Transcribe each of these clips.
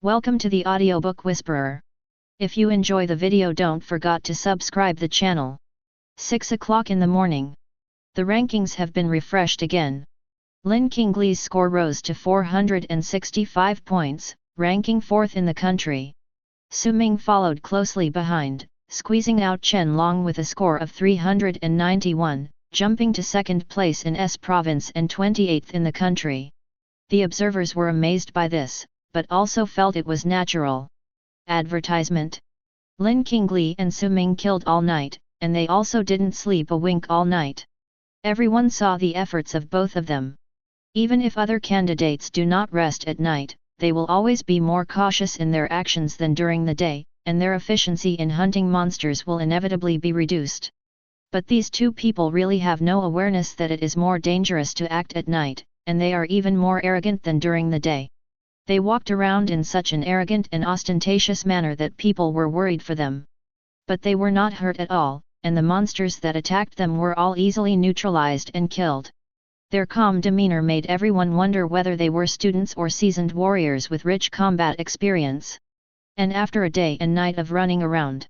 Welcome to the Audiobook Whisperer. If you enjoy the video, don't forget to subscribe the channel. 6 o'clock in the morning. The rankings have been refreshed again. Lin Qingli's score rose to 465 points, ranking 4th in the country. Su Ming followed closely behind, squeezing out Chen Long with a score of 391, jumping to 2nd place in S province and 28th in the country. The observers were amazed by this, but also felt it was natural. Advertisement. Lin Qingli and Su Ming killed all night, and they also didn't sleep a wink all night. Everyone saw the efforts of both of them. Even if other candidates do not rest at night, they will always be more cautious in their actions than during the day, and their efficiency in hunting monsters will inevitably be reduced. But these two people really have no awareness that it is more dangerous to act at night, and they are even more arrogant than during the day. They walked around in such an arrogant and ostentatious manner that people were worried for them. But they were not hurt at all, and the monsters that attacked them were all easily neutralized and killed. Their calm demeanor made everyone wonder whether they were students or seasoned warriors with rich combat experience. And after a day and night of running around.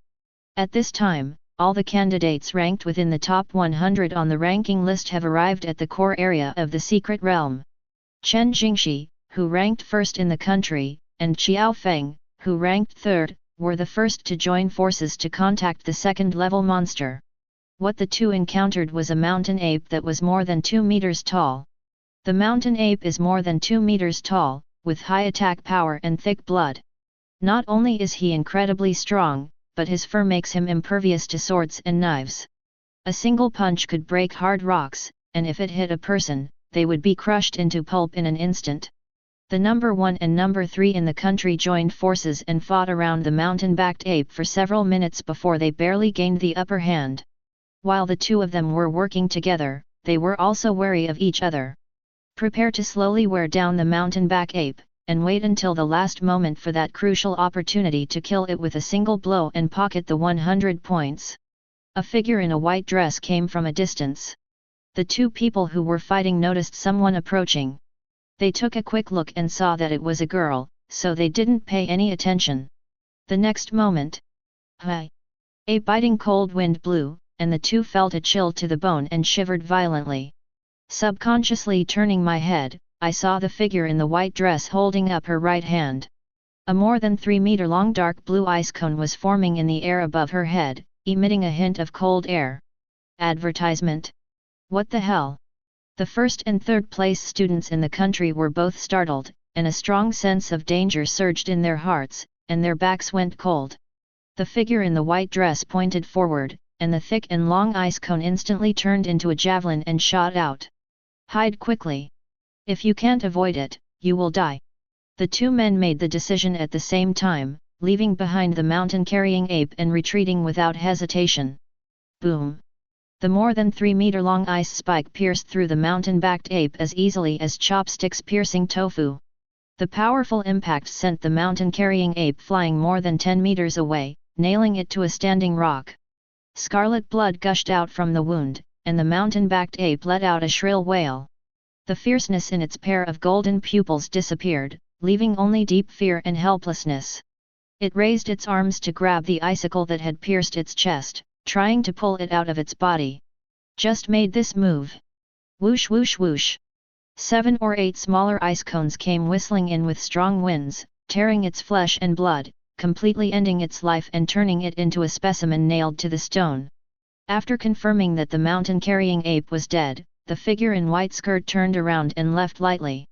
At this time, all the candidates ranked within the top 100 on the ranking list have arrived at the core area of the secret realm. Chen Jingxi, who ranked 1st in the country, and Qiao Feng, who ranked 3rd, were the first to join forces to contact the 2nd-level monster. What the two encountered was a mountain ape that was more than 2 meters tall. The mountain ape is more than 2 meters tall, with high attack power and thick blood. Not only is he incredibly strong, but his fur makes him impervious to swords and knives. A single punch could break hard rocks, and if it hit a person, they would be crushed into pulp in an instant. The number 1 and number 3 in the country joined forces and fought around the mountain-backed ape for several minutes before they barely gained the upper hand. While the two of them were working together, they were also wary of each other. Prepare to slowly wear down the mountain-back ape, and wait until the last moment for that crucial opportunity to kill it with a single blow and pocket the 100 points. A figure in a white dress came from a distance. The two people who were fighting noticed someone approaching. They took a quick look and saw that it was a girl, so they didn't pay any attention. The next moment, a biting cold wind blew, and the two felt a chill to the bone and shivered violently. Subconsciously turning my head, I saw the figure in the white dress holding up her right hand. A more than 3-meter-long dark blue ice cone was forming in the air above her head, emitting a hint of cold air. Advertisement. What the hell? The 1st and 3rd place students in the country were both startled, and a strong sense of danger surged in their hearts, and their backs went cold. The figure in the white dress pointed forward, and the thick and long ice cone instantly turned into a javelin and shot out. Hide quickly. If you can't avoid it, you will die. The two men made the decision at the same time, leaving behind the mountain-carrying ape and retreating without hesitation. Boom! The more than 3-meter-long ice spike pierced through the mountain-backed ape as easily as chopsticks piercing tofu. The powerful impact sent the mountain-carrying ape flying more than 10 meters away, nailing it to a standing rock. Scarlet blood gushed out from the wound, and the mountain-backed ape let out a shrill wail. The fierceness in its pair of golden pupils disappeared, leaving only deep fear and helplessness. It raised its arms to grab the icicle that had pierced its chest, trying to pull it out of its body. Just made this move. Whoosh whoosh whoosh. 7 or 8 smaller ice cones came whistling in with strong winds, tearing its flesh and blood, completely ending its life and turning it into a specimen nailed to the stone. After confirming that the mountain-carrying ape was dead, the figure in white skirt turned around and left lightly.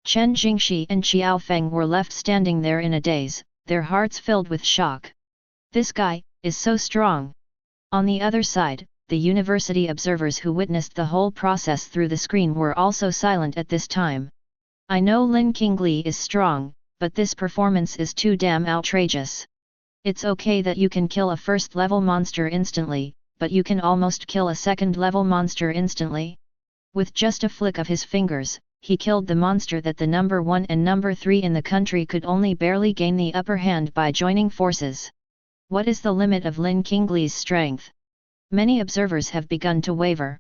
Chen Jingxi and Qiao Feng were left standing there in a daze, their hearts filled with shock. This guy is so strong. On the other side, the university observers who witnessed the whole process through the screen were also silent at this time. I know Lin Qingli is strong, but this performance is too damn outrageous. It's okay that you can kill a 1st-level monster instantly, but you can almost kill a 2nd-level monster instantly? With just a flick of his fingers, he killed the monster that the number 1 and number 3 in the country could only barely gain the upper hand by joining forces. What is the limit of Lin Qingli's strength? Many observers have begun to waver.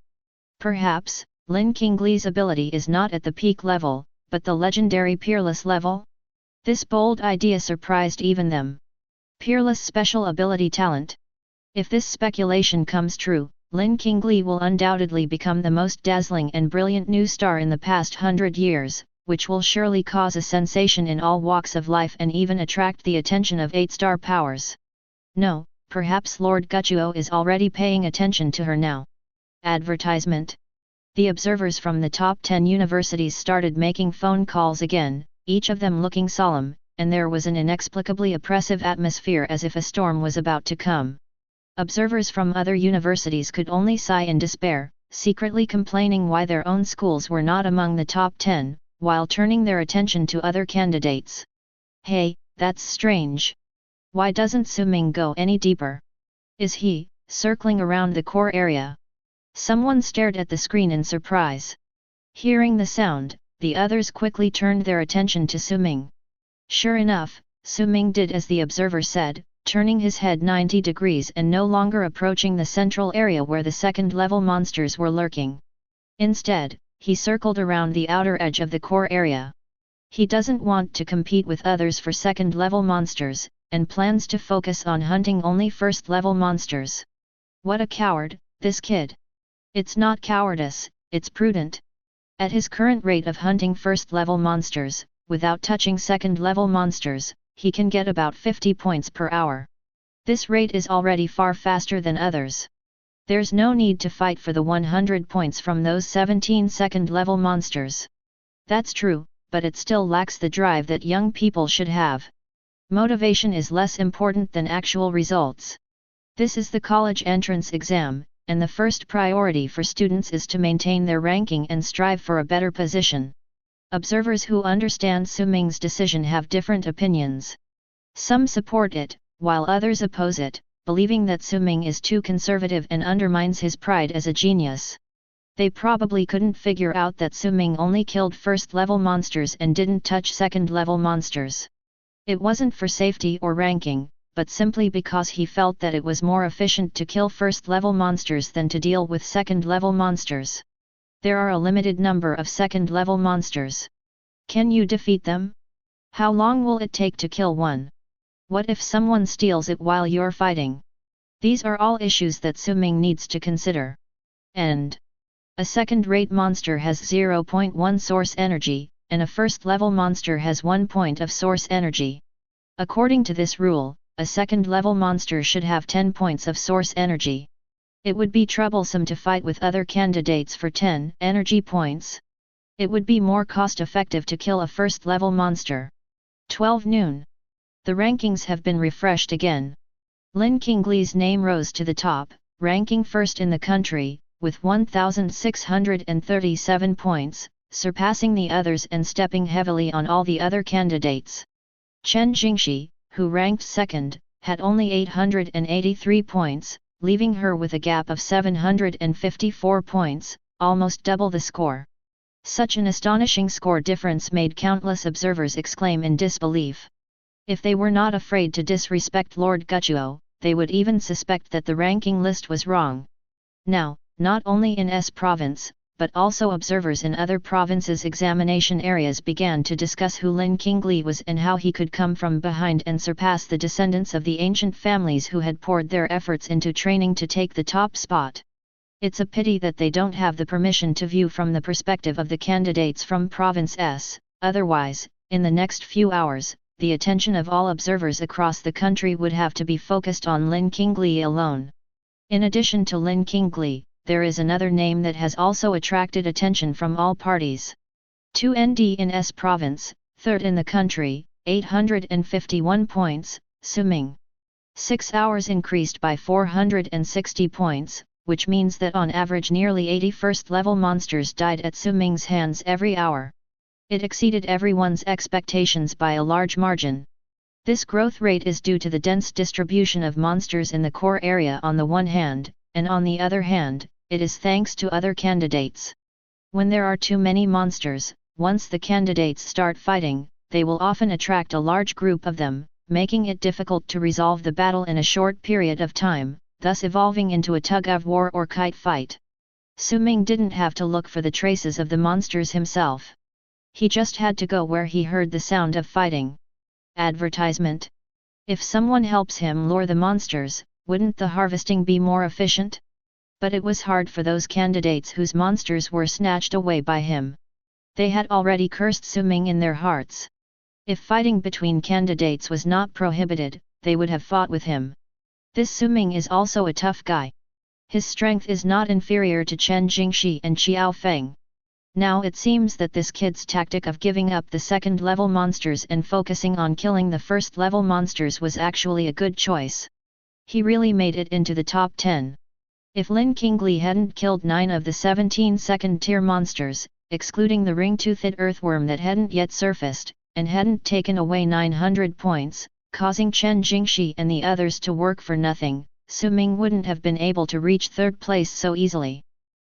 Perhaps, Lin Qingli's ability is not at the peak level, but the legendary peerless level? This bold idea surprised even them. Peerless special ability talent. If this speculation comes true, Lin Qingli will undoubtedly become the most dazzling and brilliant new star in the past 100 years, which will surely cause a sensation in all walks of life and even attract the attention of 8-star powers. No, perhaps Lord Guchuo is already paying attention to her now. Advertisement. The observers from the top 10 universities started making phone calls again, each of them looking solemn, and there was an inexplicably oppressive atmosphere as if a storm was about to come. Observers from other universities could only sigh in despair, secretly complaining why their own schools were not among the top 10, while turning their attention to other candidates. Hey, that's strange. Why doesn't Su Ming go any deeper? Is he circling around the core area? Someone stared at the screen in surprise. Hearing the sound, the others quickly turned their attention to Su Ming. Sure enough, Su Ming did as the observer said, turning his head 90 degrees and no longer approaching the central area where the second-level monsters were lurking. Instead, he circled around the outer edge of the core area. He doesn't want to compete with others for second-level monsters, and plans to focus on hunting only first-level monsters. What a coward, this kid! It's not cowardice, it's prudent. At his current rate of hunting first-level monsters, without touching second-level monsters, he can get about 50 points per hour. This rate is already far faster than others. There's no need to fight for the 100 points from those 17 second-level monsters. That's true, but it still lacks the drive that young people should have. Motivation is less important than actual results. This is the college entrance exam, and the first priority for students is to maintain their ranking and strive for a better position. Observers who understand Su Ming's decision have different opinions. Some support it, while others oppose it, believing that Su Ming is too conservative and undermines his pride as a genius. They probably couldn't figure out that Su Ming only killed first-level monsters and didn't touch second-level monsters. It wasn't for safety or ranking, but simply because he felt that it was more efficient to kill first-level monsters than to deal with second-level monsters. There are a limited number of second-level monsters. Can you defeat them? How long will it take to kill one? What if someone steals it while you're fighting? These are all issues that Su Ming needs to consider. And a second-rate monster has 0.1 source energy, and a first-level monster has 1 point of source energy. According to this rule, a second-level monster should have 10 points of source energy. It would be troublesome to fight with other candidates for 10 energy points. It would be more cost-effective to kill a first-level monster. 12 noon. The rankings have been refreshed again. Lin Qingli's name rose to the top, ranking first in the country, with 1,637 points, surpassing the others and stepping heavily on all the other candidates. Chen Jingxi, who ranked second, had only 883 points, leaving her with a gap of 754 points, almost double the score. Such an astonishing score difference made countless observers exclaim in disbelief. If they were not afraid to disrespect Lord Guchuo, they would even suspect that the ranking list was wrong. Now, not only in S province, but also observers in other provinces' examination areas began to discuss who Lin Qingli was and how he could come from behind and surpass the descendants of the ancient families who had poured their efforts into training to take the top spot. It's a pity that they don't have the permission to view from the perspective of the candidates from Province S, otherwise, in the next few hours, the attention of all observers across the country would have to be focused on Lin Qingli alone. In addition to Lin Qingli, there is another name that has also attracted attention from all parties. 2ND in S province, third in the country, 851 points, Su Ming. 6 hours increased by 460 points, which means that on average nearly 80 first-level monsters died at Su Ming's hands every hour. It exceeded everyone's expectations by a large margin. This growth rate is due to the dense distribution of monsters in the core area on the one hand, and on the other hand, it is thanks to other candidates. When there are too many monsters, once the candidates start fighting, they will often attract a large group of them, making it difficult to resolve the battle in a short period of time, thus evolving into a tug-of-war or kite fight. Su Ming didn't have to look for the traces of the monsters himself. He just had to go where he heard the sound of fighting. Advertisement. If someone helps him lure the monsters, wouldn't the harvesting be more efficient? But it was hard for those candidates whose monsters were snatched away by him. They had already cursed Su Ming in their hearts. If fighting between candidates was not prohibited, they would have fought with him. This Su Ming is also a tough guy. His strength is not inferior to Chen Jingshi and Qiao Feng. Now it seems that this kid's tactic of giving up the second-level monsters and focusing on killing the first-level monsters was actually a good choice. He really made it into the top 10. If Lin Qingli hadn't killed 9 of the 17 second-tier monsters, excluding the ring-toothed earthworm that hadn't yet surfaced, and hadn't taken away 900 points, causing Chen Jingshi and the others to work for nothing, Su Ming wouldn't have been able to reach third place so easily.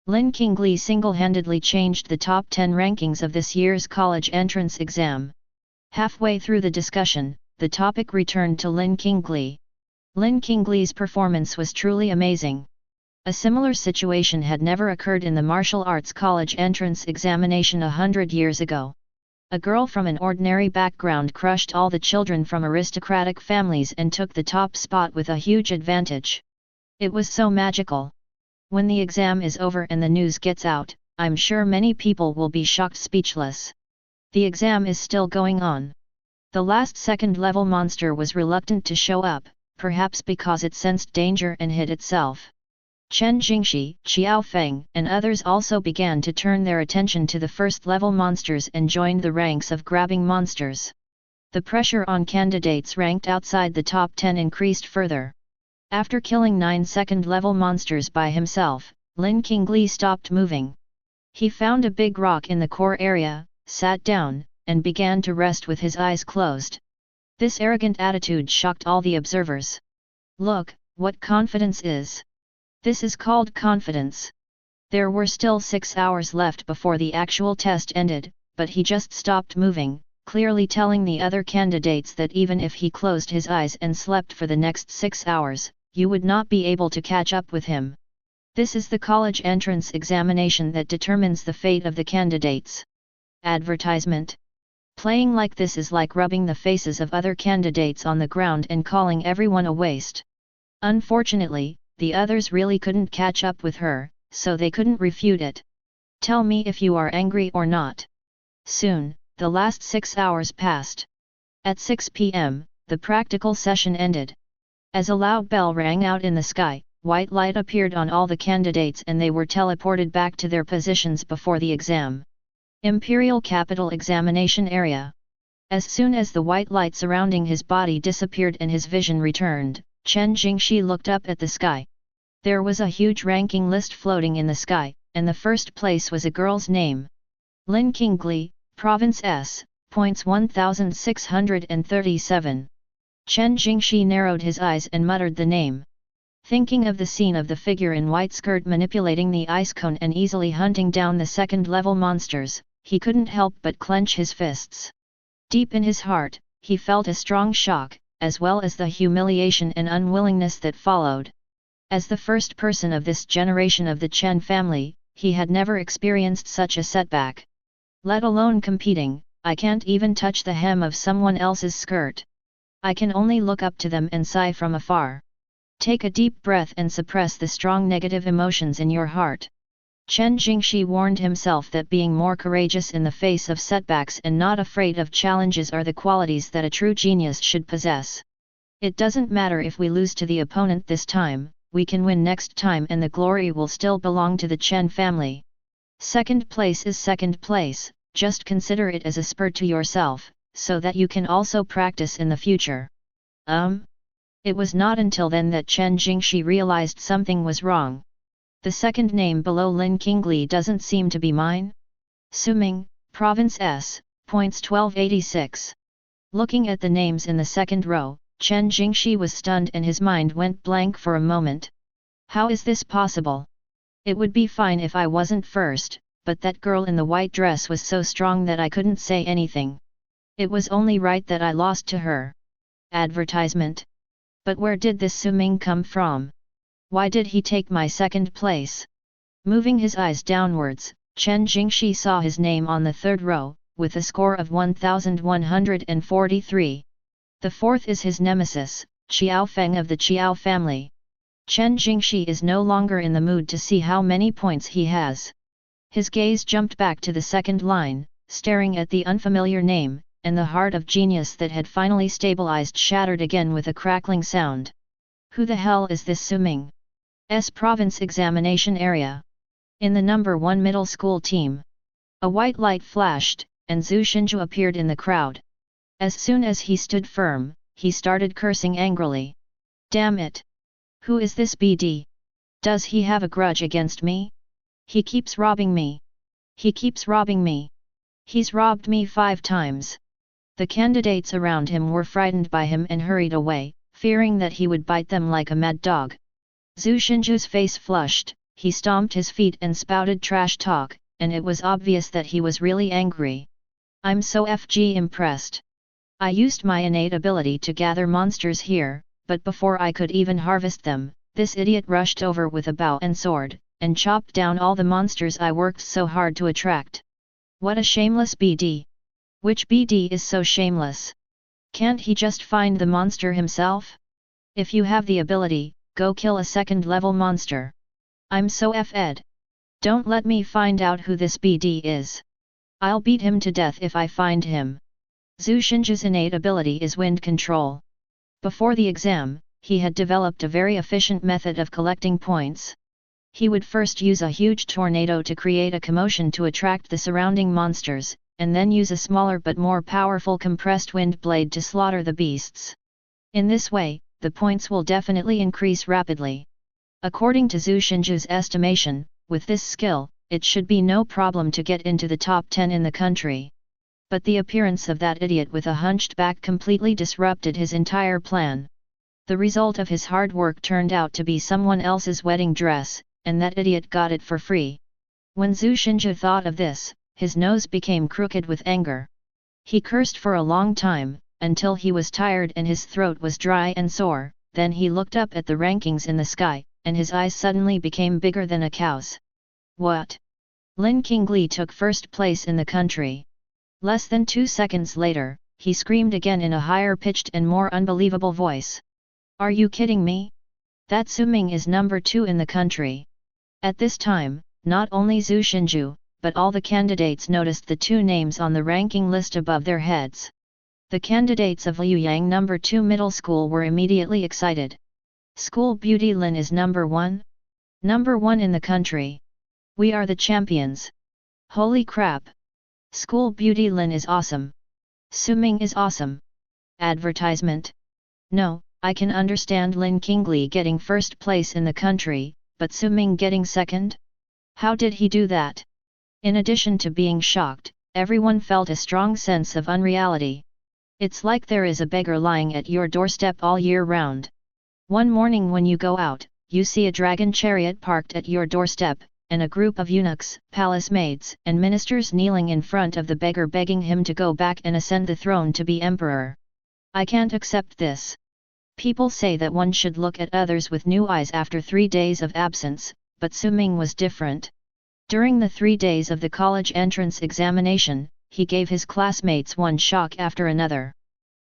Lin Qingli single-handedly changed the top 10 rankings of this year's college entrance exam. Halfway through the discussion, the topic returned to Lin Qingli. Lin Qingli's performance was truly amazing. A similar situation had never occurred in the martial arts college entrance examination 100 years ago. A girl from an ordinary background crushed all the children from aristocratic families and took the top spot with a huge advantage. It was so magical. When the exam is over and the news gets out, I'm sure many people will be shocked speechless. The exam is still going on. The last second-level monster was reluctant to show up, perhaps because it sensed danger and hid itself. Chen Jingshi, Qiao Feng, and others also began to turn their attention to the first-level monsters and joined the ranks of grabbing monsters. The pressure on candidates ranked outside the top 10 increased further. After killing 9 second-level monsters by himself, Lin Qingli stopped moving. He found a big rock in the core area, sat down, and began to rest with his eyes closed. This arrogant attitude shocked all the observers. Look, what confidence is! This is called confidence. There were still 6 hours left before the actual test ended, but he just stopped moving, clearly telling the other candidates that even if he closed his eyes and slept for the next 6 hours, you would not be able to catch up with him. This is the college entrance examination that determines the fate of the candidates. Advertisement. Playing like this is like rubbing the faces of other candidates on the ground and calling everyone a waste. Unfortunately, the others really couldn't catch up with her, so they couldn't refute it. Tell me if you are angry or not. Soon, the last 6 hours passed. At 6 p.m., the practical session ended. As a loud bell rang out in the sky, white light appeared on all the candidates and they were teleported back to their positions before the exam. Imperial Capital Examination Area. As soon as the white light surrounding his body disappeared and his vision returned, Chen Jingshi looked up at the sky. There was a huge ranking list floating in the sky, and the first place was a girl's name. Lin Qingli, Province S, points 1637. Chen Jingshi narrowed his eyes and muttered the name. Thinking of the scene of the figure in white skirt manipulating the ice cone and easily hunting down the second-level monsters, he couldn't help but clench his fists. Deep in his heart, he felt a strong shock, as well as the humiliation and unwillingness that followed. As the first person of this generation of the Chen family, he had never experienced such a setback. Let alone competing, I can't even touch the hem of someone else's skirt. I can only look up to them and sigh from afar. Take a deep breath and suppress the strong negative emotions in your heart. Chen Jingshi warned himself that being more courageous in the face of setbacks and not afraid of challenges are the qualities that a true genius should possess. It doesn't matter if we lose to the opponent this time, we can win next time and the glory will still belong to the Chen family. Second place is second place, just consider it as a spur to yourself, so that you can also practice in the future. It was not until then that Chen Jingshi realized something was wrong. The second name below Lin Qingli doesn't seem to be mine. Su Ming, Province S, points 1286. Looking at the names in the second row, Chen Jingshi was stunned and his mind went blank for a moment. How is this possible? It would be fine if I wasn't first, but that girl in the white dress was so strong that I couldn't say anything. It was only right that I lost to her. Advertisement. But where did this Su Ming come from? Why did he take my second place? Moving his eyes downwards, Chen Jingshi saw his name on the third row, with a score of 1143. The fourth is his nemesis, Qiao Feng of the Qiao family. Chen Jingxi is no longer in the mood to see how many points he has. His gaze jumped back to the second line, staring at the unfamiliar name, and the heart of genius that had finally stabilized shattered again with a crackling sound. Who the hell is this Su Ming's province examination area? In the number 1 middle school team. A white light flashed, and Zhu Xinzhu appeared in the crowd. As soon as he stood firm, he started cursing angrily. Damn it! Who is this BD? Does he have a grudge against me? He keeps robbing me. He keeps robbing me. He's robbed me 5 times. The candidates around him were frightened by him and hurried away, fearing that he would bite them like a mad dog. Zhu Xinzhu's face flushed, he stomped his feet and spouted trash talk, and it was obvious that he was really angry. I'm so impressed. I used my innate ability to gather monsters here, but before I could even harvest them, this idiot rushed over with a bow and sword, and chopped down all the monsters I worked so hard to attract. What a shameless BD! Which BD is so shameless? Can't he just find the monster himself? If you have the ability, go kill a second-level monster. I'm so F'd. Don't let me find out who this BD is. I'll beat him to death if I find him. Zhu Xinzhu's innate ability is wind control. Before the exam, he had developed a very efficient method of collecting points. He would first use a huge tornado to create a commotion to attract the surrounding monsters, and then use a smaller but more powerful compressed wind blade to slaughter the beasts. In this way, the points will definitely increase rapidly. According to Zhu Xinzhu's estimation, with this skill, it should be no problem to get into the top 10 in the country. But the appearance of that idiot with a hunched back completely disrupted his entire plan. The result of his hard work turned out to be someone else's wedding dress, and that idiot got it for free. When Zhu Xinzhu thought of this, his nose became crooked with anger. He cursed for a long time, until he was tired and his throat was dry and sore, then he looked up at the rankings in the sky, and his eyes suddenly became bigger than a cow's. What? Lin Qingli took first place in the country. Less than 2 seconds later, he screamed again in a higher-pitched and more unbelievable voice. Are you kidding me? That Su Ming is number 2 in the country. At this time, not only Zhu Xinzhu, but all the candidates noticed the 2 names on the ranking list above their heads. The candidates of Liuyang number 2 middle school were immediately excited. School Beauty Lin is number 1? Number 1 in the country. We are the champions. Holy crap! School Beauty Lin is awesome. Su Ming is awesome. Advertisement? No, I can understand Lin Qingli getting first place in the country, but Su Ming getting second? How did he do that? In addition to being shocked, everyone felt a strong sense of unreality. It's like there is a beggar lying at your doorstep all year round. One morning when you go out, you see a dragon chariot parked at your doorstep, and a group of eunuchs, palace maids, and ministers kneeling in front of the beggar begging him to go back and ascend the throne to be emperor. I can't accept this. People say that one should look at others with new eyes after 3 days of absence, but Su Ming was different. During the 3 days of the college entrance examination, he gave his classmates one shock after another.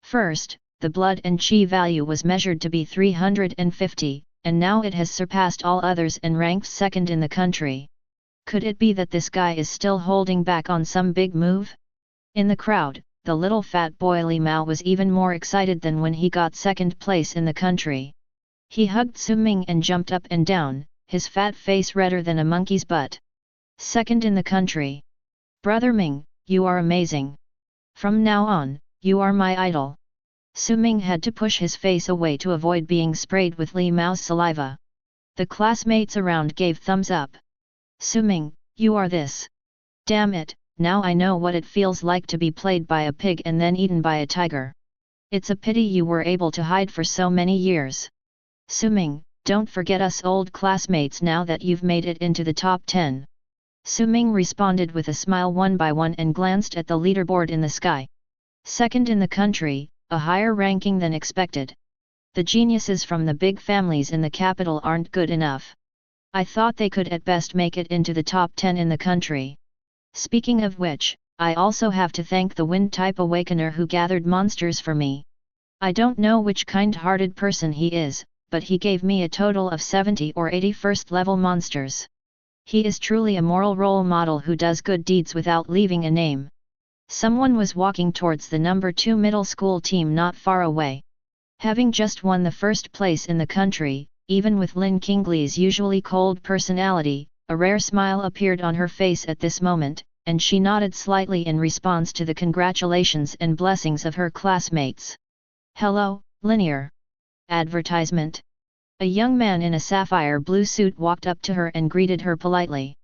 First, the blood and qi value was measured to be 350, and now it has surpassed all others and ranked second in the country. Could it be that this guy is still holding back on some big move? In the crowd, the little fat boy Li Mao was even more excited than when he got second place in the country. He hugged Su Ming and jumped up and down, his fat face redder than a monkey's butt. Second in the country. Brother Ming, you are amazing. From now on, you are my idol. Su Ming had to push his face away to avoid being sprayed with Li Mao's saliva. The classmates around gave thumbs up. Su Ming, you are this. Damn it, now I know what it feels like to be played by a pig and then eaten by a tiger. It's a pity you were able to hide for so many years. Su Ming, don't forget us old classmates now that you've made it into the top 10. Su Ming responded with a smile one by one and glanced at the leaderboard in the sky. Second in the country, a higher ranking than expected. The geniuses from the big families in the capital aren't good enough. I thought they could at best make it into the top 10 in the country. Speaking of which, I also have to thank the Wind-type Awakener who gathered monsters for me. I don't know which kind-hearted person he is, but he gave me a total of 70 or 80 first-level monsters. He is truly a moral role model who does good deeds without leaving a name. Someone was walking towards the number 2 middle school team not far away. Having just won the first place in the country, even with Lin Qinglei's usually cold personality, a rare smile appeared on her face at this moment, and she nodded slightly in response to the congratulations and blessings of her classmates. Hello, Linear. Advertisement. A young man in a sapphire blue suit walked up to her and greeted her politely.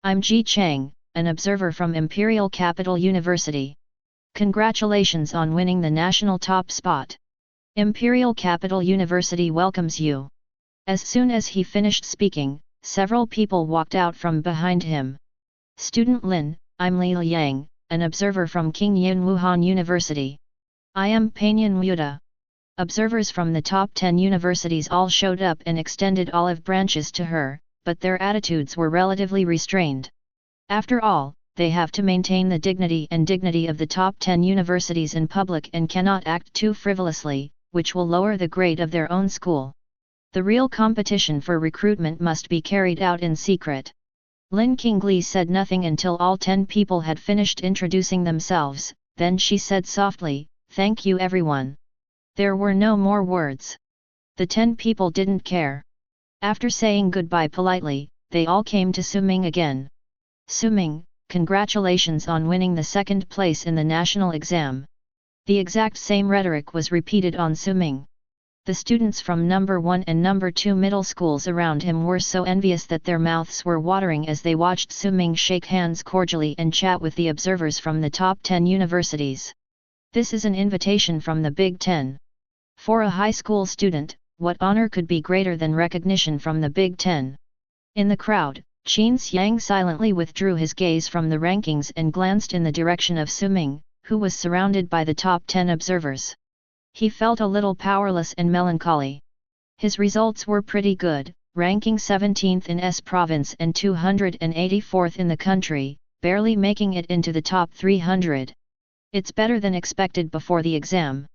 I'm Ji Chang, an observer from Imperial Capital University. Congratulations on winning the national top spot. Imperial Capital University welcomes you. As soon as he finished speaking, several people walked out from behind him. Student Lin, I'm Li Yang, an observer from Qingyan Wuhan University. I am Panyan Muda. Observers from the top 10 universities all showed up and extended olive branches to her, but their attitudes were relatively restrained. After all, they have to maintain the dignity of the top 10 universities in public and cannot act too frivolously, which will lower the grade of their own school. The real competition for recruitment must be carried out in secret. Lin Qinglie said nothing until all 10 people had finished introducing themselves, then she said softly, "Thank you everyone." There were no more words. The 10 people didn't care. After saying goodbye politely, they all came to Suming again. Suming, congratulations on winning the second place in the national exam. The exact same rhetoric was repeated on Suming. The students from number 1 and number 2 middle schools around him were so envious that their mouths were watering as they watched Suming shake hands cordially and chat with the observers from the top 10 universities. This is an invitation from the Big Ten. For a high school student, what honor could be greater than recognition from the Big Ten? In the crowd, Qin Xiang silently withdrew his gaze from the rankings and glanced in the direction of Suming, who was surrounded by the top 10 observers. He felt a little powerless and melancholy. His results were pretty good, ranking 17th in S province and 284th in the country, barely making it into the top 300. It's better than expected before the exam.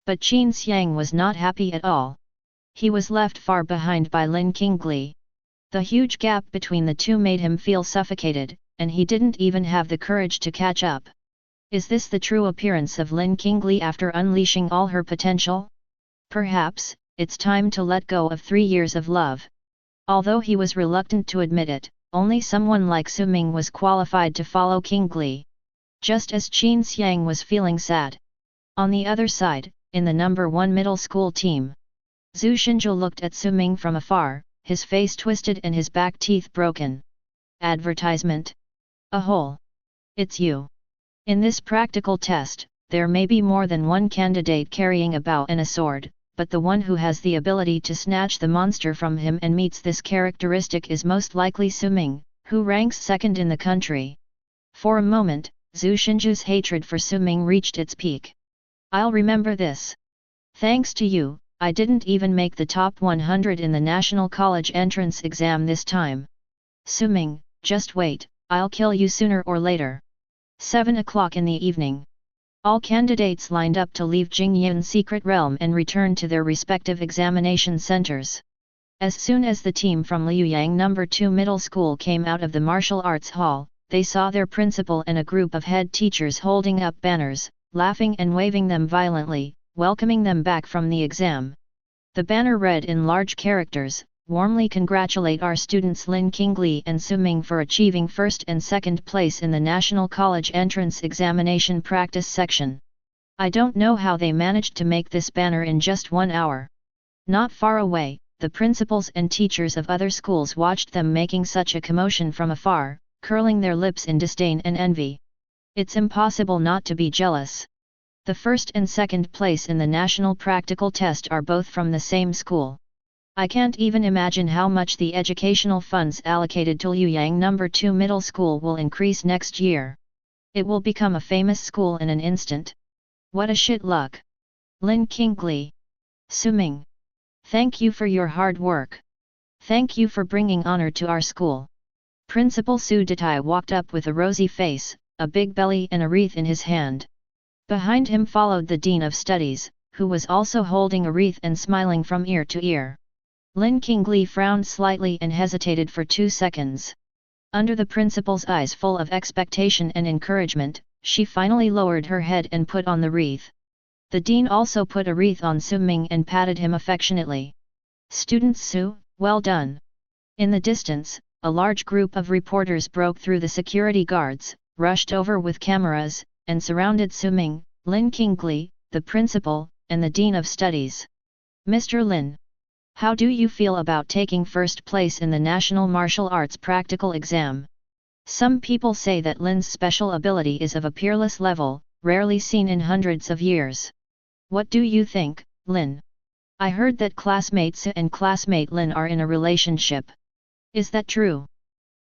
But Qin Xiang was not happy at all. He was left far behind by Lin Qinglie. The huge gap between the two made him feel suffocated, and he didn't even have the courage to catch up. Is this the true appearance of Lin Qinglie after unleashing all her potential? Perhaps, it's time to let go of 3 years of love. Although he was reluctant to admit it, only someone like Suming was qualified to follow Qinglie. Just as Qin Xiang was feeling sad. On the other side, in the number 1 middle school team, Zhu Xinzhu looked at Suming from afar, his face twisted and his back teeth broken. Advertisement. A hole. It's you. In this practical test, there may be more than one candidate carrying a bow and a sword, but the one who has the ability to snatch the monster from him and meets this characteristic is most likely Suming, who ranks second in the country. For a moment, Zhu Xinzhu's hatred for Suming reached its peak. I'll remember this. Thanks to you, I didn't even make the top 100 in the National College entrance exam this time. Suming, just wait, I'll kill you sooner or later. 7 o'clock in the evening. All candidates lined up to leave Jingyan Secret Realm and return to their respective examination centers. As soon as the team from Liuyang No. 2 Middle School came out of the martial arts hall, they saw their principal and a group of head teachers holding up banners, laughing and waving them violently, welcoming them back from the exam. The banner read in large characters, "Warmly congratulate our students Lin Qinglie and Suming for achieving first and second place in the National College Entrance Examination Practice Section." I don't know how they managed to make this banner in just 1 hour. Not far away, the principals and teachers of other schools watched them making such a commotion from afar, curling their lips in disdain and envy. It's impossible not to be jealous. The first and second place in the national practical test are both from the same school. I can't even imagine how much the educational funds allocated to Liuyang No. 2 Middle School will increase next year. It will become a famous school in an instant. What a shit luck! Lin Qinglie. Suming. Thank you for your hard work. Thank you for bringing honor to our school. Principal Su Detai walked up with a rosy face, a big belly and a wreath in his hand. Behind him followed the Dean of Studies, who was also holding a wreath and smiling from ear to ear. Lin Qingli frowned slightly and hesitated for 2 seconds. Under the principal's eyes full of expectation and encouragement, she finally lowered her head and put on the wreath. The dean also put a wreath on Su Ming and patted him affectionately. "Student Su, well done." In the distance, a large group of reporters broke through the security guards, rushed over with cameras, and surrounded Su Ming, Lin Qingli, the principal, and the dean of studies. "Mr. Lin, how do you feel about taking first place in the National Martial Arts Practical Exam? Some people say that Lin's special ability is of a peerless level, rarely seen in hundreds of years. What do you think, Lin? I heard that classmate Su and classmate Lin are in a relationship. Is that true?"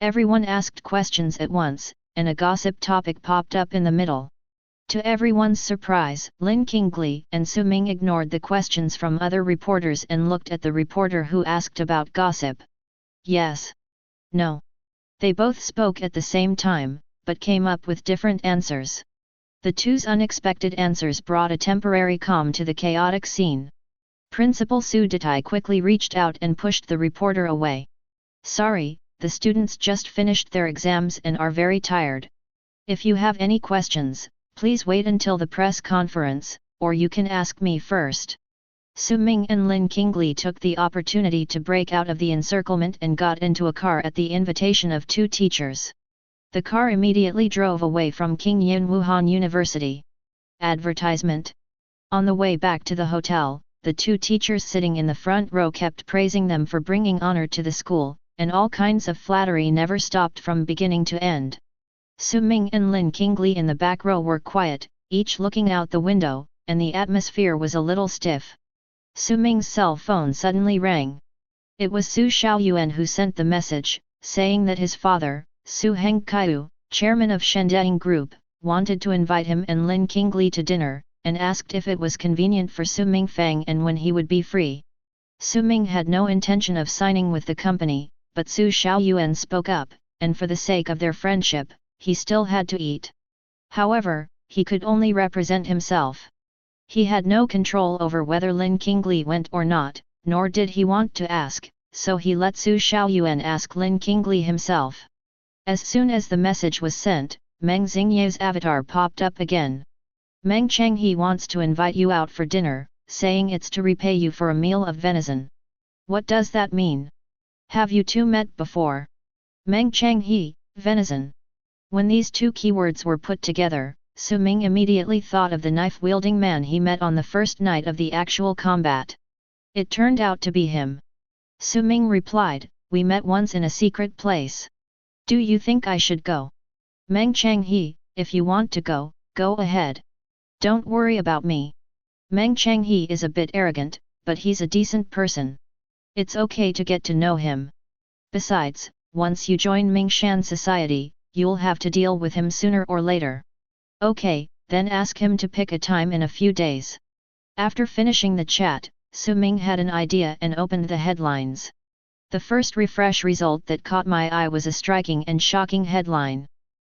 Everyone asked questions at once, and a gossip topic popped up in the middle. To everyone's surprise, Lin Qingli and Su Ming ignored the questions from other reporters and looked at the reporter who asked about gossip. Yes. No. They both spoke at the same time, but came up with different answers. The two's unexpected answers brought a temporary calm to the chaotic scene. Principal Su Detai quickly reached out and pushed the reporter away. "Sorry, the students just finished their exams and are very tired. If you have any questions, please wait until the press conference, or you can ask me first." Su Ming and Lin Qingli took the opportunity to break out of the encirclement and got into a car at the invitation of 2 teachers. The car immediately drove away from Qingyan Wuhan University. Advertisement. On the way back to the hotel, the 2 teachers sitting in the front row kept praising them for bringing honor to the school, and all kinds of flattery never stopped from beginning to end. Su Ming and Lin Qingli in the back row were quiet, each looking out the window, and the atmosphere was a little stiff. Su Ming's cell phone suddenly rang. It was Su Xiaoyuan who sent the message, saying that his father, Su Hengqiu, chairman of Shendying Group, wanted to invite him and Lin Qingli to dinner, and asked if it was convenient for Su Mingfang and when he would be free. Su Ming had no intention of signing with the company, but Su Xiaoyuan spoke up, and for the sake of their friendship, he still had to eat. However, he could only represent himself. He had no control over whether Lin Qingli went or not, nor did he want to ask, so he let Su Xiaoyuan ask Lin Qingli himself. As soon as the message was sent, Meng Xingye's avatar popped up again. "Meng Changhe wants to invite you out for dinner, saying it's to repay you for a meal of venison. What does that mean? Have you two met before?" Meng Changhe, venison. When these 2 keywords were put together, Su Ming immediately thought of the knife-wielding man he met on the first night of the actual combat. It turned out to be him. Su Ming replied, "We met once in a secret place. Do you think I should go?" "Meng Changhe, if you want to go, go ahead. Don't worry about me." Meng Changhe is a bit arrogant, but he's a decent person. It's okay to get to know him. Besides, once you join Mingshan Society, you'll have to deal with him sooner or later. Okay, then ask him to pick a time in a few days. After finishing the chat, Su Ming had an idea and opened the headlines. The first refresh result that caught my eye was a striking and shocking headline.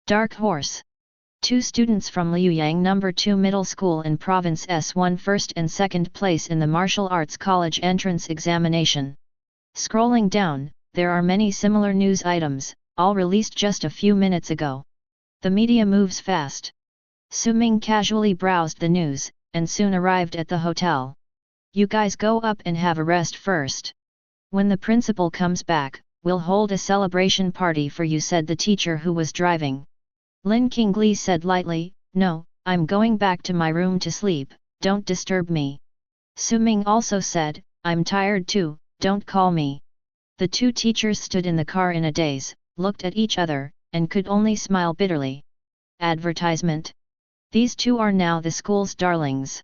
Dark Horse. 2 students from Liuyang No. 2 Middle School in Province S won first and second place in the Martial Arts College entrance examination. Scrolling down, there are many similar news items, all released just a few minutes ago. The media moves fast. Su Ming casually browsed the news, and soon arrived at the hotel. "You guys go up and have a rest first. When the principal comes back, we'll hold a celebration party for you," said the teacher who was driving. Lin Qingli said lightly, "No, I'm going back to my room to sleep, don't disturb me." Su Ming also said, "I'm tired too, don't call me." The 2 teachers stood in the car in a daze, looked at each other, and could only smile bitterly. Advertisement. These 2 are now the school's darlings.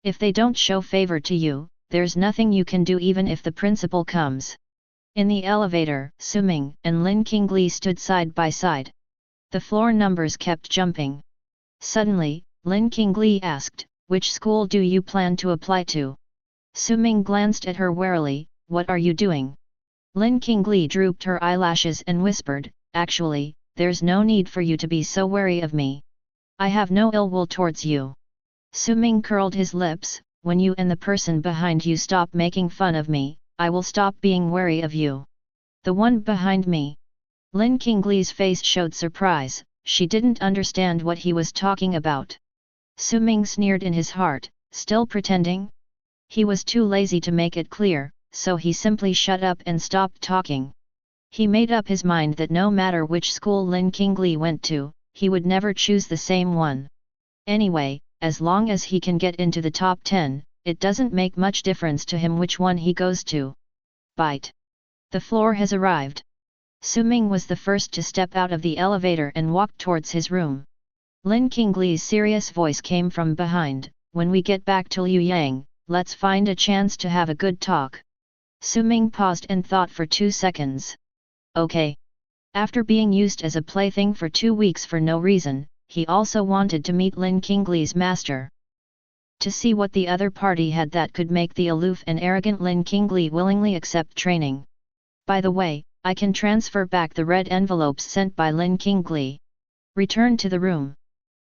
If they don't show favor to you, there's nothing you can do even if the principal comes. In the elevator, Su Ming and Lin Qingli stood side by side. The floor numbers kept jumping. Suddenly, Lin Qingli asked, "Which school do you plan to apply to?" Su Ming glanced at her warily, "What are you doing?" Lin Qingli drooped her eyelashes and whispered, "Actually, there's no need for you to be so wary of me. I have no ill will towards you." Su Ming curled his lips, when you and the person behind you stop making fun of me, I will stop being wary of you. The one behind me. Lin Qingli's face showed surprise, she didn't understand what he was talking about. Su Ming sneered in his heart, still pretending? He was too lazy to make it clear, so he simply shut up and stopped talking. He made up his mind that no matter which school Lin Qingli went to, he would never choose the same one. Anyway, as long as he can get into the top 10, it doesn't make much difference to him which one he goes to. Bite. The floor has arrived. Su Ming was the first to step out of the elevator and walk towards his room. Lin Qingli's serious voice came from behind, when we get back to Luoyang, let's find a chance to have a good talk. Su Ming paused and thought for 2 seconds. Okay. After being used as a plaything for 2 weeks for no reason, he also wanted to meet Lin Qingli's master. To see what the other party had that could make the aloof and arrogant Lin Qingli willingly accept training. By the way, I can transfer back the red envelopes sent by Lin Qingli. Return to the room.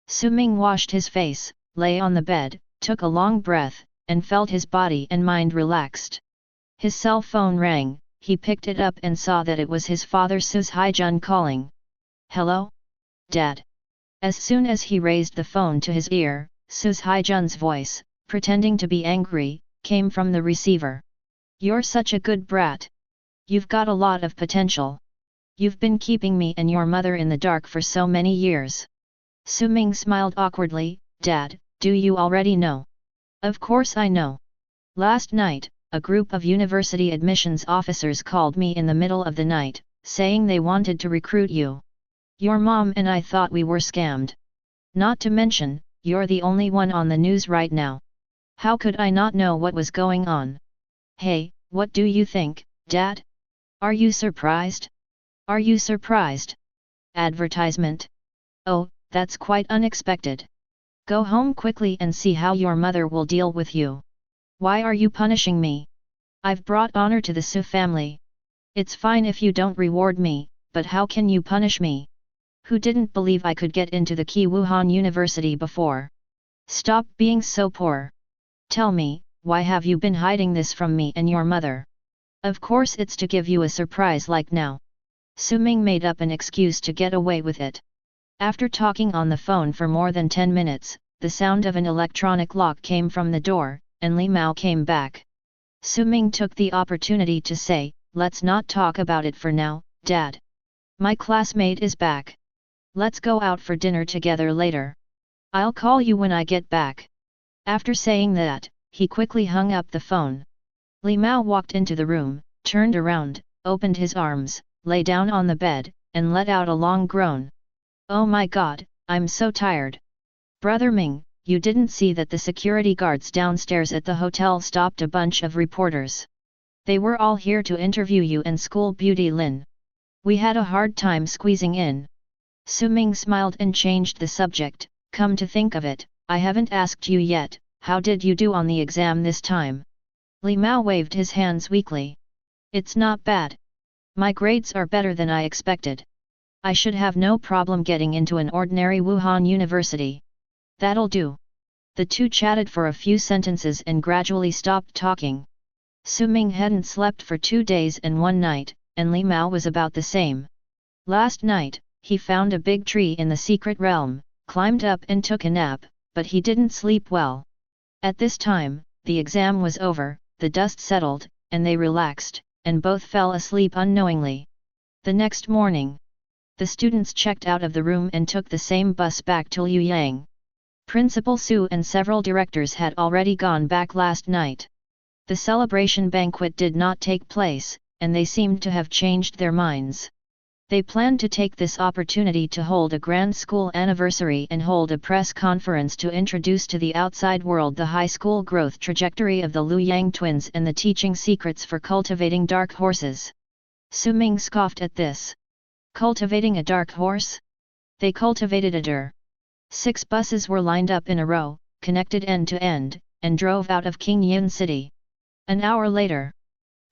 Su Ming washed his face, lay on the bed, took a long breath, and felt his body and mind relaxed. His cell phone rang, he picked it up and saw that it was his father Su Haijun calling. Hello? Dad. As soon as he raised the phone to his ear, Su Haijun's voice, pretending to be angry, came from the receiver. You're such a good brat. You've got a lot of potential. You've been keeping me and your mother in the dark for so many years. Su Ming smiled awkwardly. Dad, do you already know? Of course I know. Last night, a group of university admissions officers called me in the middle of the night, saying they wanted to recruit you. Your mom and I thought we were scammed. Not to mention, you're the only one on the news right now. How could I not know what was going on? Hey, what do you think, Dad? Are you surprised? Are you surprised? Advertisement? Oh, that's quite unexpected. Go home quickly and see how your mother will deal with you. Why are you punishing me? I've brought honor to the Su family. It's fine if you don't reward me, but how can you punish me? Who didn't believe I could get into the Key Wuhan University before? Stop being so poor. Tell me, why have you been hiding this from me and your mother? Of course it's to give you a surprise like now. Su Ming made up an excuse to get away with it. After talking on the phone for more than 10 minutes, the sound of an electronic lock came from the door, and Li Mao came back. Su Ming took the opportunity to say, let's not talk about it for now, Dad. My classmate is back. Let's go out for dinner together later. I'll call you when I get back. After saying that, he quickly hung up the phone. Li Mao walked into the room, turned around, opened his arms, lay down on the bed, and let out a long groan. Oh my God, I'm so tired. Brother Ming, you didn't see that the security guards downstairs at the hotel stopped a bunch of reporters. They were all here to interview you and school beauty Lin. We had a hard time squeezing in. Su Ming smiled and changed the subject. Come to think of it, I haven't asked you yet, how did you do on the exam this time? Li Mao waved his hands weakly. It's not bad. My grades are better than I expected. I should have no problem getting into an ordinary Wuhan university. That'll do. The two chatted for a few sentences and gradually stopped talking. Su Ming hadn't slept for 2 days and 1 night, and Li Mao was about the same. Last night, he found a big tree in the secret realm, climbed up and took a nap, but he didn't sleep well. At this time, the exam was over, the dust settled, and they relaxed, and both fell asleep unknowingly. The next morning, the students checked out of the room and took the same bus back to Luoyang. Principal Su and several directors had already gone back last night. The celebration banquet did not take place, and they seemed to have changed their minds. They planned to take this opportunity to hold a grand school anniversary and hold a press conference to introduce to the outside world the high school growth trajectory of the Luoyang twins and the teaching secrets for cultivating dark horses. Su Ming scoffed at this. Cultivating a dark horse? They cultivated a deer. 6 buses were lined up in a row, connected end to end, and drove out of Qingyun City. An hour later,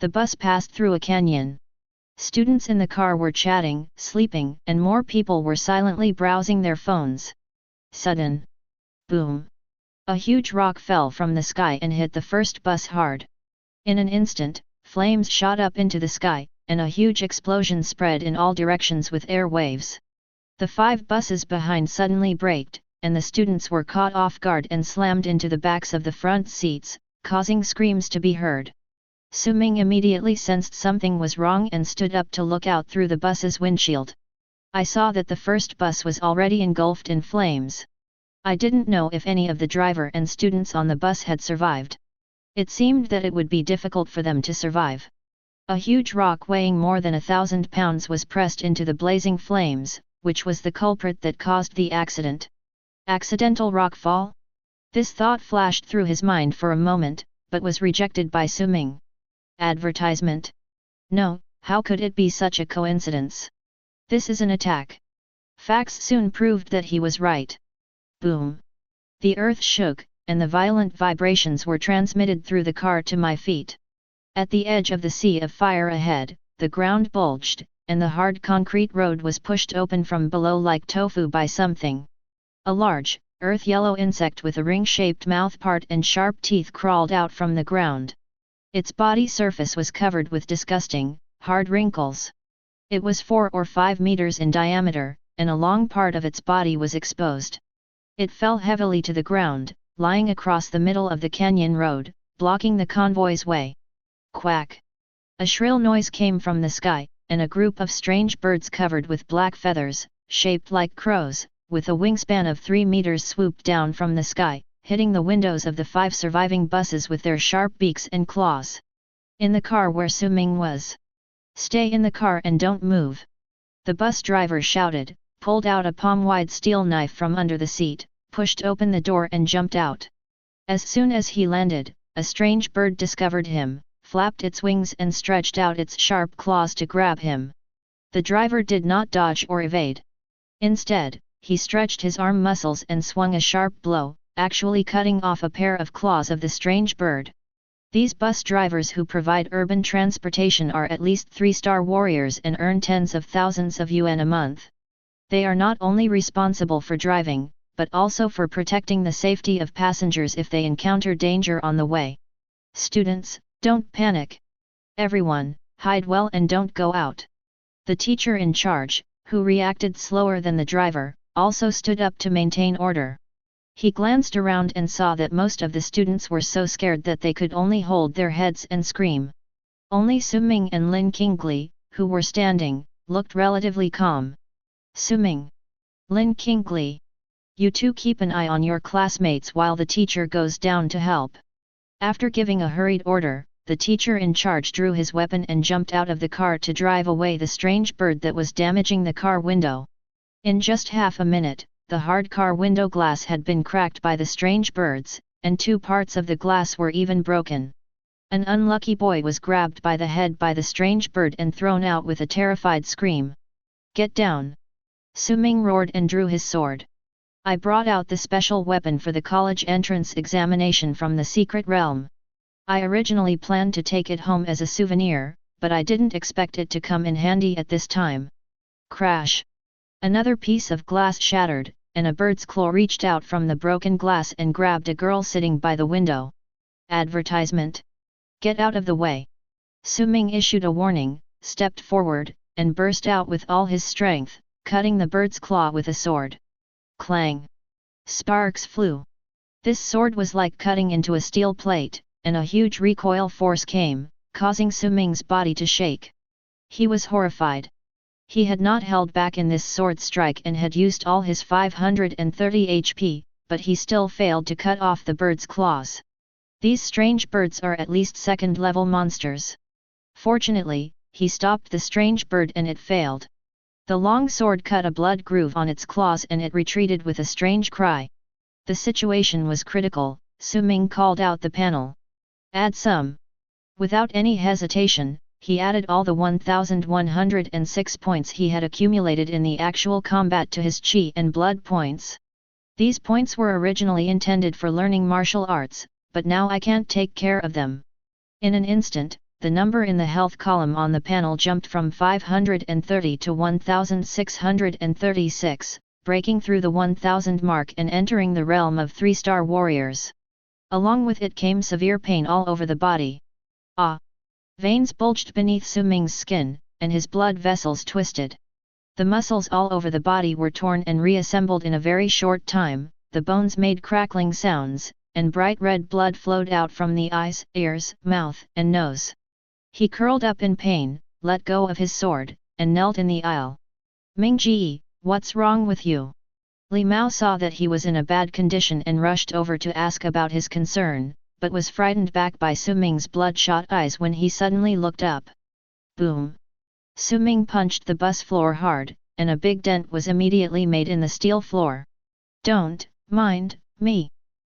the bus passed through a canyon. Students in the car were chatting, sleeping, and more people were silently browsing their phones. Sudden boom. A huge rock fell from the sky and hit the first bus hard. In an instant, flames shot up into the sky, and a huge explosion spread in all directions with air waves. The 5 buses behind suddenly braked, and the students were caught off guard and slammed into the backs of the front seats, causing screams to be heard. Su Ming immediately sensed something was wrong and stood up to look out through the bus's windshield. I saw that the first bus was already engulfed in flames. I didn't know if any of the driver and students on the bus had survived. It seemed that it would be difficult for them to survive. A huge rock weighing more than 1,000 pounds was pressed into the blazing flames, which was the culprit that caused the accident. Accidental rockfall? This thought flashed through his mind for a moment, but was rejected by Su Ming. Advertisement? No, how could it be such a coincidence? This is an attack. Facts soon proved that he was right. Boom! The earth shook, and the violent vibrations were transmitted through the car to my feet. At the edge of the sea of fire ahead, the ground bulged, and the hard concrete road was pushed open from below like tofu by something. A large, earth-yellow insect with a ring-shaped mouthpart and sharp teeth crawled out from the ground. Its body surface was covered with disgusting, hard wrinkles. It was 4 or 5 meters in diameter, and a long part of its body was exposed. It fell heavily to the ground, lying across the middle of the canyon road, blocking the convoy's way. Quack! A shrill noise came from the sky, and a group of strange birds covered with black feathers, shaped like crows, with a wingspan of 3 meters swooped down from the sky, hitting the windows of the 5 surviving buses with their sharp beaks and claws. In the car where Su Ming was. Stay in the car and don't move. The bus driver shouted, pulled out a palm-wide steel knife from under the seat, pushed open the door and jumped out. As soon as he landed, a strange bird discovered him, flapped its wings and stretched out its sharp claws to grab him. The driver did not dodge or evade. Instead, he stretched his arm muscles and swung a sharp blow, actually cutting off a pair of claws of the strange bird. These bus drivers who provide urban transportation are at least 3-star warriors and earn tens of thousands of yuan a month. They are not only responsible for driving, but also for protecting the safety of passengers if they encounter danger on the way. Students, don't panic. Everyone, hide well and don't go out. The teacher in charge, who reacted slower than the driver, also stood up to maintain order. He glanced around and saw that most of the students were so scared that they could only hold their heads and scream. Only Su Ming and Lin Qingli, who were standing, looked relatively calm. Su Ming. Lin Qingli. You two keep an eye on your classmates while the teacher goes down to help. After giving a hurried order, the teacher in charge drew his weapon and jumped out of the car to drive away the strange bird that was damaging the car window. In just half a minute, the hard car window glass had been cracked by the strange birds, and 2 parts of the glass were even broken. An unlucky boy was grabbed by the head by the strange bird and thrown out with a terrified scream. Get down! Su Ming roared and drew his sword. I brought out the special weapon for the college entrance examination from the secret realm. I originally planned to take it home as a souvenir, but I didn't expect it to come in handy at this time. Crash! Another piece of glass shattered, and a bird's claw reached out from the broken glass and grabbed a girl sitting by the window. Advertisement. Get out of the way. Su Ming issued a warning, stepped forward, and burst out with all his strength, cutting the bird's claw with a sword. Clang! Sparks flew. This sword was like cutting into a steel plate, and a huge recoil force came, causing Su Ming's body to shake. He was horrified. He had not held back in this sword strike and had used all his 530 HP, but he still failed to cut off the bird's claws. These strange birds are at least second-level monsters. Fortunately, he stopped the strange bird and it failed. The long sword cut a blood groove on its claws and it retreated with a strange cry. The situation was critical. Su Ming called out the panel. Add some. Without any hesitation, he added all the 1,106 points he had accumulated in the actual combat to his chi and blood points. These points were originally intended for learning martial arts, but now I can't take care of them. In an instant, the number in the health column on the panel jumped from 530 to 1,636, breaking through the 1000 mark and entering the realm of 3-star warriors. Along with it came severe pain all over the body. Veins bulged beneath Su Ming's skin, and his blood vessels twisted. The muscles all over the body were torn and reassembled in a very short time, the bones made crackling sounds, and bright red blood flowed out from the eyes, ears, mouth, and nose. He curled up in pain, let go of his sword, and knelt in the aisle. "Mingji, what's wrong with you?" Li Mao saw that he was in a bad condition and rushed over to ask about his concern, but was frightened back by Su Ming's bloodshot eyes when he suddenly looked up. Boom! Su Ming punched the bus floor hard, and a big dent was immediately made in the steel floor. "Don't mind me."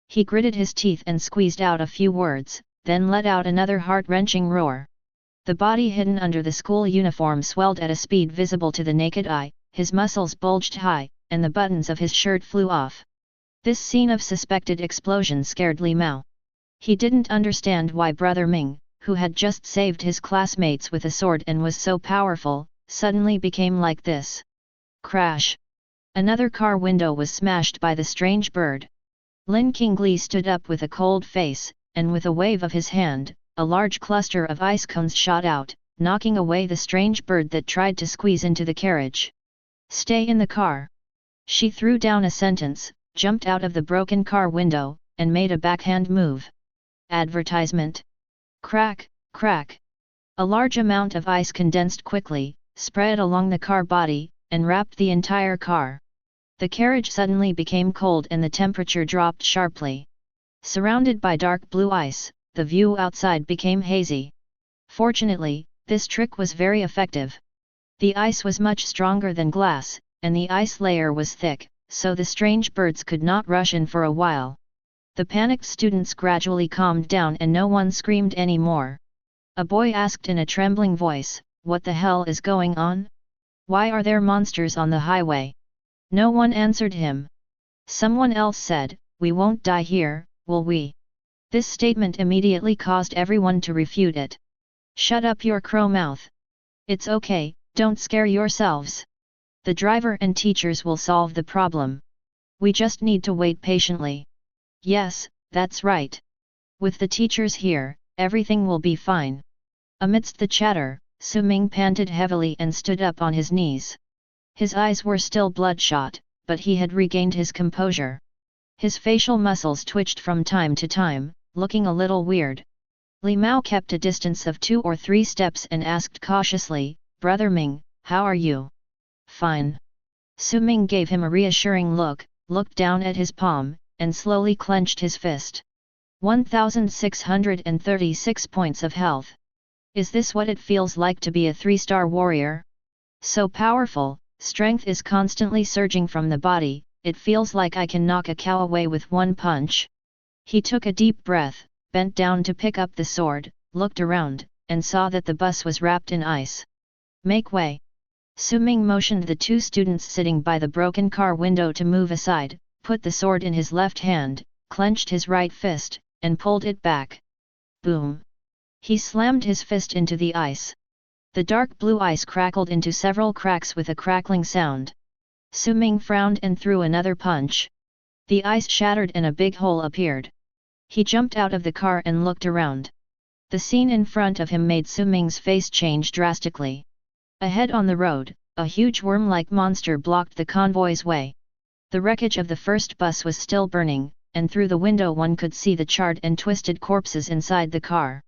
He gritted his teeth and squeezed out a few words, then let out another heart-wrenching roar. The body hidden under the school uniform swelled at a speed visible to the naked eye, his muscles bulged high, and the buttons of his shirt flew off. This scene of suspected explosion scared Li Mao. He didn't understand why Brother Ming, who had just saved his classmates with a sword and was so powerful, suddenly became like this. Crash! Another car window was smashed by the strange bird. Lin Qingli stood up with a cold face, and with a wave of his hand, a large cluster of ice cones shot out, knocking away the strange bird that tried to squeeze into the carriage. "Stay in the car." She threw down a sentence, jumped out of the broken car window, and made a backhand move. Advertisement. Crack, crack. A large amount of ice condensed quickly, spread along the car body, and wrapped the entire car. The carriage suddenly became cold and the temperature dropped sharply. Surrounded by dark blue ice, the view outside became hazy. Fortunately, this trick was very effective. The ice was much stronger than glass, and the ice layer was thick, so the strange birds could not rush in for a while. The panicked students gradually calmed down and no one screamed anymore. A boy asked in a trembling voice, "What the hell is going on? Why are there monsters on the highway?" No one answered him. Someone else said, "We won't die here, will we?" This statement immediately caused everyone to refute it. "Shut up your crow mouth. It's okay, don't scare yourselves. The driver and teachers will solve the problem. We just need to wait patiently." "Yes, that's right. With the teachers here, everything will be fine." Amidst the chatter, Su Ming panted heavily and stood up on his knees. His eyes were still bloodshot, but he had regained his composure. His facial muscles twitched from time to time, looking a little weird. Li Mao kept a distance of 2 or 3 steps and asked cautiously, "Brother Ming, how are you?" "Fine." Su Ming gave him a reassuring look, looked down at his palm, and slowly clenched his fist. 1636 points of health. Is this what it feels like to be a 3-star warrior? So powerful, strength is constantly surging from the body, it feels like I can knock a cow away with one punch. He took a deep breath, bent down to pick up the sword, looked around, and saw that the bus was wrapped in ice. "Make way." Su Ming motioned the 2 students sitting by the broken car window to move aside, put the sword in his left hand, clenched his right fist, and pulled it back. Boom! He slammed his fist into the ice. The dark blue ice crackled into several cracks with a crackling sound. Su Ming frowned and threw another punch. The ice shattered and a big hole appeared. He jumped out of the car and looked around. The scene in front of him made Su Ming's face change drastically. Ahead on the road, a huge worm-like monster blocked the convoy's way. The wreckage of the first bus was still burning, and through the window one could see the charred and twisted corpses inside the car.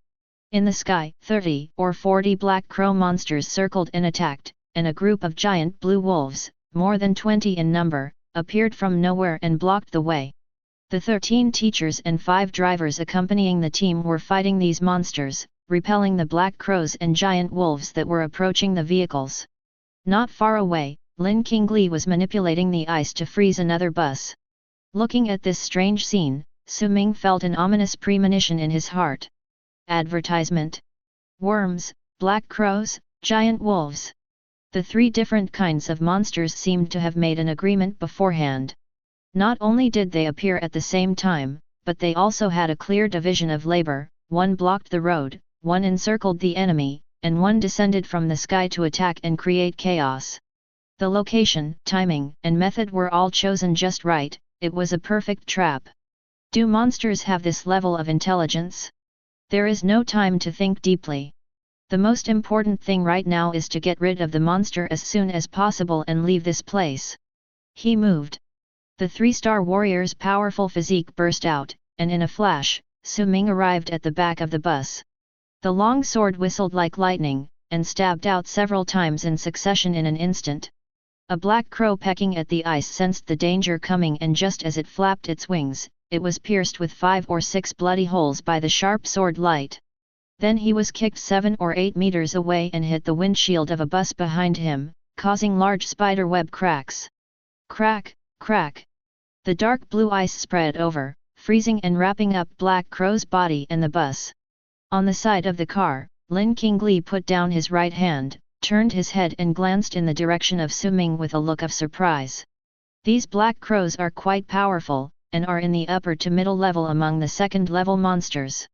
In the sky, 30 or 40 black crow monsters circled and attacked, and a group of giant blue wolves, more than 20 in number, appeared from nowhere and blocked the way. The 13 teachers and 5 drivers accompanying the team were fighting these monsters, repelling the black crows and giant wolves that were approaching the vehicles. Not far away, Lin Qingli was manipulating the ice to freeze another bus. Looking at this strange scene, Su Ming felt an ominous premonition in his heart. Advertisement. Worms, black crows, giant wolves. The 3 different kinds of monsters seemed to have made an agreement beforehand. Not only did they appear at the same time, but they also had a clear division of labor, one blocked the road, one encircled the enemy, and one descended from the sky to attack and create chaos. The location, timing, and method were all chosen just right. It was a perfect trap. Do monsters have this level of intelligence? There is no time to think deeply. The most important thing right now is to get rid of the monster as soon as possible and leave this place. He moved. The three-star warrior's powerful physique burst out, and in a flash, Su Ming arrived at the back of the bus. The long sword whistled like lightning, and stabbed out several times in succession in an instant. A black crow pecking at the ice sensed the danger coming, and just as it flapped its wings, it was pierced with 5 or 6 bloody holes by the sharp sword light. Then he was kicked 7 or 8 meters away and hit the windshield of a bus behind him, causing large spiderweb cracks. Crack, crack. The dark blue ice spread over, freezing and wrapping up Black Crow's body and the bus. On the side of the car, Lin Qingli put down his right hand, turned his head and glanced in the direction of Su Ming with a look of surprise. These Black Crows are quite powerful, and are in the upper to middle level among the second-level monsters.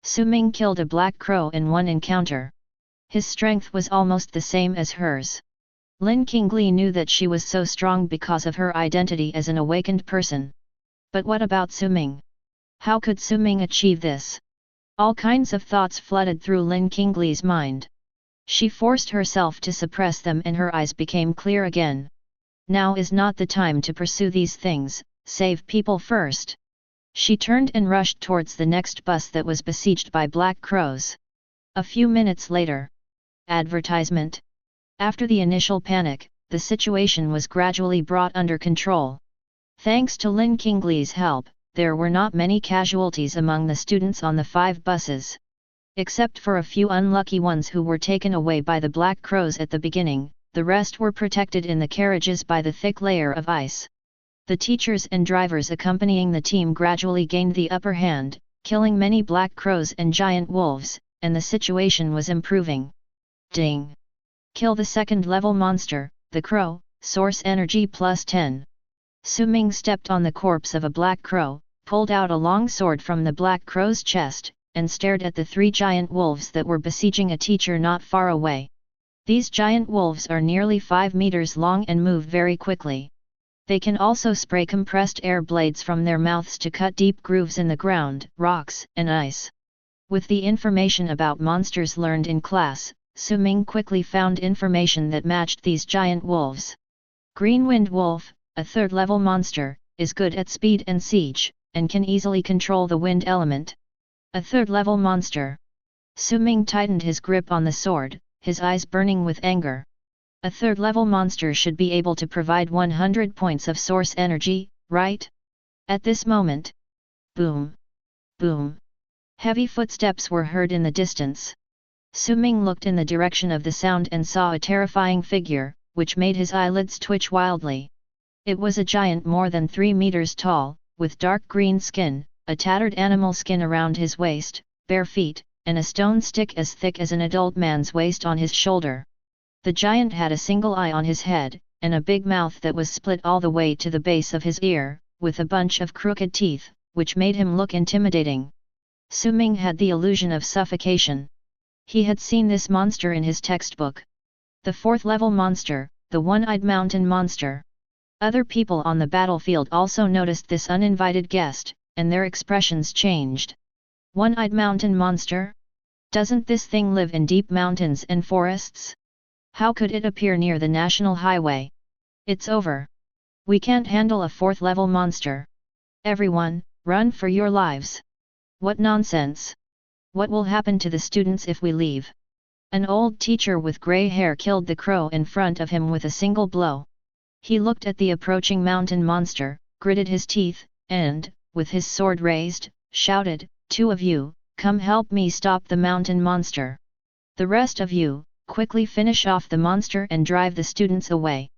Su Ming killed a Black Crow in one encounter. His strength was almost the same as hers. Lin Qingli knew that she was so strong because of her identity as an awakened person. But what about Su Ming? How could Su Ming achieve this? All kinds of thoughts flooded through Lin Qingli's mind. She forced herself to suppress them and her eyes became clear again. Now is not the time to pursue these things, save people first. She turned and rushed towards the next bus that was besieged by Black Crows. A few minutes later. Advertisement. After the initial panic, the situation was gradually brought under control. Thanks to Lin Qingli's help, there were not many casualties among the students on the 5 buses. Except for a few unlucky ones who were taken away by the Black Crows at the beginning, the rest were protected in the carriages by the thick layer of ice. The teachers and drivers accompanying the team gradually gained the upper hand, killing many Black Crows and giant wolves, and the situation was improving. Ding! Kill the second-level monster, the crow, source energy plus 10. Su Ming stepped on the corpse of a Black Crow, pulled out a long sword from the Black Crow's chest, and stared at the 3 giant wolves that were besieging a teacher not far away. These giant wolves are nearly 5 meters long and move very quickly. They can also spray compressed air blades from their mouths to cut deep grooves in the ground, rocks, and ice. With the information about monsters learned in class, Su Ming quickly found information that matched these giant wolves. Green Wind Wolf, a third-level monster, is good at speed and siege, and can easily control the wind element. A third-level monster. Su Ming tightened his grip on the sword, his eyes burning with anger. A third-level monster should be able to provide 100 points of source energy, right? At this moment. Boom! Boom! Heavy footsteps were heard in the distance. Su Ming looked in the direction of the sound and saw a terrifying figure, which made his eyelids twitch wildly. It was a giant more than 3 meters tall, with dark green skin, a tattered animal skin around his waist, bare feet, and a stone stick as thick as an adult man's waist on his shoulder. The giant had a single eye on his head, and a big mouth that was split all the way to the base of his ear, with a bunch of crooked teeth, which made him look intimidating. Su Ming had the illusion of suffocation. He had seen this monster in his textbook. The 4th-level monster, the one-eyed mountain monster. Other people on the battlefield also noticed this uninvited guest, and their expressions changed. One-eyed mountain monster? Doesn't this thing live in deep mountains and forests? How could it appear near the national highway? It's over. We can't handle a 4th-level monster. Everyone, run for your lives. What nonsense! What will happen to the students if we leave? An old teacher with grey hair killed the crow in front of him with a single blow. He looked at the approaching mountain monster, gritted his teeth, and, with his sword raised, shouted, "Two of you, come help me stop the mountain monster. The rest of you, quickly finish off the monster and drive the students away."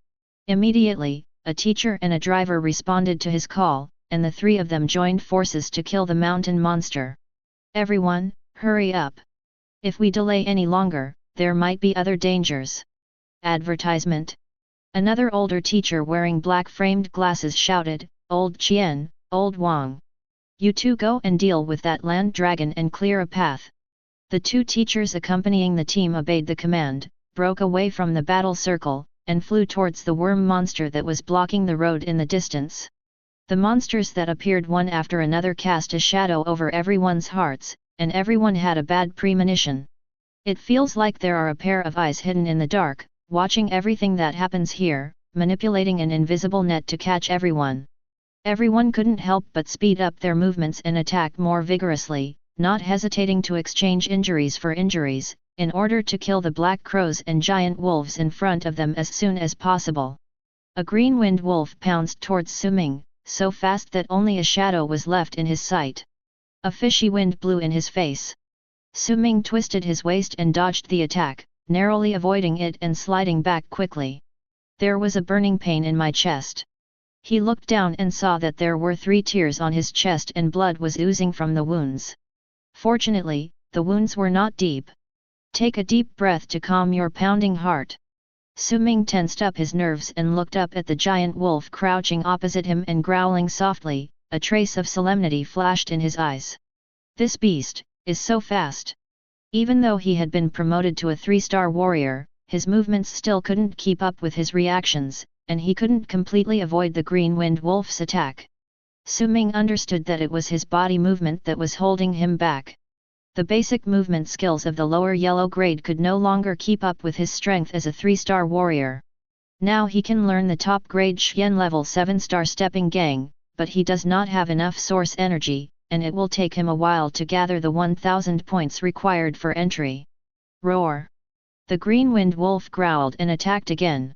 Immediately, a teacher and a driver responded to his call, and the 3 of them joined forces to kill the mountain monster. Everyone, hurry up. If we delay any longer, there might be other dangers. Advertisement. Another older teacher wearing black-framed glasses shouted, "Old Qian, Old Wang. You two go and deal with that land dragon and clear a path." The 2 teachers accompanying the team obeyed the command, broke away from the battle circle, and flew towards the worm monster that was blocking the road in the distance. The monsters that appeared one after another cast a shadow over everyone's hearts, and everyone had a bad premonition. It feels like there are a pair of eyes hidden in the dark, watching everything that happens here, manipulating an invisible net to catch everyone. Everyone couldn't help but speed up their movements and attack more vigorously, not hesitating to exchange injuries for injuries, in order to kill the black crows and giant wolves in front of them as soon as possible. A green-winged wolf pounced towards Su-ming, so fast that only a shadow was left in his sight. A fishy wind blew in his face. Su-ming twisted his waist and dodged the attack, narrowly avoiding it and sliding back quickly. There was a burning pain in my chest. He looked down and saw that there were 3 tears on his chest and blood was oozing from the wounds. Fortunately, the wounds were not deep. Take a deep breath to calm your pounding heart. Su-ming tensed up his nerves and looked up at the giant wolf crouching opposite him and growling softly, a trace of solemnity flashed in his eyes. This beast is so fast. Even though he had been promoted to a 3-star warrior, his movements still couldn't keep up with his reactions, and he couldn't completely avoid the green-winged wolf's attack. Su-ming understood that it was his body movement that was holding him back. The basic movement skills of the lower yellow grade could no longer keep up with his strength as a 3-star warrior. Now he can learn the top grade Xian level 7-star stepping gang, but he does not have enough source energy, and it will take him a while to gather the 1000 points required for entry. Roar! The green-winged wolf growled and attacked again.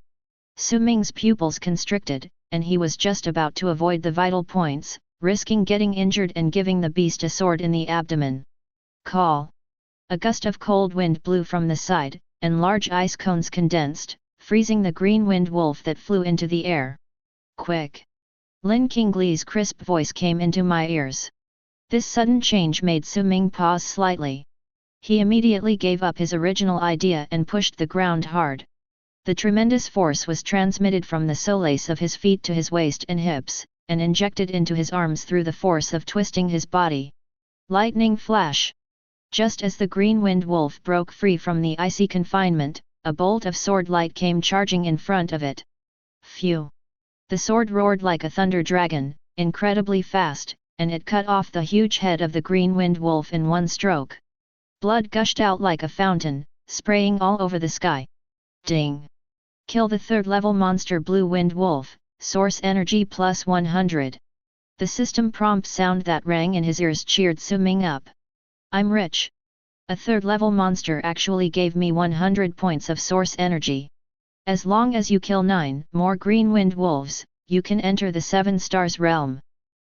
Su-ming's pupils constricted, and he was just about to avoid the vital points, risking getting injured and giving the beast a sword in the abdomen. Call! A gust of cold wind blew from the side, and large ice cones condensed, freezing the green-winged wolf that flew into the air. Quick! Lin Qingli's crisp voice came into my ears. This sudden change made Su-ming pause slightly. He immediately gave up his original idea and pushed the ground hard. The tremendous force was transmitted from the solace of his feet to his waist and hips, and injected into his arms through the force of twisting his body. Lightning flash! Just as the green-winged wolf broke free from the icy confinement, a bolt of sword light came charging in front of it. Phew! The sword roared like a thunder dragon, incredibly fast, and it cut off the huge head of the green-winged wolf in one stroke. Blood gushed out like a fountain, spraying all over the sky. Ding! Kill the 3rd-level monster blue-winged wolf, source energy plus 100. The system prompt sound that rang in his ears cheered Su-ming up. I'm rich. A 3rd-level monster actually gave me 100 points of source energy. As long as you kill 9 more green-winged wolves, you can enter the 7 stars realm.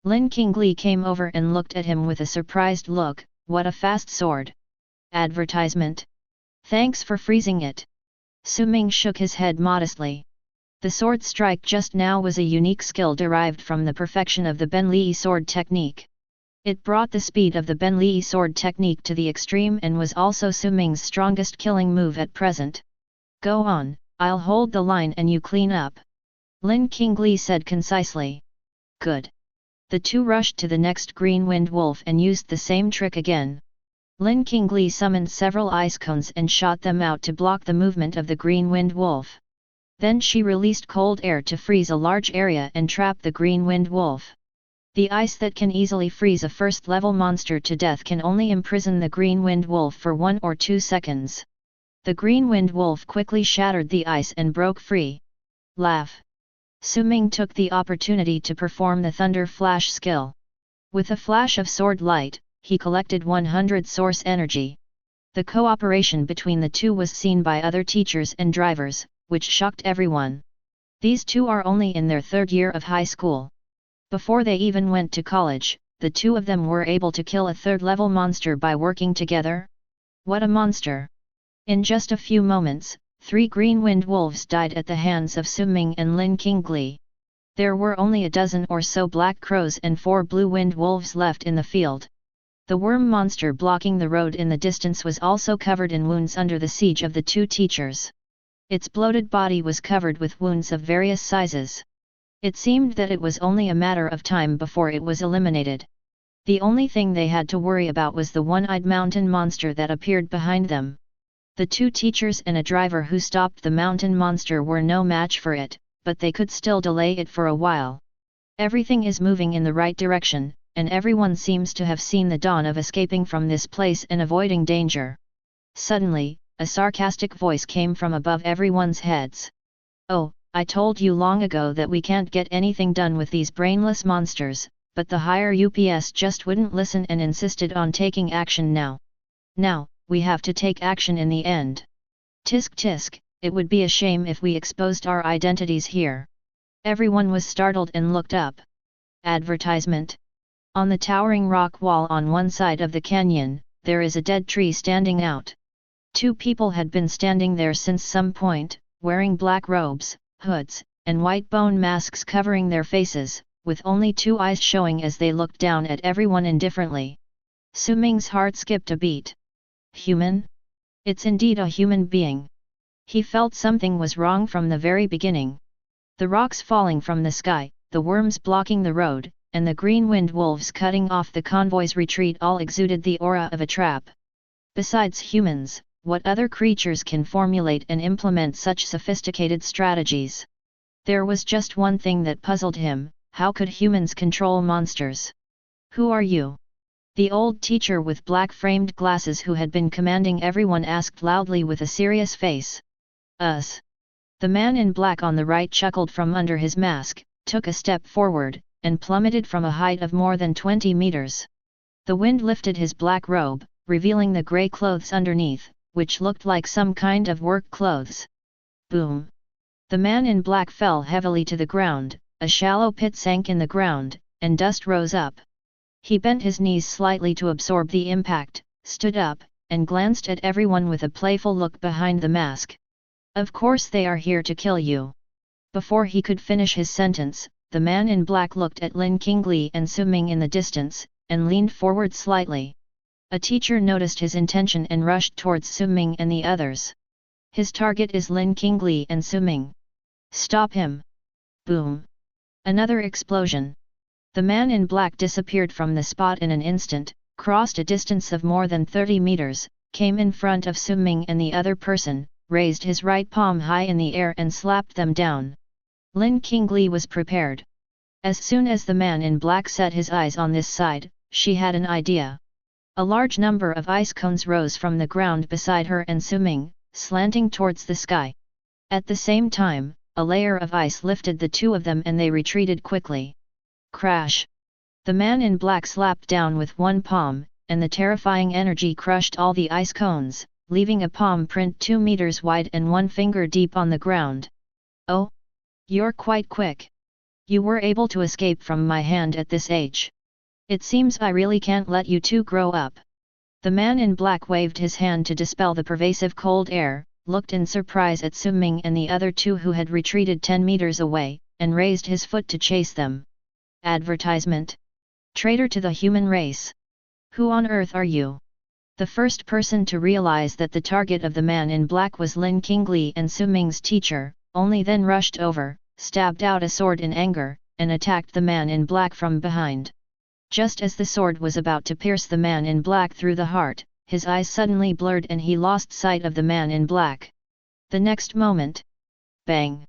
Lin Qingli came over and looked at him with a surprised look. What a fast sword! Advertisement. Thanks for freezing it. Su-ming shook his head modestly. The sword strike just now was a unique skill derived from the perfection of the Benli sword technique. It brought the speed of the Benli sword technique to the extreme and was also Su-ming's strongest killing move at present. Go on, I'll hold the line and you clean up. Lin Qingli said concisely. Good. The two rushed to the next green-winged wolf and used the same trick again. Lin Qingli summoned several ice cones and shot them out to block the movement of the green-winged wolf. Then she released cold air to freeze a large area and trap the green-winged wolf. The ice that can easily freeze a 1st-level monster to death can only imprison the green-winged wolf for 1 or 2 seconds. The green-winged wolf quickly shattered the ice and broke free. Laugh! Su-ming took the opportunity to perform the Thunder Flash skill. With a flash of sword light, he collected 100 source energy. The cooperation between the two was seen by other teachers and drivers, which shocked everyone. These two are only in their 3rd year of high school. Before they even went to college, the two of them were able to kill a 3rd-level monster by working together. What a monster! In just a few moments, 3 green-winged wolves died at the hands of Su-ming and Lin Qingli. There were only a dozen or so black crows and 4 blue-winged wolves left in the field. The worm monster blocking the road in the distance was also covered in wounds under the siege of the 2 teachers. Its bloated body was covered with wounds of various sizes. It seemed that it was only a matter of time before it was eliminated. The only thing they had to worry about was the one-eyed mountain monster that appeared behind them. The two teachers and a driver who stopped the mountain monster were no match for it, but they could still delay it for a while. Everything is moving in the right direction, and everyone seems to have seen the dawn of escaping from this place and avoiding danger. Suddenly, a sarcastic voice came from above everyone's heads. "Oh, I told you long ago that we can't get anything done with these brainless monsters," but the higher UPS just wouldn't listen and insisted on taking action now. "Now, we have to take action in the end. Tisk tisk, it would be a shame if we exposed our identities here." Everyone was startled and looked up. Advertisement. On the towering rock wall on one side of the canyon, there is a dead tree standing out. Two people had been standing there since some point, wearing black robes, hoods, and white bone masks covering their faces, with only two eyes showing as they looked down at everyone indifferently. Su Ming's heart skipped a beat. Human? It's indeed a human being. He felt something was wrong from the very beginning. The rocks falling from the sky, the worms blocking the road, and the green-winged wolves cutting off the convoy's retreat all exuded the aura of a trap. Besides humans, what other creatures can formulate and implement such sophisticated strategies? There was just one thing that puzzled him: how could humans control monsters? "Who are you?" The old teacher with black-framed glasses who had been commanding everyone asked loudly with a serious face. "Us." The man in black on the right chuckled from under his mask, took a step forward, and plummeted from a height of more than 20 meters. The wind lifted his black robe, revealing the grey clothes underneath, which looked like some kind of work clothes. Boom! The man in black fell heavily to the ground, a shallow pit sank in the ground, and dust rose up. He bent his knees slightly to absorb the impact, stood up, and glanced at everyone with a playful look behind the mask. "Of course they are here to kill you." Before he could finish his sentence, the man in black looked at Lin Qingli and Su Ming in the distance, and leaned forward slightly. A teacher noticed his intention and rushed towards Su Ming and the others. "His target is Lin Qingli and Su Ming. Stop him!" Boom! Another explosion. The man in black disappeared from the spot in an instant, crossed a distance of more than 30 meters, came in front of Su Ming and the other person, raised his right palm high in the air and slapped them down. Lin Qingli was prepared. As soon as the man in black set his eyes on this side, she had an idea. A large number of ice cones rose from the ground beside her and Su Ming, slanting towards the sky. At the same time, a layer of ice lifted the two of them and they retreated quickly. Crash! The man in black slapped down with one palm, and the terrifying energy crushed all the ice cones, leaving a palm print 2 meters wide and 1 finger deep on the ground. "Oh! You're quite quick. You were able to escape from my hand at this age. It seems I really can't let you two grow up." The man in black waved his hand to dispel the pervasive cold air, looked in surprise at Su Ming and the other two who had retreated 10 meters away, and raised his foot to chase them. Advertisement. Traitor to the human race. Who on earth are you? The first person to realize that the target of the man in black was Lin Qingli and Su Ming's teacher, only then rushed over, stabbed out a sword in anger, and attacked the man in black from behind. Just as the sword was about to pierce the man in black through the heart, his eyes suddenly blurred and he lost sight of the man in black. The next moment, bang!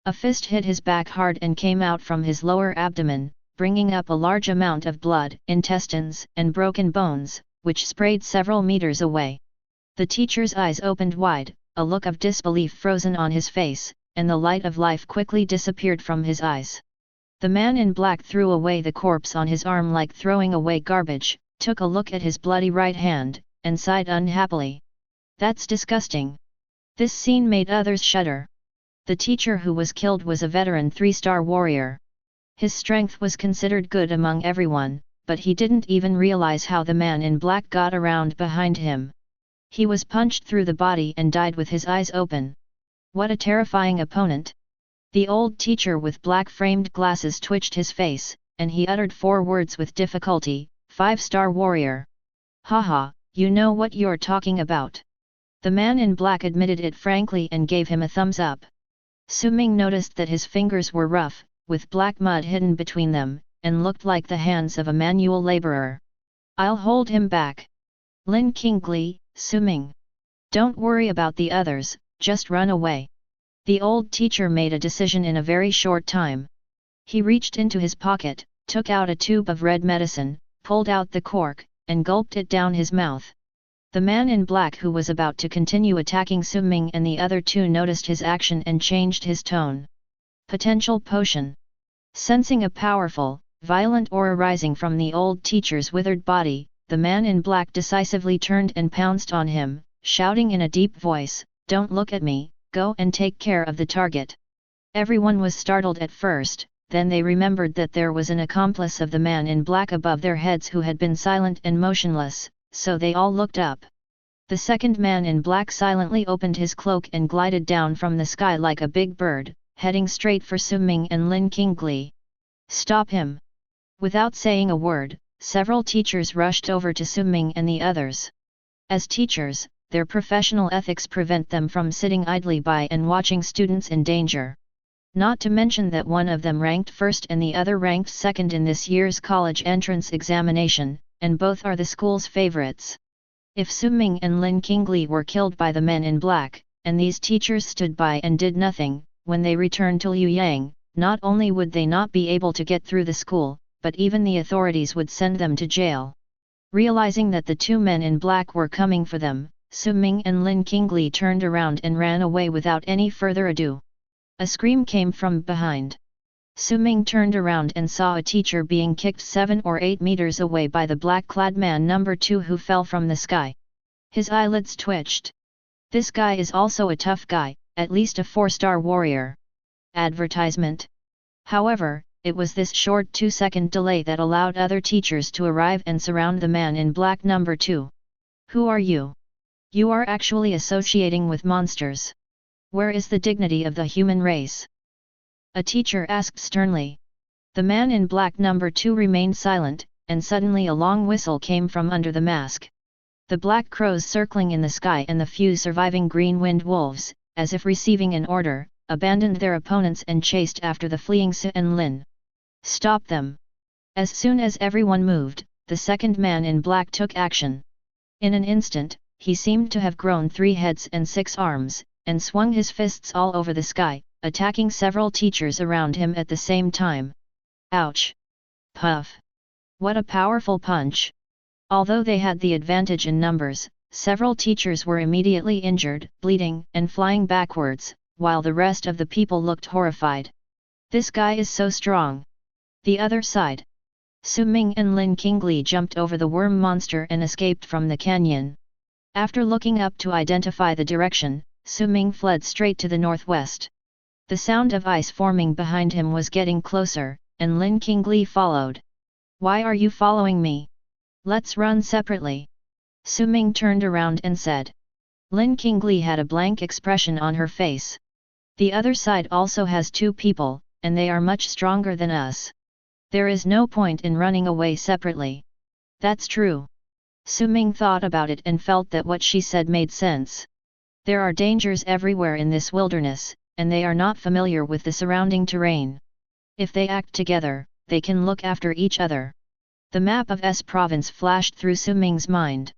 A fist hit his back hard and came out from his lower abdomen, bringing up a large amount of blood, intestines, and broken bones, which sprayed several meters away. The teacher's eyes opened wide, a look of disbelief frozen on his face, and the light of life quickly disappeared from his eyes. The man in black threw away the corpse on his arm like throwing away garbage, took a look at his bloody right hand, and sighed unhappily. "That's disgusting." This scene made others shudder. The teacher who was killed was a veteran 3-star warrior. His strength was considered good among everyone, but he didn't even realize how the man in black got around behind him. He was punched through the body and died with his eyes open. What a terrifying opponent! The old teacher with black-framed glasses twitched his face, and he uttered 4 words with difficulty: 5-star warrior. "Haha, you know what you're talking about." The man in black admitted it frankly and gave him a thumbs up. Su Ming noticed that his fingers were rough, with black mud hidden between them, and looked like the hands of a manual laborer. "I'll hold him back." Lin Qingli, Su Ming. Don't worry about the others, just run away. The old teacher made a decision in a very short time. He reached into his pocket, took out a tube of red medicine, pulled out the cork, and gulped it down his mouth. The man in black who was about to continue attacking Suming and the other two noticed his action and changed his tone. Potential potion. Sensing a powerful, violent aura rising from the old teacher's withered body, the man in black decisively turned and pounced on him, shouting in a deep voice, "Don't look at me, go and take care of the target." Everyone was startled at first, then they remembered that there was an accomplice of the man in black above their heads who had been silent and motionless, so they all looked up. The second man in black silently opened his cloak and glided down from the sky like a big bird, heading straight for Suming and Lin Qingli. "Stop him!" Without saying a word, several teachers rushed over to Suming and the others. As teachers, their professional ethics prevent them from sitting idly by and watching students in danger. Not to mention that one of them ranked first and the other ranked second in this year's college entrance examination, and both are the school's favorites. If Suming and Lin Qingli were killed by the men in black, and these teachers stood by and did nothing, when they returned to Luoyang, not only would they not be able to get through the school, but even the authorities would send them to jail. Realizing that the two men in black were coming for them, Suming and Lin Qingli turned around and ran away without any further ado. A scream came from behind. Suming turned around and saw a teacher being kicked 7 or 8 meters away by the black-clad man number 2 who fell from the sky. His eyelids twitched. This guy is also a tough guy, at least a 4-star warrior. Advertisement. However, it was this short 2-second delay that allowed other teachers to arrive and surround the man in black number 2. "Who are you? You are actually associating with monsters. Where is the dignity of the human race?" A teacher asked sternly. The man in black number 2 remained silent, and suddenly a long whistle came from under the mask. The black crows circling in the sky and the few surviving green-winged wolves, as if receiving an order, abandoned their opponents and chased after the fleeing Su and Lin. "Stop them!" As soon as everyone moved, the second man in black took action. In an instant, he seemed to have grown 3 heads and 6 arms, and swung his fists all over the sky, attacking several teachers around him at the same time. Ouch! Puff! What a powerful punch! Although they had the advantage in numbers, several teachers were immediately injured, bleeding, and flying backwards, while the rest of the people looked horrified. "This guy is so strong!" The other side. Suming and Lin Qingli jumped over the worm monster and escaped from the canyon. After looking up to identify the direction, Suming fled straight to the northwest. The sound of ice forming behind him was getting closer, and Lin Qingli followed. "Why are you following me? Let's run separately." Suming turned around and said. Lin Qingli had a blank expression on her face. "The other side also has 2 people, and they are much stronger than us. There is no point in running away separately." "That's true." Suming thought about it and felt that what she said made sense. There are dangers everywhere in this wilderness, and they are not familiar with the surrounding terrain. If they act together, they can look after each other. The map of S province flashed through Suming's mind.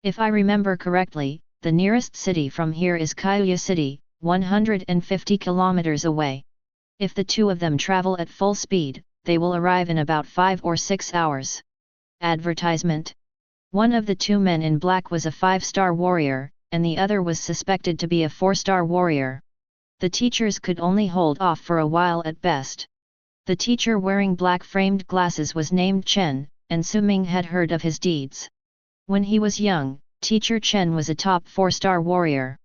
If I remember correctly, the nearest city from here is Kaiyu City, 150 kilometers away. If the 2 of them travel at full speed, they will arrive in about 5 or 6 hours. Advertisement. One of the 2 men in black was a 5-star warrior, and the other was suspected to be a 4-star warrior. The teachers could only hold off for a while at best. The teacher wearing black-framed glasses was named Chen, and Suming had heard of his deeds. When he was young, Teacher Chen was a top 4-star warrior.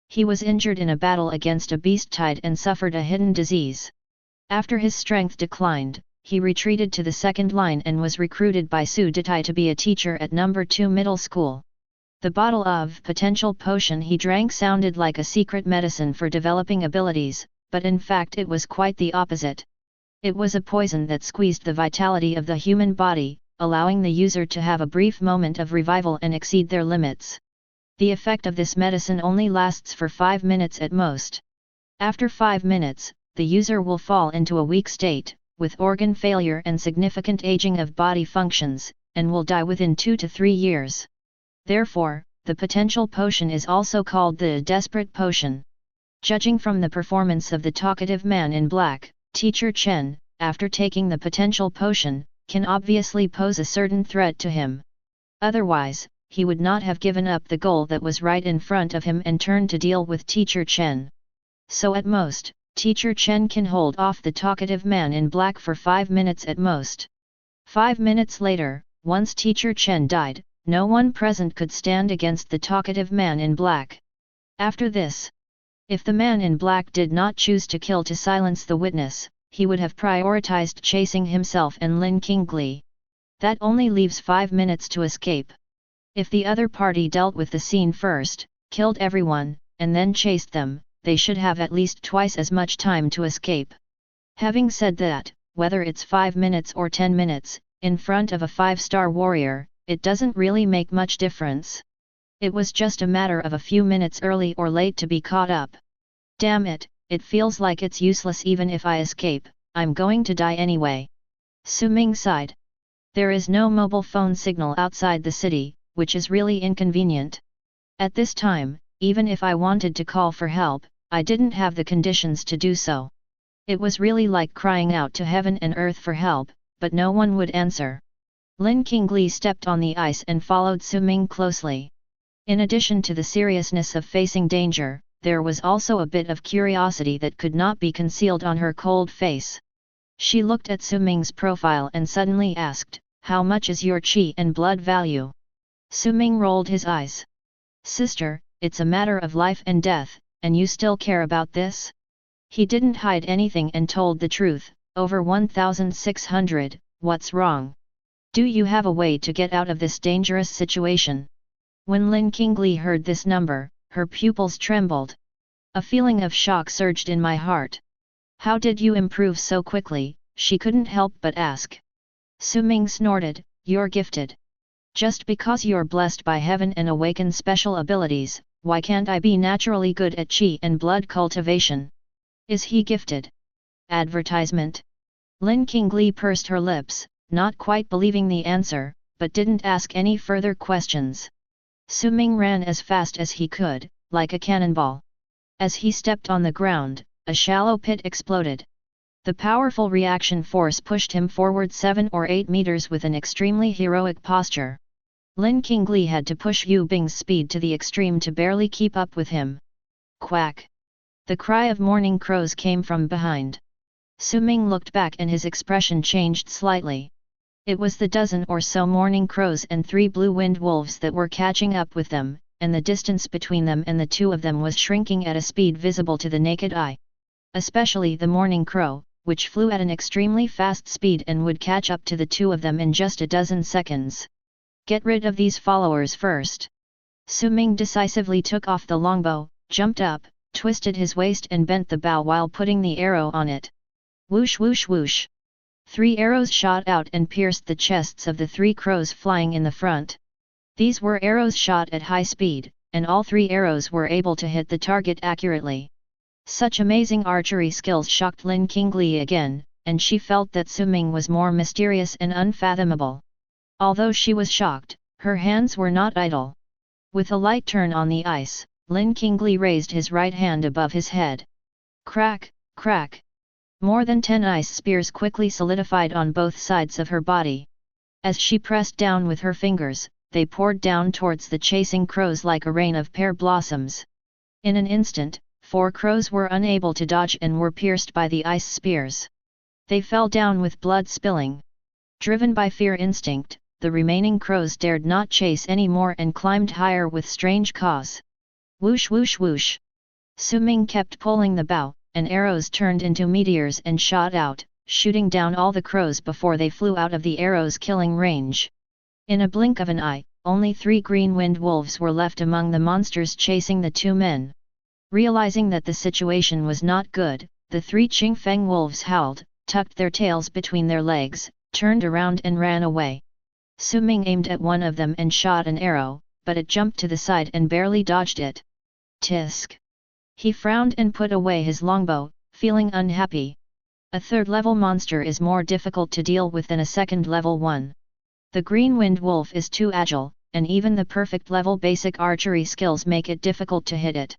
He was injured in a battle against a beast tide and suffered a hidden disease. After his strength declined, he retreated to the second line and was recruited by Su Detai to be a teacher at number 2 middle school. The bottle of potential potion he drank sounded like a secret medicine for developing abilities, but in fact it was quite the opposite. It was a poison that squeezed the vitality of the human body, allowing the user to have a brief moment of revival and exceed their limits. The effect of this medicine only lasts for 5 minutes at most. After 5 minutes, the user will fall into a weak state, with organ failure and significant aging of body functions, and will die within 2 to 3 years. Therefore, the potential potion is also called the desperate potion. Judging from the performance of the talkative man in black, Teacher Chen, after taking the potential potion, can obviously pose a certain threat to him. Otherwise, he would not have given up the goal that was right in front of him and turned to deal with Teacher Chen. So at most, Teacher Chen can hold off the talkative man in black for 5 minutes at most. 5 minutes later, once Teacher Chen died, no one present could stand against the talkative man in black. After this, if the man in black did not choose to kill to silence the witness, he would have prioritized chasing himself and Lin Qingli. That only leaves 5 minutes to escape. If the other party dealt with the scene first, killed everyone, and then chased them, they should have at least twice as much time to escape. Having said that, whether it's 5 minutes or 10 minutes, in front of a 5-star warrior, it doesn't really make much difference. It was just a matter of a few minutes early or late to be caught up. Damn it, it feels like it's useless even if I escape, I'm going to die anyway. Su Ming sighed. There is no mobile phone signal outside the city, which is really inconvenient. At this time, even if I wanted to call for help, I didn't have the conditions to do so. It was really like crying out to heaven and earth for help, but no one would answer. Lin Qingli stepped on the ice and followed Su Ming closely. In addition to the seriousness of facing danger, there was also a bit of curiosity that could not be concealed on her cold face. She looked at Su Ming's profile and suddenly asked, "How much is your qi and blood value?" Su Ming rolled his eyes. "Sister, it's a matter of life and death, and you still care about this?" He didn't hide anything and told the truth, "Over 1,600, what's wrong? Do you have a way to get out of this dangerous situation?" When Lin Qingli heard this number, her pupils trembled. A feeling of shock surged in my heart. "How did you improve so quickly?" she couldn't help but ask. Su Ming snorted, "You're gifted. Just because you're blessed by heaven and awaken special abilities, why can't I be naturally good at qi and blood cultivation? Is he gifted? Advertisement?" Lin Qingli pursed her lips, not quite believing the answer, but didn't ask any further questions. Su Ming ran as fast as he could, like a cannonball. As he stepped on the ground, a shallow pit exploded. The powerful reaction force pushed him forward 7 or 8 meters with an extremely heroic posture. Lin Qingli had to push Yu Bing's speed to the extreme to barely keep up with him. Quack! The cry of morning crows came from behind. Su Ming looked back and his expression changed slightly. It was the dozen or so morning crows and 3 blue-winged wolves that were catching up with them, and the distance between them and the two of them was shrinking at a speed visible to the naked eye. Especially the morning crow, which flew at an extremely fast speed and would catch up to the two of them in just a dozen seconds. "Get rid of these followers first." Su Ming decisively took off the longbow, jumped up, twisted his waist and bent the bow while putting the arrow on it. Whoosh whoosh whoosh! 3 arrows shot out and pierced the chests of the 3 crows flying in the front. These were arrows shot at high speed, and all 3 arrows were able to hit the target accurately. Such amazing archery skills shocked Lin Qingli again, and she felt that Su Ming was more mysterious and unfathomable. Although she was shocked, her hands were not idle. With a light turn on the ice, Lin Qingli raised his right hand above his head. Crack, crack! More than 10 ice spears quickly solidified on both sides of her body. As she pressed down with her fingers, they poured down towards the chasing crows like a rain of pear blossoms. In an instant, 4 crows were unable to dodge and were pierced by the ice spears. They fell down with blood spilling. Driven by fear instinct, the remaining crows dared not chase any more and climbed higher with strange caws. Whoosh whoosh whoosh! Su Ming kept pulling the bow, and arrows turned into meteors and shot out, shooting down all the crows before they flew out of the arrow's killing range. In a blink of an eye, only 3 green-winged wolves were left among the monsters chasing the 2 men. Realizing that the situation was not good, the 3 Qingfeng wolves howled, tucked their tails between their legs, turned around and ran away. Su Ming aimed at one of them and shot an arrow, but it jumped to the side and barely dodged it. Tisk! He frowned and put away his longbow, feeling unhappy. A 3rd-level monster is more difficult to deal with than a 2nd-level one. The green-winged wolf is too agile, and even the perfect level basic archery skills make it difficult to hit it.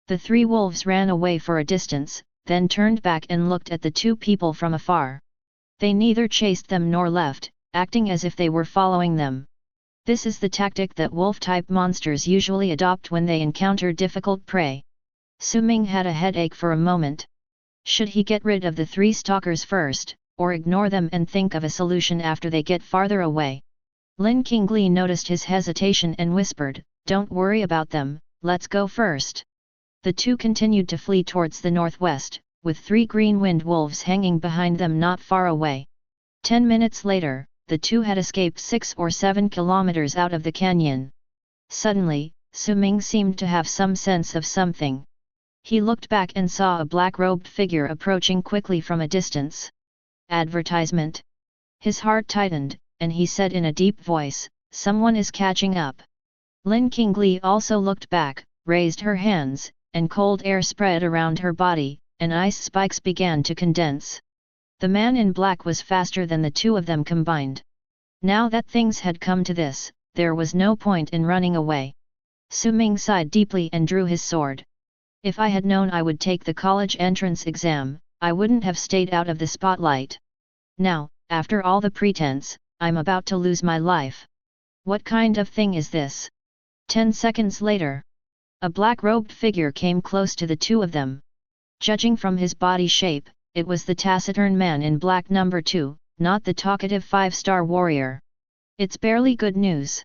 The three wolves ran away for a distance, then turned back and looked at the two people from afar. They neither chased them nor left, acting as if they were following them. This is the tactic that wolf-type monsters usually adopt when they encounter difficult prey. Su Ming had a headache for a moment. Should he get rid of the three stalkers first, or ignore them and think of a solution after they get farther away? Lin Qingli noticed his hesitation and whispered, "Don't worry about them, let's go first." The two continued to flee towards the northwest, with three green-winged wolves hanging behind them not far away. 10 minutes later, the two had escaped 6 or 7 kilometers out of the canyon. Suddenly, Su Ming seemed to have some sense of something. He looked back and saw a black-robed figure approaching quickly from a distance. Advertisement. His heart tightened, and he said in a deep voice, "Someone is catching up." Lin Qingli also looked back, raised her hands, and cold air spread around her body, and ice spikes began to condense. The man in black was faster than the two of them combined. Now that things had come to this, there was no point in running away. Su Ming sighed deeply and drew his sword. "If I had known I would take the college entrance exam, I wouldn't have stayed out of the spotlight. Now, after all the pretense, I'm about to lose my life. What kind of thing is this?" 10 seconds later, a black-robed figure came close to the two of them. Judging from his body shape, it was the taciturn man in black number 2, not the talkative 5-star warrior. "It's barely good news."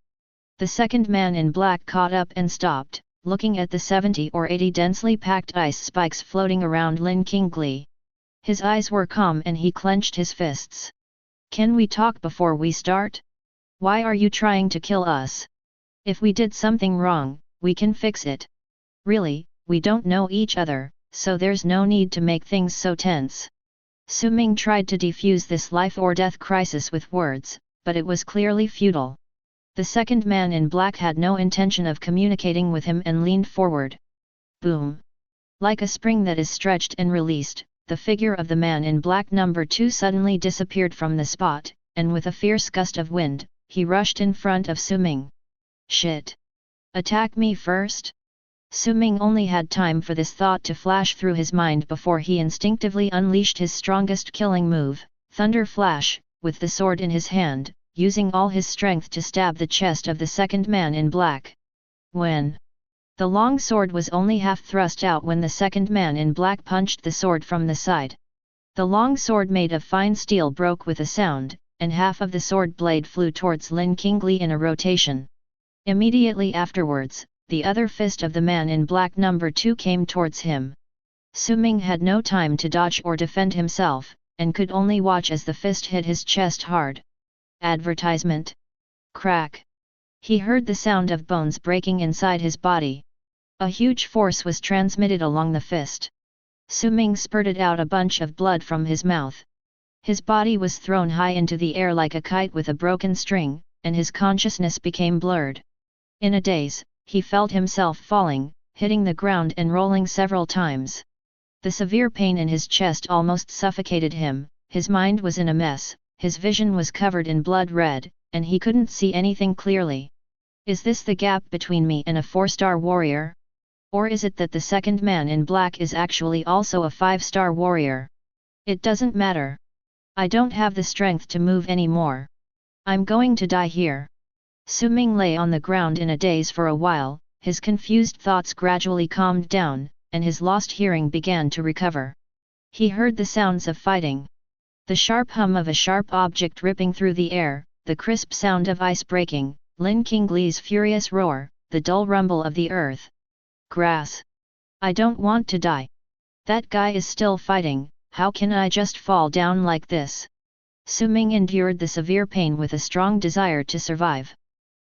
The second man in black caught up and stopped, looking at the 70 or 80 densely packed ice spikes floating around Lin Qingli. His eyes were calm and he clenched his fists. "Can we talk before we start? Why are you trying to kill us? If we did something wrong, we can fix it. Really, we don't know each other, so there's no need to make things so tense." Su Ming tried to defuse this life-or-death crisis with words, but it was clearly futile. The second man in black had no intention of communicating with him and leaned forward. Boom! Like a spring that is stretched and released, the figure of the man in black number 2 suddenly disappeared from the spot, and with a fierce gust of wind, he rushed in front of Su Ming. "Shit! Attack me first?" Su Ming only had time for this thought to flash through his mind before he instinctively unleashed his strongest killing move, Thunder Flash, with the sword in his hand, using all his strength to stab the chest of the second man in black. When the long sword was only half thrust out when the second man in black punched the sword from the side. The long sword made of fine steel broke with a sound, and half of the sword blade flew towards Lin Qingli in a rotation. Immediately afterwards, the other fist of the man in black number 2 came towards him. Su Ming had no time to dodge or defend himself, and could only watch as the fist hit his chest hard. Advertisement. Crack. He heard the sound of bones breaking inside his body. A huge force was transmitted along the fist. Su Ming spurted out a bunch of blood from his mouth. His body was thrown high into the air like a kite with a broken string, and his consciousness became blurred. In a daze, he felt himself falling, hitting the ground and rolling several times. The severe pain in his chest almost suffocated him, his mind was in a mess, his vision was covered in blood red, and he couldn't see anything clearly. Is this the gap between me and a 4-star warrior? Or is it that the second man in black is actually also a 5-star warrior? It doesn't matter. I don't have the strength to move anymore. I'm going to die here. Su Ming lay on the ground in a daze for a while, his confused thoughts gradually calmed down, and his lost hearing began to recover. He heard the sounds of fighting. The sharp hum of a sharp object ripping through the air, the crisp sound of ice breaking, Lin Qingli's furious roar, the dull rumble of the earth. Grass. I don't want to die. That guy is still fighting, how can I just fall down like this? Su Ming endured the severe pain with a strong desire to survive.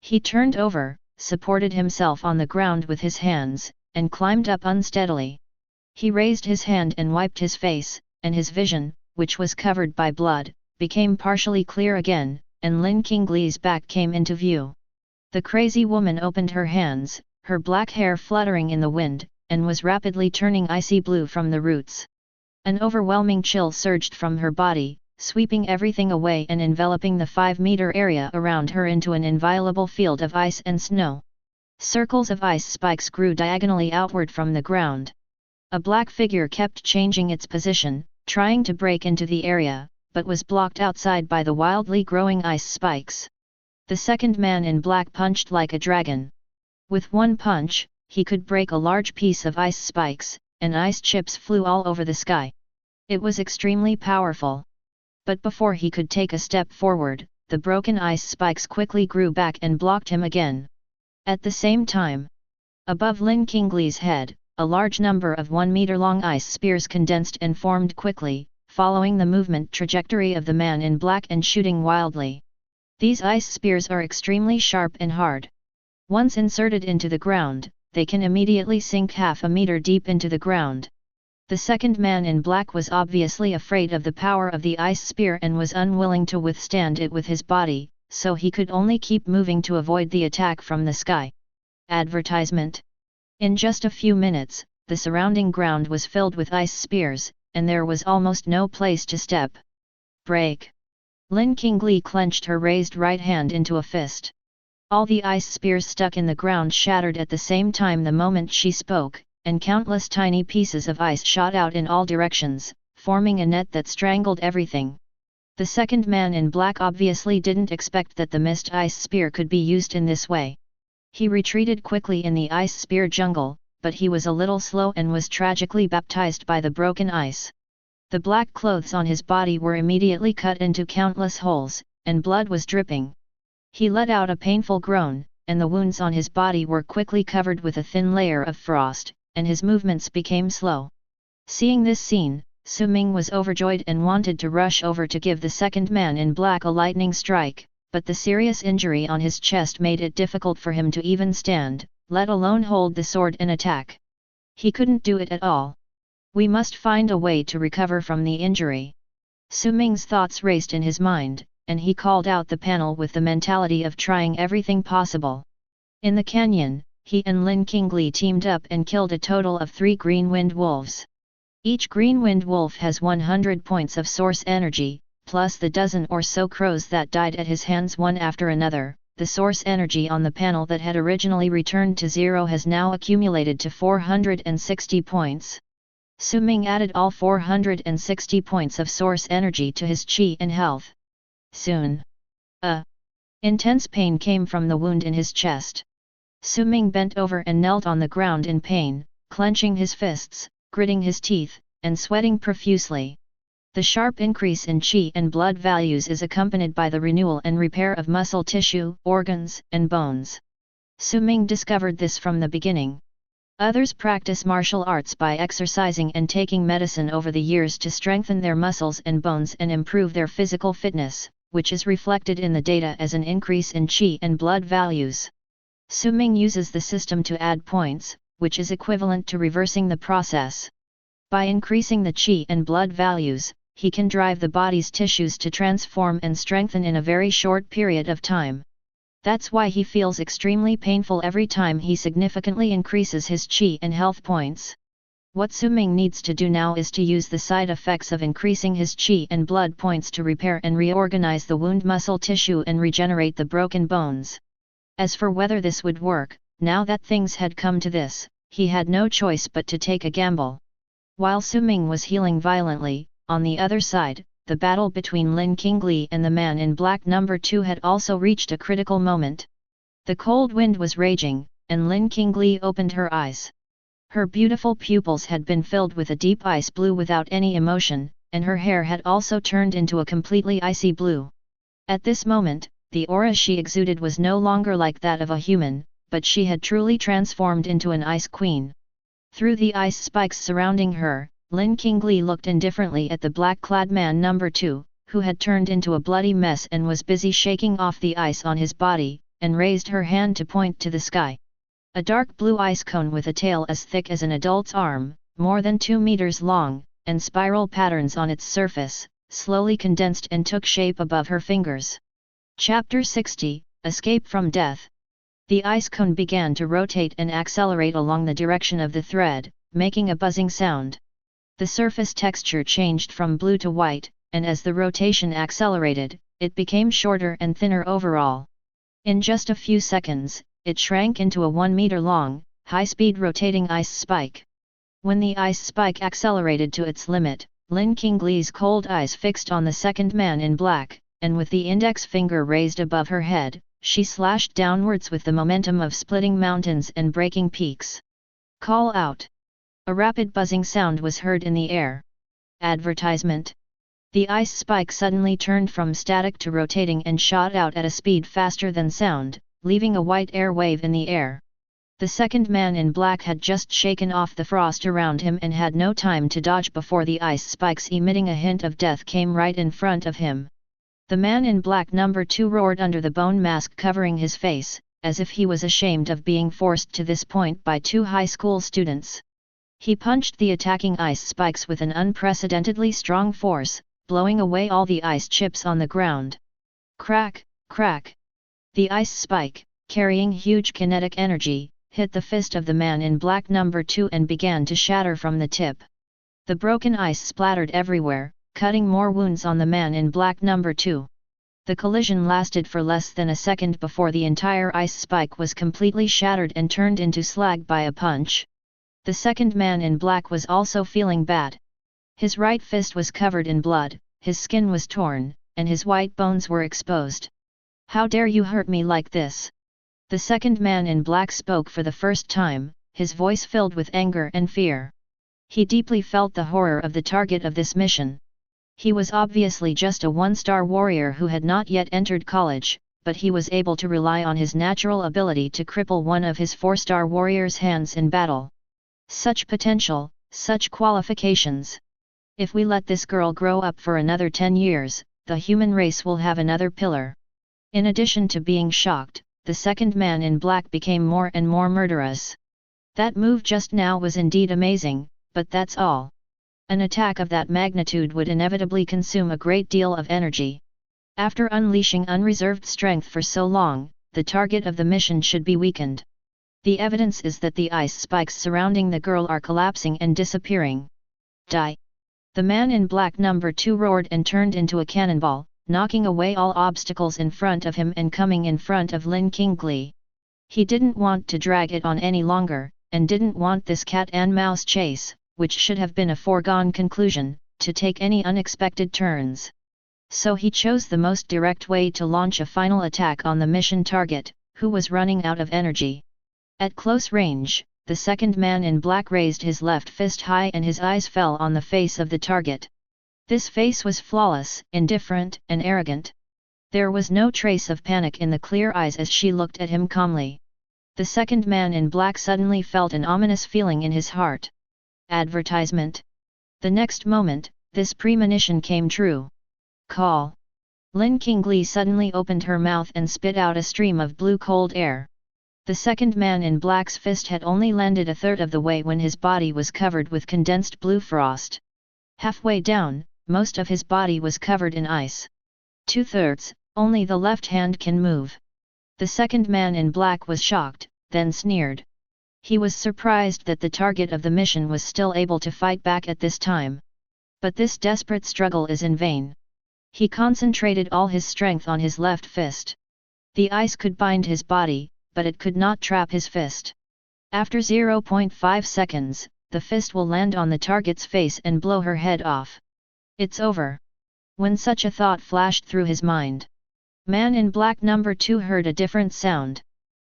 He turned over, supported himself on the ground with his hands, and climbed up unsteadily. He raised his hand and wiped his face, and his vision, which was covered by blood, became partially clear again, and Lin Qingli's back came into view. The crazy woman opened her hands, her black hair fluttering in the wind, and was rapidly turning icy blue from the roots. An overwhelming chill surged from her body, sweeping everything away and enveloping the 5-meter area around her into an inviolable field of ice and snow. Circles of ice spikes grew diagonally outward from the ground. A black figure kept changing its position, trying to break into the area, but was blocked outside by the wildly growing ice spikes. The second man in black punched like a dragon. With one punch, he could break a large piece of ice spikes, and ice chips flew all over the sky. It was extremely powerful. But before he could take a step forward, the broken ice spikes quickly grew back and blocked him again. At the same time, above Lin Qingli's head, a large number of 1-meter-long ice spears condensed and formed quickly, following the movement trajectory of the man in black and shooting wildly. These ice spears are extremely sharp and hard. Once inserted into the ground, they can immediately sink half a meter deep into the ground. The second man in black was obviously afraid of the power of the ice spear and was unwilling to withstand it with his body, so he could only keep moving to avoid the attack from the sky. Advertisement. In just a few minutes, the surrounding ground was filled with ice spears, and there was almost no place to step. Break! Lin Qingli clenched her raised right hand into a fist. All the ice spears stuck in the ground shattered at the same time the moment she spoke, and countless tiny pieces of ice shot out in all directions, forming a net that strangled everything. The second man in black obviously didn't expect that the missed ice spear could be used in this way. He retreated quickly in the ice spear jungle, but he was a little slow and was tragically baptized by the broken ice. The black clothes on his body were immediately cut into countless holes, and blood was dripping. He let out a painful groan, and the wounds on his body were quickly covered with a thin layer of frost, and his movements became slow. Seeing this scene, Su Ming was overjoyed and wanted to rush over to give the second man in black a lightning strike, but the serious injury on his chest made it difficult for him to even stand, let alone hold the sword and attack. He couldn't do it at all. We must find a way to recover from the injury. Su Ming's thoughts raced in his mind, and he called out the panel with the mentality of trying everything possible. In the canyon, he and Lin Qingli teamed up and killed a total of 3 green-wind wolves. Each green-wind wolf has 100 points of source energy, plus the dozen or so crows that died at his hands one after another. The source energy on the panel that had originally returned to 0 has now accumulated to 460 points. Su Ming added all 460 points of source energy to his qi and health. Soon, intense pain came from the wound in his chest. Su Ming bent over and knelt on the ground in pain, clenching his fists, gritting his teeth, and sweating profusely. The sharp increase in qi and blood values is accompanied by the renewal and repair of muscle tissue, organs, and bones. Su Ming discovered this from the beginning. Others practice martial arts by exercising and taking medicine over the years to strengthen their muscles and bones and improve their physical fitness, which is reflected in the data as an increase in qi and blood values. Su Ming uses the system to add points, which is equivalent to reversing the process. By increasing the qi and blood values, he can drive the body's tissues to transform and strengthen in a very short period of time. That's why he feels extremely painful every time he significantly increases his qi and health points. What Su Ming needs to do now is to use the side effects of increasing his qi and blood points to repair and reorganize the wound muscle tissue and regenerate the broken bones. As for whether this would work, now that things had come to this, he had no choice but to take a gamble. While Su Ming was healing violently, on the other side, the battle between Lin Qingli and the man in black number 2 had also reached a critical moment. The cold wind was raging, and Lin Qingli opened her eyes. Her beautiful pupils had been filled with a deep ice blue without any emotion, and her hair had also turned into a completely icy blue. At this moment, the aura she exuded was no longer like that of a human, but she had truly transformed into an ice queen. Through the ice spikes surrounding her, Lin Qingli looked indifferently at the black-clad man number 2, who had turned into a bloody mess and was busy shaking off the ice on his body, and raised her hand to point to the sky. A dark blue ice cone with a tail as thick as an adult's arm, more than 2 meters long, and spiral patterns on its surface, slowly condensed and took shape above her fingers. Chapter 60, Escape from Death. The ice cone began to rotate and accelerate along the direction of the thread, making a buzzing sound. The surface texture changed from blue to white, and as the rotation accelerated, it became shorter and thinner overall. In just a few seconds, it shrank into a 1-meter-long, high-speed rotating ice spike. When the ice spike accelerated to its limit, Lin Qingli's cold eyes fixed on the second man in black, and with the index finger raised above her head, she slashed downwards with the momentum of splitting mountains and breaking peaks. Call out! A rapid buzzing sound was heard in the air. Advertisement. The ice spike suddenly turned from static to rotating and shot out at a speed faster than sound, leaving a white air wave in the air. The second man in black had just shaken off the frost around him and had no time to dodge before the ice spikes emitting a hint of death came right in front of him. The man in black number 2 roared under the bone mask covering his face, as if he was ashamed of being forced to this point by 2 high school students. He punched the attacking ice spikes with an unprecedentedly strong force, blowing away all the ice chips on the ground. Crack, crack! The ice spike, carrying huge kinetic energy, hit the fist of the man in black number 2 and began to shatter from the tip. The broken ice splattered everywhere, cutting more wounds on the man in black number 2. The collision lasted for less than a second before the entire ice spike was completely shattered and turned into slag by a punch. The second man in black was also feeling bad. His right fist was covered in blood, his skin was torn, and his white bones were exposed. "How dare you hurt me like this?" The second man in black spoke for the first time, his voice filled with anger and fear. He deeply felt the horror of the target of this mission. He was obviously just a 1-star warrior who had not yet entered college, but he was able to rely on his natural ability to cripple one of his 4-star warrior's hands in battle. Such potential, such qualifications. If we let this girl grow up for another 10 years, the human race will have another pillar. In addition to being shocked, the second man in black became more and more murderous. That move just now was indeed amazing, but that's all. An attack of that magnitude would inevitably consume a great deal of energy. After unleashing unreserved strength for so long, the target of the mission should be weakened. The evidence is that the ice spikes surrounding the girl are collapsing and disappearing. Die! The man in black number 2 roared and turned into a cannonball, knocking away all obstacles in front of him and coming in front of Lin Qingli. He didn't want to drag it on any longer, and didn't want this cat-and-mouse chase, which should have been a foregone conclusion, to take any unexpected turns. So he chose the most direct way to launch a final attack on the mission target, who was running out of energy. At close range, the second man in black raised his left fist high and his eyes fell on the face of the target. This face was flawless, indifferent, and arrogant. There was no trace of panic in the clear eyes as she looked at him calmly. The second man in black suddenly felt an ominous feeling in his heart. Advertisement. The next moment, this premonition came true. Call. Lin Qingli suddenly opened her mouth and spit out a stream of blue cold air. The second man in black's fist had only landed a third of the way when his body was covered with condensed blue frost. Halfway down, most of his body was covered in ice. 2/3, only the left hand can move. The second man in black was shocked, then sneered. He was surprised that the target of the mission was still able to fight back at this time. But this desperate struggle is in vain. He concentrated all his strength on his left fist. The ice could bind his body, but it could not trap his fist. After 0.5 seconds, the fist will land on the target's face and blow her head off. It's over. When such a thought flashed through his mind, man in black number 2 heard a different sound.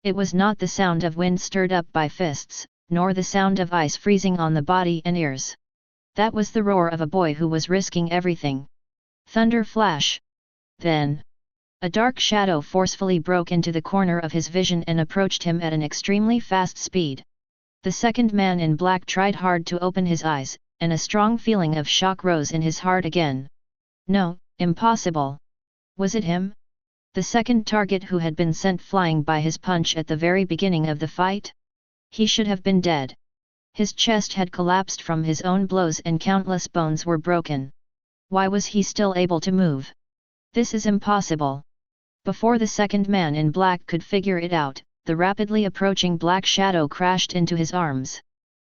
It was not the sound of wind stirred up by fists, nor the sound of ice freezing on the body and ears. That was the roar of a boy who was risking everything. Thunder flash. Then, a dark shadow forcefully broke into the corner of his vision and approached him at an extremely fast speed. The second man in black tried hard to open his eyes, and a strong feeling of shock rose in his heart again. No, impossible. Was it him? The second target who had been sent flying by his punch at the very beginning of the fight? He should have been dead. His chest had collapsed from his own blows and countless bones were broken. Why was he still able to move? This is impossible. Before the second man in black could figure it out, the rapidly approaching black shadow crashed into his arms.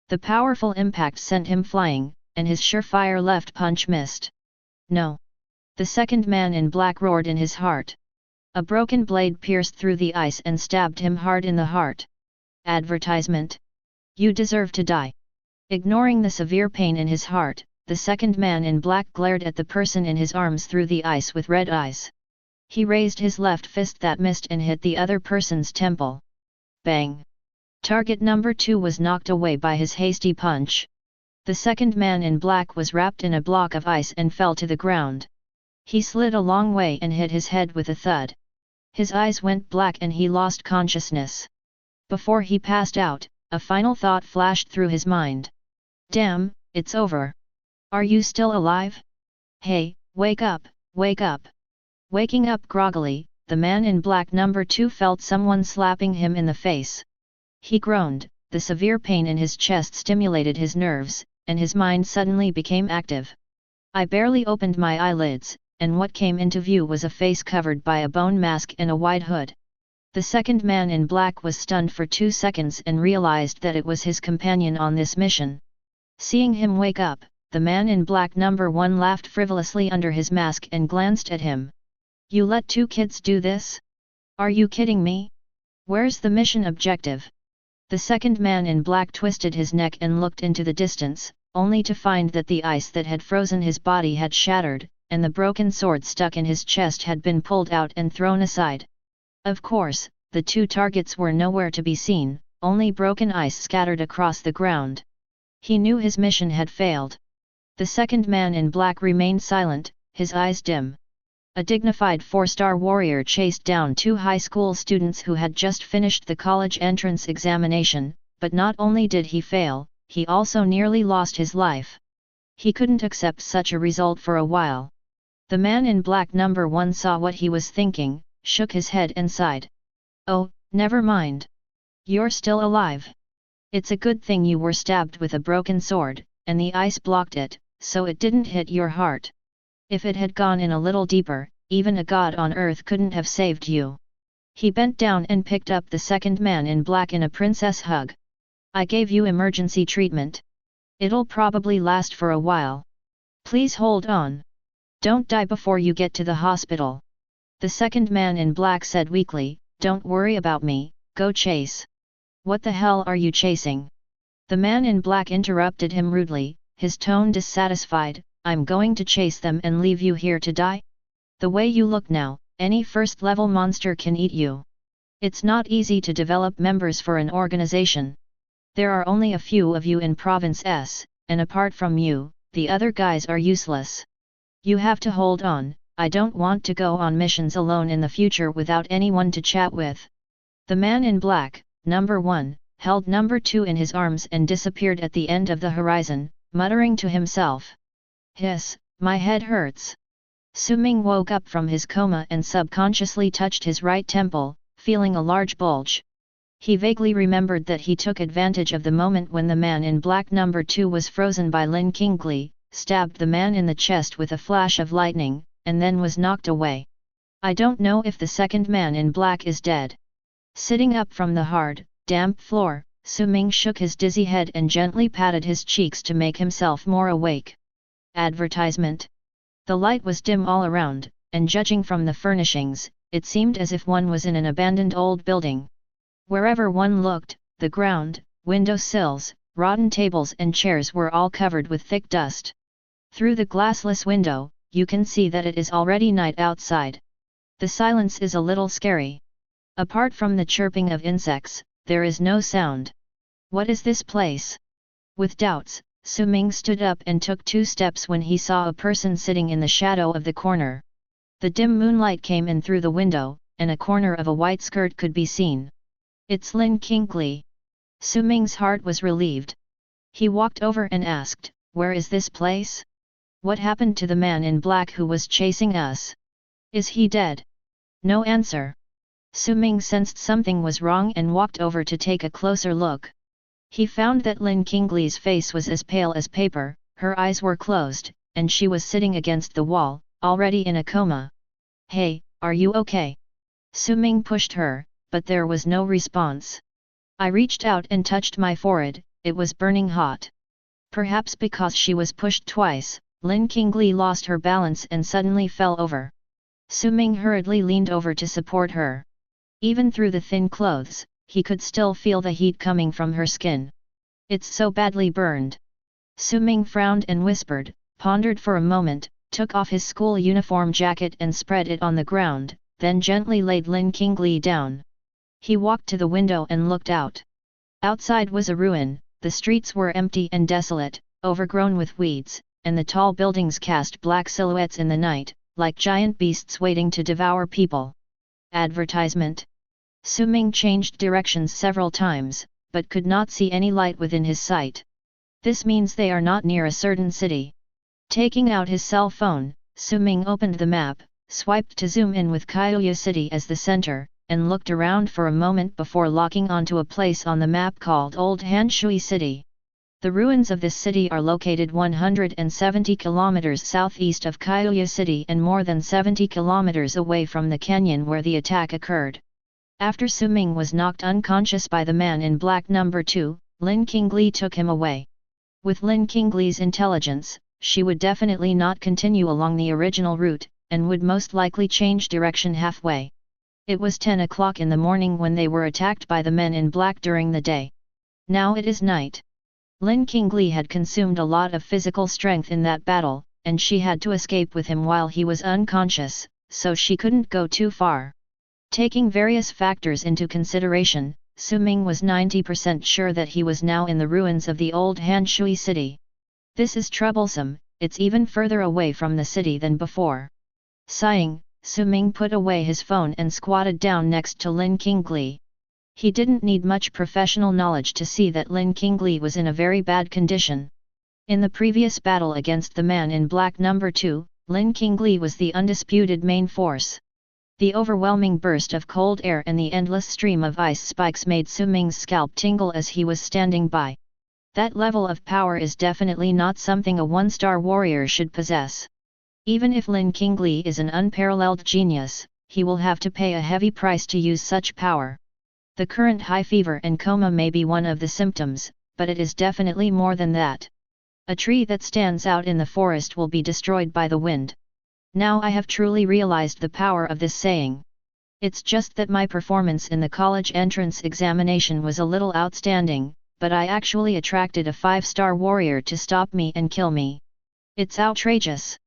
The powerful impact sent him flying, and his surefire left punch missed. No. The second man in black roared in his heart. A broken blade pierced through the ice and stabbed him hard in the heart. Advertisement. You deserve to die. Ignoring the severe pain in his heart, the second man in black glared at the person in his arms through the ice with red eyes. He raised his left fist that missed and hit the other person's temple. Bang! Target number 2 was knocked away by his hasty punch. The second man in black was wrapped in a block of ice and fell to the ground. He slid a long way and hit his head with a thud. His eyes went black and he lost consciousness. Before he passed out, a final thought flashed through his mind. Damn, it's over. Are you still alive? Hey, wake up, wake up. Waking up groggily, the man in black number 2 felt someone slapping him in the face. He groaned, the severe pain in his chest stimulated his nerves, and his mind suddenly became active. I barely opened my eyelids, and what came into view was a face covered by a bone mask and a wide hood. The second man in black was stunned for 2 seconds and realized that it was his companion on this mission. Seeing him wake up, the man in black number 1 laughed frivolously under his mask and glanced at him. You let 2 kids do this? Are you kidding me? Where's the mission objective? The second man in black twisted his neck and looked into the distance, only to find that the ice that had frozen his body had shattered, and the broken sword stuck in his chest had been pulled out and thrown aside. Of course, the 2 targets were nowhere to be seen, only broken ice scattered across the ground. He knew his mission had failed. The second man in black remained silent, his eyes dim. A dignified 4-star warrior chased down 2 high school students who had just finished the college entrance examination, but not only did he fail, he also nearly lost his life. He couldn't accept such a result for a while. The man in black number 1 saw what he was thinking, shook his head and sighed. Oh, never mind. You're still alive. It's a good thing you were stabbed with a broken sword, and the ice blocked it, so it didn't hit your heart. If it had gone in a little deeper, even a god on earth couldn't have saved you. He bent down and picked up the second man in black in a princess hug. I gave you emergency treatment. It'll probably last for a while. Please hold on. Don't die before you get to the hospital. The second man in black said weakly, Don't worry about me, go chase. What the hell are you chasing? The man in black interrupted him rudely, his tone dissatisfied. I'm going to chase them and leave you here to die? The way you look now, any first-level monster can eat you. It's not easy to develop members for an organization. There are only a few of you in Province S, and apart from you, the other guys are useless. You have to hold on. I don't want to go on missions alone in the future without anyone to chat with. The man in black, number 1, held number 2 in his arms and disappeared at the end of the horizon, muttering to himself. Hiss, my head hurts. Su-Ming woke up from his coma and subconsciously touched his right temple, feeling a large bulge. He vaguely remembered that he took advantage of the moment when the man in black number 2 was frozen by Lin Qingli, stabbed the man in the chest with a flash of lightning, and then was knocked away. I don't know if the second man in black is dead. Sitting up from the hard, damp floor, Su-Ming shook his dizzy head and gently patted his cheeks to make himself more awake. Advertisement. The light was dim all around, and judging from the furnishings, it seemed as if one was in an abandoned old building. Wherever one looked, the ground, window sills, rotten tables and chairs were all covered with thick dust. Through the glassless window, you can see that it is already night outside. The silence is a little scary. Apart from the chirping of insects, there is no sound. What is this place? With doubts, Su-Ming stood up and took 2 steps when he saw a person sitting in the shadow of the corner. The dim moonlight came in through the window, and a corner of a white skirt could be seen. It's Lin Qingli. Su-Ming's heart was relieved. He walked over and asked, Where is this place? What happened to the man in black who was chasing us? Is he dead? No answer. Su-Ming sensed something was wrong and walked over to take a closer look. He found that Lin Qingli's face was as pale as paper, her eyes were closed, and she was sitting against the wall, already in a coma. Hey, are you okay? Su-Ming pushed her, but there was no response. I reached out and touched my forehead, it was burning hot. Perhaps because she was pushed twice, Lin Qingli lost her balance and suddenly fell over. Su Ming hurriedly leaned over to support her. Even through the thin clothes, he could still feel the heat coming from her skin. It's so badly burned. Su Ming frowned and whispered, pondered for a moment, took off his school uniform jacket and spread it on the ground, then gently laid Lin Qingli down. He walked to the window and looked out. Outside was a ruin, the streets were empty and desolate, overgrown with weeds, and the tall buildings cast black silhouettes in the night, like giant beasts waiting to devour people. Advertisement. Su Ming changed directions several times, but could not see any light within his sight. This means they are not near a certain city. Taking out his cell phone, Su Ming opened the map, swiped to zoom in with Kyoya City as the center, and looked around for a moment before locking onto a place on the map called Old Hanshui City. The ruins of this city are located 170 kilometers southeast of Kyoya City and more than 70 kilometers away from the canyon where the attack occurred. After Su Ming was knocked unconscious by the man in black number 2, Lin Qingli took him away. With Lin Qingli's intelligence, she would definitely not continue along the original route, and would most likely change direction halfway. It was 10 o'clock in the morning when they were attacked by the men in black during the day. Now it is night. Lin Qingli had consumed a lot of physical strength in that battle, and she had to escape with him while he was unconscious, so she couldn't go too far. Taking various factors into consideration, Su Ming was 90% sure that he was now in the ruins of the old Hanshui city. This is troublesome, it's even further away from the city than before. Sighing, Su Ming put away his phone and squatted down next to Lin Qingli. He didn't need much professional knowledge to see that Lin Qingli was in a very bad condition. In the previous battle against the man in black number 2, Lin Qingli was the undisputed main force. The overwhelming burst of cold air and the endless stream of ice spikes made Su Ming's scalp tingle as he was standing by. That level of power is definitely not something a one-star warrior should possess. Even if Lin Qingli is an unparalleled genius, he will have to pay a heavy price to use such power. The current high fever and coma may be one of the symptoms, but it is definitely more than that. A tree that stands out in the forest will be destroyed by the wind. Now I have truly realized the power of this saying. It's just that my performance in the college entrance examination was a little outstanding, but I actually attracted a 5-star warrior to stop me and kill me. It's outrageous.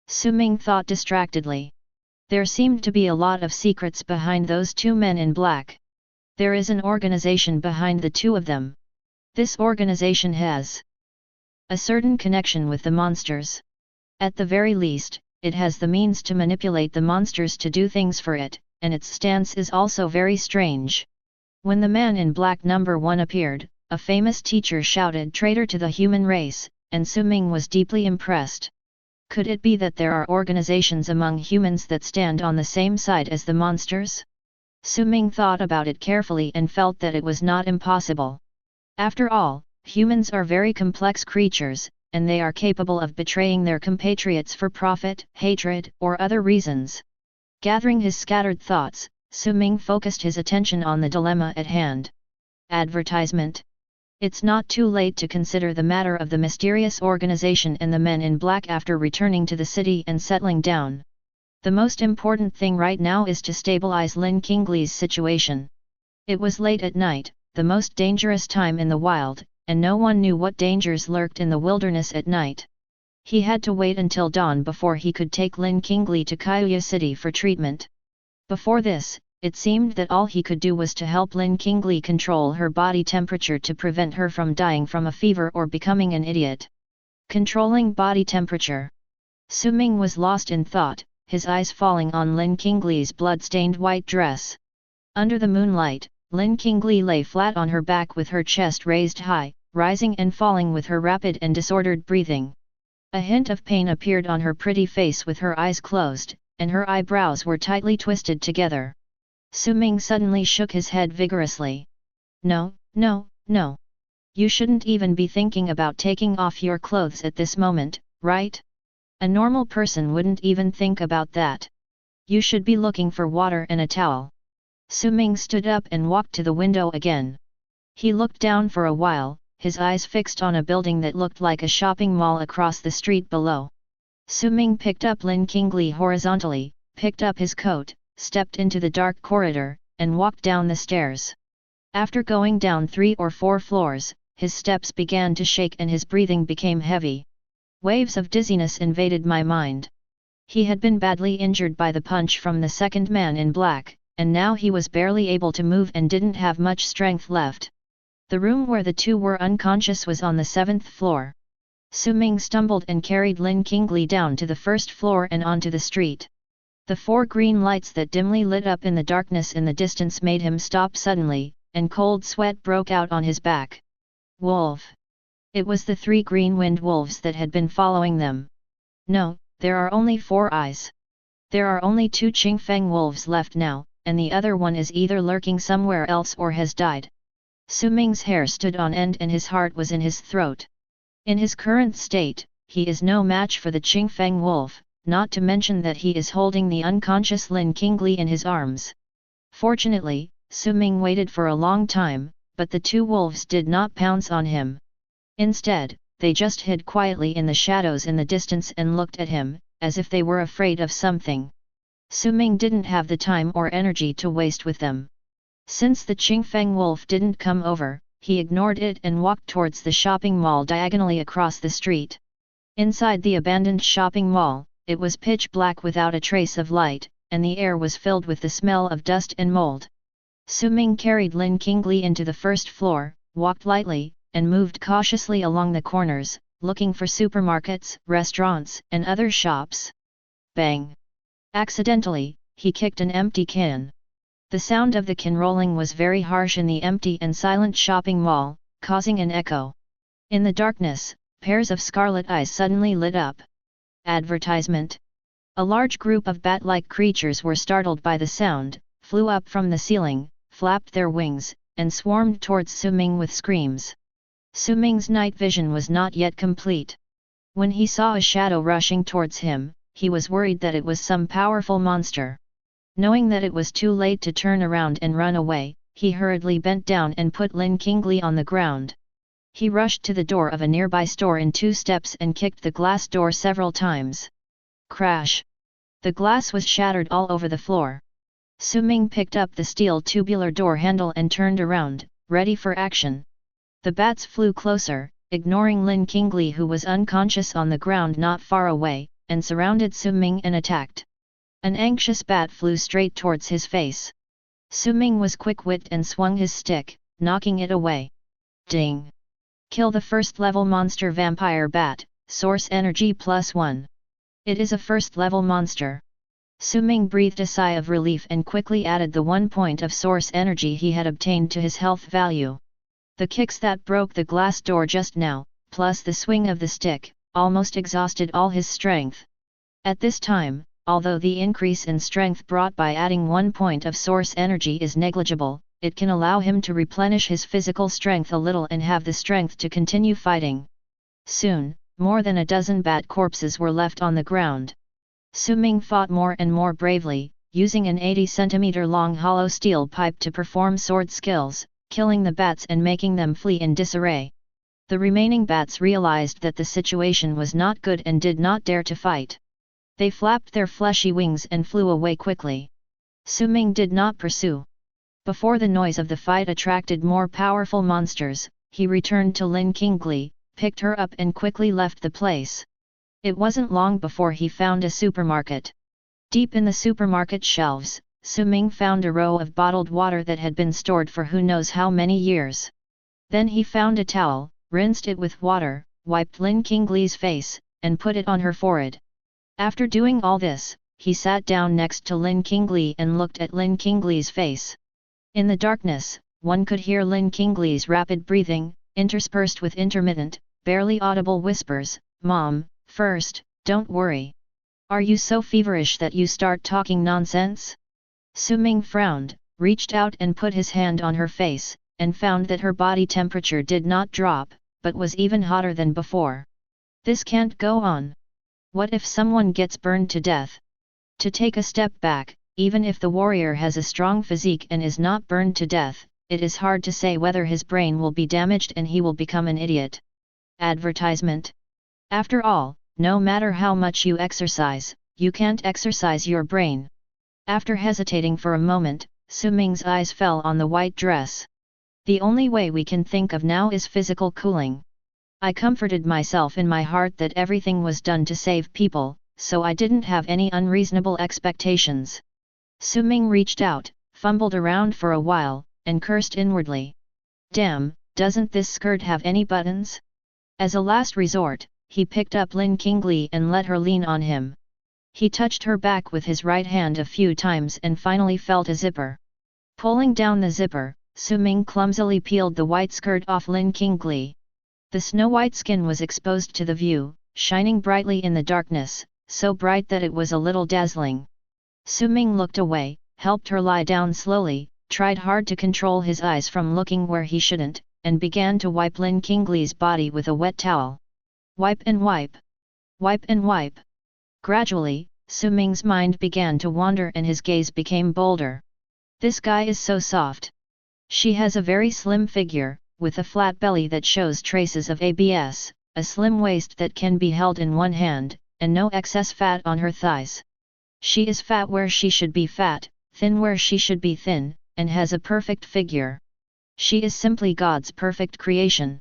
Su Ming thought distractedly. There seemed to be a lot of secrets behind those two men in black. There is an organization behind the two of them. This organization has a certain connection with the monsters. At the very least, it has the means to manipulate the monsters to do things for it, and its stance is also very strange. When the man in black number 1 appeared, a famous teacher shouted "Traitor to the human race," and Su Ming was deeply impressed. Could it be that there are organizations among humans that stand on the same side as the monsters? Su Ming thought about it carefully and felt that it was not impossible. After all, humans are very complex creatures, and they are capable of betraying their compatriots for profit, hatred, or other reasons. Gathering his scattered thoughts, Su Ming focused his attention on the dilemma at hand. Advertisement. It's not too late to consider the matter of the mysterious organization and the men in black after returning to the city and settling down. The most important thing right now is to stabilize Lin Qingli's situation. It was late at night, the most dangerous time in the wild, and no one knew what dangers lurked in the wilderness at night. He had to wait until dawn before he could take Lin Qingli to Kyoya City for treatment. Before this, it seemed that all he could do was to help Lin Qingli control her body temperature to prevent her from dying from a fever or becoming an idiot. Controlling body temperature. Su Ming was lost in thought, his eyes falling on Lin Qingli's blood-stained white dress. Under the moonlight, Lin Qingli lay flat on her back with her chest raised high, rising and falling with her rapid and disordered breathing. A hint of pain appeared on her pretty face with her eyes closed, and her eyebrows were tightly twisted together. Su Ming suddenly shook his head vigorously. No, no, no. You shouldn't even be thinking about taking off your clothes at this moment, right? A normal person wouldn't even think about that. You should be looking for water and a towel. Su Ming stood up and walked to the window again. He looked down for a while, his eyes fixed on a building that looked like a shopping mall across the street below. Su Ming picked up Lin Qingli horizontally, picked up his coat, stepped into the dark corridor, and walked down the stairs. After going down 3 or 4 floors, his steps began to shake and his breathing became heavy. Waves of dizziness invaded my mind. He had been badly injured by the punch from the second man in black, and now he was barely able to move and didn't have much strength left. The room where the two were unconscious was on the 7th floor. Su Ming stumbled and carried Lin Qingli down to the 1st floor and onto the street. The 4 green lights that dimly lit up in the darkness in the distance made him stop suddenly, and cold sweat broke out on his back. Wolf! It was the 3 green wind wolves that had been following them. No, there are only 4 eyes. There are only 2 Qingfeng wolves left now, and the other one is either lurking somewhere else or has died. Su Ming's hair stood on end and his heart was in his throat. In his current state, he is no match for the Qingfeng wolf, not to mention that he is holding the unconscious Lin Qingli in his arms. Fortunately, Su Ming waited for a long time, but the 2 wolves did not pounce on him. Instead, they just hid quietly in the shadows in the distance and looked at him, as if they were afraid of something. Su Ming didn't have the time or energy to waste with them. Since the Qingfeng wolf didn't come over, he ignored it and walked towards the shopping mall diagonally across the street. Inside the abandoned shopping mall, it was pitch black without a trace of light, and the air was filled with the smell of dust and mold. Su Ming carried Lin Qingli into the 1st floor, walked lightly, and moved cautiously along the corners, looking for supermarkets, restaurants, and other shops. Bang! Accidentally, he kicked an empty can. The sound of the can rolling was very harsh in the empty and silent shopping mall, causing an echo. In the darkness, pairs of scarlet eyes suddenly lit up. Advertisement. A large group of bat-like creatures were startled by the sound, flew up from the ceiling, flapped their wings, and swarmed towards Su Ming with screams. Su Ming's night vision was not yet complete. When he saw a shadow rushing towards him, he was worried that it was some powerful monster. Knowing that it was too late to turn around and run away, he hurriedly bent down and put Lin Qingli on the ground. He rushed to the door of a nearby store in 2 steps and kicked the glass door several times. Crash! The glass was shattered all over the floor. Su Ming picked up the steel tubular door handle and turned around, ready for action. The bats flew closer, ignoring Lin Qingli who was unconscious on the ground not far away, and surrounded Su Ming and attacked. An anxious bat flew straight towards his face. Su Ming was quick-witted and swung his stick, knocking it away. Ding! Kill the 1st-level monster vampire bat, source energy +1. It is a 1st-level monster. Su Ming breathed a sigh of relief and quickly added the 1 point of source energy he had obtained to his health value. The kicks that broke the glass door just now, plus the swing of the stick, almost exhausted all his strength. At this time, although the increase in strength brought by adding 1 point of source energy is negligible, it can allow him to replenish his physical strength a little and have the strength to continue fighting. Soon, more than a dozen bat corpses were left on the ground. Su Ming fought more and more bravely, using an 80 cm long hollow steel pipe to perform sword skills, killing the bats and making them flee in disarray. The remaining bats realized that the situation was not good and did not dare to fight. They flapped their fleshy wings and flew away quickly. Su Ming did not pursue. Before the noise of the fight attracted more powerful monsters, he returned to Lin Qingli, picked her up and quickly left the place. It wasn't long before he found a supermarket. Deep in the supermarket shelves, Su Ming found a row of bottled water that had been stored for who knows how many years. Then he found a towel, rinsed it with water, wiped Lin Qingli's face, and put it on her forehead. After doing all this, he sat down next to Lin Qingli and looked at Lin Qingli's face. In the darkness, one could hear Lin Qingli's rapid breathing, interspersed with intermittent, barely audible whispers, "Mom, first, don't worry. Are you so feverish that you start talking nonsense?" Su Ming frowned, reached out and put his hand on her face, and found that her body temperature did not drop, but was even hotter than before. This can't go on. What if someone gets burned to death? To take a step back, even if the warrior has a strong physique and is not burned to death, it is hard to say whether his brain will be damaged and he will become an idiot. Advertisement. After all, no matter how much you exercise, you can't exercise your brain. After hesitating for a moment, Su Ming's eyes fell on the white dress. The only way we can think of now is physical cooling. I comforted myself in my heart that everything was done to save people, so I didn't have any unreasonable expectations. Su Ming reached out, fumbled around for a while, and cursed inwardly. Damn, doesn't this skirt have any buttons? As a last resort, he picked up Lin Qingli and let her lean on him. He touched her back with his right hand a few times and finally felt a zipper. Pulling down the zipper, Su Ming clumsily peeled the white skirt off Lin Qingli. The snow-white skin was exposed to the view, shining brightly in the darkness, so bright that it was a little dazzling. Su Ming looked away, helped her lie down slowly, tried hard to control his eyes from looking where he shouldn't, and began to wipe Lin Qingli's body with a wet towel. Wipe and wipe. Wipe and wipe. Gradually, Su Ming's mind began to wander and his gaze became bolder. This guy is so soft. She has a very slim figure, with a flat belly that shows traces of abs, a slim waist that can be held in one hand, and no excess fat on her thighs. She is fat where she should be fat, thin where she should be thin, and has a perfect figure. She is simply God's perfect creation.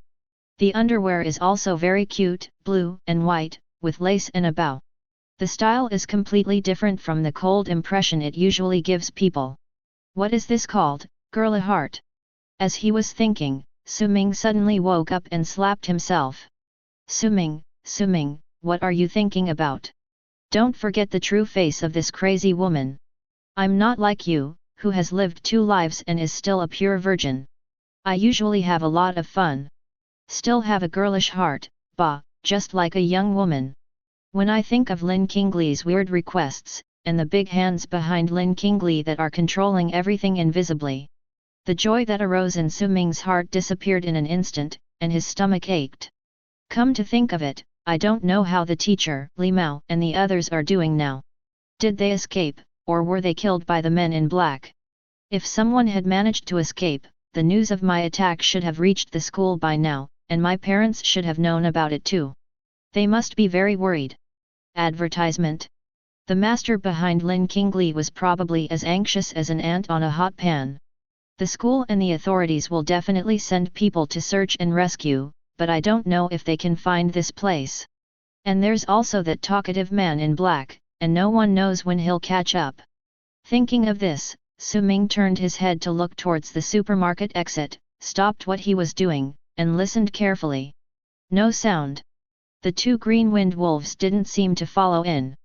The underwear is also very cute, blue and white, with lace and a bow. The style is completely different from the cold impression it usually gives people. What is this called, girl a heart? As he was thinking, Su Ming suddenly woke up and slapped himself. Su Ming, what are you thinking about? Don't forget the true face of this crazy woman. I'm not like you, who has lived 2 lives and is still a pure virgin. I usually have a lot of fun. Still have a girlish heart, just like a young woman. When I think of Lin Qingli's weird requests, and the big hands behind Lin Qingli that are controlling everything invisibly. The joy that arose in Su Ming's heart disappeared in an instant, and his stomach ached. Come to think of it, I don't know how the teacher, Li Mao, and the others are doing now. Did they escape, or were they killed by the men in black? If someone had managed to escape, the news of my attack should have reached the school by now, and my parents should have known about it too. They must be very worried. Advertisement. The master behind Lin Qingli was probably as anxious as an ant on a hot pan. The school and the authorities will definitely send people to search and rescue, but I don't know if they can find this place. And there's also that talkative man in black, and no one knows when he'll catch up. Thinking of this, Su Ming turned his head to look towards the supermarket exit, stopped what he was doing, and listened carefully. No sound. The 2 green-winged wolves didn't seem to follow in.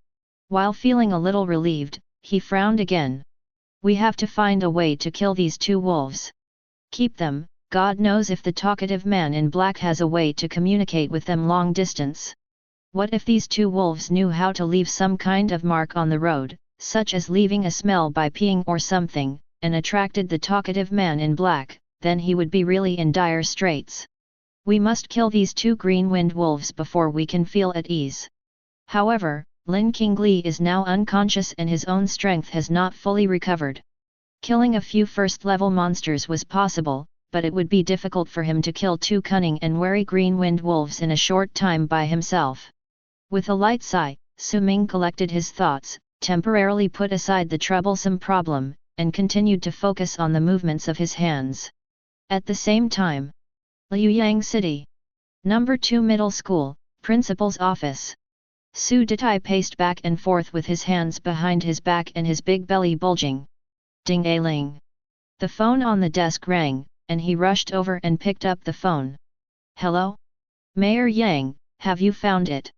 While feeling a little relieved, he frowned again. We have to find a way to kill these 2 wolves. Keep them, God knows if the talkative man in black has a way to communicate with them long distance. What if these 2 wolves knew how to leave some kind of mark on the road, such as leaving a smell by peeing or something, and attracted the talkative man in black, then he would be really in dire straits. We must kill these 2 green-winged wolves before we can feel at ease. However, Lin Qingli is now unconscious and his own strength has not fully recovered. Killing a few first-level monsters was possible, but it would be difficult for him to kill 2 cunning and wary green-winged wolves in a short time by himself. With a light sigh, Su Ming collected his thoughts, temporarily put aside the troublesome problem, and continued to focus on the movements of his hands. At the same time, Liuyang City. Number 2 Middle School, Principal's Office. Su Detai paced back and forth with his hands behind his back and his big belly bulging. Ding-a-ling. The phone on the desk rang, and he rushed over and picked up the phone. Hello? Mayor Yang, have you found it?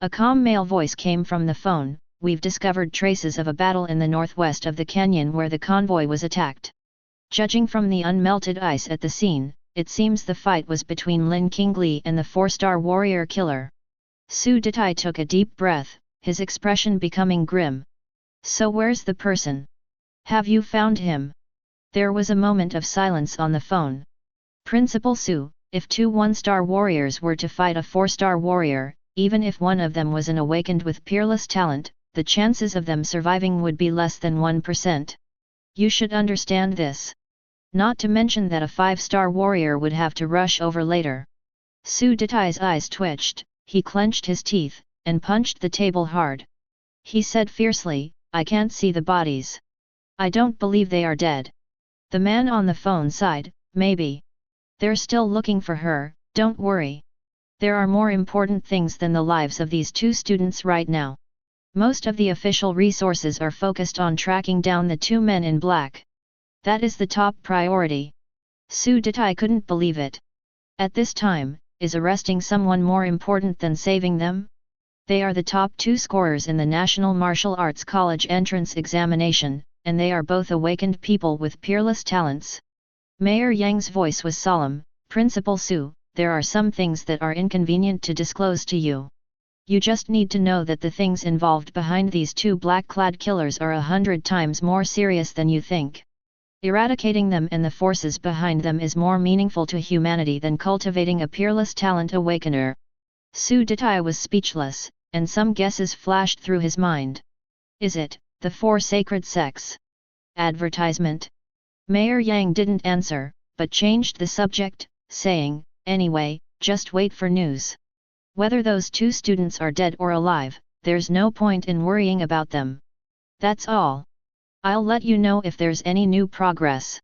A calm male voice came from the phone. We've discovered traces of a battle in the northwest of the canyon where the convoy was attacked. Judging from the unmelted ice at the scene, it seems the fight was between Lin Qingli and the 4-star warrior killer. Su Detai took a deep breath, his expression becoming grim. So where's the person? Have you found him? There was a moment of silence on the phone. Principal Su, if 2 1-star warriors were to fight a 4-star warrior, even if one of them was an awakened with peerless talent, the chances of them surviving would be less than 1%. You should understand this. Not to mention that a 5-star warrior would have to rush over later. Su Detai's eyes twitched, he clenched his teeth, and punched the table hard. He said fiercely, "I can't see the bodies. I don't believe they are dead." The man on the phone sighed, "Maybe. They're still looking for her, don't worry. There are more important things than the lives of these two students right now. Most of the official resources are focused on tracking down the two men in black. That is the top priority." Su Detai couldn't believe it. At this time, is arresting someone more important than saving them? They are the top two scorers in the National Martial Arts College entrance examination, and they are both awakened people with peerless talents. Mayor Yang's voice was solemn. "Principal Su, there are some things that are inconvenient to disclose to you. You just need to know that the things involved behind these two black-clad killers are 100 times more serious than you think. Eradicating them and the forces behind them is more meaningful to humanity than cultivating a peerless talent awakener." Su Detai was speechless, and some guesses flashed through his mind. "Is it the Four Sacred Sects advertisement?" Mayor Yang didn't answer, but changed the subject, saying, "Anyway, just wait for news. Whether those two students are dead or alive, there's no point in worrying about them. That's all. I'll let you know if there's any new progress."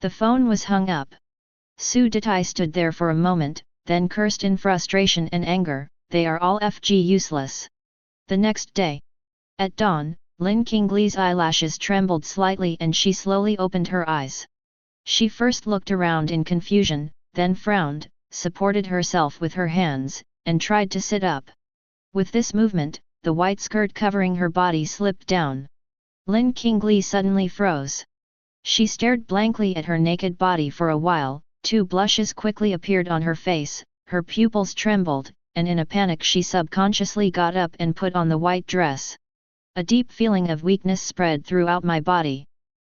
The phone was hung up. Su Detai stood there for a moment, then cursed in frustration and anger, "They are all FG useless." The next day, at dawn, Lin Qingli's eyelashes trembled slightly and she slowly opened her eyes. She first looked around in confusion, then frowned, supported herself with her hands, and tried to sit up. With this movement, the white skirt covering her body slipped down. Lin Qingli suddenly froze. She stared blankly at her naked body for a while, two blushes quickly appeared on her face, her pupils trembled, and in a panic she subconsciously got up and put on the white dress. A deep feeling of weakness spread throughout my body.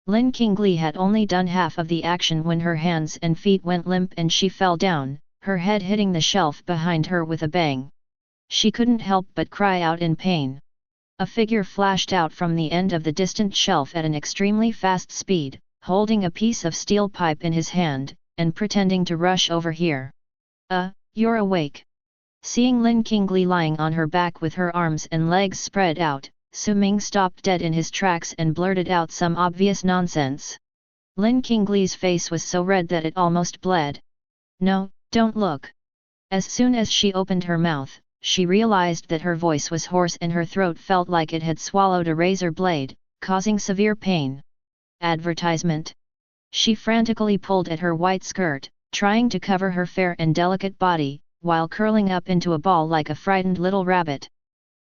Lin Qingli had only done half of the action when her hands and feet went limp and she fell down, her head hitting the shelf behind her with a bang. She couldn't help but cry out in pain. A figure flashed out from the end of the distant shelf at an extremely fast speed, holding a piece of steel pipe in his hand, and pretending to rush over here. You're awake." Seeing Lin Qingli lying on her back with her arms and legs spread out, Su Ming stopped dead in his tracks and blurted out some obvious nonsense. Lin Qingli's face was so red that it almost bled. "No, don't look." As soon as she opened her mouth, she realized that her voice was hoarse and her throat felt like it had swallowed a razor blade, causing severe pain. "Advertisement?" She frantically pulled at her white skirt, trying to cover her fair and delicate body, while curling up into a ball like a frightened little rabbit.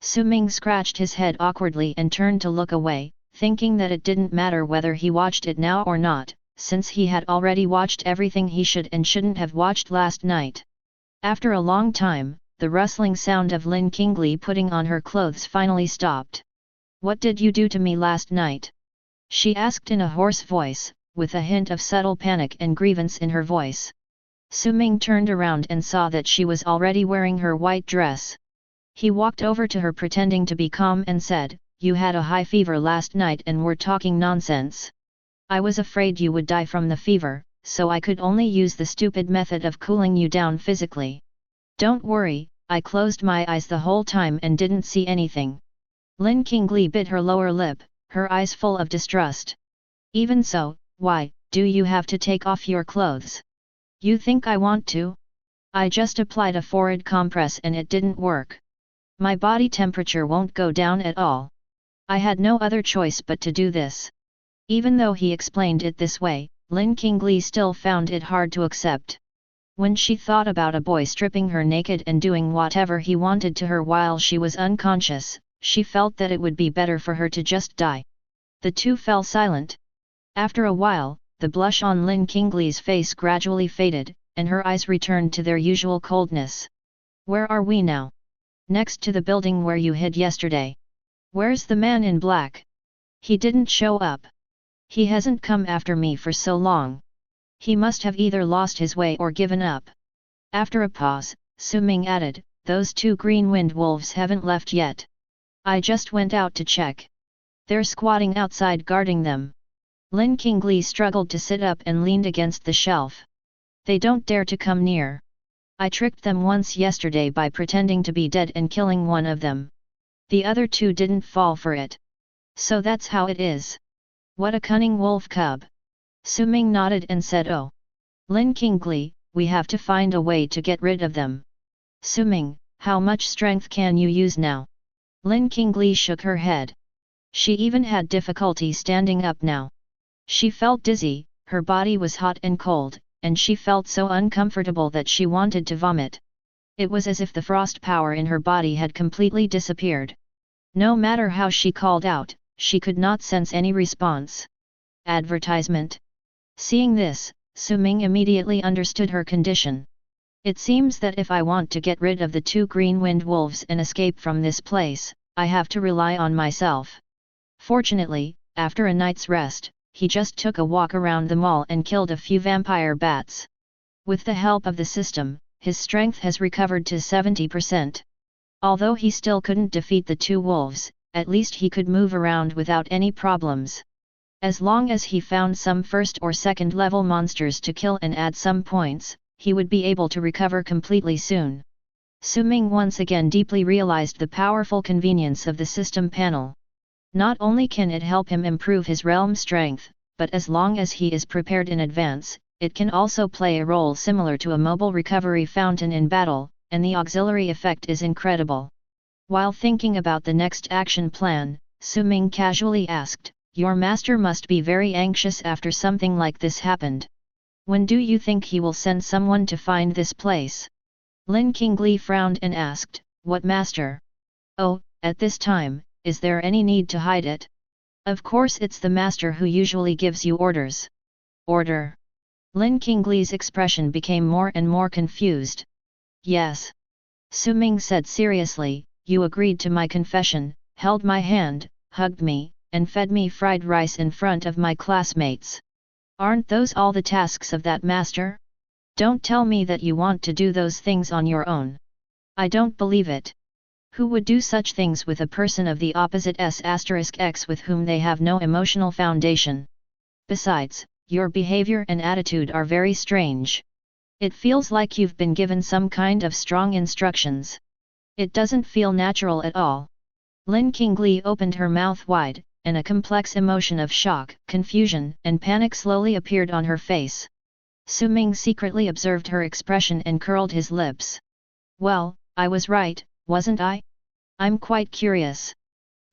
Su Ming scratched his head awkwardly and turned to look away, thinking that it didn't matter whether he watched it now or not, since he had already watched everything he should and shouldn't have watched last night. After a long time, the rustling sound of Lin Qingli putting on her clothes finally stopped. "What did you do to me last night?" she asked in a hoarse voice, with a hint of subtle panic and grievance in her voice. Su Ming turned around and saw that she was already wearing her white dress. He walked over to her pretending to be calm and said, "You had a high fever last night and were talking nonsense. I was afraid you would die from the fever, so I could only use the stupid method of cooling you down physically. Don't worry, I closed my eyes the whole time and didn't see anything." Lin Qingli bit her lower lip, her eyes full of distrust. "Even so, why do you have to take off your clothes? You think I want to? I just applied a forehead compress and it didn't work. My body temperature won't go down at all. I had no other choice but to do this." Even though he explained it this way, Lin Qingli still found it hard to accept. When she thought about a boy stripping her naked and doing whatever he wanted to her while she was unconscious, she felt that it would be better for her to just die. The two fell silent. After a while, the blush on Lin Qingli's face gradually faded, and her eyes returned to their usual coldness. "Where are we now?" "Next to the building where you hid yesterday." "Where's the man in black?" "He didn't show up. He hasn't come after me for so long. He must have either lost his way or given up." After a pause, Su Ming added, "Those two green wind wolves haven't left yet. I just went out to check. They're squatting outside guarding them." Lin Qingli struggled to sit up and leaned against the shelf. "They don't dare to come near. I tricked them once yesterday by pretending to be dead and killing one of them. The other two didn't fall for it. So that's how it is. What a cunning wolf cub. Su Ming nodded and said, oh. Lin Qingli, we have to find a way to get rid of them. Su Ming, how much strength can you use now? Lin Qingli shook her head. She even had difficulty standing up now. She felt dizzy, her body was hot and cold, and she felt so uncomfortable that she wanted to vomit. It was as if the frost power in her body had completely disappeared. No matter how she called out, she could not sense any response. Advertisement. Seeing this, Su Ming immediately understood her condition. It seems that if I want to get rid of the two green-winged wolves and escape from this place, I have to rely on myself. Fortunately, after a night's rest, he just took a walk around the mall and killed a few vampire bats. With the help of the system, his strength has recovered to 70%. Although he still couldn't defeat the two wolves, at least he could move around without any problems. As long as he found some first or second level monsters to kill and add some points, he would be able to recover completely soon. Su Ming once again deeply realized the powerful convenience of the system panel. Not only can it help him improve his realm strength, but as long as he is prepared in advance, it can also play a role similar to a mobile recovery fountain in battle, and the auxiliary effect is incredible. While thinking about the next action plan, Su Ming casually asked, your master must be very anxious after something like this happened. When do you think he will send someone to find this place? Lin Qingli frowned and asked, what master? Oh, at this time, is there any need to hide it? Of course it's the master who usually gives you orders. Order? Lin Qingli's expression became more and more confused. Yes. Su Ming said seriously, you agreed to my confession, held my hand, hugged me, and fed me fried rice in front of my classmates. Aren't those all the tasks of that master? Don't tell me that you want to do those things on your own. I don't believe it. Who would do such things with a person of the opposite S*X with whom they have no emotional foundation? Besides, your behavior and attitude are very strange. It feels like you've been given some kind of strong instructions. It doesn't feel natural at all. Lin Qingli opened her mouth wide, and a complex emotion of shock, confusion, and panic slowly appeared on her face. Su Ming secretly observed her expression and curled his lips. Well, I was right, wasn't I? I'm quite curious.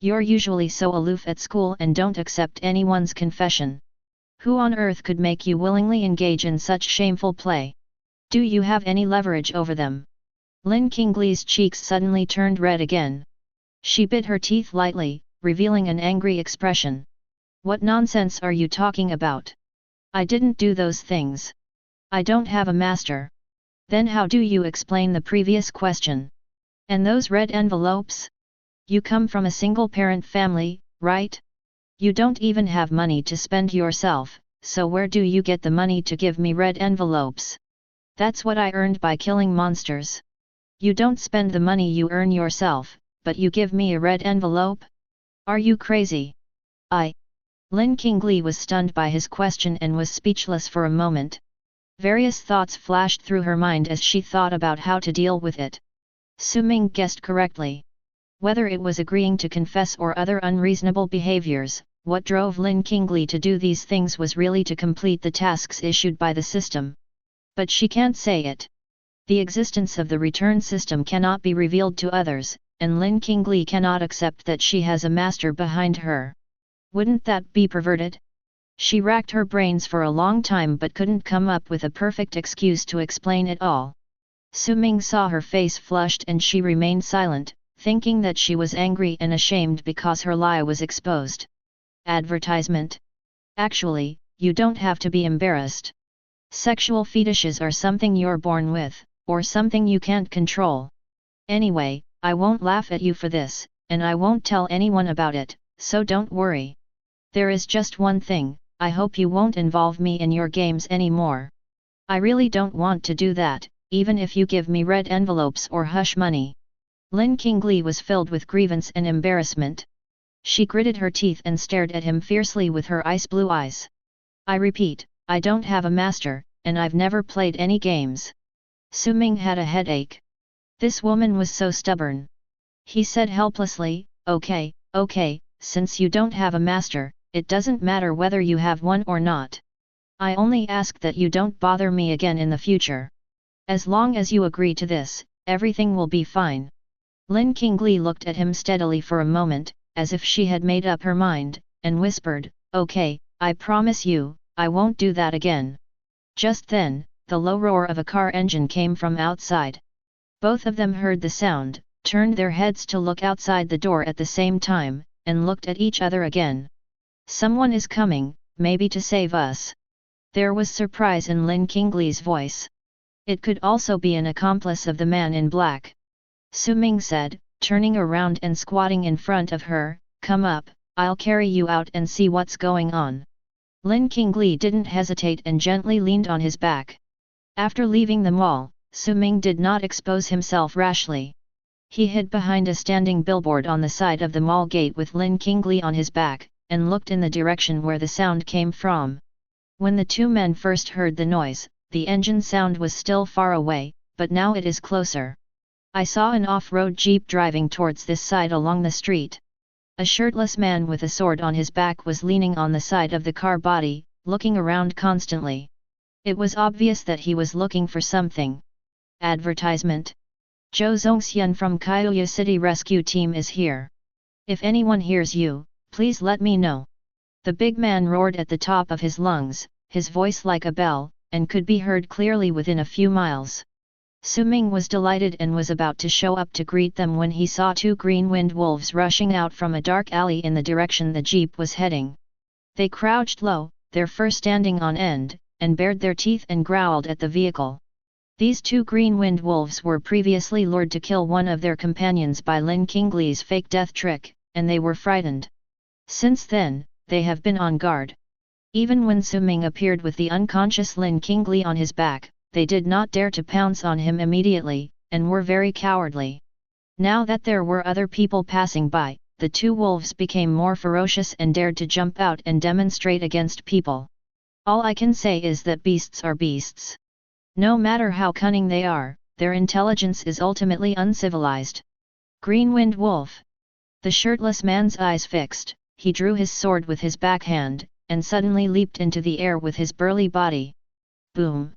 You're usually so aloof at school and don't accept anyone's confession. Who on earth could make you willingly engage in such shameful play? Do you have any leverage over them? Lin Qingli's cheeks suddenly turned red again. She bit her teeth lightly, revealing an angry expression. What nonsense are you talking about? I didn't do those things. I don't have a master. Then how do you explain the previous question? And those red envelopes? You come from a single-parent family, right? You don't even have money to spend yourself, so where do you get the money to give me red envelopes? That's what I earned by killing monsters. You don't spend the money you earn yourself, but you give me a red envelope? Are you crazy? Lin Qingli was stunned by his question and was speechless for a moment. Various thoughts flashed through her mind as she thought about how to deal with it. Su Ming guessed correctly. Whether it was agreeing to confess or other unreasonable behaviors, what drove Lin Qingli to do these things was really to complete the tasks issued by the system. But she can't say it. The existence of the return system cannot be revealed to others, and Lin Qingli cannot accept that she has a master behind her. Wouldn't that be perverted? She racked her brains for a long time but couldn't come up with a perfect excuse to explain it all. Su Ming saw her face flushed and she remained silent, thinking that she was angry and ashamed because her lie was exposed. Advertisement? Actually, you don't have to be embarrassed. Sexual fetishes are something you're born with, or something you can't control. Anyway, I won't laugh at you for this, and I won't tell anyone about it, so don't worry. There is just one thing, I hope you won't involve me in your games anymore. I really don't want to do that, even if you give me red envelopes or hush money. Lin Qingli was filled with grievance and embarrassment. She gritted her teeth and stared at him fiercely with her ice blue eyes. I repeat, I don't have a master, and I've never played any games. Su Ming had a headache. This woman was so stubborn. He said helplessly, okay, since you don't have a master, it doesn't matter whether you have one or not. I only ask that you don't bother me again in the future. As long as you agree to this, everything will be fine. Lin Qingli looked at him steadily for a moment, as if she had made up her mind, and whispered, okay, I promise you, I won't do that again. Just then, the low roar of a car engine came from outside. Both of them heard the sound, turned their heads to look outside the door at the same time, and looked at each other again. Someone is coming, maybe to save us. There was surprise in Lin Qingli's voice. It could also be an accomplice of the man in black. Su Ming said, turning around and squatting in front of her, come up, I'll carry you out and see what's going on. Lin Qingli didn't hesitate and gently leaned on his back. After leaving the mall, Su Ming did not expose himself rashly. He hid behind a standing billboard on the side of the mall gate with Lin Qingli on his back, and looked in the direction where the sound came from. When the two men first heard the noise, the engine sound was still far away, but now it is closer. I saw an off-road jeep driving towards this side along the street. A shirtless man with a sword on his back was leaning on the side of the car body, looking around constantly. It was obvious that he was looking for something. Advertisement. Zhou Zongxian from Kyoya City Rescue Team is here. If anyone hears you, please let me know. The big man roared at the top of his lungs, his voice like a bell, and could be heard clearly within a few miles. Su Ming was delighted and was about to show up to greet them when he saw two green-winged wolves rushing out from a dark alley in the direction the jeep was heading. They crouched low, their fur standing on end, and bared their teeth and growled at the vehicle. These two green-winged wolves were previously lured to kill one of their companions by Lin Qingli's fake death trick, and they were frightened. Since then, they have been on guard. Even when Su Ming appeared with the unconscious Lin Qingli on his back, they did not dare to pounce on him immediately, and were very cowardly. Now that there were other people passing by, the two wolves became more ferocious and dared to jump out and demonstrate against people. All I can say is that beasts are beasts. No matter how cunning they are, their intelligence is ultimately uncivilized. Green-winged wolf. The shirtless man's eyes fixed. He drew his sword with his backhand, and suddenly leaped into the air with his burly body. Boom!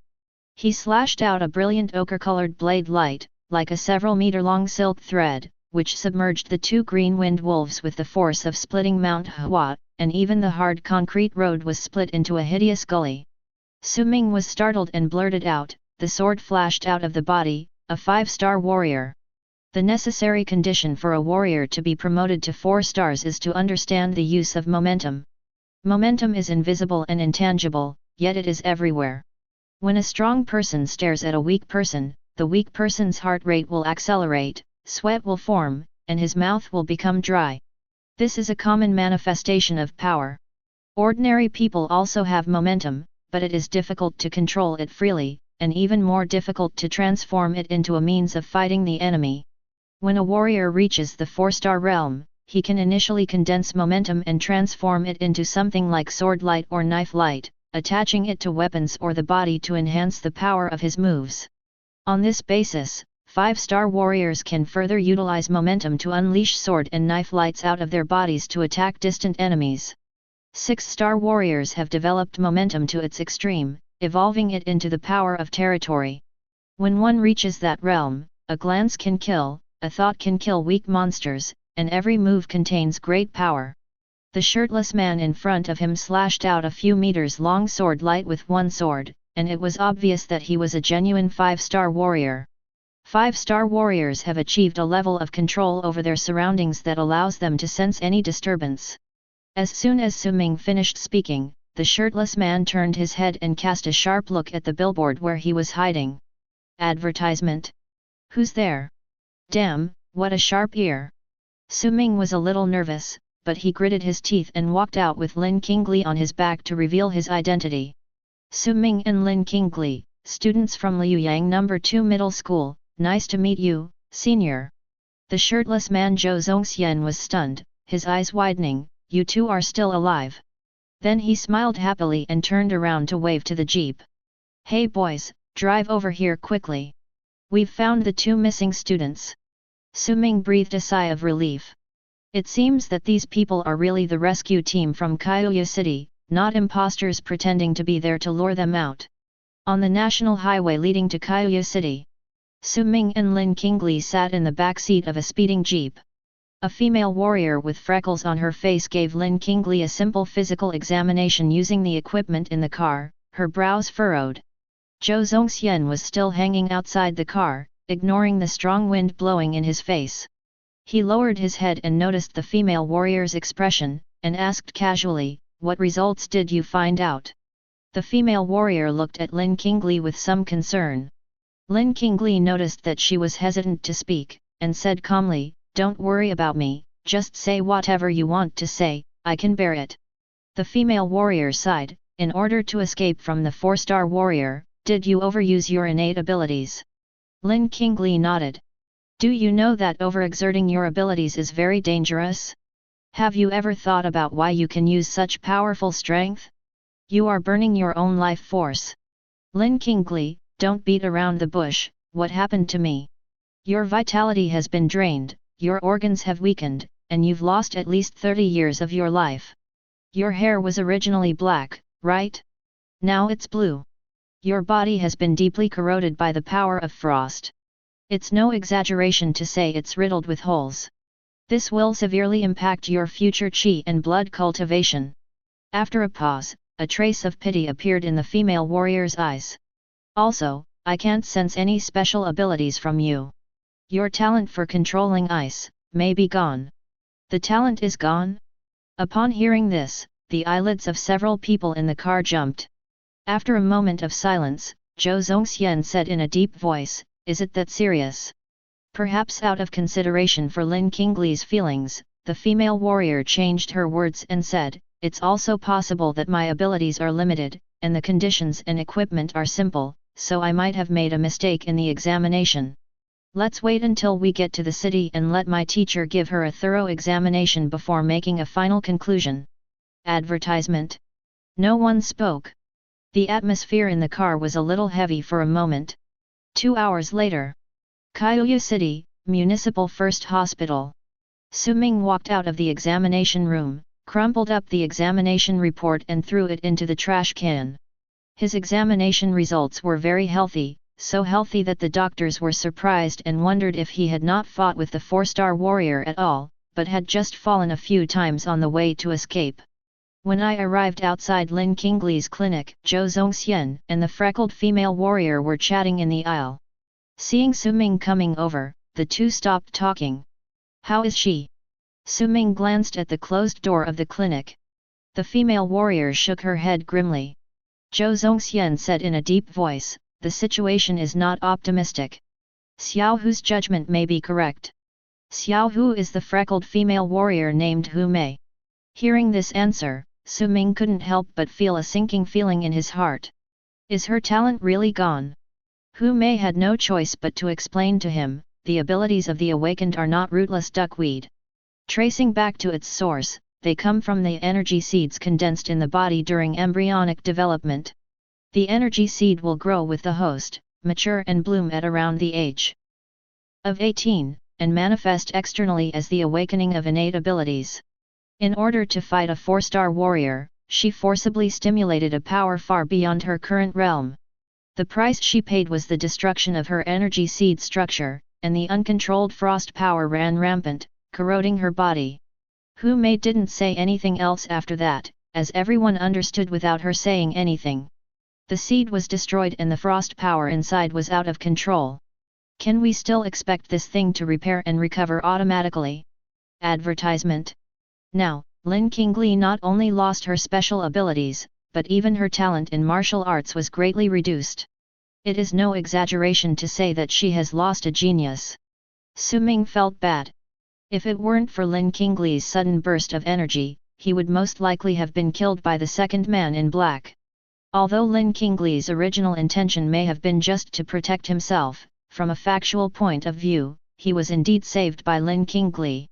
He slashed out a brilliant ochre-colored blade light, like a several-meter-long silk thread, which submerged the two green-winged wolves with the force of splitting Mount Hua, and even the hard concrete road was split into a hideous gully. Su Ming was startled and blurted out, the sword flashed out of the body, a 5-star warrior. The necessary condition for a warrior to be promoted to 4 stars is to understand the use of momentum. Momentum is invisible and intangible, yet it is everywhere. When a strong person stares at a weak person, the weak person's heart rate will accelerate, sweat will form, and his mouth will become dry. This is a common manifestation of power. Ordinary people also have momentum, but it is difficult to control it freely, and even more difficult to transform it into a means of fighting the enemy. When a warrior reaches the 4-star realm, he can initially condense momentum and transform it into something like sword light or knife light, attaching it to weapons or the body to enhance the power of his moves. On this basis, 5-star warriors can further utilize momentum to unleash sword and knife lights out of their bodies to attack distant enemies. 6-star warriors have developed momentum to its extreme, evolving it into the power of territory. When one reaches that realm, a glance can kill, a thought can kill weak monsters, and every move contains great power. The shirtless man in front of him slashed out a few meters long sword light with one sword, and it was obvious that he was a genuine 5-star warrior. 5-star warriors have achieved a level of control over their surroundings that allows them to sense any disturbance. As soon as Su Ming finished speaking, the shirtless man turned his head and cast a sharp look at the billboard where he was hiding. Advertisement. Who's there? Damn, what a sharp ear. Su Ming was a little nervous, but he gritted his teeth and walked out with Lin Qingli on his back to reveal his identity. Su Ming and Lin Qingli, students from Liuyang No. 2 Middle School, nice to meet you, senior. The shirtless man Zhou Zongxian was stunned, his eyes widening, you two are still alive. Then he smiled happily and turned around to wave to the jeep. Hey boys, drive over here quickly. We've found the two missing students. Su Ming breathed a sigh of relief. It seems that these people are really the rescue team from Kyoya City, not imposters pretending to be there to lure them out. On the national highway leading to Kyoya City, Su Ming and Lin Qingli sat in the back seat of a speeding jeep. A female warrior with freckles on her face gave Lin Qingli a simple physical examination using the equipment in the car, her brows furrowed. Zhou Zongxian was still hanging outside the car, ignoring the strong wind blowing in his face. He lowered his head and noticed the female warrior's expression, and asked casually, "What results did you find out?" The female warrior looked at Lin Qingli with some concern. Lin Qingli noticed that she was hesitant to speak, and said calmly, "Don't worry about me, just say whatever you want to say, I can bear it." The female warrior sighed, "In order to escape from the 4-star warrior, did you overuse your innate abilities?" Lin Qingli nodded. "Do you know that overexerting your abilities is very dangerous? Have you ever thought about why you can use such powerful strength? You are burning your own life force." "Lin Qingli, don't beat around the bush, what happened to me? Your vitality has been drained, your organs have weakened, and you've lost at least 30 years of your life. Your hair was originally black, right? Now it's blue. Your body has been deeply corroded by the power of frost. It's no exaggeration to say it's riddled with holes. This will severely impact your future qi and blood cultivation." After a pause, a trace of pity appeared in the female warrior's eyes. "Also, I can't sense any special abilities from you. Your talent for controlling ice may be gone." "The talent is gone?" Upon hearing this, the eyelids of several people in the car jumped. After a moment of silence, Zhou Zongxian said in a deep voice, "Is it that serious?" Perhaps out of consideration for Lin Qingli's feelings, the female warrior changed her words and said, "It's also possible that my abilities are limited, and the conditions and equipment are simple, so I might have made a mistake in the examination. Let's wait until we get to the city and let my teacher give her a thorough examination before making a final conclusion." Advertisement. No one spoke. The atmosphere in the car was a little heavy for a moment. 2 hours later. Kyoya City, Municipal First Hospital. Su Ming walked out of the examination room, crumpled up the examination report and threw it into the trash can. His examination results were very healthy, so healthy that the doctors were surprised and wondered if he had not fought with the 4-star warrior at all, but had just fallen a few times on the way to escape. When I arrived outside Lin Qingli's clinic, Zhou Zongxian and the freckled female warrior were chatting in the aisle. Seeing Su Ming coming over, the two stopped talking. "How is she?" Su Ming glanced at the closed door of the clinic. The female warrior shook her head grimly. Zhou Zongxian said in a deep voice, "The situation is not optimistic. Xiao Hu's judgment may be correct." Xiao Hu is the freckled female warrior named Hu Mei. Hearing this answer, Su Ming couldn't help but feel a sinking feeling in his heart. Is her talent really gone? Hu Mei had no choice but to explain to him, the abilities of the awakened are not rootless duckweed. Tracing back to its source, they come from the energy seeds condensed in the body during embryonic development. The energy seed will grow with the host, mature and bloom at around the age of 18, and manifest externally as the awakening of innate abilities. In order to fight a 4-star warrior, she forcibly stimulated a power far beyond her current realm. The price she paid was the destruction of her energy seed structure, and the uncontrolled frost power ran rampant, corroding her body. Hu Mei didn't say anything else after that, as everyone understood without her saying anything. The seed was destroyed and the frost power inside was out of control. Can we still expect this thing to repair and recover automatically? Advertisement. Now, Lin Qingli not only lost her special abilities, but even her talent in martial arts was greatly reduced. It is no exaggeration to say that she has lost a genius. Su Ming felt bad. If it weren't for Lin Qingli's sudden burst of energy, he would most likely have been killed by the second man in black. Although Lin Qingli's original intention may have been just to protect himself, from a factual point of view, he was indeed saved by Lin Qingli.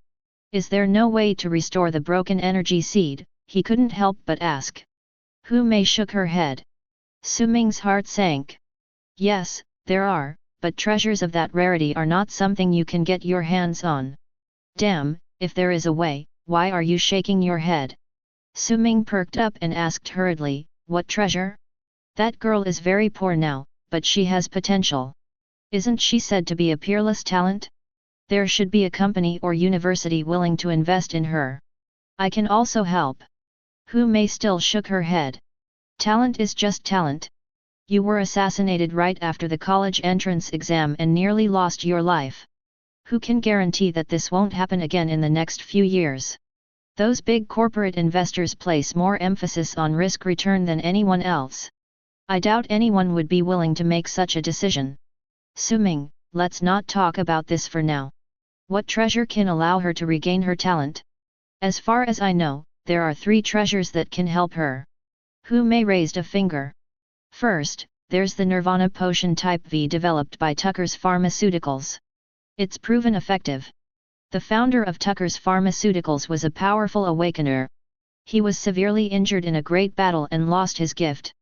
Is there no way to restore the broken energy seed? He couldn't help but ask. Hu Mei shook her head. Su Ming's heart sank. Yes, there are, but treasures of that rarity are not something you can get your hands on. Damn, if there is a way, why are you shaking your head? Su Ming perked up and asked hurriedly, what treasure? That girl is very poor now, but she has potential. Isn't she said to be a peerless talent? There should be a company or university willing to invest in her. I can also help. Hu Mei still shook her head. Talent is just talent. You were assassinated right after the college entrance exam and nearly lost your life. Who can guarantee that this won't happen again in the next few years? Those big corporate investors place more emphasis on risk return than anyone else. I doubt anyone would be willing to make such a decision. Su Ming, let's not talk about this for now. What treasure can allow her to regain her talent? As far as I know, there are 3 treasures that can help her. Hu Mei raised a finger. First, there's the Nirvana Potion Type V developed by Tucker's Pharmaceuticals. It's proven effective. The founder of Tucker's Pharmaceuticals was a powerful awakener. He was severely injured in a great battle and lost his gift.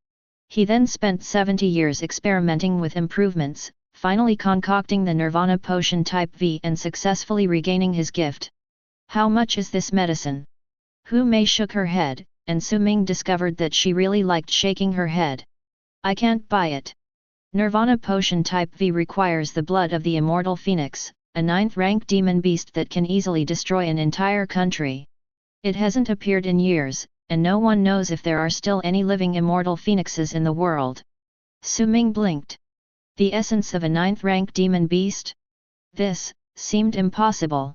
He then spent 70 years experimenting with improvements, finally concocting the Nirvana Potion Type V and successfully regaining his gift. How much is this medicine? Hu Mei shook her head, and Su Ming discovered that she really liked shaking her head. I can't buy it. Nirvana Potion Type V requires the blood of the immortal phoenix, a 9th-rank demon beast that can easily destroy an entire country. It hasn't appeared in years, and no one knows if there are still any living immortal phoenixes in the world. Su Ming blinked. The essence of a 9th-rank demon beast? This seemed impossible.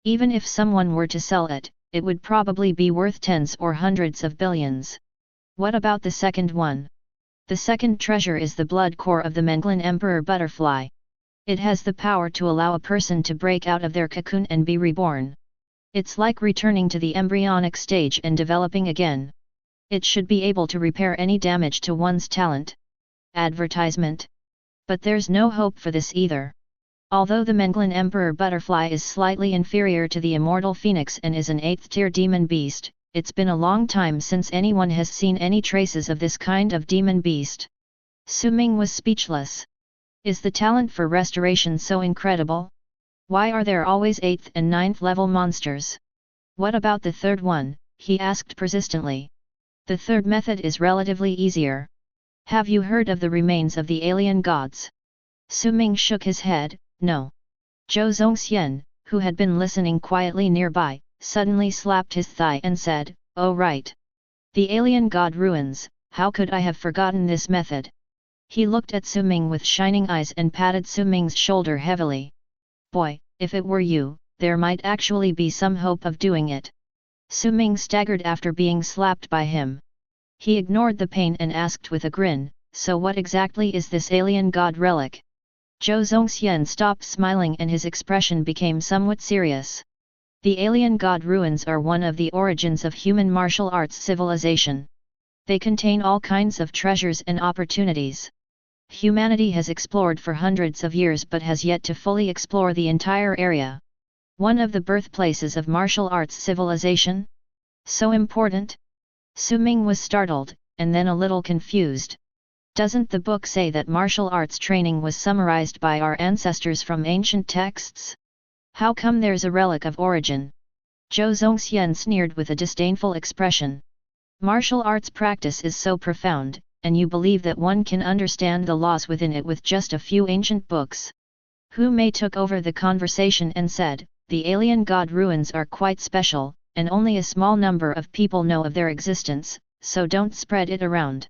Even if someone were to sell it, it would probably be worth tens or hundreds of billions. What about the second one? The second treasure is the blood core of the Menglin Emperor butterfly. It has the power to allow a person to break out of their cocoon and be reborn. It's like returning to the embryonic stage and developing again. It should be able to repair any damage to one's talent. Advertisement. But there's no hope for this either. Although the Menglin Emperor butterfly is slightly inferior to the immortal phoenix and is an 8th-tier demon beast, it's been a long time since anyone has seen any traces of this kind of demon beast. Su Ming was speechless. Is the talent for restoration so incredible? Why are there always 8th and 9th level monsters? What about the third one? He asked persistently. The third method is relatively easier. Have you heard of the remains of the alien gods? Su Ming shook his head, no. Zhou Zongxian, who had been listening quietly nearby, suddenly slapped his thigh and said, oh right. The alien god ruins, how could I have forgotten this method? He looked at Su Ming with shining eyes and patted Su Ming's shoulder heavily. Boy, if it were you, there might actually be some hope of doing it. Su Ming staggered after being slapped by him. He ignored the pain and asked with a grin, so what exactly is this alien god relic? Zhou Zongxian stopped smiling and his expression became somewhat serious. The alien god ruins are one of the origins of human martial arts civilization. They contain all kinds of treasures and opportunities. Humanity has explored for hundreds of years but has yet to fully explore the entire area. One of the birthplaces of martial arts civilization? So important? Su Ming was startled, and then a little confused. Doesn't the book say that martial arts training was summarized by our ancestors from ancient texts? How come there's a relic of origin? Zhou Zongxian sneered with a disdainful expression. Martial arts practice is so profound, and you believe that one can understand the laws within it with just a few ancient books. Hu Mei took over the conversation and said, the alien god ruins are quite special, and only a small number of people know of their existence, so don't spread it around.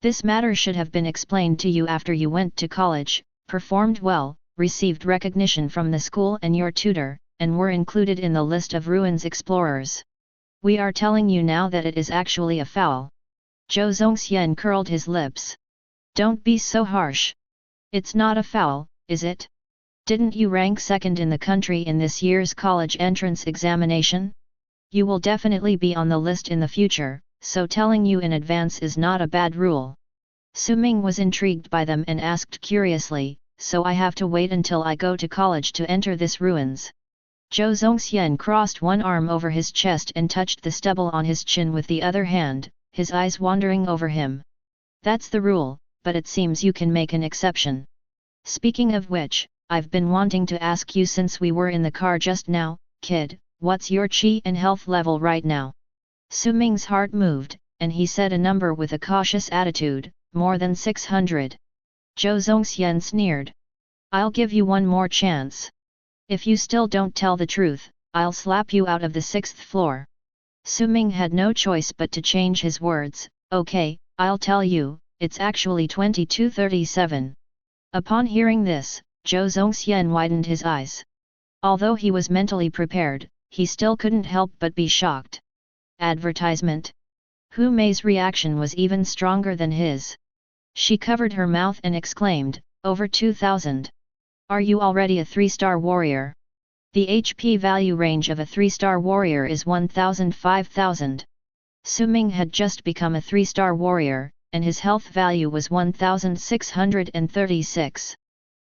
This matter should have been explained to you after you went to college, performed well, received recognition from the school and your tutor, and were included in the list of ruins explorers. We are telling you now that it is actually a foul. Zhou Zongxian curled his lips. Don't be so harsh. It's not a foul, is it? Didn't you rank second in the country in this year's college entrance examination? You will definitely be on the list in the future, so telling you in advance is not a bad rule. Su Ming was intrigued by them and asked curiously, so I have to wait until I go to college to enter this ruins? Zhou Zongxian crossed one arm over his chest and touched the stubble on his chin with the other hand, his eyes wandering over him. That's the rule, but it seems you can make an exception. Speaking of which, I've been wanting to ask you since we were in the car just now, kid, what's your qi and health level right now? Su Ming's heart moved, and he said a number with a cautious attitude, more than 600. Zhou Zongxian sneered. I'll give you one more chance. If you still don't tell the truth, I'll slap you out of the 6th floor. Su Ming had no choice but to change his words. Okay, I'll tell you, it's actually 2237. Upon hearing this, Zhou Zongxian widened his eyes. Although he was mentally prepared, he still couldn't help but be shocked. Advertisement? Hu Mei's reaction was even stronger than his. She covered her mouth and exclaimed, over 2000. Are you already a 3-star warrior? The HP value range of a 3-star warrior is 1000–5000. Su Ming had just become a 3-star warrior, and his health value was 1636.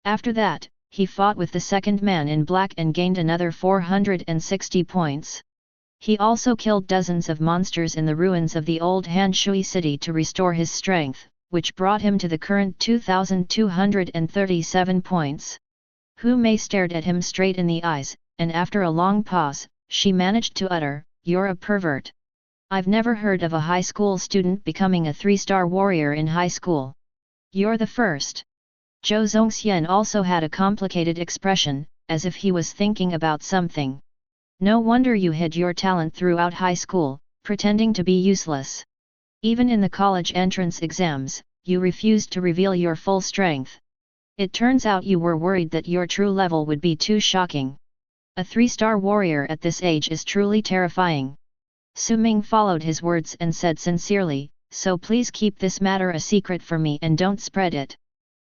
After that, he fought with the second man in black and gained another 460 points. He also killed dozens of monsters in the ruins of the old Han Shui city to restore his strength, which brought him to the current 2237 points. Hu Mei stared at him straight in the eyes, and after a long pause, she managed to utter, "You're a pervert. I've never heard of a high school student becoming a 3-star warrior in high school. You're the first." Zhou Zongxian also had a complicated expression, as if he was thinking about something. No wonder you hid your talent throughout high school, pretending to be useless. Even in the college entrance exams, you refused to reveal your full strength. It turns out you were worried that your true level would be too shocking. A 3-star warrior at this age is truly terrifying. Su Ming followed his words and said sincerely, "So please keep this matter a secret for me and don't spread it."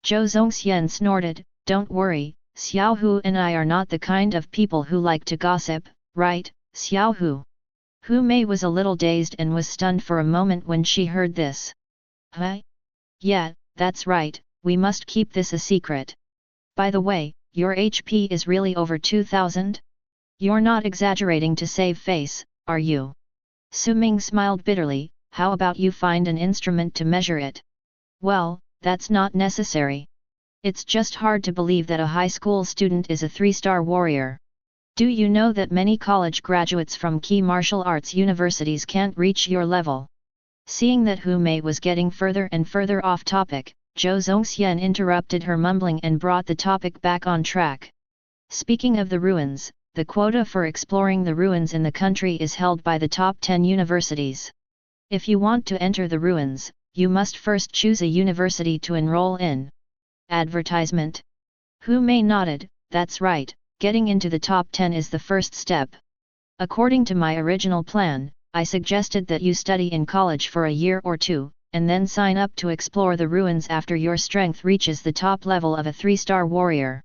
Zhou Zongxian snorted, "Don't worry, Xiao Hu and I are not the kind of people who like to gossip, right, Xiao Hu?" Hu Mei was a little dazed and was stunned for a moment when she heard this. Huh? Yeah, that's right, we must keep this a secret. By the way, your HP is really over 2000? You're not exaggerating to save face, are you? Su Ming smiled bitterly, "How about you find an instrument to measure it?" "Well, that's not necessary. It's just hard to believe that a high school student is a 3-star warrior. Do you know that many college graduates from key martial arts universities can't reach your level?" Seeing that Hu Mei was getting further and further off topic, Zhou Zongxian interrupted her mumbling and brought the topic back on track. "Speaking of the ruins, the quota for exploring the ruins in the country is held by the top 10 universities. If you want to enter the ruins, you must first choose a university to enroll in." Advertisement? Hu Mei nodded, "That's right, getting into the top 10 is the first step. According to my original plan, I suggested that you study in college for a year or two, and then sign up to explore the ruins after your strength reaches the top level of a 3-star warrior.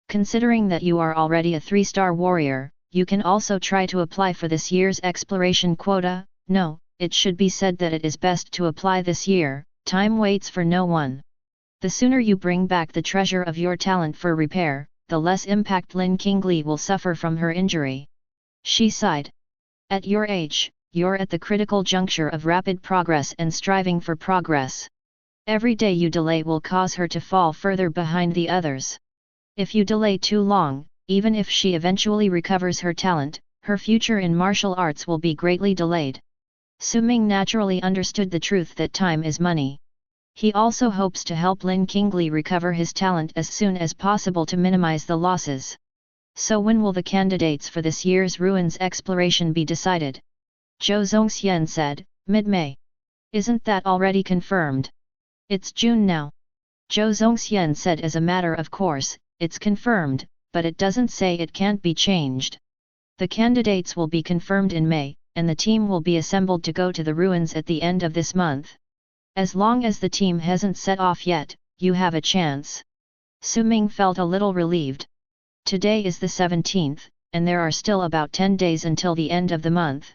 Considering that you are already a 3-star warrior, you can also try to apply for this year's exploration quota. No, it should be said that it is best to apply this year, time waits for no one. The sooner you bring back the treasure of your talent for repair, the less impact Lin Qingli will suffer from her injury." She sighed. "At your age, you're at the critical juncture of rapid progress and striving for progress. Every day you delay will cause her to fall further behind the others. If you delay too long, even if she eventually recovers her talent, her future in martial arts will be greatly delayed." Su Ming naturally understood the truth that time is money. He also hopes to help Lin Qingli recover his talent as soon as possible to minimize the losses. "So when will the candidates for this year's ruins exploration be decided?" Zhou Zongxian said, "Mid-May. Isn't that already confirmed?" "It's June now." Zhou Zongxian said, "As a matter of course, it's confirmed, but it doesn't say it can't be changed. The candidates will be confirmed in May, and the team will be assembled to go to the ruins at the end of this month. As long as the team hasn't set off yet, you have a chance." Su Ming felt a little relieved. Today is the 17th, and there are still about 10 days until the end of the month.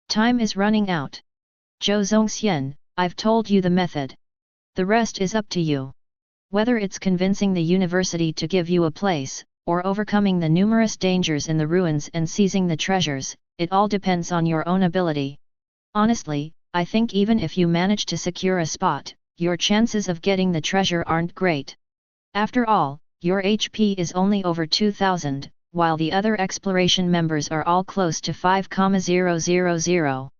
Time is running out. "Zhou Zongxian, I've told you the method. The rest is up to you. Whether it's convincing the university to give you a place, or overcoming the numerous dangers in the ruins and seizing the treasures, it all depends on your own ability. Honestly, I think even if you manage to secure a spot, your chances of getting the treasure aren't great. After all, your HP is only over 2000, while the other exploration members are all close to 5,000.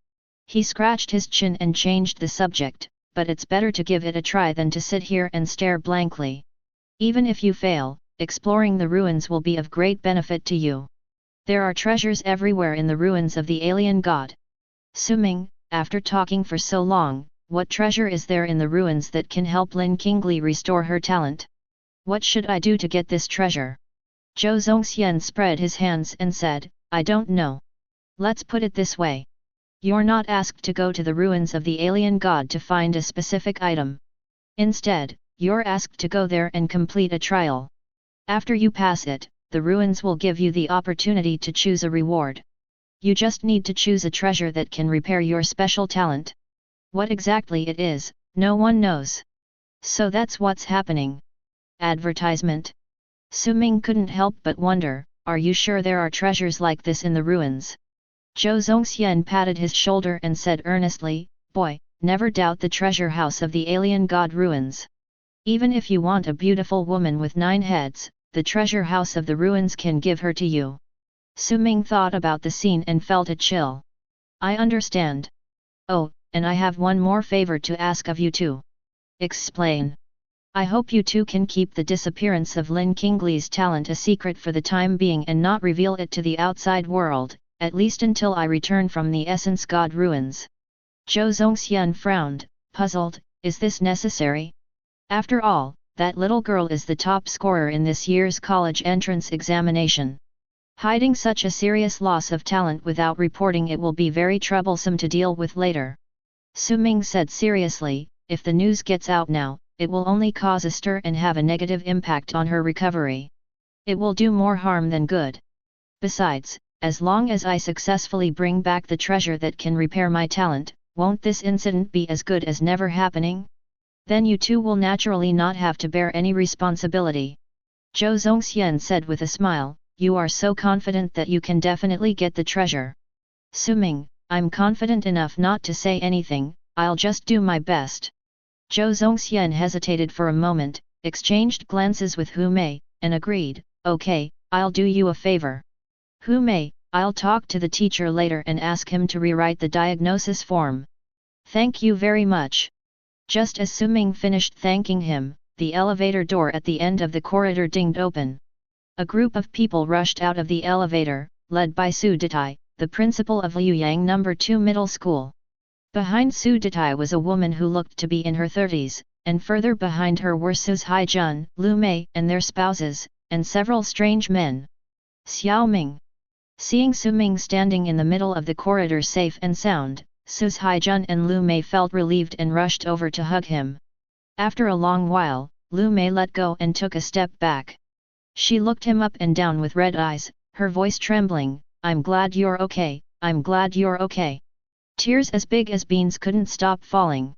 He scratched his chin and changed the subject, but it's better to give it a try than to sit here and stare blankly. Even if you fail, exploring the ruins will be of great benefit to you. There are treasures everywhere in the ruins of the alien god. Su-ming, after talking for so long, what treasure is there in the ruins that can help Lin Qingli restore her talent? What should I do to get this treasure? Zhou Zongxian spread his hands and said, I don't know. Let's put it this way. You're not asked to go to the ruins of the alien god to find a specific item. Instead, you're asked to go there and complete a trial. After you pass it, the ruins will give you the opportunity to choose a reward. You just need to choose a treasure that can repair your special talent. What exactly it is, no one knows. So that's what's happening. Advertisement. Su-ming couldn't help but wonder, are you sure there are treasures like this in the ruins? Zhou Zongxian patted his shoulder and said earnestly, boy, never doubt the treasure house of the alien god ruins. Even if you want a beautiful woman with 9 heads, the treasure house of the ruins can give her to you. Su-ming thought about the scene and felt a chill. I understand. Oh, and I have one more favor to ask of you too. Explain. I hope you two can keep the disappearance of Lin Qingli's talent a secret for the time being and not reveal it to the outside world, at least until I return from the Essence God ruins. Zhou Zongxian frowned, puzzled, is this necessary? After all, that little girl is the top scorer in this year's college entrance examination. Hiding such a serious loss of talent without reporting it will be very troublesome to deal with later. Su-ming said seriously, if the news gets out now, it will only cause a stir and have a negative impact on her recovery. It will do more harm than good. Besides, as long as I successfully bring back the treasure that can repair my talent, won't this incident be as good as never happening? Then you two will naturally not have to bear any responsibility. Zhou Zongxian said with a smile, you are so confident that you can definitely get the treasure. Su-ming, I'm confident enough not to say anything, I'll just do my best. Zhou Zongxian hesitated for a moment, exchanged glances with Hu Mei, and agreed, okay, I'll do you a favor. Hu Mei, I'll talk to the teacher later and ask him to rewrite the diagnosis form. Thank you very much. Just as Su-ming finished thanking him, the elevator door at the end of the corridor dinged open. A group of people rushed out of the elevator, led by Su Detai, the principal of Liuyang No. 2 Middle School. Behind Su Detai was a woman who looked to be in her 30s, and further behind her were Su's Haijun, Lu Mei and their spouses, and several strange men. Xiao Ming. Seeing Su-ming standing in the middle of the corridor safe and sound, Su's Haijun and Lu Mei felt relieved and rushed over to hug him. After a long while, Lu Mei let go and took a step back. She looked him up and down with red eyes, her voice trembling, I'm glad you're okay, I'm glad you're okay. Tears as big as beans couldn't stop falling.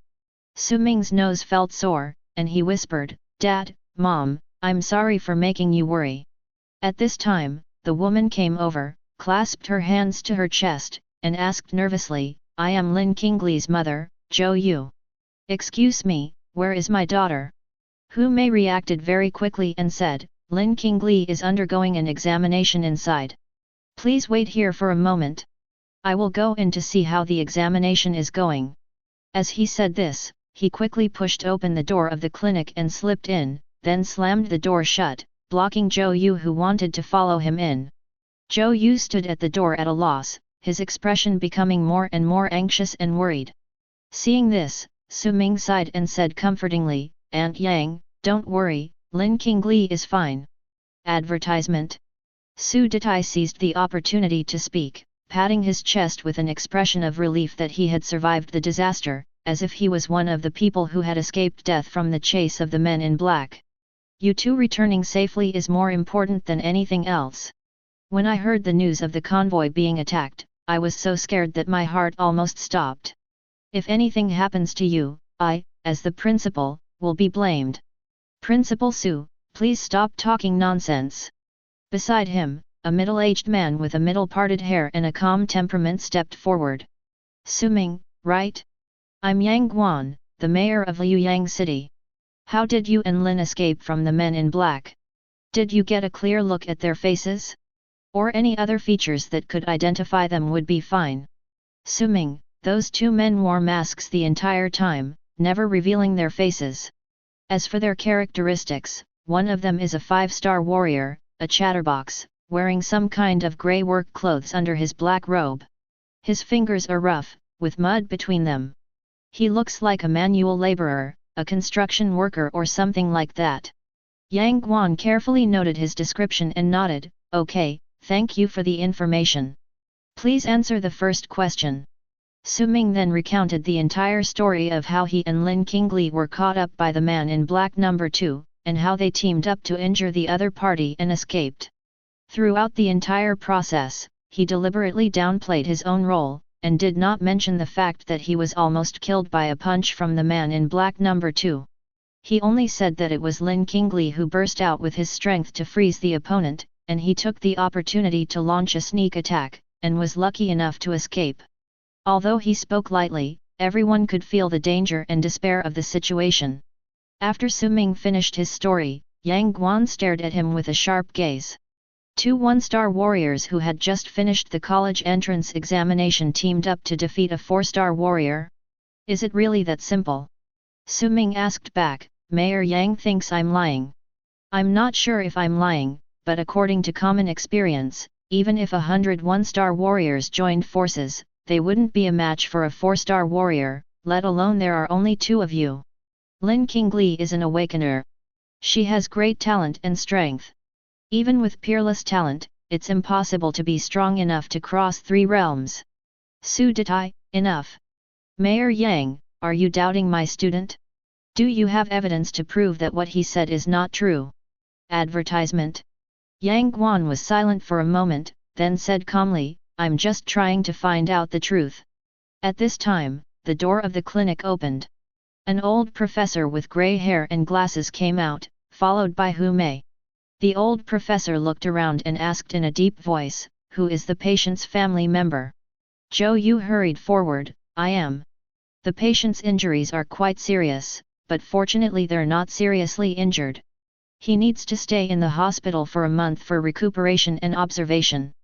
Su-ming's nose felt sore, and he whispered, Dad, Mom, I'm sorry for making you worry. At this time, the woman came over, clasped her hands to her chest, and asked nervously, I am Lin Qingli's mother, Zhou Yu. Excuse me, where is my daughter? Hu Mei reacted very quickly and said, Lin Qingli is undergoing an examination inside. Please wait here for a moment. I will go in to see how the examination is going. As he said this, he quickly pushed open the door of the clinic and slipped in, then slammed the door shut, blocking Zhou Yu who wanted to follow him in. Zhou Yu stood at the door at a loss, his expression becoming more and more anxious and worried. Seeing this, Su-ming sighed and said comfortingly, Aunt Yang, don't worry, Lin Qingli is fine. Advertisement. Su Detai seized the opportunity to speak, patting his chest with an expression of relief that he had survived the disaster, as if he was one of the people who had escaped death from the chase of the men in black. You two returning safely is more important than anything else. When I heard the news of the convoy being attacked, I was so scared that my heart almost stopped. If anything happens to you, I, as the principal, will be blamed. Principal Su, please stop talking nonsense. Beside him, a middle-aged man with a middle-parted hair and a calm temperament stepped forward. Su-ming, right? I'm Yang Guan, the mayor of Liuyang City. How did you and Lin escape from the men in black? Did you get a clear look at their faces? Or any other features that could identify them would be fine. Su-ming, those two men wore masks the entire time, never revealing their faces. As for their characteristics, one of them is a 5-star warrior, a chatterbox, wearing some kind of grey work clothes under his black robe. His fingers are rough, with mud between them. He looks like a manual laborer, a construction worker or something like that. Yang Guan carefully noted his description and nodded, okay, thank you for the information. Please answer the first question. Su-ming then recounted the entire story of how he and Lin Qingli were caught up by the man in black number 2, and how they teamed up to injure the other party and escaped. Throughout the entire process, he deliberately downplayed his own role, and did not mention the fact that he was almost killed by a punch from the man in black number 2. He only said that it was Lin Qingli who burst out with his strength to freeze the opponent, and he took the opportunity to launch a sneak attack, and was lucky enough to escape. Although he spoke lightly, everyone could feel the danger and despair of the situation. After Su-ming finished his story, Yang Guan stared at him with a sharp gaze. Two 1-star warriors who had just finished the college entrance examination teamed up to defeat a 4-star warrior? Is it really that simple? Su-ming asked back, Mayor Yang thinks I'm lying. I'm not sure if I'm lying, but according to common experience, even if 100 1-star warriors joined forces, they wouldn't be a match for a 4-star warrior, let alone there are only 2 of you. Lin Qingli is an awakener. She has great talent and strength. Even with peerless talent, it's impossible to be strong enough to cross 3 realms. Su Detai, enough. Mayor Yang, are you doubting my student? Do you have evidence to prove that what he said is not true? Advertisement. Yang Guan was silent for a moment, then said calmly, I'm just trying to find out the truth. At this time, the door of the clinic opened. An old professor with grey hair and glasses came out, followed by Hu Mei. The old professor looked around and asked in a deep voice, who is the patient's family member? Zhou Yu hurried forward, I am. The patient's injuries are quite serious, but fortunately they're not seriously injured. He needs to stay in the hospital for a month for recuperation and observation.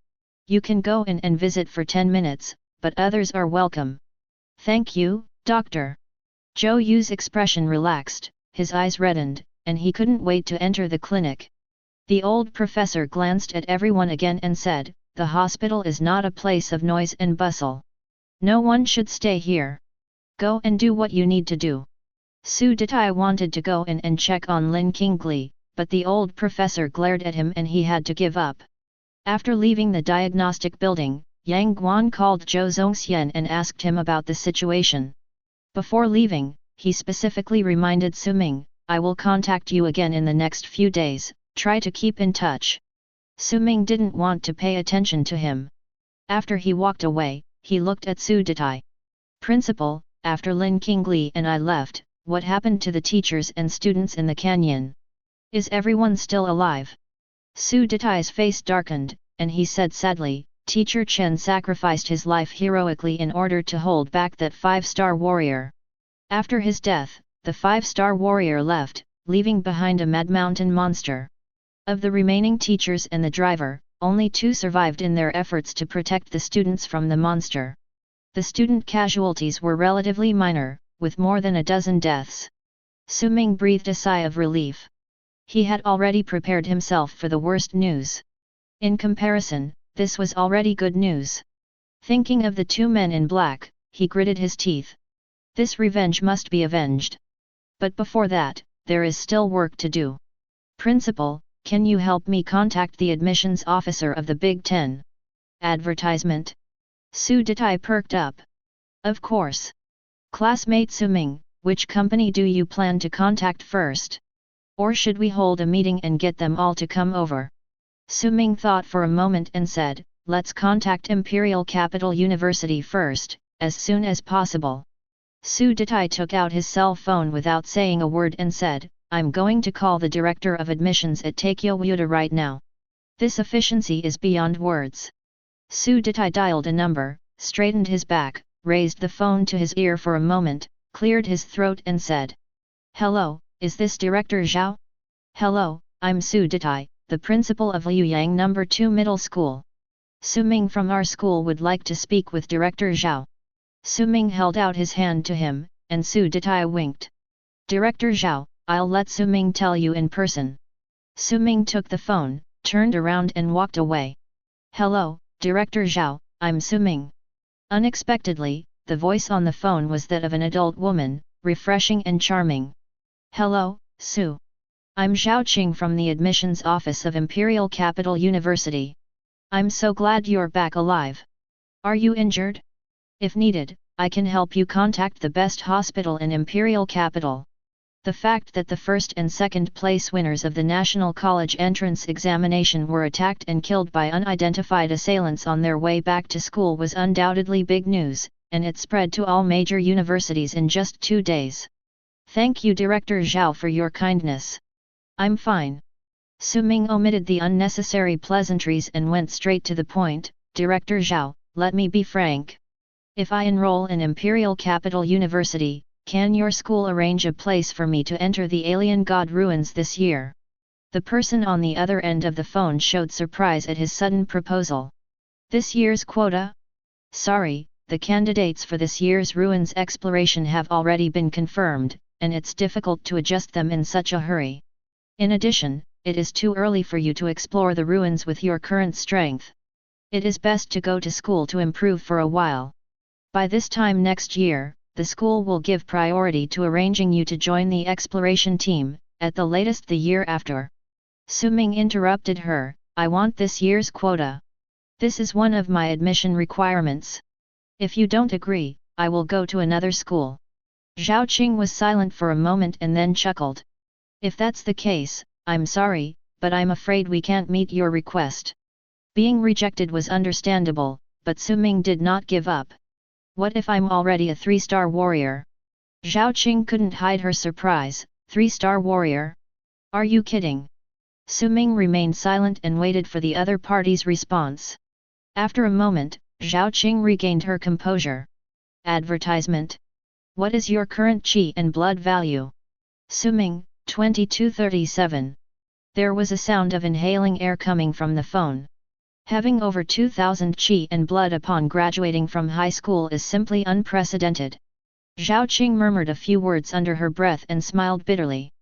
You can go in and visit for 10 minutes, but others are welcome. Thank you, doctor. Zhou Yu's expression relaxed, his eyes reddened, and he couldn't wait to enter the clinic. The old professor glanced at everyone again and said, the hospital is not a place of noise and bustle. No one should stay here. Go and do what you need to do. Su Detai wanted to go in and check on Lin Qingli, but the old professor glared at him and he had to give up. After leaving the diagnostic building, Yang Guan called Zhou Zongxian and asked him about the situation. Before leaving, he specifically reminded Su-ming, I will contact you again in the next few days, try to keep in touch. Su-ming didn't want to pay attention to him. After he walked away, he looked at Su Detai. Principal, after Lin Qingli and I left, what happened to the teachers and students in the canyon? Is everyone still alive? Su Detai's face darkened, and he said sadly, Teacher Chen sacrificed his life heroically in order to hold back that 5-star warrior. After his death, the 5-star warrior left, leaving behind a Mad Mountain monster. Of the remaining teachers and the driver, only 2 survived in their efforts to protect the students from the monster. The student casualties were relatively minor, with more than a dozen deaths. Su-ming breathed a sigh of relief. He had already prepared himself for the worst news. In comparison, this was already good news. Thinking of the 2 men in black, he gritted his teeth. This revenge must be avenged. But before that, there is still work to do. Principal, can you help me contact the admissions officer of the Big Ten? Advertisement. Su Detai perked up. Of course. Classmate Su-ming, which company do you plan to contact first? Or should we hold a meeting and get them all to come over? Su-ming thought for a moment and said, let's contact Imperial Capital University first, as soon as possible. Su Detai took out his cell phone without saying a word and said, I'm going to call the director of admissions at Takeo Uta right now. This efficiency is beyond words. Su Detai dialed a number, straightened his back, raised the phone to his ear for a moment, cleared his throat and said, Hello, is this Director Zhao? Hello, I'm Su Detai, the principal of Liuyang No. 2 Middle School. Su Ming from our school would like to speak with Director Zhao. Su Ming held out his hand to him, and Su Detai winked. Director Zhao, I'll let Su Ming tell you in person. Su Ming took the phone, turned around and walked away. Hello, Director Zhao, I'm Su Ming. Unexpectedly, the voice on the phone was that of an adult woman, refreshing and charming. Hello, Su. I'm Zhao Qing from the admissions office of Imperial Capital University. I'm so glad you're back alive. Are you injured? If needed, I can help you contact the best hospital in Imperial Capital. The fact that the first and second place winners of the National College entrance examination were attacked and killed by unidentified assailants on their way back to school was undoubtedly big news, and it spread to all major universities in just 2 days. Thank you, Director Zhao, for your kindness. I'm fine. Su Ming omitted the unnecessary pleasantries and went straight to the point. Director Zhao, let me be frank. If I enroll in Imperial Capital University, can your school arrange a place for me to enter the Alien God ruins this year? The person on the other end of the phone showed surprise at his sudden proposal. This year's quota? Sorry, the candidates for this year's ruins exploration have already been confirmed, and it's difficult to adjust them in such a hurry. In addition, it is too early for you to explore the ruins with your current strength. It is best to go to school to improve for a while. By this time next year, the school will give priority to arranging you to join the exploration team, at the latest the year after. Su Ming interrupted her, I want this year's quota. This is one of my admission requirements. If you don't agree, I will go to another school. Zhao Qing was silent for a moment and then chuckled. If that's the case, I'm sorry, but I'm afraid we can't meet your request. Being rejected was understandable, but Su Ming did not give up. What if I'm already a 3-star warrior? Zhao Qing couldn't hide her surprise. 3-star warrior? Are you kidding? Su Ming remained silent and waited for the other party's response. After a moment, Zhao Qing regained her composure. Advertisement. What is your current qi and blood value? Su Ming, 2237. There was a sound of inhaling air coming from the phone. Having over 2,000 qi and blood upon graduating from high school is simply unprecedented. Zhao Qing murmured a few words under her breath and smiled bitterly.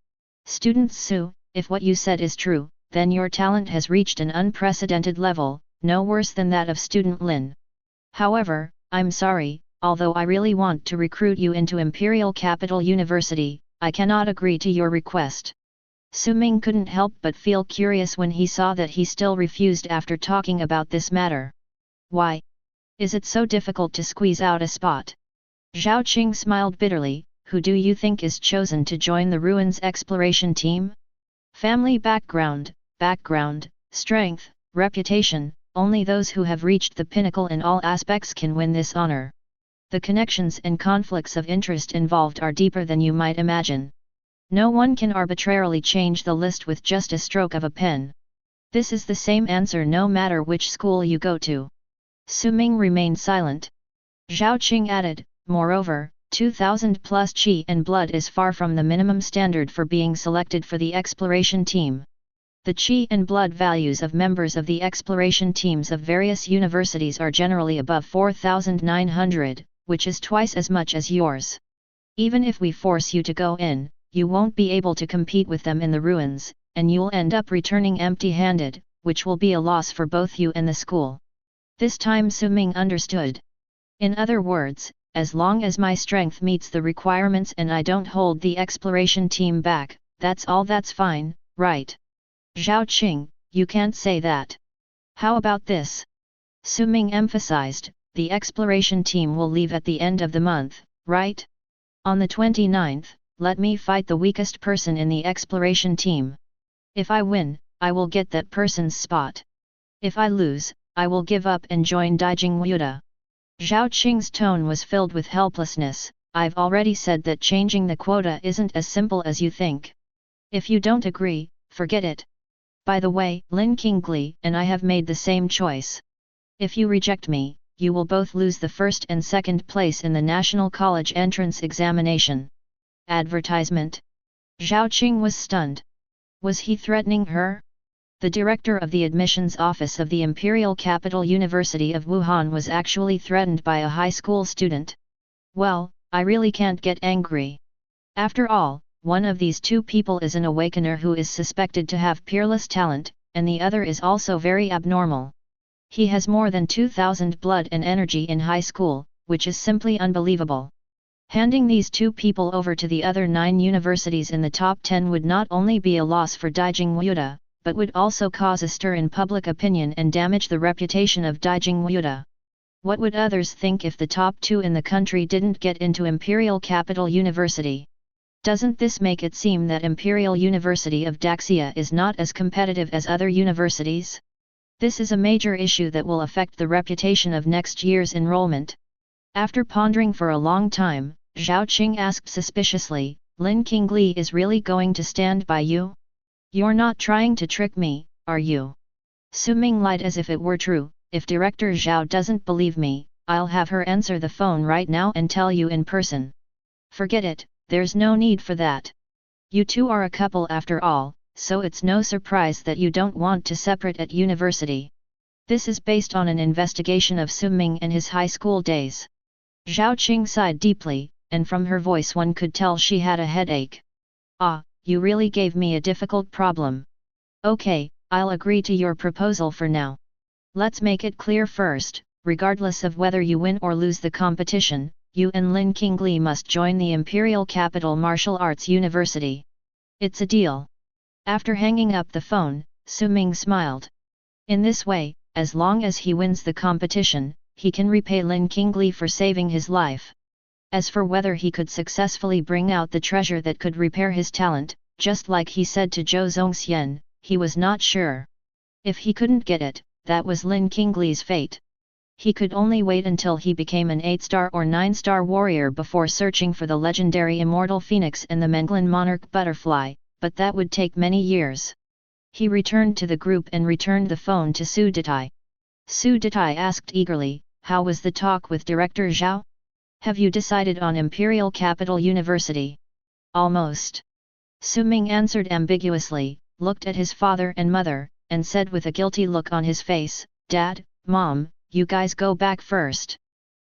Student Su, if what you said is true, then your talent has reached an unprecedented level, no worse than that of student Lin. However, I'm sorry, although I really want to recruit you into Imperial Capital University, I cannot agree to your request. Su Ming couldn't help but feel curious when he saw that he still refused after talking about this matter. Why? Is it so difficult to squeeze out a spot? Zhao Qing smiled bitterly. Who do you think is chosen to join the ruins exploration team? Family background, strength, reputation, only those who have reached the pinnacle in all aspects can win this honor. The connections and conflicts of interest involved are deeper than you might imagine. No one can arbitrarily change the list with just a stroke of a pen. This is the same answer no matter which school you go to. Su Ming remained silent. Zhao Qing added, moreover, 2,000 plus qi and blood is far from the minimum standard for being selected for the exploration team. The qi and blood values of members of the exploration teams of various universities are generally above 4,900, which is twice as much as yours. Even if we force you to go in, you won't be able to compete with them in the ruins, and you'll end up returning empty-handed, which will be a loss for both you and the school. This time Su Ming understood. In other words, as long as my strength meets the requirements and I don't hold the exploration team back, that's fine, right? Zhao Qing, you can't say that. How about this? Su Ming emphasized, the exploration team will leave at the end of the month, right? On the 29th, let me fight the weakest person in the exploration team. If I win, I will get that person's spot. If I lose, I will give up and join Daijing Wuda. Zhao Qing's tone was filled with helplessness. I've already said that changing the quota isn't as simple as you think. If you don't agree, forget it. By the way, Lin Qingli and I have made the same choice. If you reject me, you will both lose the first and second place in the National College entrance examination. Advertisement. Zhao Qing was stunned. Was he threatening her? The director of the admissions office of the Imperial Capital University of Wuhan was actually threatened by a high school student. Well, I really can't get angry. After all, one of these two people is an awakener who is suspected to have peerless talent, and the other is also very abnormal. He has more than 2,000 blood and energy in high school, which is simply unbelievable. Handing these two people over to the other 9 universities in the top 10 would not only be a loss for Daijing Wuda, but would also cause a stir in public opinion and damage the reputation of Daijing Wuda. What would others think if the top 2 in the country didn't get into Imperial Capital University? Doesn't this make it seem that Imperial University of Daxia is not as competitive as other universities? This is a major issue that will affect the reputation of next year's enrollment. After pondering for a long time, Zhao Qing asked suspiciously, Lin Qingli is really going to stand by you? You're not trying to trick me, are you? Su Ming lied as if it were true. If Director Zhao doesn't believe me, I'll have her answer the phone right now and tell you in person. Forget it, there's no need for that. You two are a couple after all, so it's no surprise that you don't want to separate at university. This is based on an investigation of Su Ming and his high school days. Zhao Qing sighed deeply, and from her voice one could tell she had a headache. Ah, you really gave me a difficult problem. Okay, I'll agree to your proposal for now. Let's make it clear first, regardless of whether you win or lose the competition, you and Lin Qingli must join the Imperial Capital Martial Arts University. It's a deal. After hanging up the phone, Su Ming smiled. In this way, as long as he wins the competition, he can repay Lin Qingli for saving his life. As for whether he could successfully bring out the treasure that could repair his talent, just like he said to Zhou Zongxian, he was not sure. If he couldn't get it, that was Lin Qingli's fate. He could only wait until he became an 8-star or 9-star warrior before searching for the legendary Immortal Phoenix and the Menglin Monarch Butterfly, but that would take many years. He returned to the group and returned the phone to Su Detai. Su Detai asked eagerly, how was the talk with Director Zhao? Have you decided on Imperial Capital University? Almost. Su Ming answered ambiguously, looked at his father and mother, and said with a guilty look on his face, Dad, Mom, you guys go back first.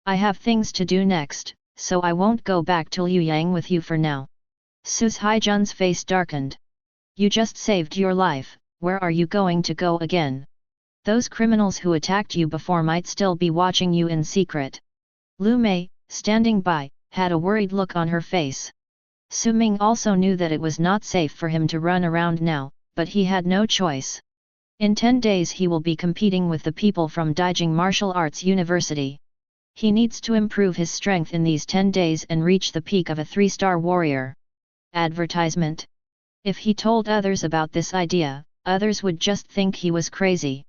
I have things to do next, so I won't go back to Luoyang with you for now. Su's Haijun's face darkened. You just saved your life, where are you going to go again? Those criminals who attacked you before might still be watching you in secret. Lu Mei, standing by, had a worried look on her face. Su Ming also knew that it was not safe for him to run around now, but he had no choice. In 10 days he will be competing with the people from Daijing Martial Arts University. He needs to improve his strength in these 10 days and reach the peak of a 3-star warrior. Advertisement. If he told others about this idea, others would just think he was crazy.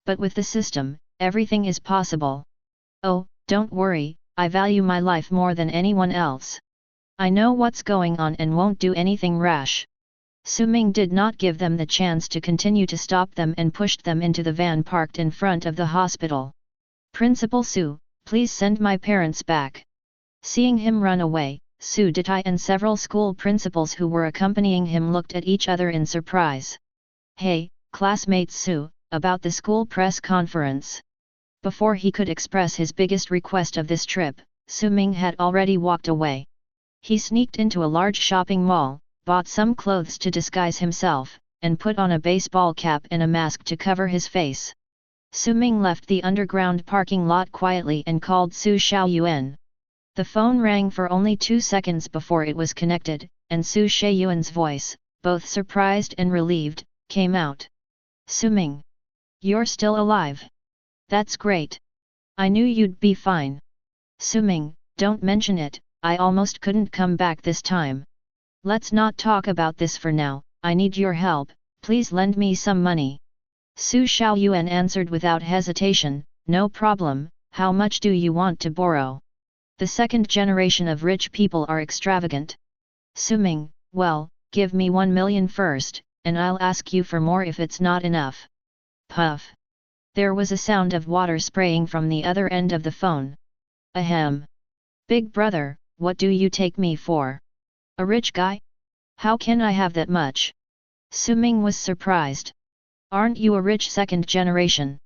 But with the system, everything is possible. Oh, don't worry, I value my life more than anyone else. I know what's going on and won't do anything rash. Su Ming did not give them the chance to continue to stop them and pushed them into the van parked in front of the hospital. Principal Su, please send my parents back. Seeing him run away, Su Detai and several school principals who were accompanying him looked at each other in surprise. Hey, classmates Su, about the school press conference. Before he could express his biggest request of this trip, Su Ming had already walked away. He sneaked into a large shopping mall, bought some clothes to disguise himself, and put on a baseball cap and a mask to cover his face. Su Ming left the underground parking lot quietly and called Su Shaoyuan. The phone rang for only 2 seconds before it was connected, and Su Shaoyuan's voice, both surprised and relieved, came out. Su Ming. You're still alive. That's great. I knew you'd be fine. Su Ming, don't mention it, I almost couldn't come back this time. Let's not talk about this for now, I need your help, please lend me some money. Su Shaoyuan answered without hesitation, no problem, how much do you want to borrow? The second generation of rich people are extravagant. Su Ming, well, give me 1 million first, and I'll ask you for more if it's not enough. Puff. There was a sound of water spraying from the other end of the phone. Ahem. Big brother, what do you take me for? A rich guy? How can I have that much? Su Ming was surprised. Aren't you a rich second generation?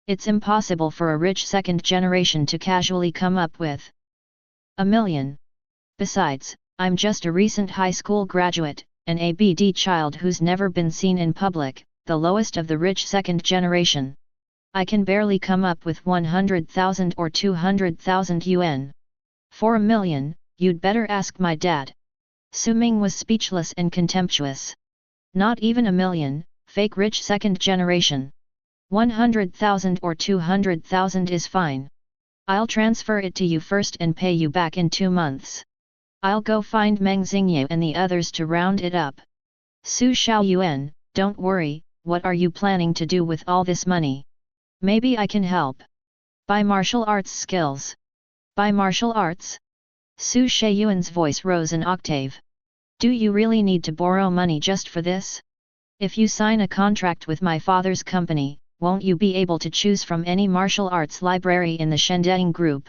It's impossible for a rich second generation to casually come up with $1 million. Besides, I'm just a recent high school graduate, an ABD child who's never been seen in public, the lowest of the rich second generation. I can barely come up with 100,000 or 200,000 yuan. For $1 million, you'd better ask my dad. Su Ming was speechless and contemptuous. Not even $1 million, fake rich second generation. 100,000 or 200,000 is fine. I'll transfer it to you first and pay you back in 2 months. I'll go find Meng Xingye and the others to round it up. Su Xiaoyuan, don't worry, what are you planning to do with all this money? Maybe I can help. Buy martial arts skills. Buy martial arts? Su Xiaoyuan's voice rose an octave. Do you really need to borrow money just for this? If you sign a contract with my father's company, won't you be able to choose from any martial arts library in the Shendeing group?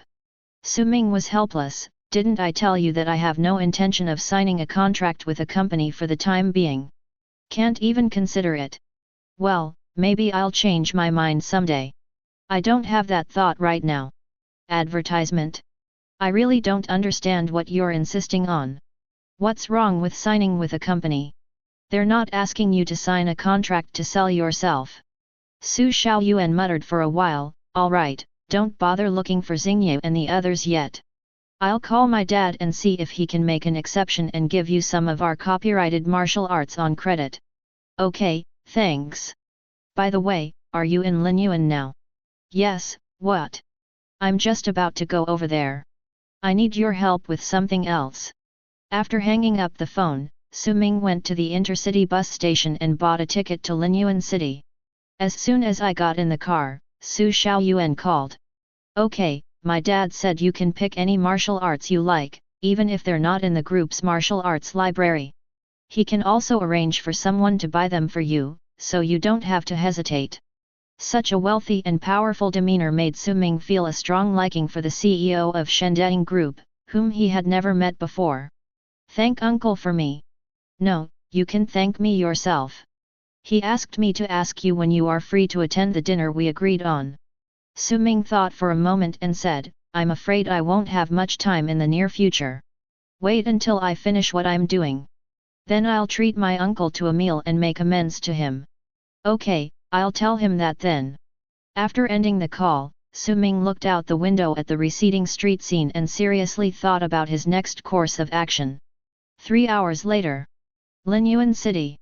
Su Ming was helpless. Didn't I tell you that I have no intention of signing a contract with a company for the time being? Can't even consider it. Well, maybe I'll change my mind someday. I don't have that thought right now. Advertisement? I really don't understand what you're insisting on. What's wrong with signing with a company? They're not asking you to sign a contract to sell yourself. Su Xiaoyuan muttered for a while, all right, don't bother looking for Xingye and the others yet. I'll call my dad and see if he can make an exception and give you some of our copyrighted martial arts on credit. Okay, thanks. By the way, are you in Linyuan now? Yes, what? I'm just about to go over there. I need your help with something else. After hanging up the phone, Su Ming went to the intercity bus station and bought a ticket to Linyuan City. As soon as I got in the car, Su Xiaoyuan called. Okay, my dad said you can pick any martial arts you like, even if they're not in the group's martial arts library. He can also arrange for someone to buy them for you, so you don't have to hesitate. Such a wealthy and powerful demeanor made Su Ming feel a strong liking for the CEO of Shendeing Group, whom he had never met before. Thank uncle for me. No, you can thank me yourself. He asked me to ask you when you are free to attend the dinner we agreed on. Su Ming thought for a moment and said, I'm afraid I won't have much time in the near future. Wait until I finish what I'm doing. Then I'll treat my uncle to a meal and make amends to him. Okay, I'll tell him that then. After ending the call, Su Ming looked out the window at the receding street scene and seriously thought about his next course of action. 3 hours later. Linyuan City.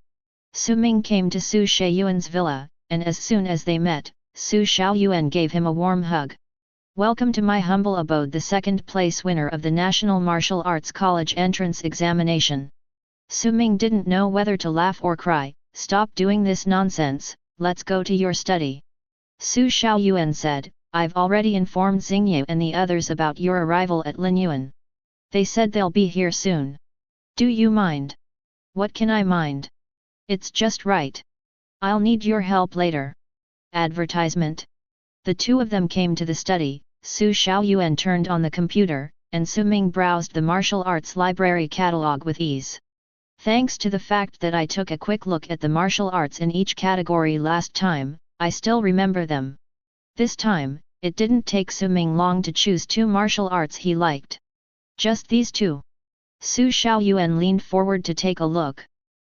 Su Ming came to Su Xiaoyuan's villa, and as soon as they met, Su Xiaoyuan gave him a warm hug. Welcome to my humble abode, the second-place winner of the National Martial Arts College entrance examination. Su Ming didn't know whether to laugh or cry. Stop doing this nonsense, let's go to your study. Su Xiaoyuan said, I've already informed Xingye and the others about your arrival at Linyuan. They said they'll be here soon. Do you mind? What can I mind? It's just right. I'll need your help later. Advertisement. The two of them came to the study. Su Xiaoyuan turned on the computer, and Su Ming browsed the martial arts library catalog with ease. Thanks to the fact that I took a quick look at the martial arts in each category last time, I still remember them. This time, it didn't take Su Ming long to choose 2 martial arts he liked. Just these 2. Su Xiaoyuan leaned forward to take a look.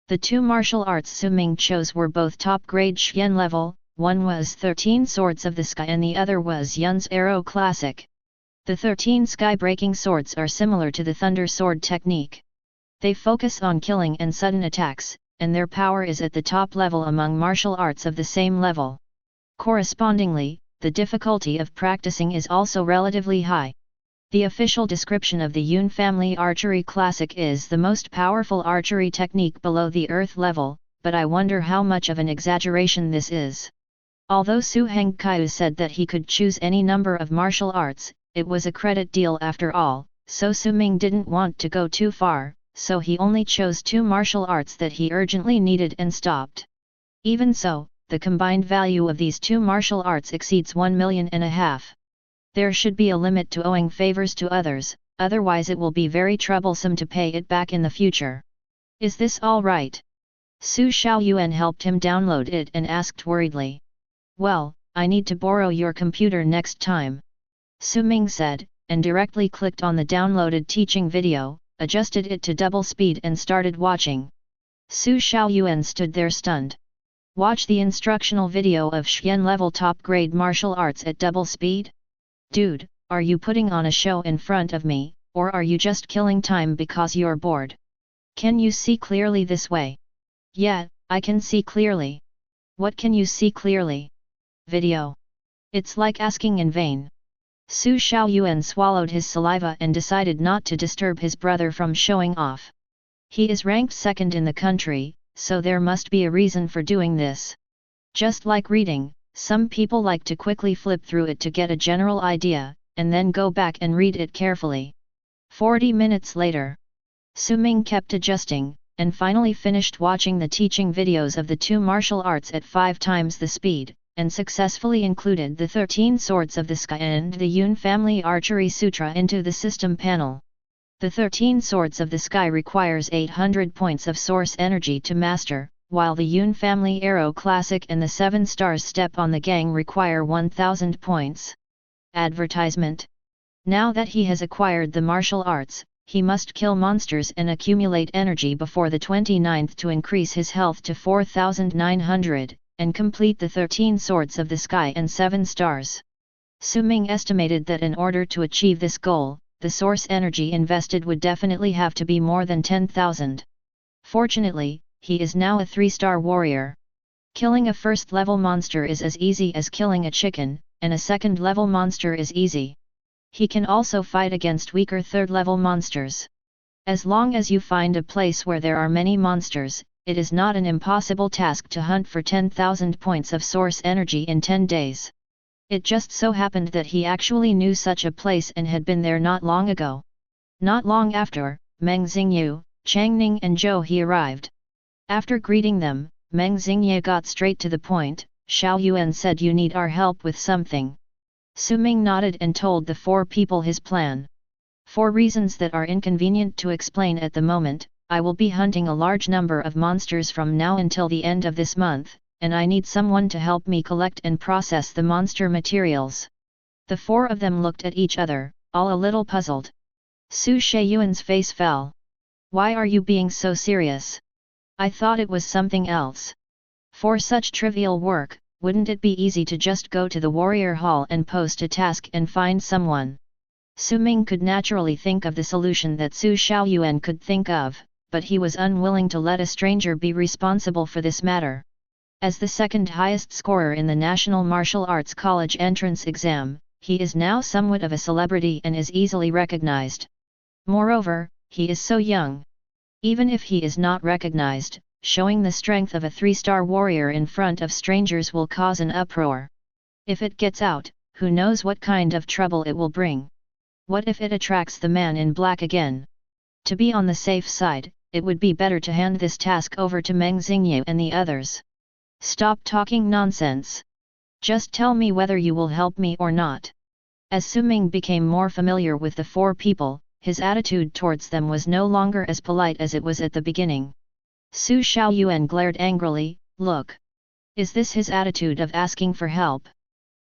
The 2 martial arts Su Ming chose were both top-grade Xian level, one was 13 Swords of the Sky and the other was Yun's Arrow Classic. The 13 sky-breaking swords are similar to the Thunder Sword technique. They focus on killing and sudden attacks, and their power is at the top level among martial arts of the same level. Correspondingly, the difficulty of practicing is also relatively high. The official description of the Yun Family Archery Classic is the most powerful archery technique below the earth level, but I wonder how much of an exaggeration this is. Although Su Hengqiu said that he could choose any number of martial arts, it was a credit deal after all, so Su Ming didn't want to go too far, so he only chose 2 martial arts that he urgently needed and stopped. Even so, the combined value of these 2 martial arts exceeds 1.5 million. There should be a limit to owing favors to others, otherwise it will be very troublesome to pay it back in the future. Is this all right? Su Xiaoyuan helped him download it and asked worriedly. Well, I need to borrow your computer next time. Su Ming said, and directly clicked on the downloaded teaching video, adjusted it to double speed and started watching. Su Xiaoyuan stood there stunned. Watch the instructional video of Xian level top grade martial arts at double speed? Dude, are you putting on a show in front of me, or are you just killing time because you're bored? Can you see clearly this way? Yeah, I can see clearly. What can you see clearly? Video. It's like asking in vain. Su Xiaoyuan swallowed his saliva and decided not to disturb his brother from showing off. He is ranked second in the country, so there must be a reason for doing this. Just like reading, some people like to quickly flip through it to get a general idea, and then go back and read it carefully. 40 minutes later. Su Ming kept adjusting, and finally finished watching the teaching videos of the two martial arts at 5 times the speed, and successfully included the 13 Swords of the Sky and the Yun Family Archery Sutra into the system panel. The 13 Swords of the Sky requires 800 points of source energy to master, while the Yun Family Arrow Classic and the 7 Stars Step on the Gang require 1000 points. Advertisement. Now that he has acquired the martial arts, he must kill monsters and accumulate energy before the 29th to increase his health to 4900, and complete the 13 Swords of the Sky and 7 Stars. Su Ming estimated that in order to achieve this goal, the source energy invested would definitely have to be more than 10,000. Fortunately, he is now a 3-star warrior. Killing a first-level monster is as easy as killing a chicken, and a second-level monster is easy. He can also fight against weaker third-level monsters. As long as you find a place where there are many monsters, it is not an impossible task to hunt for 10,000 points of source energy in 10 days. It just so happened that he actually knew such a place and had been there not long ago. Not long after, Meng Xingyu, Chang Ning and Zhou He arrived. After greeting them, Meng Xingyu got straight to the point. Xiaoyuan said, you need our help with something. Su Ming nodded and told the 4 people his plan. For reasons that are inconvenient to explain at the moment, I will be hunting a large number of monsters from now until the end of this month, and I need someone to help me collect and process the monster materials. The 4 of them looked at each other, all a little puzzled. Su Xiaoyuan's face fell. Why are you being so serious? I thought it was something else. For such trivial work, wouldn't it be easy to just go to the warrior hall and post a task and find someone? Su Ming could naturally think of the solution that Su Xiaoyuan could think of, but he was unwilling to let a stranger be responsible for this matter. As the second highest scorer in the National Martial Arts College entrance exam, he is now somewhat of a celebrity and is easily recognized. Moreover, he is so young. Even if he is not recognized, showing the strength of a 3-star warrior in front of strangers will cause an uproar. If it gets out, who knows what kind of trouble it will bring? What if it attracts the man in black again? To be on the safe side, it would be better to hand this task over to Meng Xingyu and the others. Stop talking nonsense. Just tell me whether you will help me or not. As Su Ming became more familiar with the 4 people, his attitude towards them was no longer as polite as it was at the beginning. Su Xiaoyuan glared angrily, look. Is this his attitude of asking for help?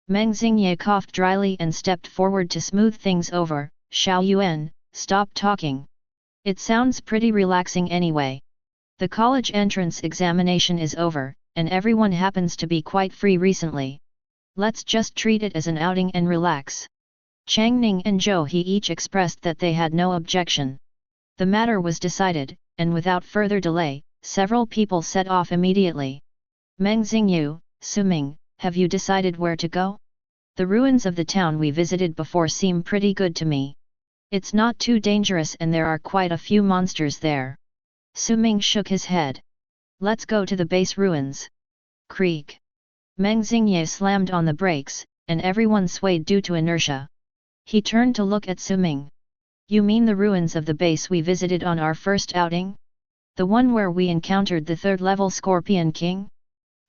Meng Xingyu coughed dryly and stepped forward to smooth things over. Xiaoyuan, stop talking. It sounds pretty relaxing anyway. The college entrance examination is over, and everyone happens to be quite free recently. Let's just treat it as an outing and relax. Chang Ning and Zhou He each expressed that they had no objection. The matter was decided, and without further delay, several people set off immediately. Meng Xingyu, Su Ming, have you decided where to go? The ruins of the town we visited before seem pretty good to me. It's not too dangerous and there are quite a few monsters there. Su Ming shook his head. Let's go to the base ruins. Creak. Meng Xingyu slammed on the brakes, and everyone swayed due to inertia. He turned to look at Su Ming. You mean the ruins of the base we visited on our first outing? The one where we encountered the 3rd-level Scorpion King?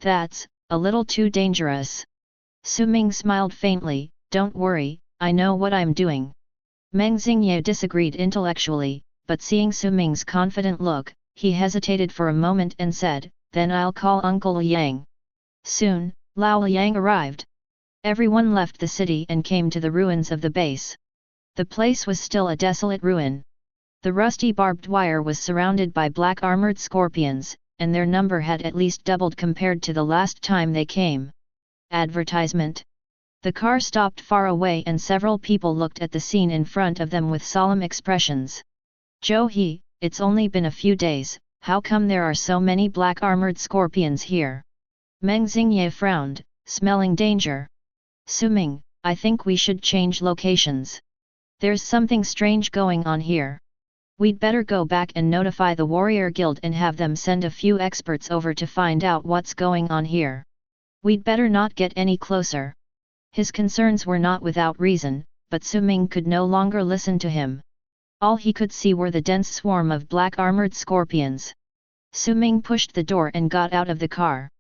That's a little too dangerous. Su Ming smiled faintly, don't worry, I know what I'm doing. Meng Xingyu disagreed intellectually, but seeing Su Ming's confident look, he hesitated for a moment and said, "Then I'll call Uncle Liang." Soon, Lao Liang arrived. Everyone left the city and came to the ruins of the base. The place was still a desolate ruin. The rusty barbed wire was surrounded by black armored scorpions, and their number had at least doubled compared to the last time they came. Advertisement. The car stopped far away and several people looked at the scene in front of them with solemn expressions. "Zhou He, it's only been a few days, how come there are so many black armored scorpions here?" Meng Xingye frowned, smelling danger. "Suming, I think we should change locations. There's something strange going on here. We'd better go back and notify the warrior guild and have them send a few experts over to find out what's going on here. We'd better not get any closer." His concerns were not without reason, but Suming could no longer listen to him. All he could see were the dense swarm of black armored scorpions. Suming pushed the door and got out of the car.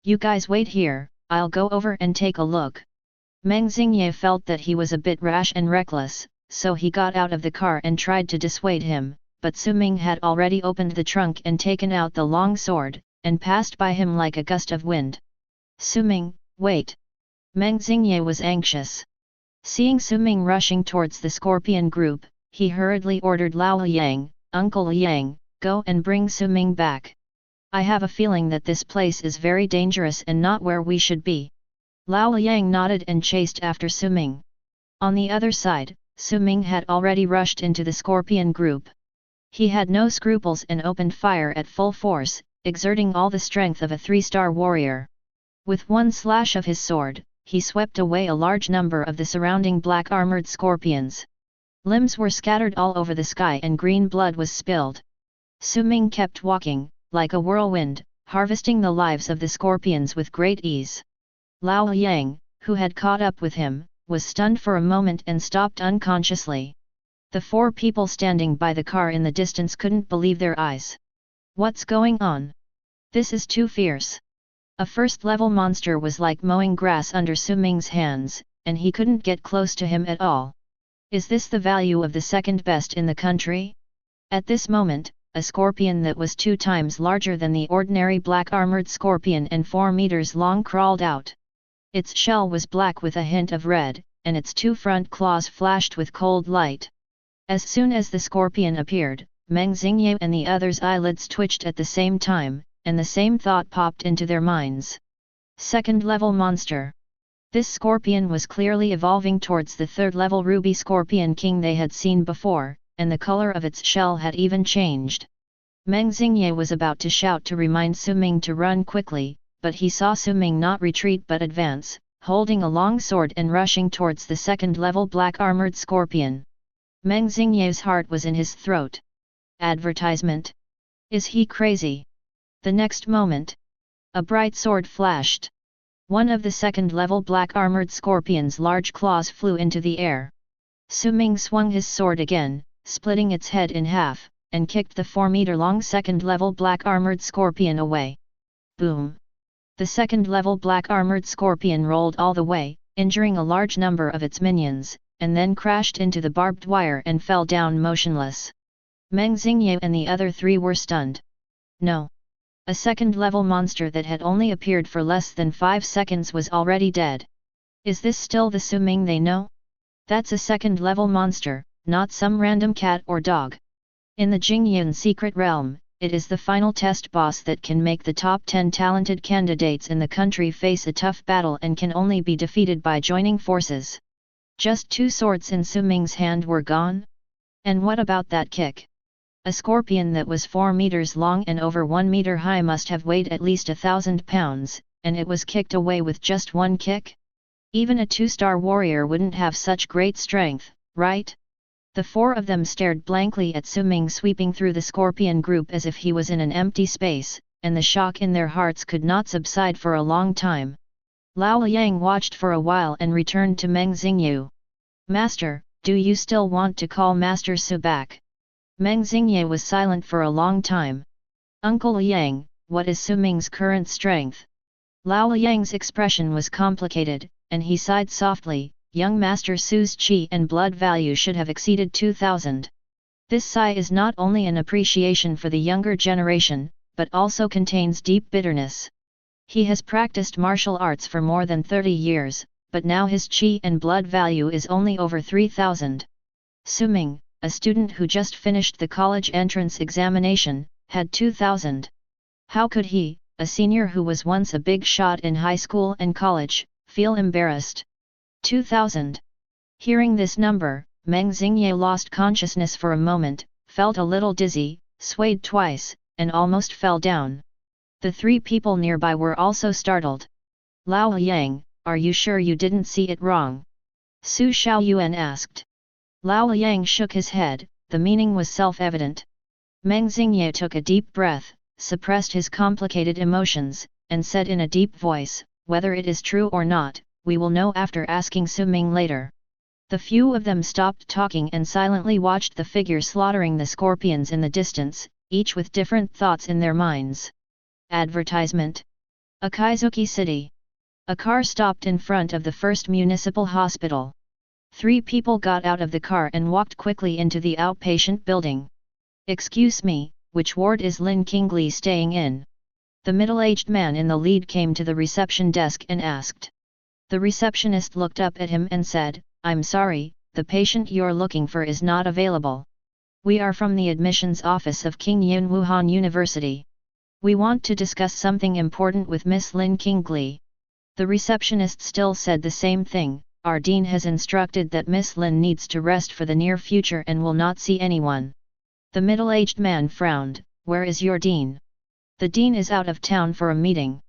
"You guys wait here, I'll go over and take a look." Meng Xingye felt that he was a bit rash and reckless, so he got out of the car and tried to dissuade him, but Suming had already opened the trunk and taken out the long sword, and passed by him like a gust of wind. "Suming, wait!" Meng Xingye was anxious. Seeing Suming rushing towards the scorpion group, he hurriedly ordered Lao Liang, "Uncle Liang, go and bring Suming back. I have a feeling that this place is very dangerous and not where we should be." Lao Liang nodded and chased after Suming. On the other side, Suming had already rushed into the scorpion group. He had no scruples and opened fire at full force, exerting all the strength of a 3-star warrior. With one slash of his sword, he swept away a large number of the surrounding black armored scorpions. Limbs were scattered all over the sky and green blood was spilled. Suming kept walking, like a whirlwind, harvesting the lives of the scorpions with great ease. Lao Liang, who had caught up with him, was stunned for a moment and stopped unconsciously. The 4 people standing by the car in the distance couldn't believe their eyes. "What's going on? This is too fierce." A first-level monster was like mowing grass under Suming's hands, and he couldn't get close to him at all. Is this the value of the second best in the country? At this moment, a scorpion that was 2 times larger than the ordinary black armored scorpion and 4 meters long crawled out. Its shell was black with a hint of red, and its 2 front claws flashed with cold light. As soon as the scorpion appeared, Meng Xingye and the others' eyelids twitched at the same time, and the same thought popped into their minds. Second-level monster. This scorpion was clearly evolving towards the 3rd-level ruby scorpion king they had seen before, and the color of its shell had even changed. Meng Xingye was about to shout to remind Suming to run quickly, but he saw Suming not retreat but advance, holding a long sword and rushing towards the 2nd-level black armored scorpion. Meng Xingye's heart was in his throat. Advertisement? Is he crazy? The next moment, a bright sword flashed. One of the 2nd-level black armored scorpion's large claws flew into the air. Suming swung his sword again, splitting its head in half, and kicked the 4-meter-long 2nd-level black armored scorpion away. Boom! The 2nd-level black armored scorpion rolled all the way, injuring a large number of its minions, and then crashed into the barbed wire and fell down motionless. Meng Xingye and the other 3 were stunned. No! A 2nd-level monster that had only appeared for less than 5 seconds was already dead. Is this still the Suming they know? That's a 2nd-level monster, not some random cat or dog. In the Jingyun secret realm, it is the final test boss that can make the top 10 talented candidates in the country face a tough battle and can only be defeated by joining forces. Just 2 swords in Suming's hand were gone? And what about that kick? A scorpion that was 4 meters long and over 1 meter high must have weighed at least 1,000 pounds, and it was kicked away with just 1 kick? Even a 2-star warrior wouldn't have such great strength, right? The 4 of them stared blankly at Suming sweeping through the scorpion group as if he was in an empty space, and the shock in their hearts could not subside for a long time. Lao Liang watched for a while and returned to Meng Xingye. "Master, do you still want to call Master Su back?" Meng Xingye was silent for a long time. "Uncle Liang, what is Suming's current strength?" Lao Liang's expression was complicated, and he sighed softly. "Young Master Su's qi and blood value should have exceeded 2,000. This sigh is not only an appreciation for the younger generation, but also contains deep bitterness. He has practiced martial arts for more than 30 years, but now his chi and blood value is only over 3,000. Su-ming, a student who just finished the college entrance examination, had 2,000. How could he, a senior who was once a big shot in high school and college, feel embarrassed? 2,000. Hearing this number, Meng Xingye lost consciousness for a moment, felt a little dizzy, swayed twice, and almost fell down. The three people nearby were also startled. Lao Yang, are you sure you didn't see it wrong? Su Xiaoyuan asked. Lao Yang shook his head, the meaning was self-evident. Meng Xingye took a deep breath, suppressed his complicated emotions, and said in a deep voice, whether it is true or not, we will know after asking Su-ming later. The few of them stopped talking and silently watched the figure slaughtering the scorpions in the distance, each with different thoughts in their minds. Advertisement. Akizuki City. A car stopped in front of the first municipal hospital. 3 people got out of the car and walked quickly into the outpatient building. Excuse me, which ward is Lin Qingli staying in? The middle-aged man in the lead came to the reception desk and asked. The receptionist looked up at him and said, I'm sorry, the patient you're looking for is not available. We are from the admissions office of King Yin Wuhan University. We want to discuss something important with Miss Lin Qingli. The receptionist still said the same thing, our dean has instructed that Miss Lin needs to rest for the near future and will not see anyone. The middle-aged man frowned, where is your dean? The dean is out of town for a meeting.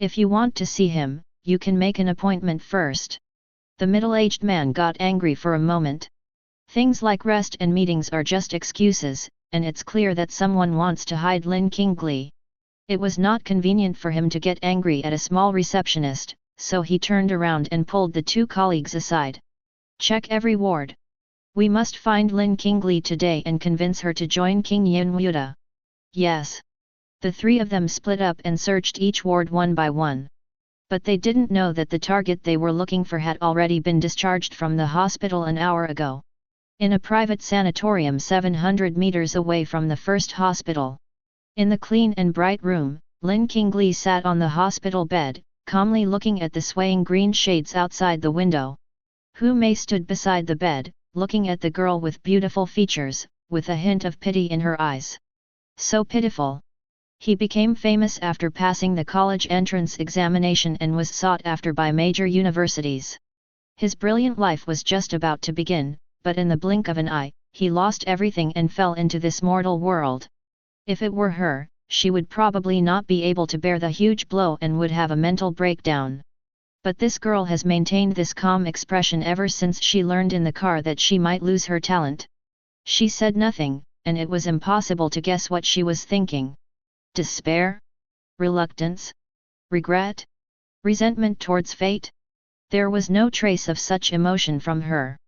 If you want to see him, you can make an appointment first. The middle-aged man got angry for a moment. Things like rest and meetings are just excuses, and it's clear that someone wants to hide Lin Qingli. It was not convenient for him to get angry at a small receptionist, so he turned around and pulled the 2 colleagues aside. Check every ward. We must find Lin Qingli today and convince her to join King Yin Wuda. Yes. The 3 of them split up and searched each ward one by one. But they didn't know that the target they were looking for had already been discharged from the hospital an hour ago. In a private sanatorium 700 meters away from the first hospital. In the clean and bright room, Lin Qingli sat on the hospital bed, calmly looking at the swaying green shades outside the window. Hu Mei stood beside the bed, looking at the girl with beautiful features, with a hint of pity in her eyes. So pitiful. He became famous after passing the college entrance examination and was sought after by major universities. His brilliant life was just about to begin, but in the blink of an eye, he lost everything and fell into this mortal world. If it were her, she would probably not be able to bear the huge blow and would have a mental breakdown. But this girl has maintained this calm expression ever since she learned in the car that she might lose her talent. She said nothing, and it was impossible to guess what she was thinking. Despair? Reluctance? Regret? Resentment towards fate? There was no trace of such emotion from her.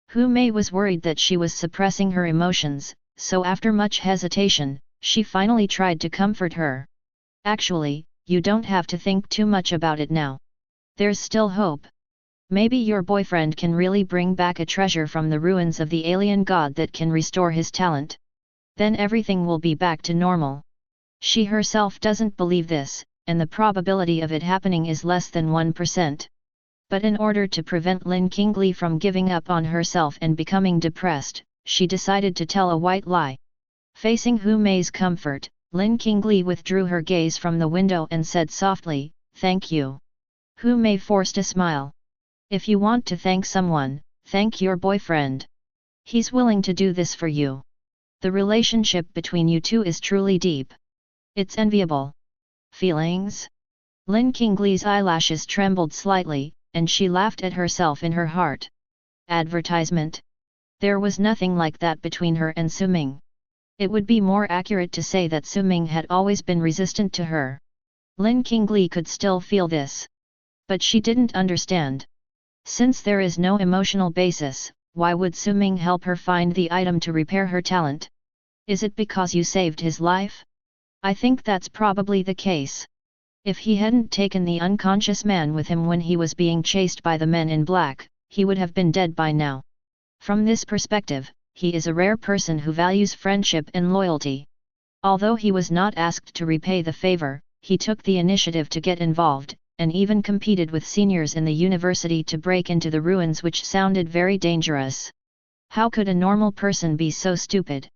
Hu Mei was worried that she was suppressing her emotions, so after much hesitation, she finally tried to comfort her. Actually, you don't have to think too much about it now. There's still hope. Maybe your boyfriend can really bring back a treasure from the ruins of the alien god that can restore his talent. Then everything will be back to normal. She herself doesn't believe this, and the probability of it happening is less than 1%. But in order to prevent Lin Qingli from giving up on herself and becoming depressed, she decided to tell a white lie. Facing Hu Mei's comfort, Lin Qingli withdrew her gaze from the window and said softly, "Thank you." Hu Mei forced a smile. "If you want to thank someone, thank your boyfriend. He's willing to do this for you. The relationship between you two is truly deep. It's enviable." Feelings? Lin Qingli's eyelashes trembled slightly, and she laughed at herself in her heart. Advertisement? There was nothing like that between her and Su-ming. It would be more accurate to say that Su-ming had always been resistant to her. Lin Qingli could still feel this. But she didn't understand. Since there is no emotional basis, why would Su-ming help her find the item to repair her talent? Is it because you saved his life? I think that's probably the case. If he hadn't taken the unconscious man with him when he was being chased by the men in black, he would have been dead by now. From this perspective, he is a rare person who values friendship and loyalty. Although he was not asked to repay the favor, he took the initiative to get involved, and even competed with seniors in the university to break into the ruins, which sounded very dangerous. How could a normal person be so stupid?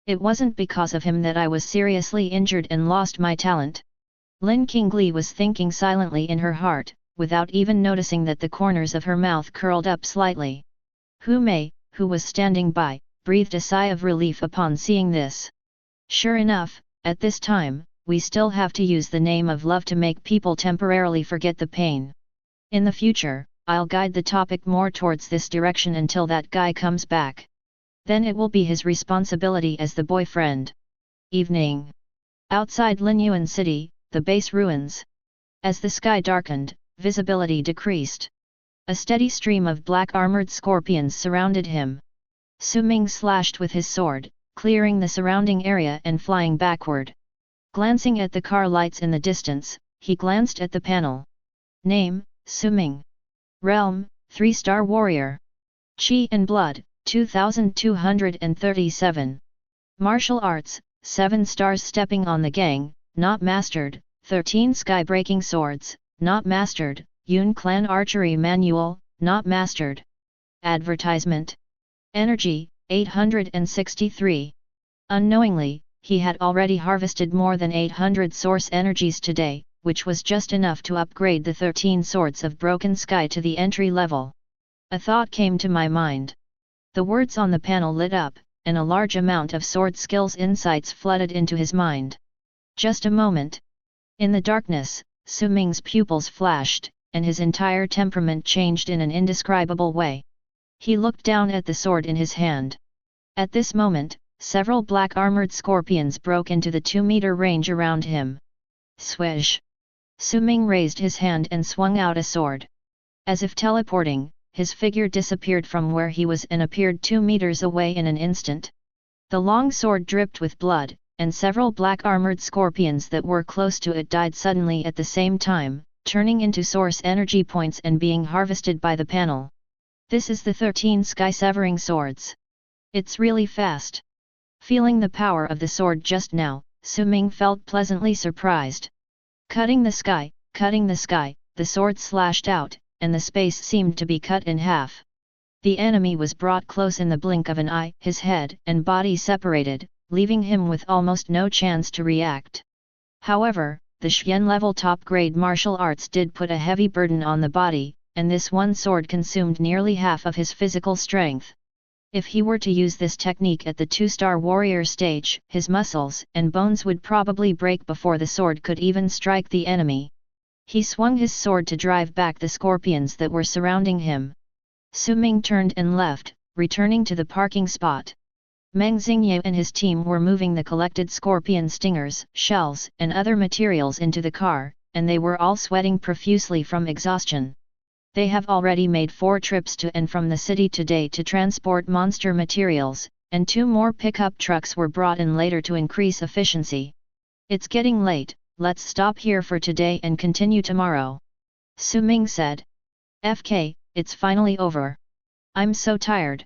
It wasn't because of him that I was seriously injured and lost my talent. Lin Qingli was thinking silently in her heart, without even noticing that the corners of her mouth curled up slightly. Hu Mei, who was standing by, breathed a sigh of relief upon seeing this. Sure enough, at this time, we still have to use the name of love to make people temporarily forget the pain. In the future, I'll guide the topic more towards this direction until that guy comes back. Then it will be his responsibility as the boyfriend. Evening. Outside Linyuan City, the base ruins. As the sky darkened, visibility decreased. A steady stream of black-armored scorpions surrounded him. Su Ming slashed with his sword, clearing the surrounding area and flying backward. Glancing at the car lights in the distance, he glanced at the panel. Name, Su Ming. Realm, 3-star warrior. Qi and blood, 2237. Martial arts, 7 stars. Stepping on the gang, not mastered. 13 sky-breaking swords, not mastered. Yun clan archery manual, not mastered. Advertisement. Energy, 863. Unknowingly, he had already harvested more than 800 source energies today, which was just enough to upgrade the 13 swords of Broken Sky to the entry level. A thought came to my mind. The words on the panel lit up, and a large amount of sword skills insights flooded into his mind. Just a moment. In the darkness, Su Ming's pupils flashed, and his entire temperament changed in an indescribable way. He looked down at the sword in his hand. At this moment, several black-armored scorpions broke into the 2-meter range around him. Swish! Su Ming raised his hand and swung out a sword. As if teleporting, his figure disappeared from where he was and appeared 2 meters away in an instant. The long sword dripped with blood, and several black-armored scorpions that were close to it died suddenly at the same time, turning into source energy points and being harvested by the panel. This is the 13 sky-severing swords. It's really fast. Feeling the power of the sword just now, Su Ming felt pleasantly surprised. Cutting the sky, the sword slashed out, and the space seemed to be cut in half. The enemy was brought close in the blink of an eye. His head and body separated, leaving him with almost no chance to react. However, the Xian level top-grade martial arts did put a heavy burden on the body, and this one sword consumed nearly half of his physical strength. If he were to use this technique at the 2-star warrior stage, his muscles and bones would probably break before the sword could even strike the enemy. He swung his sword to drive back the scorpions that were surrounding him. Su Ming turned and left, returning to the parking spot. Meng Xingye and his team were moving the collected scorpion stingers, shells, and other materials into the car, and they were all sweating profusely from exhaustion. They have already made 4 trips to and from the city today to transport monster materials, and 2 more pickup trucks were brought in later to increase efficiency. It's getting late, let's stop here for today and continue tomorrow. Su Ming said. FK, it's finally over. I'm so tired.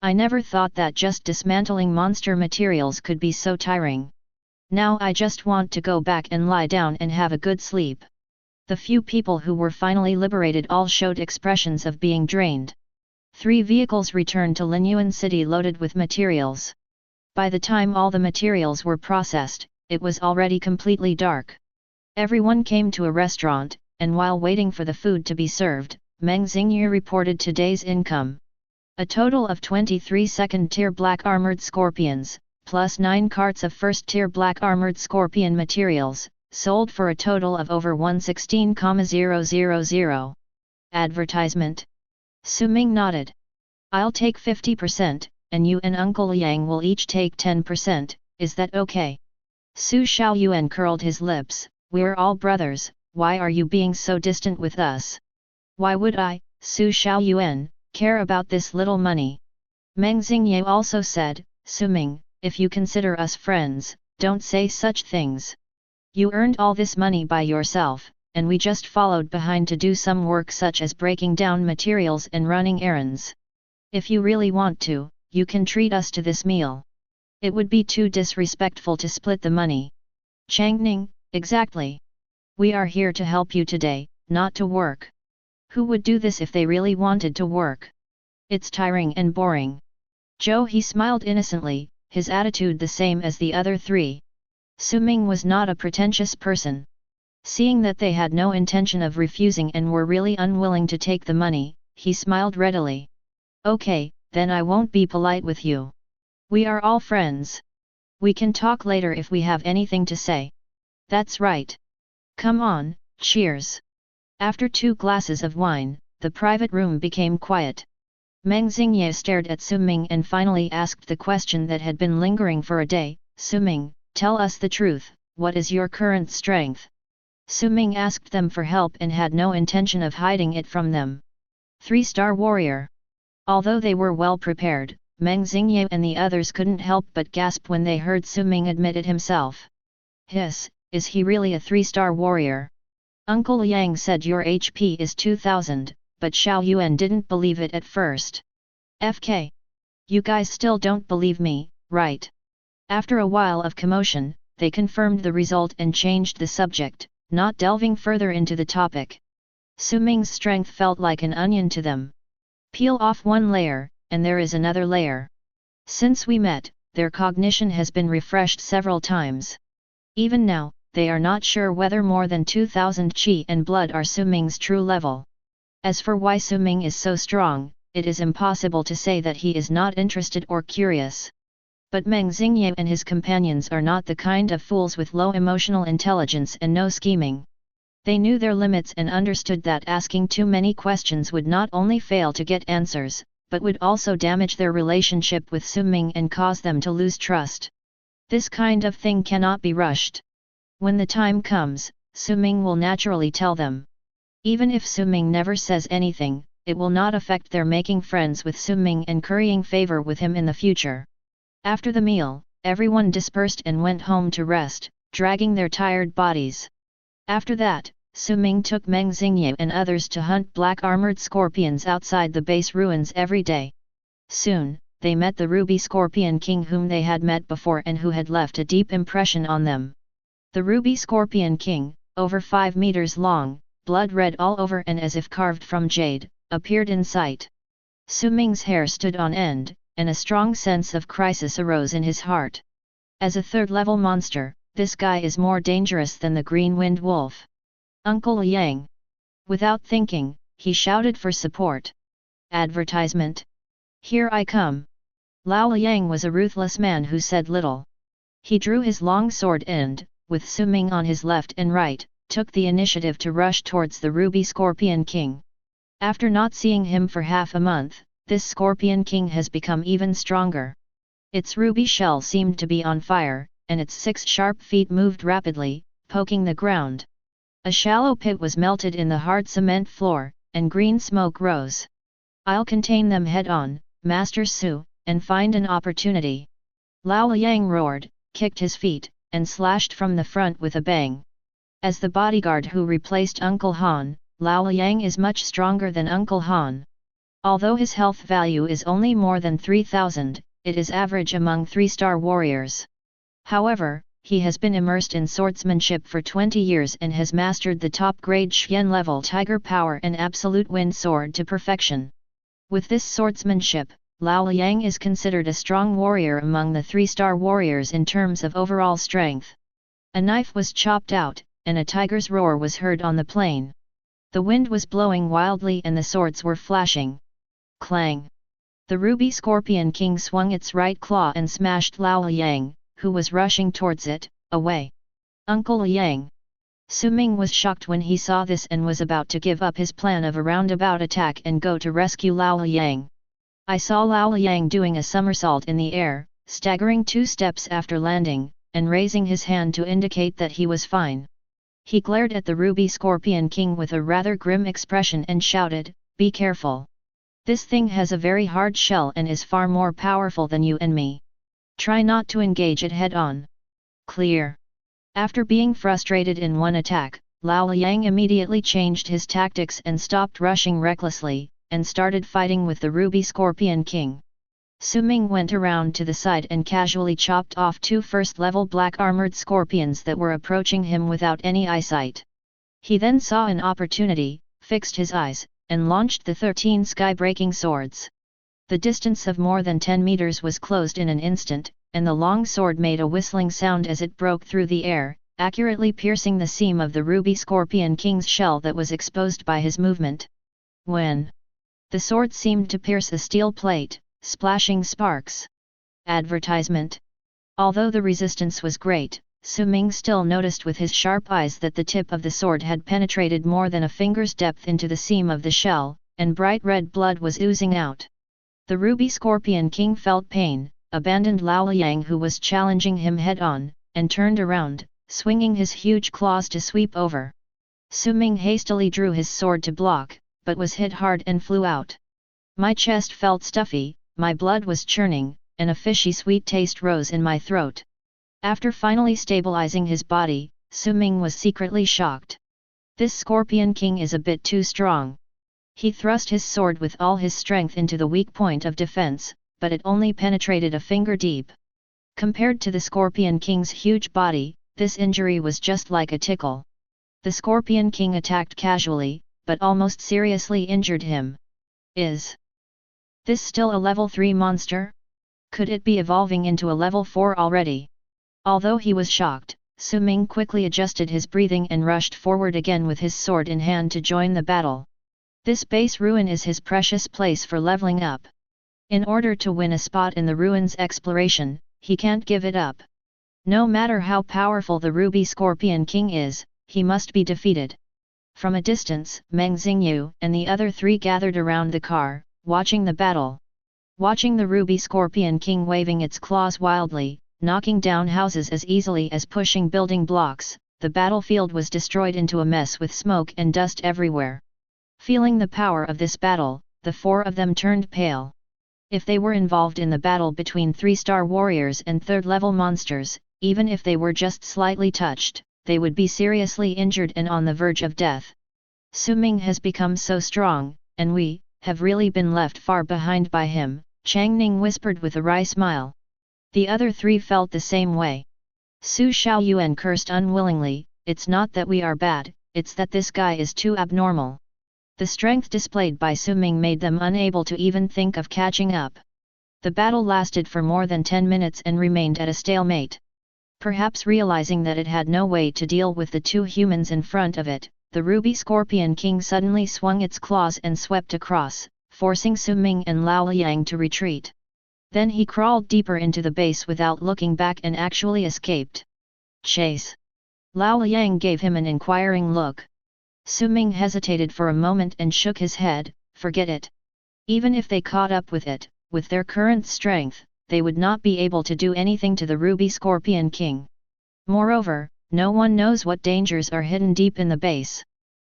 I never thought that just dismantling monster materials could be so tiring. Now I just want to go back and lie down and have a good sleep. The few people who were finally liberated all showed expressions of being drained. 3 vehicles returned to Linyuan City loaded with materials. By the time all the materials were processed, it was already completely dark. Everyone came to a restaurant, and while waiting for the food to be served, Meng Xingye reported today's income. A total of 23 second-tier black-armored scorpions, plus 9 carts of first-tier black-armored scorpion materials, sold for a total of over 116,000. Advertisement. Su Ming nodded. I'll take 50%, and you and Uncle Liang will each take 10%, is that okay? Su Xiaoyuan curled his lips. We're all brothers, why are you being so distant with us? Why would I, Su Xiaoyuan, care about this little money? Meng Xingye also said, Su Ming, if you consider us friends, don't say such things. You earned all this money by yourself, and we just followed behind to do some work such as breaking down materials and running errands. If you really want to, you can treat us to this meal. It would be too disrespectful to split the money. Changning, exactly. We are here to help you today, not to work. Who would do this if they really wanted to work? It's tiring and boring. Joe, he smiled innocently, his attitude the same as the other three. Su-ming was not a pretentious person. Seeing that they had no intention of refusing and were really unwilling to take the money, he smiled readily. Okay, then I won't be polite with you. We are all friends. We can talk later if we have anything to say. That's right. Come on, cheers. After 2 glasses of wine, the private room became quiet. Meng Xingye stared at Su-ming and finally asked the question that had been lingering for a day. Su-ming, tell us the truth, what is your current strength? Su-ming asked them for help and had no intention of hiding it from them. 3-star warrior. Although they were well prepared, Meng Xingye and the others couldn't help but gasp when they heard Su-ming admit it himself. Hiss, is he really a 3-star warrior? Uncle Liang said your HP is 2000, but Xiao Yuan didn't believe it at first. FK. You guys still don't believe me, right? After a while of commotion, they confirmed the result and changed the subject, not delving further into the topic. Su-ming's strength felt like an onion to them. Peel off one layer, and there is another layer. Since we met, their cognition has been refreshed several times. Even now, they are not sure whether more than 2000 qi and blood are Su-ming's true level. As for why Su-ming is so strong, it is impossible to say that he is not interested or curious. But Meng Xingye and his companions are not the kind of fools with low emotional intelligence and no scheming. They knew their limits and understood that asking too many questions would not only fail to get answers, but would also damage their relationship with Su-ming and cause them to lose trust. This kind of thing cannot be rushed. When the time comes, Su-ming will naturally tell them. Even if Su-ming never says anything, it will not affect their making friends with Su-ming and currying favor with him in the future. After the meal, everyone dispersed and went home to rest, dragging their tired bodies. After that, Su-ming took Meng Xingye and others to hunt black armored scorpions outside the base ruins every day. Soon, they met the Ruby Scorpion King whom they had met before and who had left a deep impression on them. The Ruby Scorpion King, over 5 meters long, blood red all over and as if carved from jade, appeared in sight. Su-ming's hair stood on end, and a strong sense of crisis arose in his heart. As a 3rd-level monster, this guy is more dangerous than the Green-Winged Wolf. Uncle Liang. Without thinking, he shouted for support. Advertisement. Here I come. Lao Liang was a ruthless man who said little. He drew his long sword and, with Su-ming on his left and right, took the initiative to rush towards the Ruby Scorpion King. After not seeing him for half a month, this Scorpion King has become even stronger. Its ruby shell seemed to be on fire, and its 6 sharp feet moved rapidly, poking the ground. A shallow pit was melted in the hard cement floor, and green smoke rose. I'll contain them head-on, Master Su, and find an opportunity. Lao Liang roared, kicked his feet, and slashed from the front with a bang. As the bodyguard who replaced Uncle Han, Lao Liang is much stronger than Uncle Han. Although his health value is only more than 3000, it is average among 3-star warriors. However, he has been immersed in swordsmanship for 20 years and has mastered the top-grade Xian level Tiger Power and Absolute Wind Sword to perfection. With this swordsmanship, Lao Liang is considered a strong warrior among the 3-star warriors in terms of overall strength. A knife was chopped out, and a tiger's roar was heard on the plain. The wind was blowing wildly and the swords were flashing. Clang! The Ruby Scorpion King swung its right claw and smashed Lao Liang, who was rushing towards it, away. Uncle Liang. Su-ming was shocked when he saw this and was about to give up his plan of a roundabout attack and go to rescue Lao Liang. I saw Lao Liang doing a somersault in the air, staggering 2 steps after landing, and raising his hand to indicate that he was fine. He glared at the Ruby Scorpion King with a rather grim expression and shouted, "Be careful. This thing has a very hard shell and is far more powerful than you and me. Try not to engage it head-on." Clear. After being frustrated in one attack, Lao Liang immediately changed his tactics and stopped rushing recklessly, and started fighting with the Ruby Scorpion King. Su Ming went around to the side and casually chopped off 2 first-level black-armored scorpions that were approaching him without any eyesight. He then saw an opportunity, fixed his eyes, and launched the 13 sky-breaking swords. The distance of more than 10 meters was closed in an instant, and the long sword made a whistling sound as it broke through the air, accurately piercing the seam of the ruby scorpion king's shell that was exposed by his movement. When the sword seemed to pierce a steel plate, splashing sparks. Advertisement. Although the resistance was great, Su Ming still noticed with his sharp eyes that the tip of the sword had penetrated more than a finger's depth into the seam of the shell, and bright red blood was oozing out. The ruby scorpion king felt pain, abandoned Lao Liang who was challenging him head-on, and turned around, swinging his huge claws to sweep over. Su Ming hastily drew his sword to block, but was hit hard and flew out. My chest felt stuffy, my blood was churning, and a fishy sweet taste rose in my throat. After finally stabilizing his body, Su Ming was secretly shocked. This Scorpion King is a bit too strong. He thrust his sword with all his strength into the weak point of defense, but it only penetrated a finger deep. Compared to the Scorpion King's huge body, this injury was just like a tickle. The Scorpion King attacked casually, but almost seriously injured him. Is this still a level 3 monster? Could it be evolving into a level 4 already? Although he was shocked, Su Ming quickly adjusted his breathing and rushed forward again with his sword in hand to join the battle. This base ruin is his precious place for leveling up. In order to win a spot in the ruins exploration, he can't give it up. No matter how powerful the Ruby Scorpion King is, he must be defeated. From a distance, Meng Xingyu and the other 3 gathered around the car, watching the battle. Watching the Ruby Scorpion King waving its claws wildly, knocking down houses as easily as pushing building blocks, the battlefield was destroyed into a mess with smoke and dust everywhere. Feeling the power of this battle, the 4 of them turned pale. If they were involved in the battle between 3-star warriors and 3rd-level monsters, even if they were just slightly touched, they would be seriously injured and on the verge of death. Su Ming has become so strong, and we have really been left far behind by him, Chang Ning whispered with a wry smile. The other 3 felt the same way. Su Xiaoyuan cursed unwillingly, "It's not that we are bad, it's that this guy is too abnormal." The strength displayed by Su Ming made them unable to even think of catching up. The battle lasted for more than 10 minutes and remained at a stalemate. Perhaps realizing that it had no way to deal with the 2 humans in front of it, the Ruby Scorpion King suddenly swung its claws and swept across, forcing Su Ming and Lao Liang to retreat. Then he crawled deeper into the base without looking back and actually escaped. Chase. Lao Liang gave him an inquiring look. Su Ming hesitated for a moment and shook his head, "Forget it. Even if they caught up with it, with their current strength, they would not be able to do anything to the Ruby Scorpion King. Moreover, no one knows what dangers are hidden deep in the base.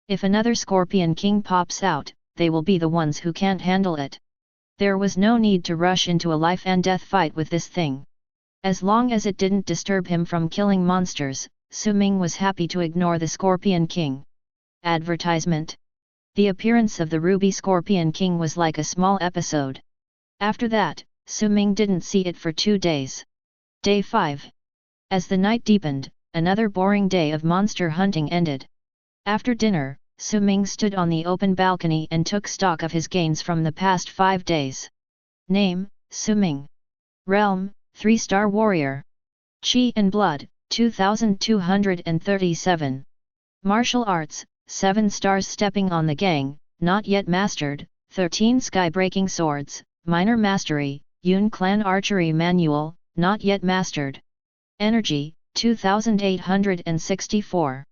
If another Scorpion King pops out, they will be the ones who can't handle it. There was no need to rush into a life and death fight with this thing." As long as it didn't disturb him from killing monsters, Su Ming was happy to ignore the Scorpion King. Advertisement. The appearance of the Ruby Scorpion King was like a small episode. After that, Su Ming didn't see it for 2 days. Day 5. As the night deepened, another boring day of monster hunting ended. After dinner, Su Ming stood on the open balcony and took stock of his gains from the past 5 days. Name, Su Ming. Realm, 3-star warrior. Qi and blood, 2237. Martial arts, 7 stars. Stepping on the gang, not yet mastered, 13 sky-breaking swords, minor mastery, Yun Clan archery manual, not yet mastered. Energy, 2864.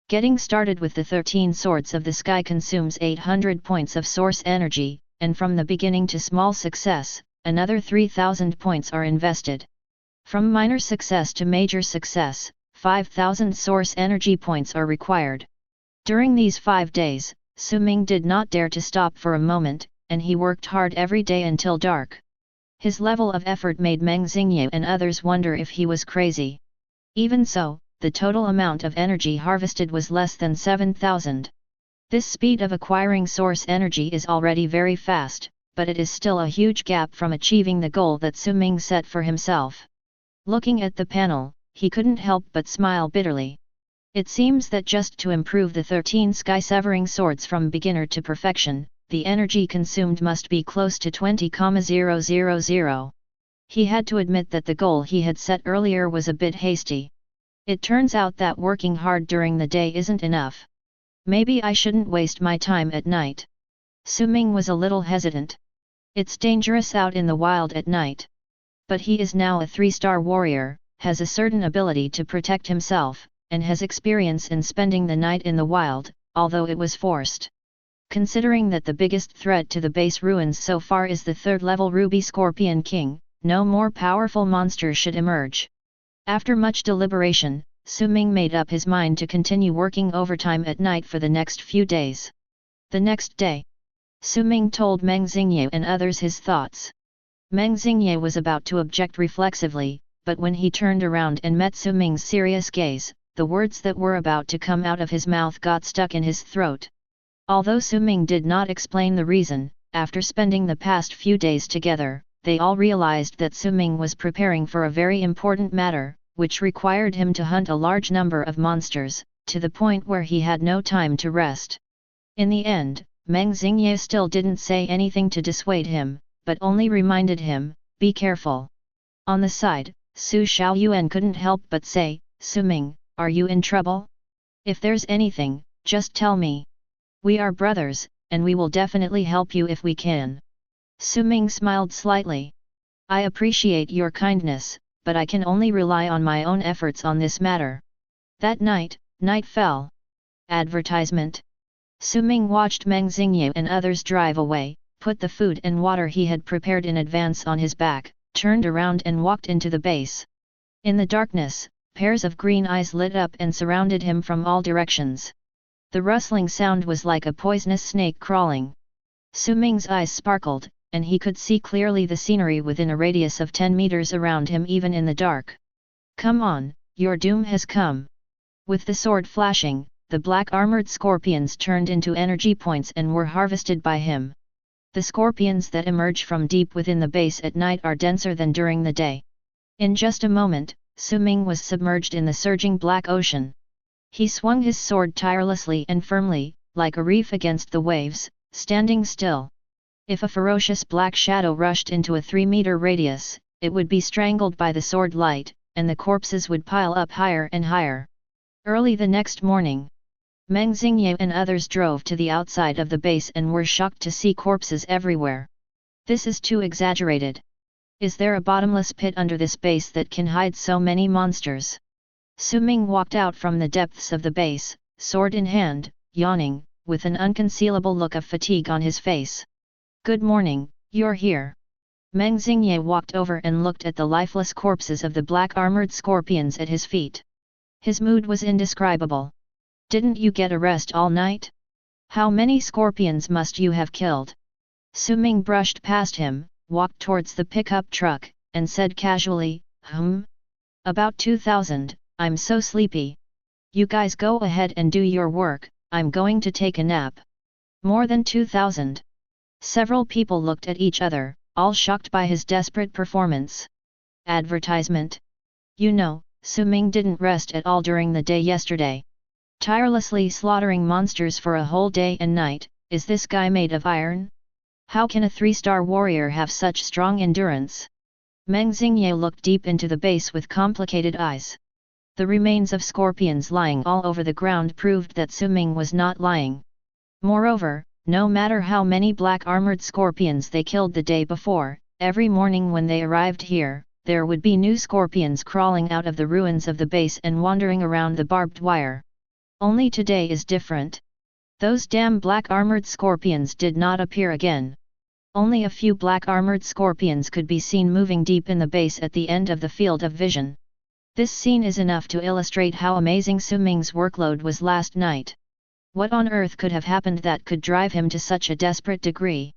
Getting started with the 13 swords of the sky consumes 800 points of source energy, and from the beginning to small success, another 3000 points are invested. From minor success to major success, 5000 source energy points are required. During these 5 days, Su Ming did not dare to stop for a moment, and he worked hard every day until dark. His level of effort made Meng Xingyu and others wonder if he was crazy. Even so, the total amount of energy harvested was less than 7,000. This speed of acquiring source energy is already very fast, but it is still a huge gap from achieving the goal that Su Ming set for himself. Looking at the panel, he couldn't help but smile bitterly. It seems that just to improve the 13 sky-severing swords from beginner to perfection, the energy consumed must be close to 20,000. He had to admit that the goal he had set earlier was a bit hasty. It turns out that working hard during the day isn't enough. Maybe I shouldn't waste my time at night. Su Ming was a little hesitant. It's dangerous out in the wild at night. But he is now a 3-star warrior, has a certain ability to protect himself, and has experience in spending the night in the wild, although it was forced. Considering that the biggest threat to the base ruins so far is the 3rd-level Ruby Scorpion King, no more powerful monster should emerge. After much deliberation, Su Ming made up his mind to continue working overtime at night for the next few days. The next day, Su Ming told Meng Xingye and others his thoughts. Meng Xingye was about to object reflexively, but when he turned around and met Su Ming's serious gaze, the words that were about to come out of his mouth got stuck in his throat. Although Su Ming did not explain the reason, after spending the past few days together, they all realized that Su Ming was preparing for a very important matter, which required him to hunt a large number of monsters, to the point where he had no time to rest. In the end, Meng Xingye still didn't say anything to dissuade him, but only reminded him, "Be careful." On the side, Su Xiaoyuan couldn't help but say, "Su Ming, are you in trouble? If there's anything, just tell me. We are brothers, and we will definitely help you if we can." Su Ming smiled slightly. "I appreciate your kindness, but I can only rely on my own efforts on this matter." That night, night fell. Advertisement. Su Ming watched Meng Xingye and others drive away, put the food and water he had prepared in advance on his back, turned around and walked into the base. In the darkness, pairs of green eyes lit up and surrounded him from all directions. The rustling sound was like a poisonous snake crawling. Su Ming's eyes sparkled, and he could see clearly the scenery within a radius of 10 meters around him even in the dark. "Come on, your doom has come." With the sword flashing, the black-armored scorpions turned into energy points and were harvested by him. The scorpions that emerge from deep within the base at night are denser than during the day. In just a moment, Su Ming was submerged in the surging black ocean. He swung his sword tirelessly and firmly, like a reef against the waves, standing still. If a ferocious black shadow rushed into a 3-meter radius, it would be strangled by the sword light, and the corpses would pile up higher and higher. Early the next morning, Meng Xingye and others drove to the outside of the base and were shocked to see corpses everywhere. "This is too exaggerated. Is there a bottomless pit under this base that can hide so many monsters?" Su Ming walked out from the depths of the base, sword in hand, yawning, with an unconcealable look of fatigue on his face. "Good morning, you're here." Meng Xingye walked over and looked at the lifeless corpses of the black-armored scorpions at his feet. His mood was indescribable. "Didn't you get a rest all night? How many scorpions must you have killed?" Su Ming brushed past him, walked towards the pickup truck, and said casually, "About 2,000, I'm so sleepy. You guys go ahead and do your work, I'm going to take a nap." "More than 2,000. Several people looked at each other, all shocked by his desperate performance. Advertisement. "You know, Su Ming didn't rest at all during the day yesterday. Tirelessly slaughtering monsters for a whole day and night. Is this guy made of iron? How can a 3-star warrior have such strong endurance?" Meng Xingye looked deep into the base with complicated eyes. The remains of scorpions lying all over the ground proved that Su Ming was not lying. Moreover, no matter how many black-armored scorpions they killed the day before, every morning when they arrived here, there would be new scorpions crawling out of the ruins of the base and wandering around the barbed wire. Only today is different. Those damn black-armored scorpions did not appear again. Only a few black-armored scorpions could be seen moving deep in the base at the end of the field of vision. This scene is enough to illustrate how amazing Su Ming's workload was last night. What on earth could have happened that could drive him to such a desperate degree?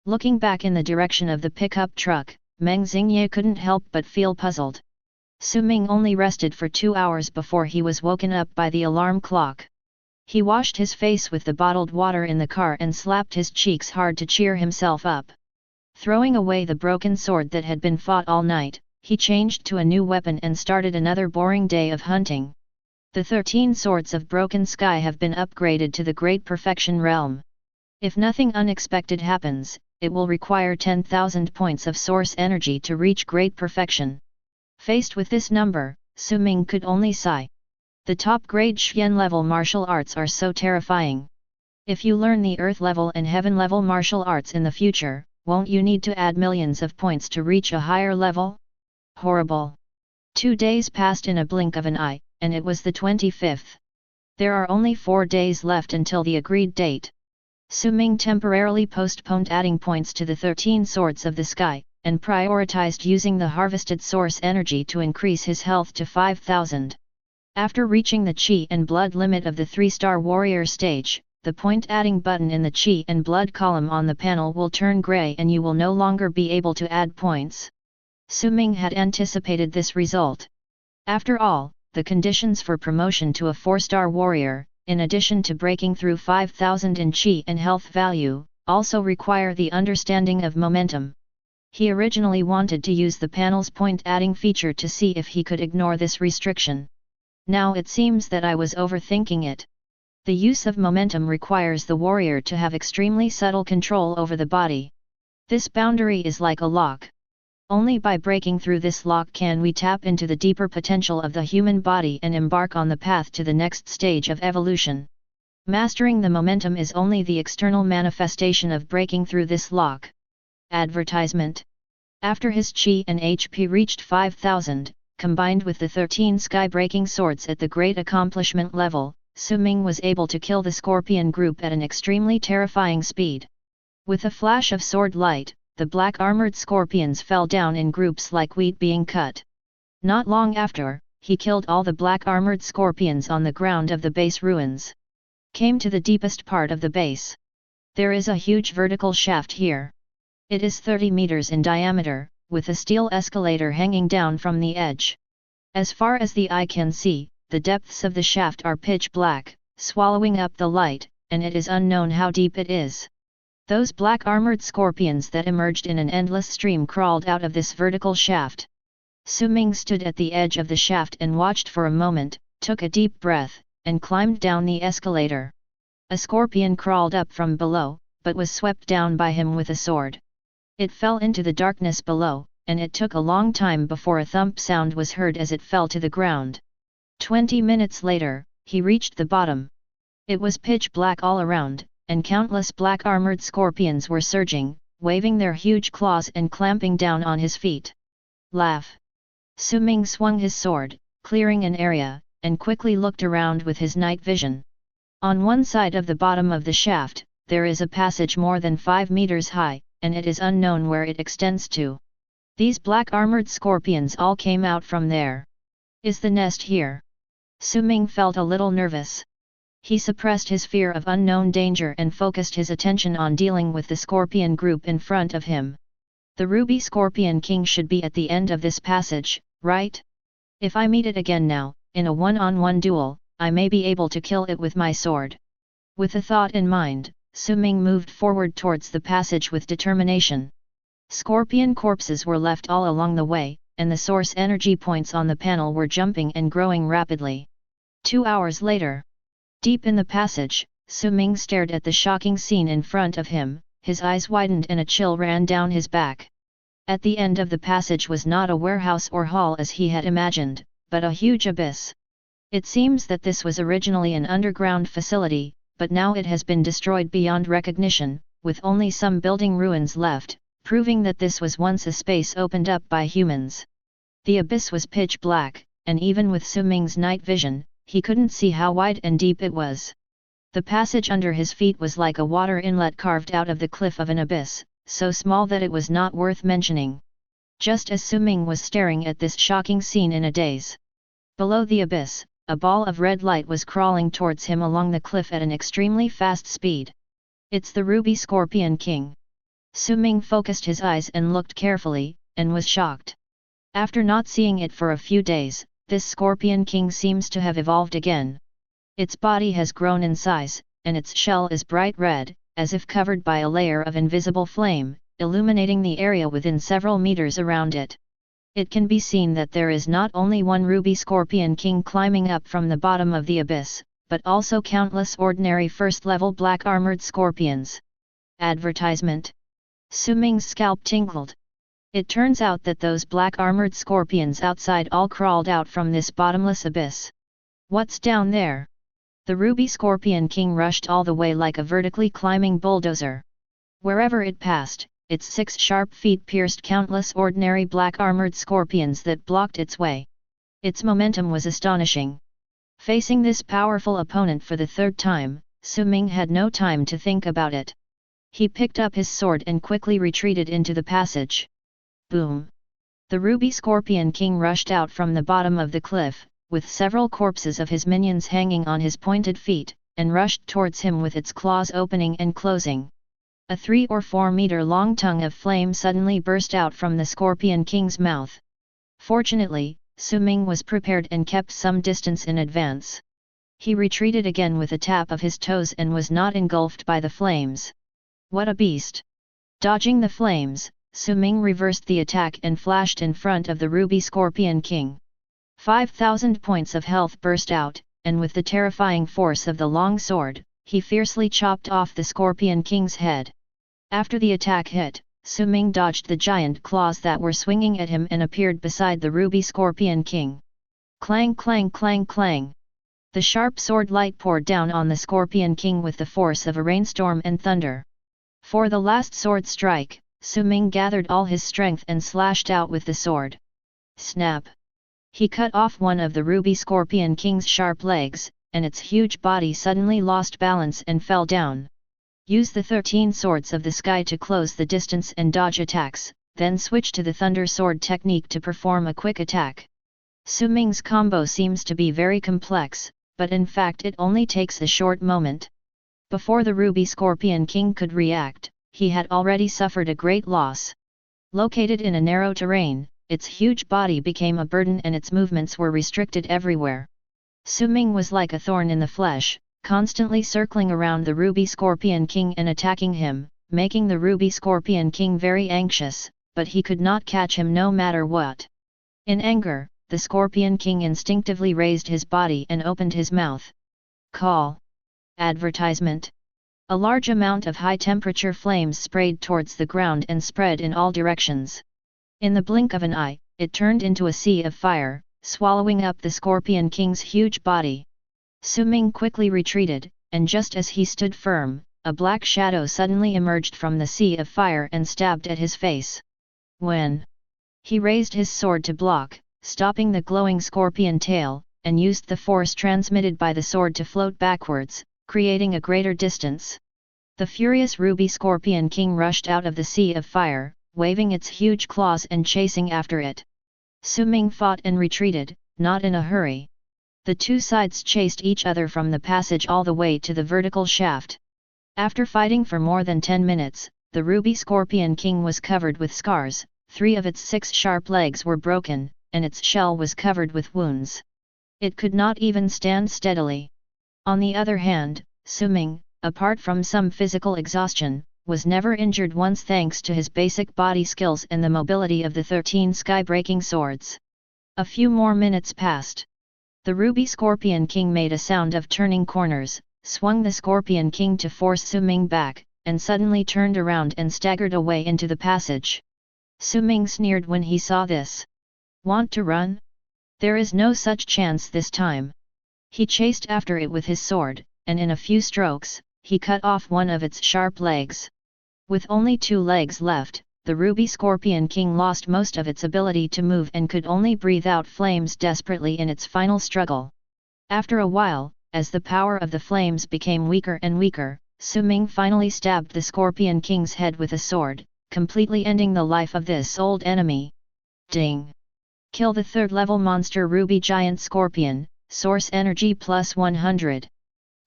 Looking back in the direction of the pickup truck, Meng Xingye couldn't help but feel puzzled. Su Ming only rested for 2 hours before he was woken up by the alarm clock. He washed his face with the bottled water in the car and slapped his cheeks hard to cheer himself up. Throwing away the broken sword that had been fought all night, he changed to a new weapon and started another boring day of hunting. The 13 swords of Broken Sky have been upgraded to the Great Perfection realm. If nothing unexpected happens, it will require 10,000 points of source energy to reach Great Perfection. Faced with this number, Su Ming could only sigh. The top-grade Xian level martial arts are so terrifying. If you learn the Earth level and Heaven level martial arts in the future, won't you need to add millions of points to reach a higher level? Horrible. 2 days passed in a blink of an eye, and it was the 25th. There are only 4 days left until the agreed date. Su Ming temporarily postponed adding points to the 13 swords of the sky, and prioritized using the harvested source energy to increase his health to 5,000. After reaching the Qi and Blood limit of the 3-star warrior stage, the point adding button in the Qi and Blood column on the panel will turn gray and you will no longer be able to add points. Su Ming had anticipated this result. After all, the conditions for promotion to a 4-star warrior, in addition to breaking through 5,000 in Qi and health value, also require the understanding of momentum. He originally wanted to use the panel's point-adding feature to see if he could ignore this restriction. Now it seems that I was overthinking it. The use of momentum requires the warrior to have extremely subtle control over the body. This boundary is like a lock. Only by breaking through this lock can we tap into the deeper potential of the human body and embark on the path to the next stage of evolution. Mastering the momentum is only the external manifestation of breaking through this lock. Advertisement. After his Qi and HP reached 5,000, combined with the 13 sky-breaking swords at the Great Accomplishment level, Su Ming was able to kill the Scorpion group at an extremely terrifying speed. With a flash of sword light, the black-armored scorpions fell down in groups like wheat being cut. Not long after, he killed all the black-armored scorpions on the ground of the base ruins. Came to the deepest part of the base. There is a huge vertical shaft here. It is 30 meters in diameter, with a steel escalator hanging down from the edge. As far as the eye can see, the depths of the shaft are pitch black, swallowing up the light, and it is unknown how deep it is. Those black-armored scorpions that emerged in an endless stream crawled out of this vertical shaft. Su Ming stood at the edge of the shaft and watched for a moment, took a deep breath, and climbed down the escalator. A scorpion crawled up from below, but was swept down by him with a sword. It fell into the darkness below, and it took a long time before a thump sound was heard as it fell to the ground. 20 minutes later, he reached the bottom. It was pitch black all around, and countless black-armored scorpions were surging, waving their huge claws and clamping down on his feet. Laugh! Su Ming swung his sword, clearing an area, and quickly looked around with his night vision. On one side of the bottom of the shaft, there is a passage more than 5 meters high, and it is unknown where it extends to. These black-armored scorpions all came out from there. Is the nest here? Su Ming felt a little nervous. He suppressed his fear of unknown danger and focused his attention on dealing with the scorpion group in front of him. The Ruby Scorpion King should be at the end of this passage, right? If I meet it again now, in a one-on-one duel, I may be able to kill it with my sword. With a thought in mind, Su Ming moved forward towards the passage with determination. Scorpion corpses were left all along the way, and the source energy points on the panel were jumping and growing rapidly. 2 hours later. Deep in the passage, Su Ming stared at the shocking scene in front of him, his eyes widened and a chill ran down his back. At the end of the passage was not a warehouse or hall as he had imagined, but a huge abyss. It seems that this was originally an underground facility, but now it has been destroyed beyond recognition, with only some building ruins left, proving that this was once a space opened up by humans. The abyss was pitch black, and even with Su Ming's night vision, he couldn't see how wide and deep it was. The passage under his feet was like a water inlet carved out of the cliff of an abyss, so small that it was not worth mentioning. Just as Su Ming was staring at this shocking scene in a daze. Below the abyss, a ball of red light was crawling towards him along the cliff at an extremely fast speed. It's the Ruby Scorpion King. Su Ming focused his eyes and looked carefully, and was shocked. After not seeing it for a few days, this Scorpion King seems to have evolved again. Its body has grown in size, and its shell is bright red, as if covered by a layer of invisible flame, illuminating the area within several meters around it. It can be seen that there is not only one ruby scorpion king climbing up from the bottom of the abyss, but also countless ordinary first-level black armored scorpions. Advertisement. Su Ming's scalp tingled. It turns out that those black armored scorpions outside all crawled out from this bottomless abyss. What's down there? The ruby scorpion king rushed all the way like a vertically climbing bulldozer. Wherever it passed, its 6 sharp feet pierced countless ordinary black armored scorpions that blocked its way. Its momentum was astonishing. Facing this powerful opponent for the 3rd time, Su Ming had no time to think about it. He picked up his sword and quickly retreated into the passage. Boom! The ruby scorpion king rushed out from the bottom of the cliff, with several corpses of his minions hanging on his pointed feet, and rushed towards him with its claws opening and closing. A 3 or 4 meter long tongue of flame suddenly burst out from the Scorpion King's mouth. Fortunately, Su Ming was prepared and kept some distance in advance. He retreated again with a tap of his toes and was not engulfed by the flames. What a beast! Dodging the flames, Su Ming reversed the attack and flashed in front of the Ruby Scorpion King. 5,000 points of health burst out, and with the terrifying force of the long sword, he fiercely chopped off the Scorpion King's head. After the attack hit, Su Ming dodged the giant claws that were swinging at him and appeared beside the Ruby Scorpion King. Clang clang clang clang! The sharp sword light poured down on the Scorpion King with the force of a rainstorm and thunder. For the last sword strike, Su Ming gathered all his strength and slashed out with the sword. Snap! He cut off one of the Ruby Scorpion King's sharp legs, and its huge body suddenly lost balance and fell down. Use the 13 swords of the sky to close the distance and dodge attacks, then switch to the Thunder Sword technique to perform a quick attack. Su Ming's combo seems to be very complex, but in fact it only takes a short moment. Before the Ruby Scorpion King could react, he had already suffered a great loss. Located in a narrow terrain, its huge body became a burden and its movements were restricted everywhere. Su Ming was like a thorn in the flesh, constantly circling around the Ruby Scorpion King and attacking him, making the Ruby Scorpion King very anxious, but he could not catch him no matter what. In anger, the Scorpion King instinctively raised his body and opened his mouth. Call. Advertisement. A large amount of high-temperature flames sprayed towards the ground and spread in all directions. In the blink of an eye, it turned into a sea of fire, swallowing up the Scorpion King's huge body. Su Ming quickly retreated, and just as he stood firm, a black shadow suddenly emerged from the sea of fire and stabbed at his face. When he raised his sword to block, stopping the glowing scorpion tail, and used the force transmitted by the sword to float backwards, creating a greater distance. The furious Ruby Scorpion King rushed out of the sea of fire, waving its huge claws and chasing after it. Su Ming fought and retreated, not in a hurry. The two sides chased each other from the passage all the way to the vertical shaft. After fighting for more than 10 minutes, the Ruby Scorpion King was covered with scars, 3 of its 6 sharp legs were broken, and its shell was covered with wounds. It could not even stand steadily. On the other hand, Su Ming, apart from some physical exhaustion, was never injured once thanks to his basic body skills and the mobility of the 13 sky-breaking swords. A few more minutes passed. The Ruby Scorpion King made a sound of turning corners, swung the Scorpion King to force Su Ming back, and suddenly turned around and staggered away into the passage. Su Ming sneered when he saw this. Want to run? There is no such chance this time. He chased after it with his sword, and in a few strokes, he cut off one of its sharp legs. With only 2 legs left, the Ruby Scorpion King lost most of its ability to move and could only breathe out flames desperately in its final struggle. After a while, as the power of the flames became weaker and weaker, Su Ming finally stabbed the Scorpion King's head with a sword, completely ending the life of this old enemy. Ding! Kill the 3rd level monster Ruby Giant Scorpion, source energy plus 100.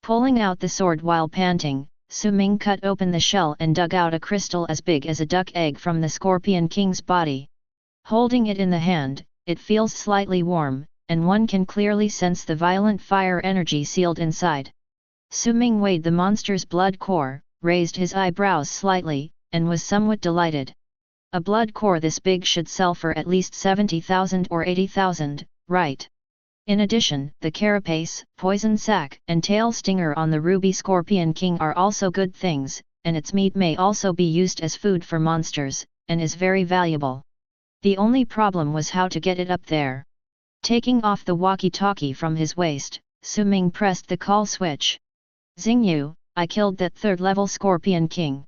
Pulling out the sword while panting, Su Ming cut open the shell and dug out a crystal as big as a duck egg from the Scorpion King's body. Holding it in the hand, it feels slightly warm, and one can clearly sense the violent fire energy sealed inside. Su Ming weighed the monster's blood core, raised his eyebrows slightly, and was somewhat delighted. A blood core this big should sell for at least 70,000 or 80,000, right? In addition, the carapace, poison sac, and tail stinger on the ruby scorpion king are also good things, and its meat may also be used as food for monsters, and is very valuable. The only problem was how to get it up there. Taking off the walkie-talkie from his waist, Su Ming pressed the call switch. Xingyu, I killed that third-level Scorpion King.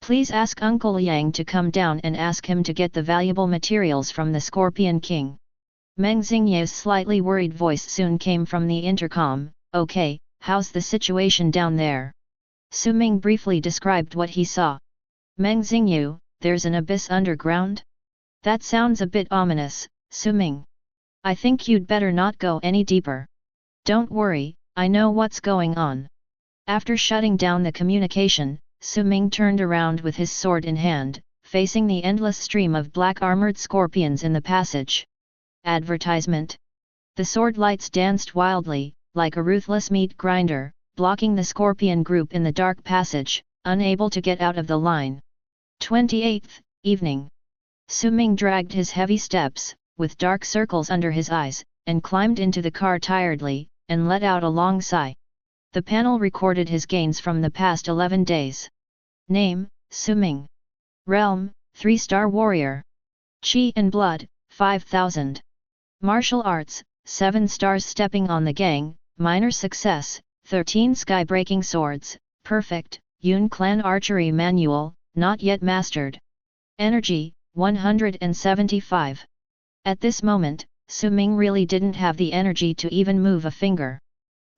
Please ask Uncle Yang to come down and ask him to get the valuable materials from the Scorpion King. Meng Xingyu's slightly worried voice soon came from the intercom. Okay, how's the situation down there? Su Ming briefly described what he saw. Meng Xingyu, there's an abyss underground? That sounds a bit ominous, Su Ming. I think you'd better not go any deeper. Don't worry, I know what's going on. After shutting down the communication, Su Ming turned around with his sword in hand, facing the endless stream of black armored scorpions in the passage. Advertisement. The sword lights danced wildly, like a ruthless meat grinder, blocking the scorpion group in the dark passage, unable to get out of the line. 28th evening. Su Ming dragged his heavy steps, with dark circles under his eyes, and climbed into the car tiredly, and let out a long sigh. The panel recorded his gains from the past 11 days. Name, Su Ming. Realm, 3-star warrior. Qi and blood, 5,000. Martial arts, 7 stars. Stepping on the gang, minor success, 13 sky-breaking swords, perfect. Yun clan archery manual, not yet mastered. Energy, 175. At this moment, Su Ming really didn't have the energy to even move a finger.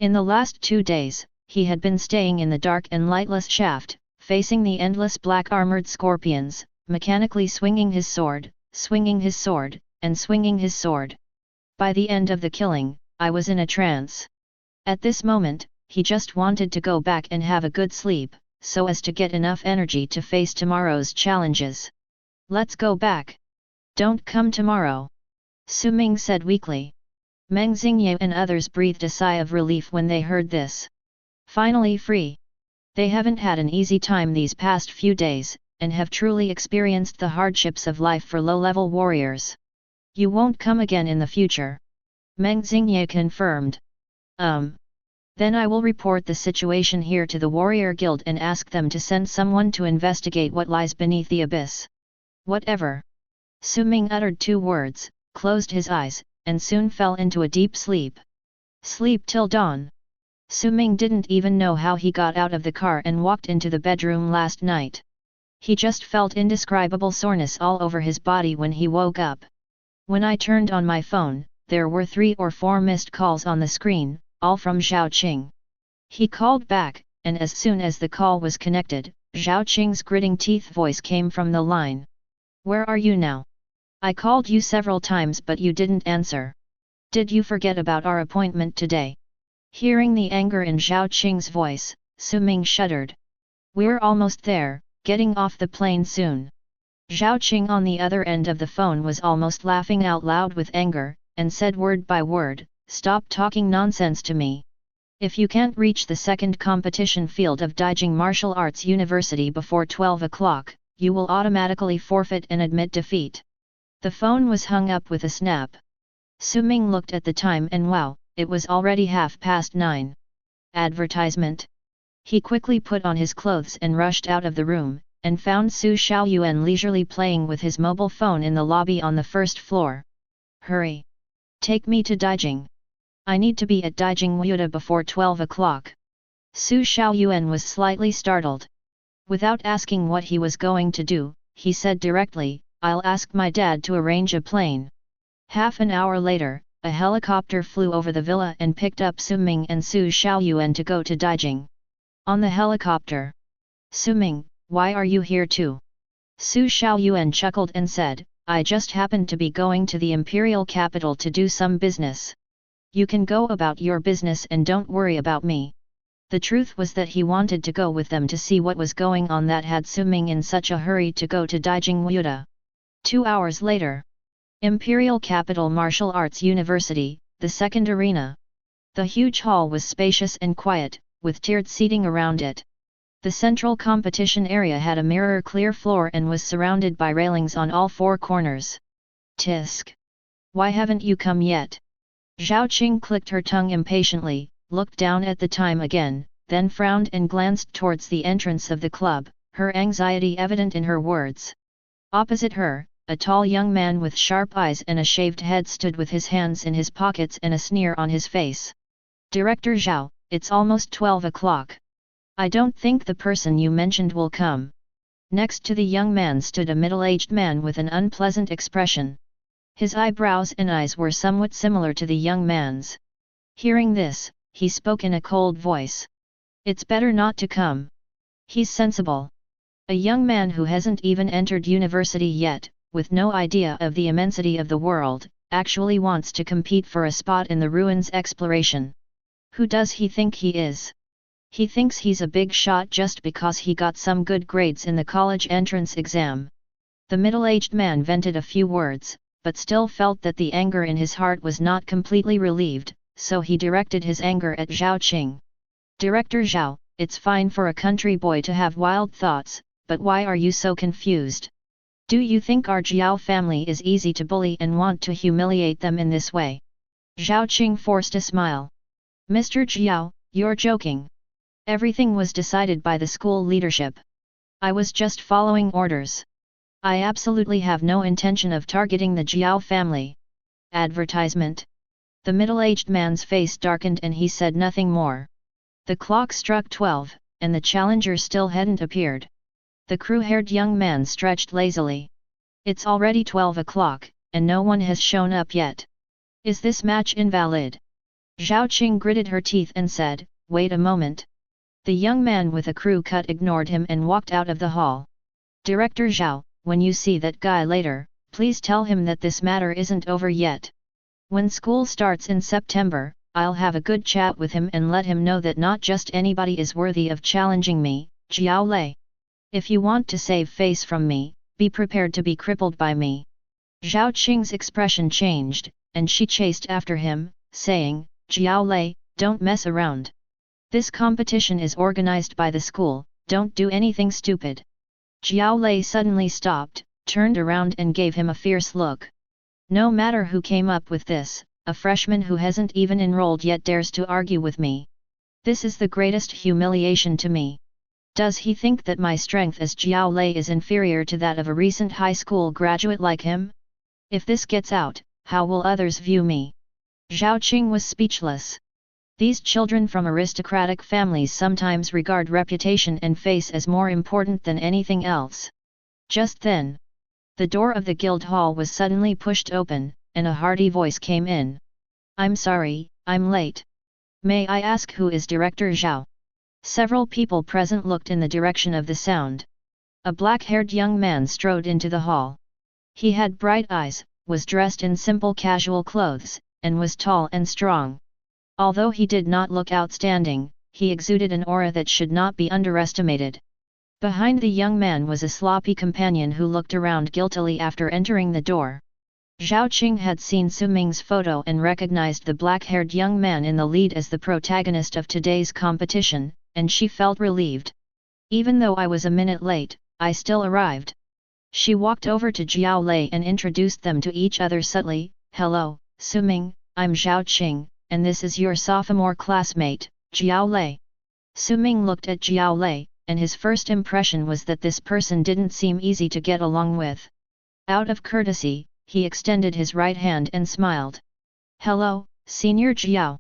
In the last 2 days, he had been staying in the dark and lightless shaft, facing the endless black armored scorpions, mechanically swinging his sword, and swinging his sword. By the end of the killing, I was in a trance. At this moment, he just wanted to go back and have a good sleep, so as to get enough energy to face tomorrow's challenges. Let's go back. Don't come tomorrow. Su Ming said weakly. Meng Xingyu and others breathed a sigh of relief when they heard this. Finally free. They haven't had an easy time these past few days, and have truly experienced the hardships of life for low-level warriors. You won't come again in the future. Meng Xingyu confirmed. Then I will report the situation here to the Warrior Guild and ask them to send someone to investigate what lies beneath the abyss. Whatever. Su Ming uttered 2 words, closed his eyes, and soon fell into a deep sleep. Sleep till dawn. Su Ming didn't even know how he got out of the car and walked into the bedroom last night. He just felt indescribable soreness all over his body when he woke up. When I turned on my phone, there were 3 or 4 missed calls on the screen, all from Zhao Qing. He called back, and as soon as the call was connected, Zhao Qing's gritting teeth voice came from the line. Where are you now? I called you several times but you didn't answer. Did you forget about our appointment today? Hearing the anger in Zhao Qing's voice, Su Ming shuddered. We're almost there, getting off the plane soon. Zhao Qing on the other end of the phone was almost laughing out loud with anger, and said word by word, stop talking nonsense to me. If you can't reach the second competition field of Daijing Martial Arts University before 12 o'clock, you will automatically forfeit and admit defeat. The phone was hung up with a snap. Su Ming looked at the time and wow, it was already 9:30. Advertisement. He quickly put on his clothes and rushed out of the room, and found Su Xiaoyuan leisurely playing with his mobile phone in the lobby on the first floor. Hurry! Take me to Daijing. I need to be at Daijing Wuda before 12 o'clock. Su Xiaoyuan was slightly startled. Without asking what he was going to do, he said directly, I'll ask my dad to arrange a plane. Half an hour later, a helicopter flew over the villa and picked up Su Ming and Su Xiaoyuan to go to Daijing. On the helicopter. Su Ming, why are you here too? Su Xiaoyuan chuckled and said, I just happened to be going to the imperial capital to do some business. You can go about your business and don't worry about me. The truth was that he wanted to go with them to see what was going on that had Su Ming in such a hurry to go to Daijing Wuda. 2 hours later. Imperial Capital Martial Arts University, the second arena. The huge hall was spacious and quiet, with tiered seating around it. The central competition area had a mirror-clear floor and was surrounded by railings on all four corners. Tisk! Why haven't you come yet? Zhao Qing clicked her tongue impatiently, looked down at the time again, then frowned and glanced towards the entrance of the club, her anxiety evident in her words. Opposite her, a tall young man with sharp eyes and a shaved head stood with his hands in his pockets and a sneer on his face. Director Zhao, it's almost 12 o'clock. I don't think the person you mentioned will come. Next to the young man stood a middle-aged man with an unpleasant expression. His eyebrows and eyes were somewhat similar to the young man's. Hearing this, he spoke in a cold voice. It's better not to come. He's sensible. A young man who hasn't even entered university yet, with no idea of the immensity of the world, actually wants to compete for a spot in the ruins exploration. Who does he think he is? He thinks he's a big shot just because he got some good grades in the college entrance exam. The middle-aged man vented a few words, but still felt that the anger in his heart was not completely relieved, so he directed his anger at Zhao Qing. Director Zhao, it's fine for a country boy to have wild thoughts, but why are you so confused? Do you think our Jiao family is easy to bully and want to humiliate them in this way? Zhao Qing forced a smile. Mr. Jiao, you're joking. Everything was decided by the school leadership. I was just following orders. I absolutely have no intention of targeting the Jiao family. Advertisement. The middle-aged man's face darkened and he said nothing more. The clock struck 12, and the challenger still hadn't appeared. The crew-haired young man stretched lazily. It's already 12 o'clock, and no one has shown up yet. Is this match invalid? Zhao Qing gritted her teeth and said, wait a moment. The young man with a crew cut ignored him and walked out of the hall. Director Zhao, when you see that guy later, please tell him that this matter isn't over yet. When school starts in September, I'll have a good chat with him and let him know that not just anybody is worthy of challenging me, Jiao Lei. If you want to save face from me, be prepared to be crippled by me. Zhao Qing's expression changed, and she chased after him, saying, Jiao Lei, don't mess around. This competition is organized by the school, don't do anything stupid. Jiao Lei suddenly stopped, turned around and gave him a fierce look. No matter who came up with this, a freshman who hasn't even enrolled yet dares to argue with me. This is the greatest humiliation to me. Does he think that my strength as Jiao Lei is inferior to that of a recent high school graduate like him? If this gets out, how will others view me? Zhao Qing was speechless. These children from aristocratic families sometimes regard reputation and face as more important than anything else. Just then, the door of the guild hall was suddenly pushed open, and a hearty voice came in. I'm sorry, I'm late. May I ask who is Director Zhao? Several people present looked in the direction of the sound. A black-haired young man strode into the hall. He had bright eyes, was dressed in simple casual clothes, and was tall and strong. Although he did not look outstanding, he exuded an aura that should not be underestimated. Behind the young man was a sloppy companion who looked around guiltily after entering the door. Zhao Qing had seen Su Ming's photo and recognized the black-haired young man in the lead as the protagonist of today's competition, and she felt relieved. Even though I was a minute late, I still arrived. She walked over to Jiao Lei and introduced them to each other subtly. Hello, Su Ming, I'm Zhao Qing, and this is your sophomore classmate, Jiao Lei. Su Ming looked at Jiao Lei, and his first impression was that this person didn't seem easy to get along with. Out of courtesy, he extended his right hand and smiled. Hello, Senior Jiao.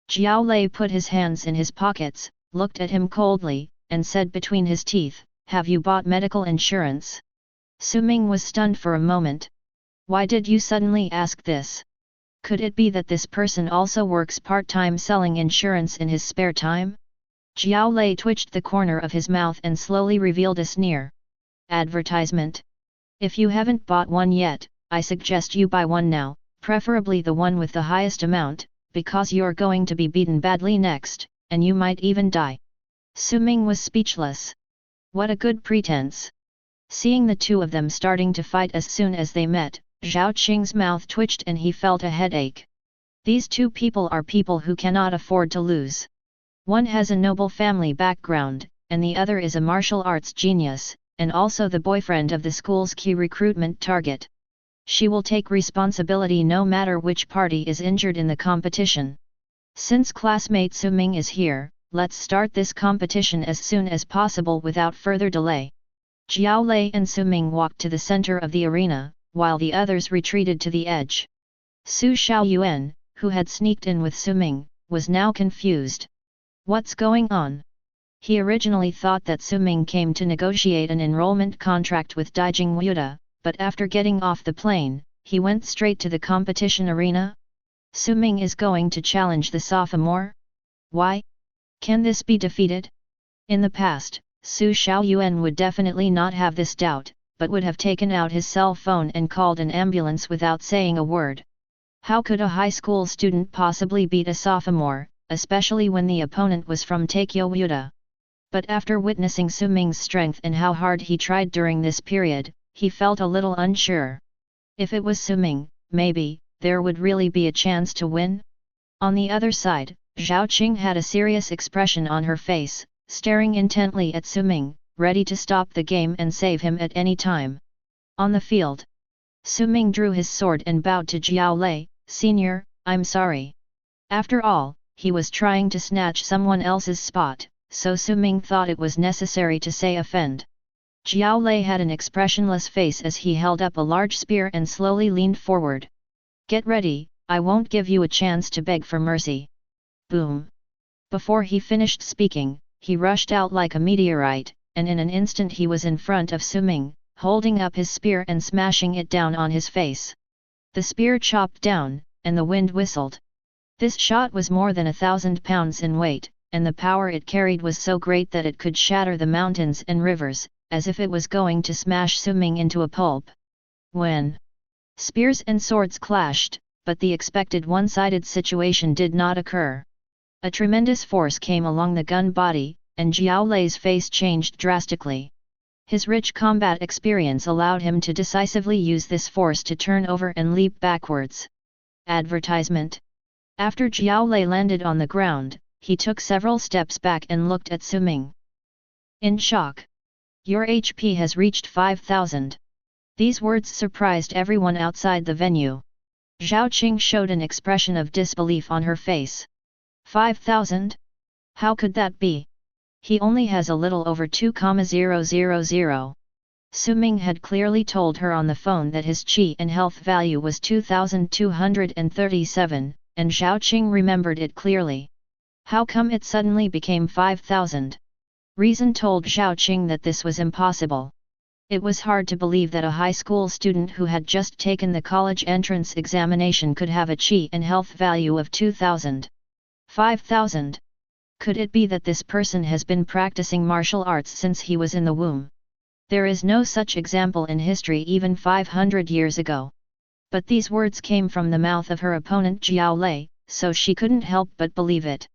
Jiao Lei put his hands in his pockets, looked at him coldly, and said between his teeth, have you bought medical insurance? Su Ming was stunned for a moment. Why did you suddenly ask this? Could it be that this person also works part-time selling insurance in his spare time? Jiao Lei twitched the corner of his mouth and slowly revealed a sneer. Advertisement. If you haven't bought one yet, I suggest you buy one now, preferably the one with the highest amount, because you're going to be beaten badly next, and you might even die. Su Ming was speechless. What a good pretense. Seeing the two of them starting to fight as soon as they met, Zhao Qing's mouth twitched and he felt a headache. These two people are people who cannot afford to lose. One has a noble family background, and the other is a martial arts genius, and also the boyfriend of the school's key recruitment target. She will take responsibility no matter which party is injured in the competition. Since classmate Su-ming is here, let's start this competition as soon as possible without further delay. Jiao Lei and Su-ming walked to the center of the arena, while the others retreated to the edge. Su Xiaoyuan, who had sneaked in with Su-ming, was now confused. What's going on? He originally thought that Su-ming came to negotiate an enrollment contract with Daijing Wuda, but after getting off the plane, he went straight to the competition arena? Su-ming is going to challenge the sophomore? Why? Can this be defeated? In the past, Su Xiaoyuan would definitely not have this doubt, but would have taken out his cell phone and called an ambulance without saying a word. How could a high school student possibly beat a sophomore, especially when the opponent was from Taikyo Wuda? But after witnessing Su-ming's strength and how hard he tried during this period, he felt a little unsure. If it was Su-ming, maybe there would really be a chance to win? On the other side, Zhao Qing had a serious expression on her face, staring intently at Su-ming, ready to stop the game and save him at any time. On the field, Su-ming drew his sword and bowed to Jiao Lei, "Senior, I'm sorry." After all, he was trying to snatch someone else's spot, so Su-ming thought it was necessary to say offend. Jiao Lei had an expressionless face as he held up a large spear and slowly leaned forward. "Get ready, I won't give you a chance to beg for mercy." Boom! Before he finished speaking, he rushed out like a meteorite, and in an instant he was in front of Su-ming, holding up his spear and smashing it down on his face. The spear chopped down, and the wind whistled. This shot was more than 1,000 pounds in weight, and the power it carried was so great that it could shatter the mountains and rivers, as if it was going to smash Su-ming into a pulp. When spears and swords clashed, but the expected one-sided situation did not occur. A tremendous force came along the gun body, and Jiao Lei's face changed drastically. His rich combat experience allowed him to decisively use this force to turn over and leap backwards. Advertisement. After Jiao Lei landed on the ground, he took several steps back and looked at Su-ming. In shock. "Your HP has reached 5,000. These words surprised everyone outside the venue. Zhao Qing showed an expression of disbelief on her face. 5,000? How could that be? He only has a little over 2,000. Su-ming had clearly told her on the phone that his qi and health value was 2,237, and Zhao Qing remembered it clearly. How come it suddenly became 5,000? Reason told Zhao Qing that this was impossible. It was hard to believe that a high school student who had just taken the college entrance examination could have a qi and health value of 2,000. 5,000. Could it be that this person has been practicing martial arts since he was in the womb? There is no such example in history even 500 years ago. But these words came from the mouth of her opponent Jiao Lei, so she couldn't help but believe it.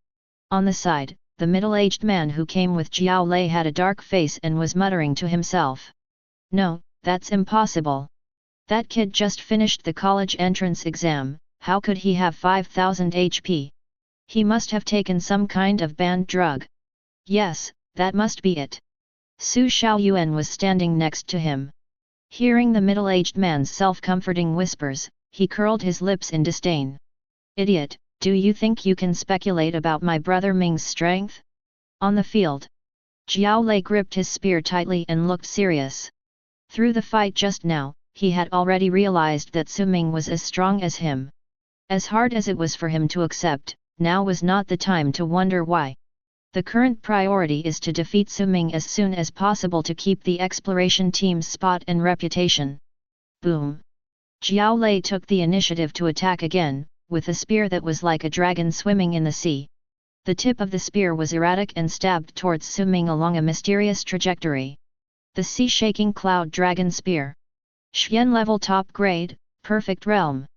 On the side, the middle-aged man who came with Jiao Lei had a dark face and was muttering to himself. "No, that's impossible. That kid just finished the college entrance exam, how could he have 5,000 HP? He must have taken some kind of banned drug. Yes, that must be it." Su Xiaoyuan was standing next to him. Hearing the middle-aged man's self-comforting whispers, he curled his lips in disdain. "Idiot, do you think you can speculate about my brother Ming's strength?" On the field, Jiao Lei gripped his spear tightly and looked serious. Through the fight just now, he had already realized that Su-ming was as strong as him. As hard as it was for him to accept, now was not the time to wonder why. The current priority is to defeat Su-ming as soon as possible to keep the exploration team's spot and reputation. Boom! Jiao Lei took the initiative to attack again, with a spear that was like a dragon swimming in the sea. The tip of the spear was erratic and stabbed towards Su-ming along a mysterious trajectory. The sea-shaking cloud dragon spear. Xian level top grade, perfect realm.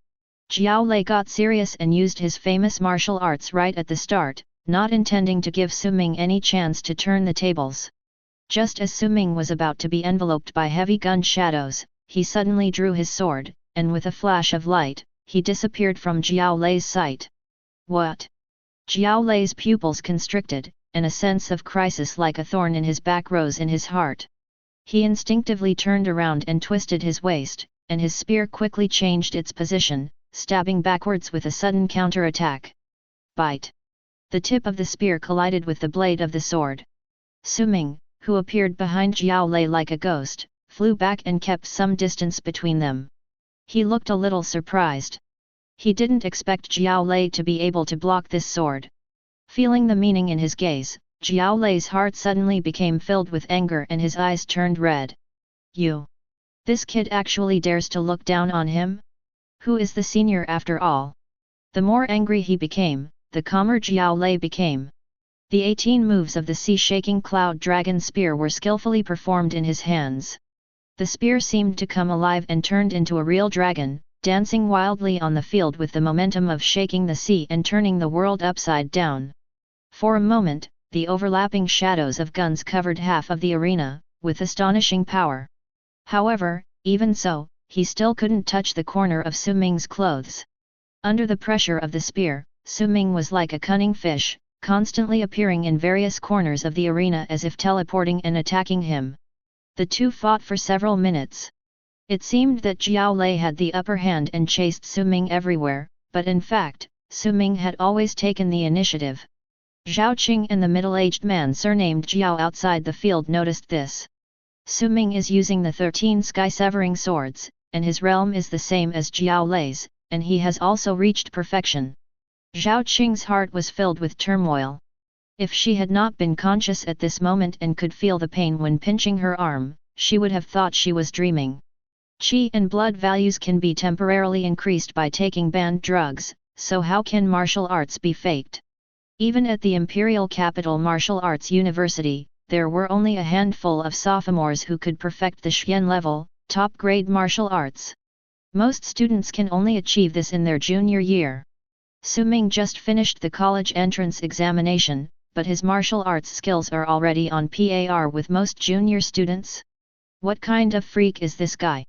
Jiao Lei got serious and used his famous martial arts right at the start, not intending to give Su-ming any chance to turn the tables. Just as Su-ming was about to be enveloped by heavy gun shadows, he suddenly drew his sword, and with a flash of light, he disappeared from Jiao Lei's sight. What? Jiao Lei's pupils constricted, and a sense of crisis like a thorn in his back rose in his heart. He instinctively turned around and twisted his waist, and his spear quickly changed its position, stabbing backwards with a sudden counter-attack. Bite! The tip of the spear collided with the blade of the sword. Su Ming, who appeared behind Jiao Lei like a ghost, flew back and kept some distance between them. He looked a little surprised. He didn't expect Jiao Lei to be able to block this sword. Feeling the meaning in his gaze, Jiao Lei's heart suddenly became filled with anger and his eyes turned red. You! This kid actually dares to look down on him? Who is the senior after all? The more angry he became, the calmer Jiao Lei became. The 18 moves of the sea-shaking cloud dragon spear were skillfully performed in his hands. The spear seemed to come alive and turned into a real dragon, dancing wildly on the field with the momentum of shaking the sea and turning the world upside down. For a moment, the overlapping shadows of guns covered half of the arena, with astonishing power. However, even so, he still couldn't touch the corner of Su Ming's clothes. Under the pressure of the spear, Su Ming was like a cunning fish, constantly appearing in various corners of the arena as if teleporting and attacking him. The two fought for several minutes. It seemed that Jiao Lei had the upper hand and chased Su Ming everywhere, but in fact, Su Ming had always taken the initiative. Zhao Qing and the middle-aged man surnamed Jiao outside the field noticed this. Su Ming is using the 13 sky-severing swords, and his realm is the same as Jiao Lei's, and he has also reached perfection. Zhao Qing's heart was filled with turmoil. If she had not been conscious at this moment and could feel the pain when pinching her arm, she would have thought she was dreaming. Qi and blood values can be temporarily increased by taking banned drugs, so how can martial arts be faked? Even at the Imperial Capital Martial Arts University, there were only a handful of sophomores who could perfect the Xian level, top-grade martial arts. Most students can only achieve this in their junior year. Su Ming just finished the college entrance examination, but his martial arts skills are already on par with most junior students. What kind of freak is this guy?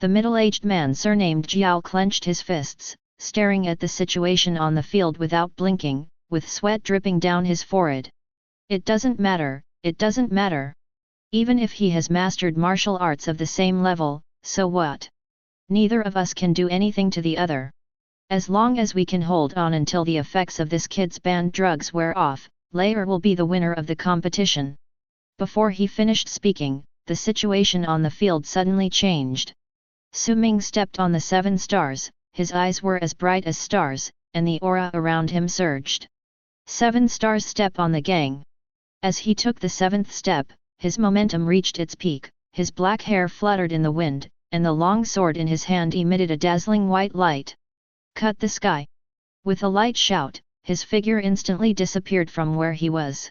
The middle-aged man surnamed Jiao clenched his fists, staring at the situation on the field without blinking, with sweat dripping down his forehead. It doesn't matter, it doesn't matter. Even if he has mastered martial arts of the same level, so what? Neither of us can do anything to the other. As long as we can hold on until the effects of this kid's banned drugs wear off, Layer will be the winner of the competition. Before he finished speaking, the situation on the field suddenly changed. Su Ming stepped on the 7 stars, his eyes were as bright as stars, and the aura around him surged. 7 stars step on the gang. As he took the 7th step, his momentum reached its peak, his black hair fluttered in the wind, and the long sword in his hand emitted a dazzling white light. Cut the sky! With a light shout, his figure instantly disappeared from where he was.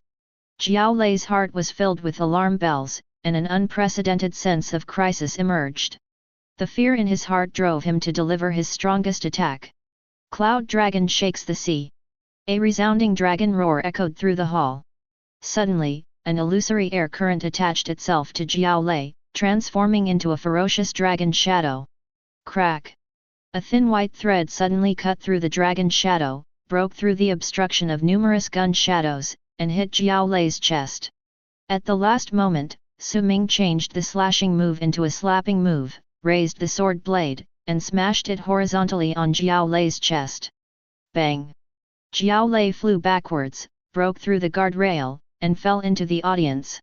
Jiao Lei's heart was filled with alarm bells, and an unprecedented sense of crisis emerged. The fear in his heart drove him to deliver his strongest attack. Cloud Dragon shakes the sea. A resounding dragon roar echoed through the hall. Suddenly, an illusory air current attached itself to Jiao Lei, transforming into a ferocious dragon shadow. Crack! A thin white thread suddenly cut through the dragon shadow, broke through the obstruction of numerous gun shadows, and hit Jiao Lei's chest. At the last moment, Su Ming changed the slashing move into a slapping move, raised the sword blade, and smashed it horizontally on Jiao Lei's chest. Bang! Jiao Lei flew backwards, broke through the guardrail, and fell into the audience.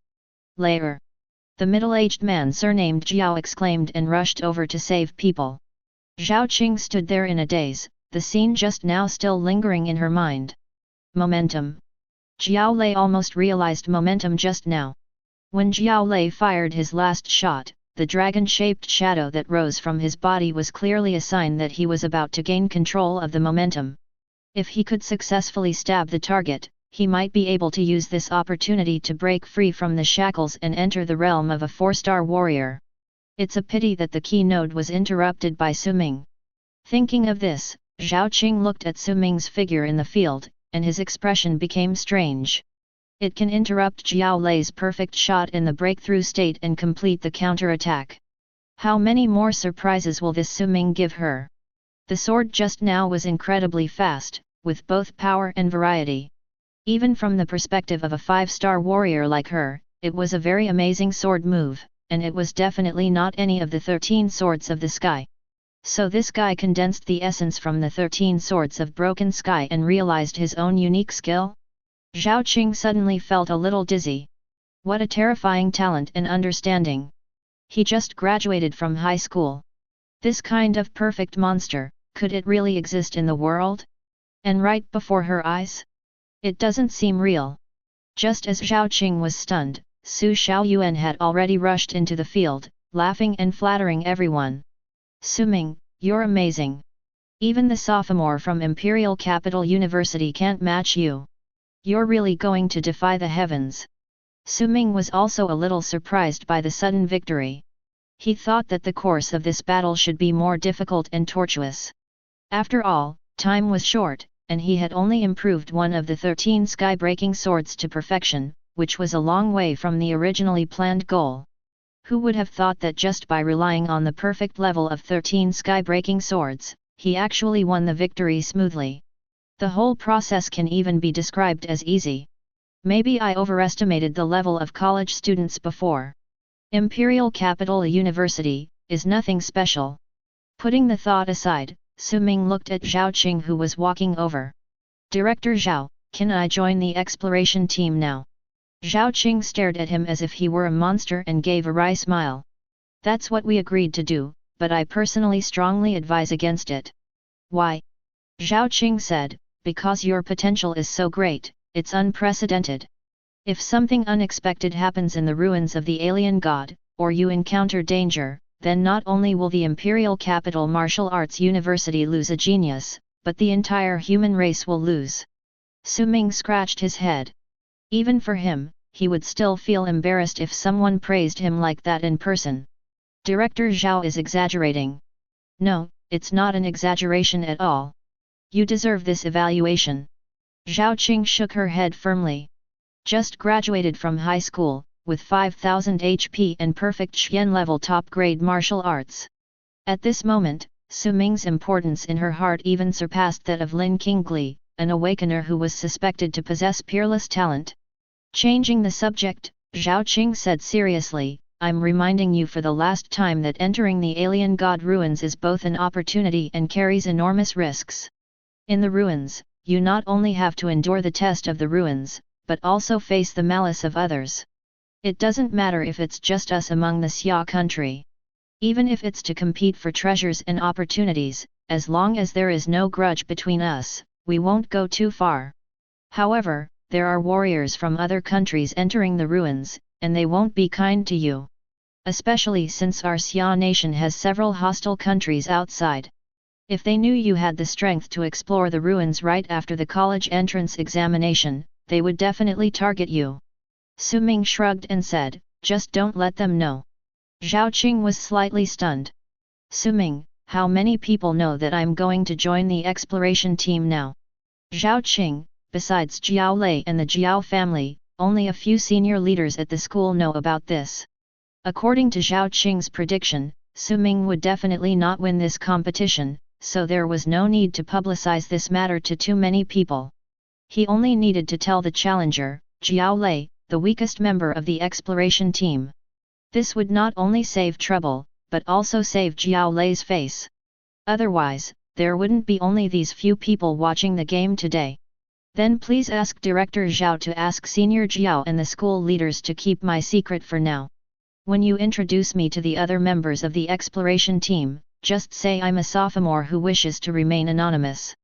Layer! The middle-aged man surnamed Jiao exclaimed and rushed over to save people. Zhao Qing stood there in a daze, the scene just now still lingering in her mind. Momentum. Jiao Lei almost realized momentum just now. When Jiao Lei fired his last shot, the dragon-shaped shadow that rose from his body was clearly a sign that he was about to gain control of the momentum. If he could successfully stab the target, he might be able to use this opportunity to break free from the shackles and enter the realm of a 4-star warrior. It's a pity that the keynote was interrupted by Su Ming. Thinking of this, Zhao Qing looked at Su Ming's figure in the field, and his expression became strange. It can interrupt Jiao Lei's perfect shot in the breakthrough state and complete the counter-attack. How many more surprises will this Su Ming give her? The sword just now was incredibly fast, with both power and variety. Even from the perspective of a 5-star warrior like her, it was a very amazing sword move, and it was definitely not any of the 13 swords of the sky. So this guy condensed the essence from the 13 swords of Broken Sky and realized his own unique skill? Zhao Qing suddenly felt a little dizzy. What a terrifying talent and understanding! He just graduated from high school. This kind of perfect monster, could it really exist in the world? And right before her eyes? It doesn't seem real. Just as Zhao Qing was stunned, Su Xiaoyuan had already rushed into the field, laughing and flattering everyone. Su Ming, you're amazing. Even the sophomore from Imperial Capital University can't match you. You're really going to defy the heavens. Su Ming was also a little surprised by the sudden victory. He thought that the course of this battle should be more difficult and tortuous. After all, time was short, and he had only improved one of the 13 sky-breaking swords to perfection, which was a long way from the originally planned goal. Who would have thought that just by relying on the perfect level of 13 sky-breaking swords, he actually won the victory smoothly? The whole process can even be described as easy. Maybe I overestimated the level of college students before. Imperial Capital University is nothing special. Putting the thought aside, Su Ming looked at Zhao Qing, who was walking over. Director Zhao, can I join the exploration team now? Zhao Qing stared at him as if he were a monster and gave a wry smile. That's what we agreed to do, but I personally strongly advise against it. Why? Zhao Qing said, because your potential is so great, it's unprecedented. If something unexpected happens in the ruins of the alien god, or you encounter danger, then not only will the Imperial Capital Martial Arts University lose a genius, but the entire human race will lose. Su Ming scratched his head. Even for him, he would still feel embarrassed if someone praised him like that in person. Director Zhao is exaggerating. No, it's not an exaggeration at all. You deserve this evaluation. Zhao Qing shook her head firmly. Just graduated from high school, with 5000 HP and perfect Xian level top grade martial arts. At this moment, Su Ming's importance in her heart even surpassed that of Lin Qingli, an awakener who was suspected to possess peerless talent. Changing the subject, Zhao Qing said seriously, I'm reminding you for the last time that entering the alien god ruins is both an opportunity and carries enormous risks. In the ruins, you not only have to endure the test of the ruins, but also face the malice of others. It doesn't matter if it's just us among the Xia country. Even if it's to compete for treasures and opportunities, as long as there is no grudge between us, we won't go too far. However, there are warriors from other countries entering the ruins, and they won't be kind to you. Especially since our Xia nation has several hostile countries outside. If they knew you had the strength to explore the ruins right after the college entrance examination, they would definitely target you. Su Ming shrugged and said, just don't let them know. Zhao Qing was slightly stunned. Su Ming, how many people know that I'm going to join the exploration team now? Zhao Qing, besides Jiao Lei and the Jiao family, only a few senior leaders at the school know about this. According to Zhao Qing's prediction, Su Ming would definitely not win this competition, so there was no need to publicize this matter to too many people. He only needed to tell the challenger, Jiao Lei, the weakest member of the exploration team. This would not only save trouble, but also save Jiao Lei's face. Otherwise, there wouldn't be only these few people watching the game today. Then please ask Director Zhao to ask Senior Jiao and the school leaders to keep my secret for now. When you introduce me to the other members of the exploration team, just say I'm a sophomore who wishes to remain anonymous.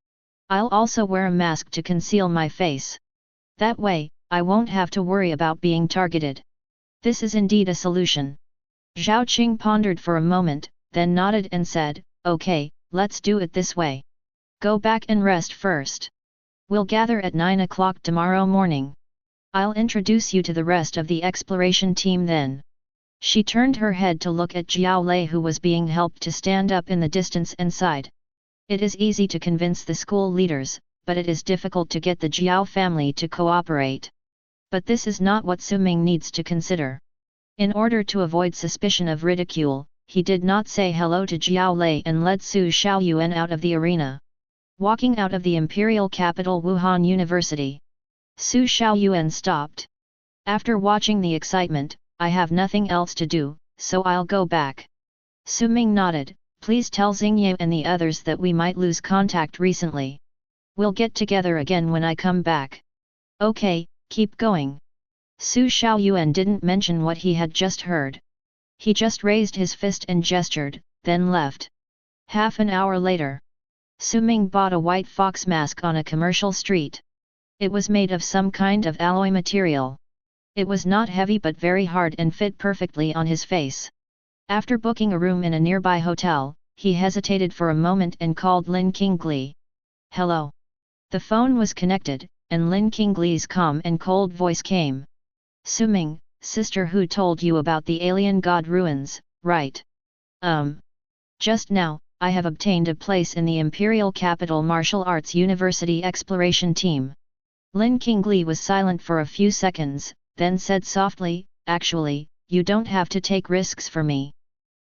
I'll also wear a mask to conceal my face. That way, I won't have to worry about being targeted. This is indeed a solution. Zhao Qing pondered for a moment, then nodded and said, okay, let's do it this way. Go back and rest first. We'll gather at 9 o'clock tomorrow morning. I'll introduce you to the rest of the exploration team then. She turned her head to look at Jiao Lei, who was being helped to stand up in the distance and sighed. It is easy to convince the school leaders, but it is difficult to get the Jiao family to cooperate. But this is not what Su Ming needs to consider. In order to avoid suspicion of ridicule, he did not say hello to Jiao Lei and led Su Xiaoyuan out of the arena. Walking out of the imperial capital Wuhan University. Su Xiaoyuan stopped. After watching the excitement, I have nothing else to do, so I'll go back. Su Ming nodded. Please tell Xingye and the others that we might lose contact recently. We'll get together again when I come back. Okay, keep going. Su Xiaoyuan didn't mention what he had just heard. He just raised his fist and gestured, then left. Half an hour later, Su Ming bought a white fox mask on a commercial street. It was made of some kind of alloy material. It was not heavy but very hard and fit perfectly on his face. After booking a room in a nearby hotel, he hesitated for a moment and called Lin Qingli. Hello. The phone was connected, and Lin Qingli's calm and cold voice came. Su Ming, sister who told you about the alien god ruins, right? Just now, I have obtained a place in the Imperial Capital Martial Arts University Exploration Team. Lin Qingli was silent for a few seconds, then said softly, actually, you don't have to take risks for me.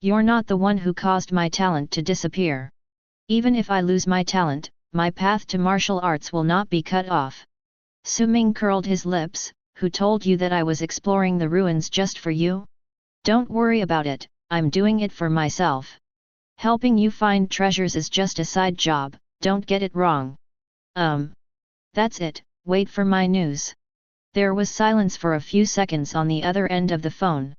You're not the one who caused my talent to disappear. Even if I lose my talent, my path to martial arts will not be cut off. Su Ming curled his lips. Who told you that I was exploring the ruins just for you? Don't worry about it, I'm doing it for myself. Helping you find treasures is just a side job, don't get it wrong. That's it, wait for my news. There was silence for a few seconds on the other end of the phone.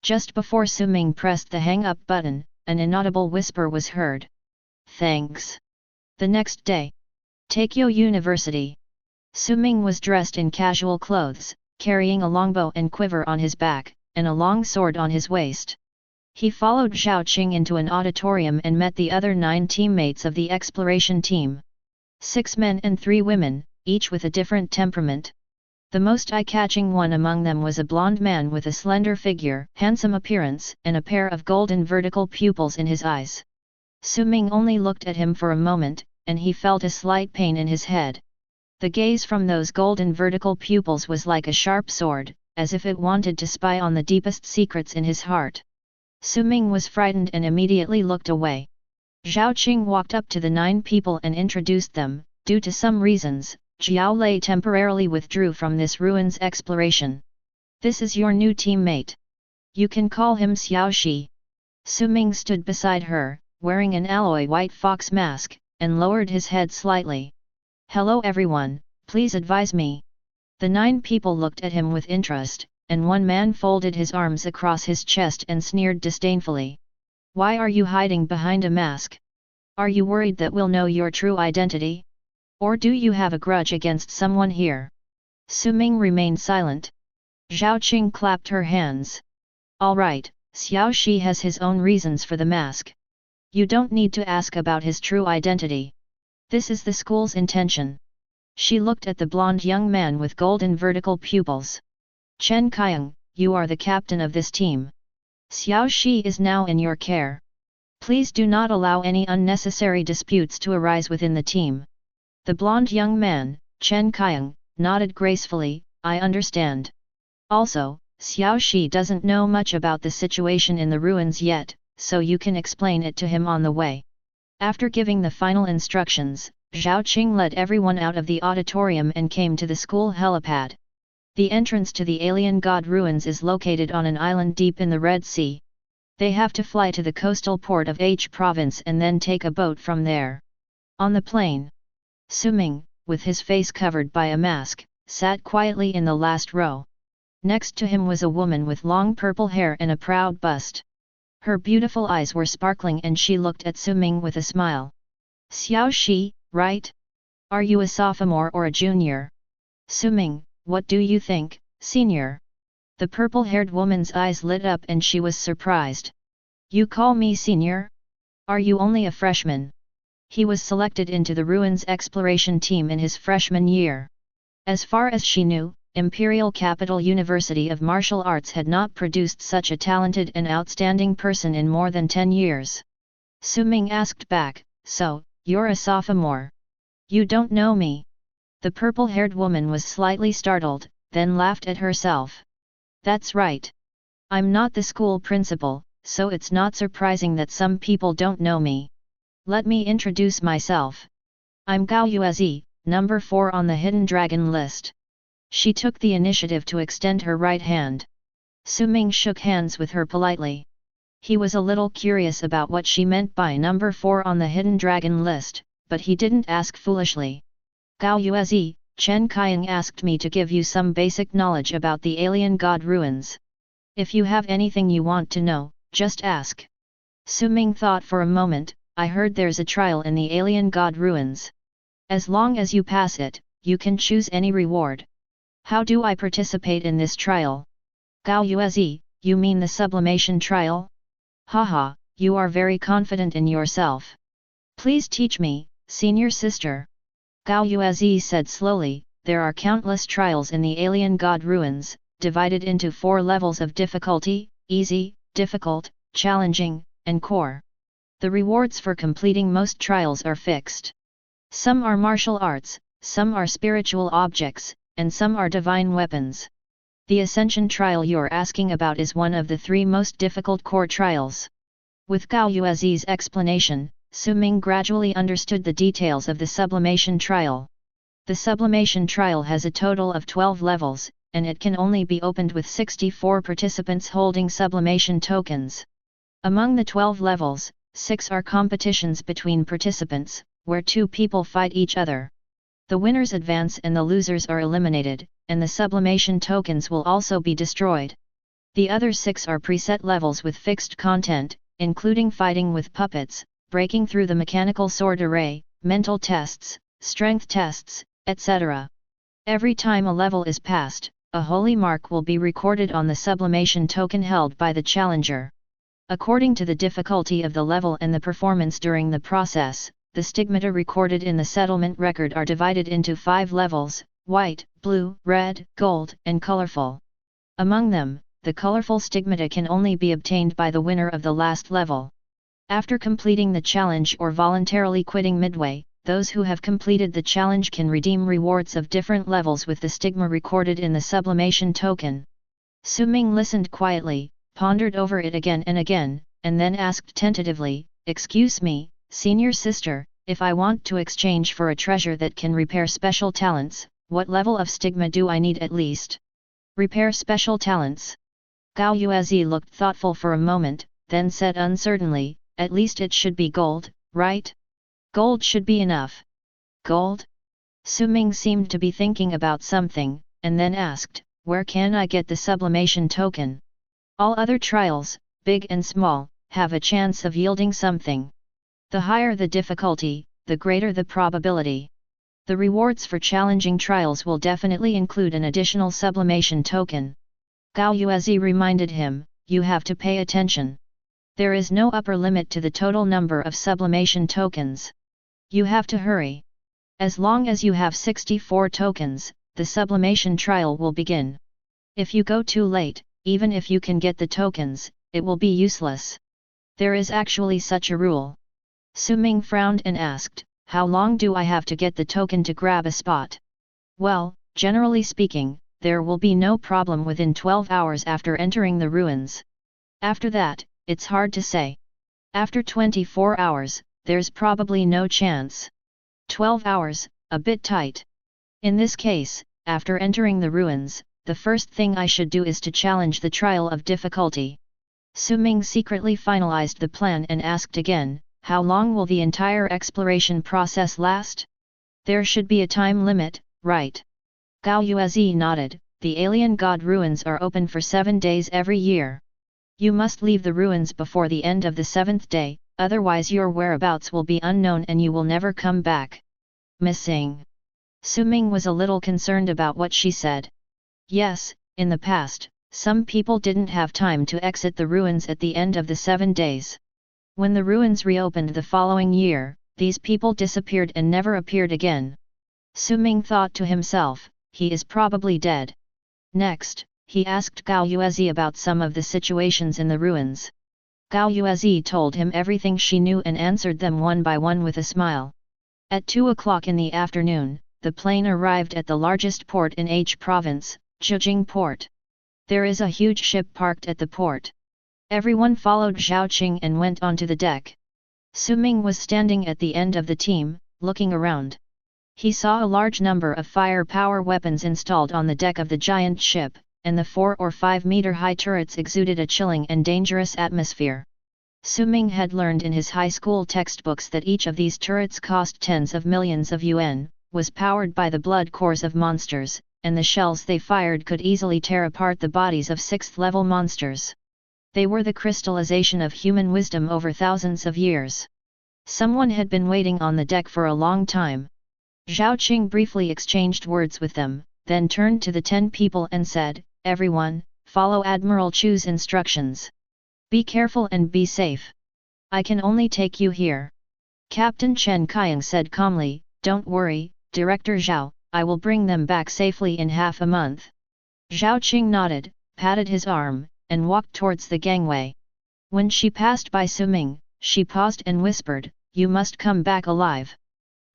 Just before Su Ming pressed the hang-up button, an inaudible whisper was heard. Thanks. The next day, Takeo University. Su Ming was dressed in casual clothes, carrying a longbow and quiver on his back, and a long sword on his waist. He followed Zhao Qing into an auditorium and met the other 9 teammates of the exploration team. 6 men and 3 women, each with a different temperament. The most eye-catching one among them was a blond man with a slender figure, handsome appearance, and a pair of golden vertical pupils in his eyes. Su Ming only looked at him for a moment, and he felt a slight pain in his head. The gaze from those golden vertical pupils was like a sharp sword, as if it wanted to spy on the deepest secrets in his heart. Su Ming was frightened and immediately looked away. Zhao Qing walked up to the 9 people and introduced them. Due to some reasons, Jiao Lei temporarily withdrew from this ruins exploration. This is your new teammate. You can call him Xiao Shi. Su Ming stood beside her, wearing an alloy white fox mask, and lowered his head slightly. Hello everyone, please advise me. The 9 people looked at him with interest, and one man folded his arms across his chest and sneered disdainfully. Why are you hiding behind a mask? Are you worried that we'll know your true identity? Or do you have a grudge against someone here? Su Ming remained silent. Zhao Qing clapped her hands. All right, Xiao Shi has his own reasons for the mask. You don't need to ask about his true identity. This is the school's intention. She looked at the blonde young man with golden vertical pupils. Chen Qiang, you are the captain of this team. Xiao Shi is now in your care. Please do not allow any unnecessary disputes to arise within the team. The blonde young man, Chen Qiang, nodded gracefully, I understand. Also, Xiao Shi doesn't know much about the situation in the ruins yet, so you can explain it to him on the way. After giving the final instructions, Zhao Qing led everyone out of the auditorium and came to the school helipad. The entrance to the alien god ruins is located on an island deep in the Red Sea. They have to fly to the coastal port of H province and then take a boat from there. On the plane, Su Ming, with his face covered by a mask, sat quietly in the last row. Next to him was a woman with long purple hair and a proud bust. Her beautiful eyes were sparkling and she looked at Su Ming with a smile. Xiao Shi, right? Are you a sophomore or a junior? Su Ming, what do you think, senior? The purple-haired woman's eyes lit up and she was surprised. You call me senior? Are you only a freshman? He was selected into the ruins exploration team in his freshman year. As far as she knew, Imperial Capital University of Martial Arts had not produced such a talented and outstanding person in more than 10 years. Su Ming asked back, so, you're a sophomore? You don't know me? The purple-haired woman was slightly startled, then laughed at herself. That's right. I'm not the school principal, so it's not surprising that some people don't know me. Let me introduce myself. I'm Gao Yuezi, number 4 on the Hidden Dragon list. She took the initiative to extend her right hand. Su Ming shook hands with her politely. He was a little curious about what she meant by number 4 on the hidden dragon list, but he didn't ask foolishly. Gao Yuezi, Chen Qiang asked me to give you some basic knowledge about the alien god ruins. If you have anything you want to know, just ask. Su Ming thought for a moment. I heard there's a trial in the alien god ruins. As long as you pass it, you can choose any reward. How do I participate in this trial? Gao Yuezi, you mean the sublimation trial? Haha, you are very confident in yourself. Please teach me, senior sister. Gao Yuezi said slowly, there are countless trials in the alien god ruins, divided into 4 levels of difficulty: easy, difficult, challenging, and core. The rewards for completing most trials are fixed. Some are martial arts, some are spiritual objects, and some are divine weapons. The Ascension trial you're asking about is one of the 3 most difficult core trials. With Gao Yuezi's explanation, Su Ming gradually understood the details of the sublimation trial. The sublimation trial has a total of 12 levels, and it can only be opened with 64 participants holding sublimation tokens. Among the 12 levels, 6 are competitions between participants, where 2 people fight each other. The winners advance and the losers are eliminated, and the sublimation tokens will also be destroyed. The other 6 are preset levels with fixed content, including fighting with puppets, breaking through the mechanical sword array, mental tests, strength tests, etc. Every time a level is passed, a holy mark will be recorded on the sublimation token held by the challenger. According to the difficulty of the level and the performance during the process, the stigmata recorded in the settlement record are divided into 5 levels: white, blue, red, gold, and colorful. Among them, the colorful stigmata can only be obtained by the winner of the last level. After completing the challenge or voluntarily quitting midway, those who have completed the challenge can redeem rewards of different levels with the stigma recorded in the sublimation token. Su Ming listened quietly, pondered over it again and again, and then asked tentatively, "Excuse me, senior sister, if I want to exchange for a treasure that can repair special talents, what level of stigma do I need at least?" Repair special talents. Gao Yuezi looked thoughtful for a moment, then said uncertainly, "At least it should be gold, right? Gold should be enough." Gold? Su Ming seemed to be thinking about something, and then asked, "Where can I get the sublimation token?" All other trials, big and small, have a chance of yielding something. The higher the difficulty, the greater the probability. The rewards for challenging trials will definitely include an additional sublimation token. Gao Yuezi reminded him, "You have to pay attention. There is no upper limit to the total number of sublimation tokens. You have to hurry. As long as you have 64 tokens, the sublimation trial will begin. If you go too late, even if you can get the tokens, it will be useless. There is actually such a rule." Su Ming frowned and asked, "How long do I have to get the token to grab a spot?" "Well, generally speaking, there will be no problem within 12 hours after entering the ruins. After that, it's hard to say. After 24 hours, there's probably no chance. 12 hours, a bit tight. In this case, after entering the ruins, the first thing I should do is to challenge the trial of difficulty." Su Ming secretly finalized the plan and asked again, "How long will the entire exploration process last?" "There should be a time limit, right?" Gao Yuezi nodded. "The alien god ruins are open for 7 days every year. You must leave the ruins before the end of the 7th day, otherwise your whereabouts will be unknown and you will never come back." Missing. Su Ming was a little concerned about what she said. Yes, in the past, some people didn't have time to exit the ruins at the end of the 7 days. When the ruins reopened the following year, these people disappeared and never appeared again. Su Ming thought to himself, "He is probably dead." Next, he asked Gao Yuezi about some of the situations in the ruins. Gao Yuezi told him everything she knew and answered them one by one with a smile. At 2 o'clock in the afternoon, the plane arrived at the largest port in H province, Zhejiang Port. There is a huge ship parked at the port. Everyone followed Zhao Qing and went onto the deck. Su Ming was standing at the end of the team, looking around. He saw a large number of firepower weapons installed on the deck of the giant ship, and the 4 or 5 meter high turrets exuded a chilling and dangerous atmosphere. Su Ming had learned in his high school textbooks that each of these turrets cost tens of millions of yuan, was powered by the blood cores of monsters, and the shells they fired could easily tear apart the bodies of 6th-level monsters. They were the crystallization of human wisdom over thousands of years. Someone had been waiting on the deck for a long time. Zhao Qing briefly exchanged words with them, then turned to the 10 people and said, "Everyone, follow Admiral Chu's instructions. Be careful and be safe. I can only take you here." Captain Chen Qiang said calmly, "Don't worry, Director Zhao, I will bring them back safely in half a month." Zhao Qing nodded, patted his arm, and walked towards the gangway. When she passed by Su Ming, she paused and whispered, "You must come back alive."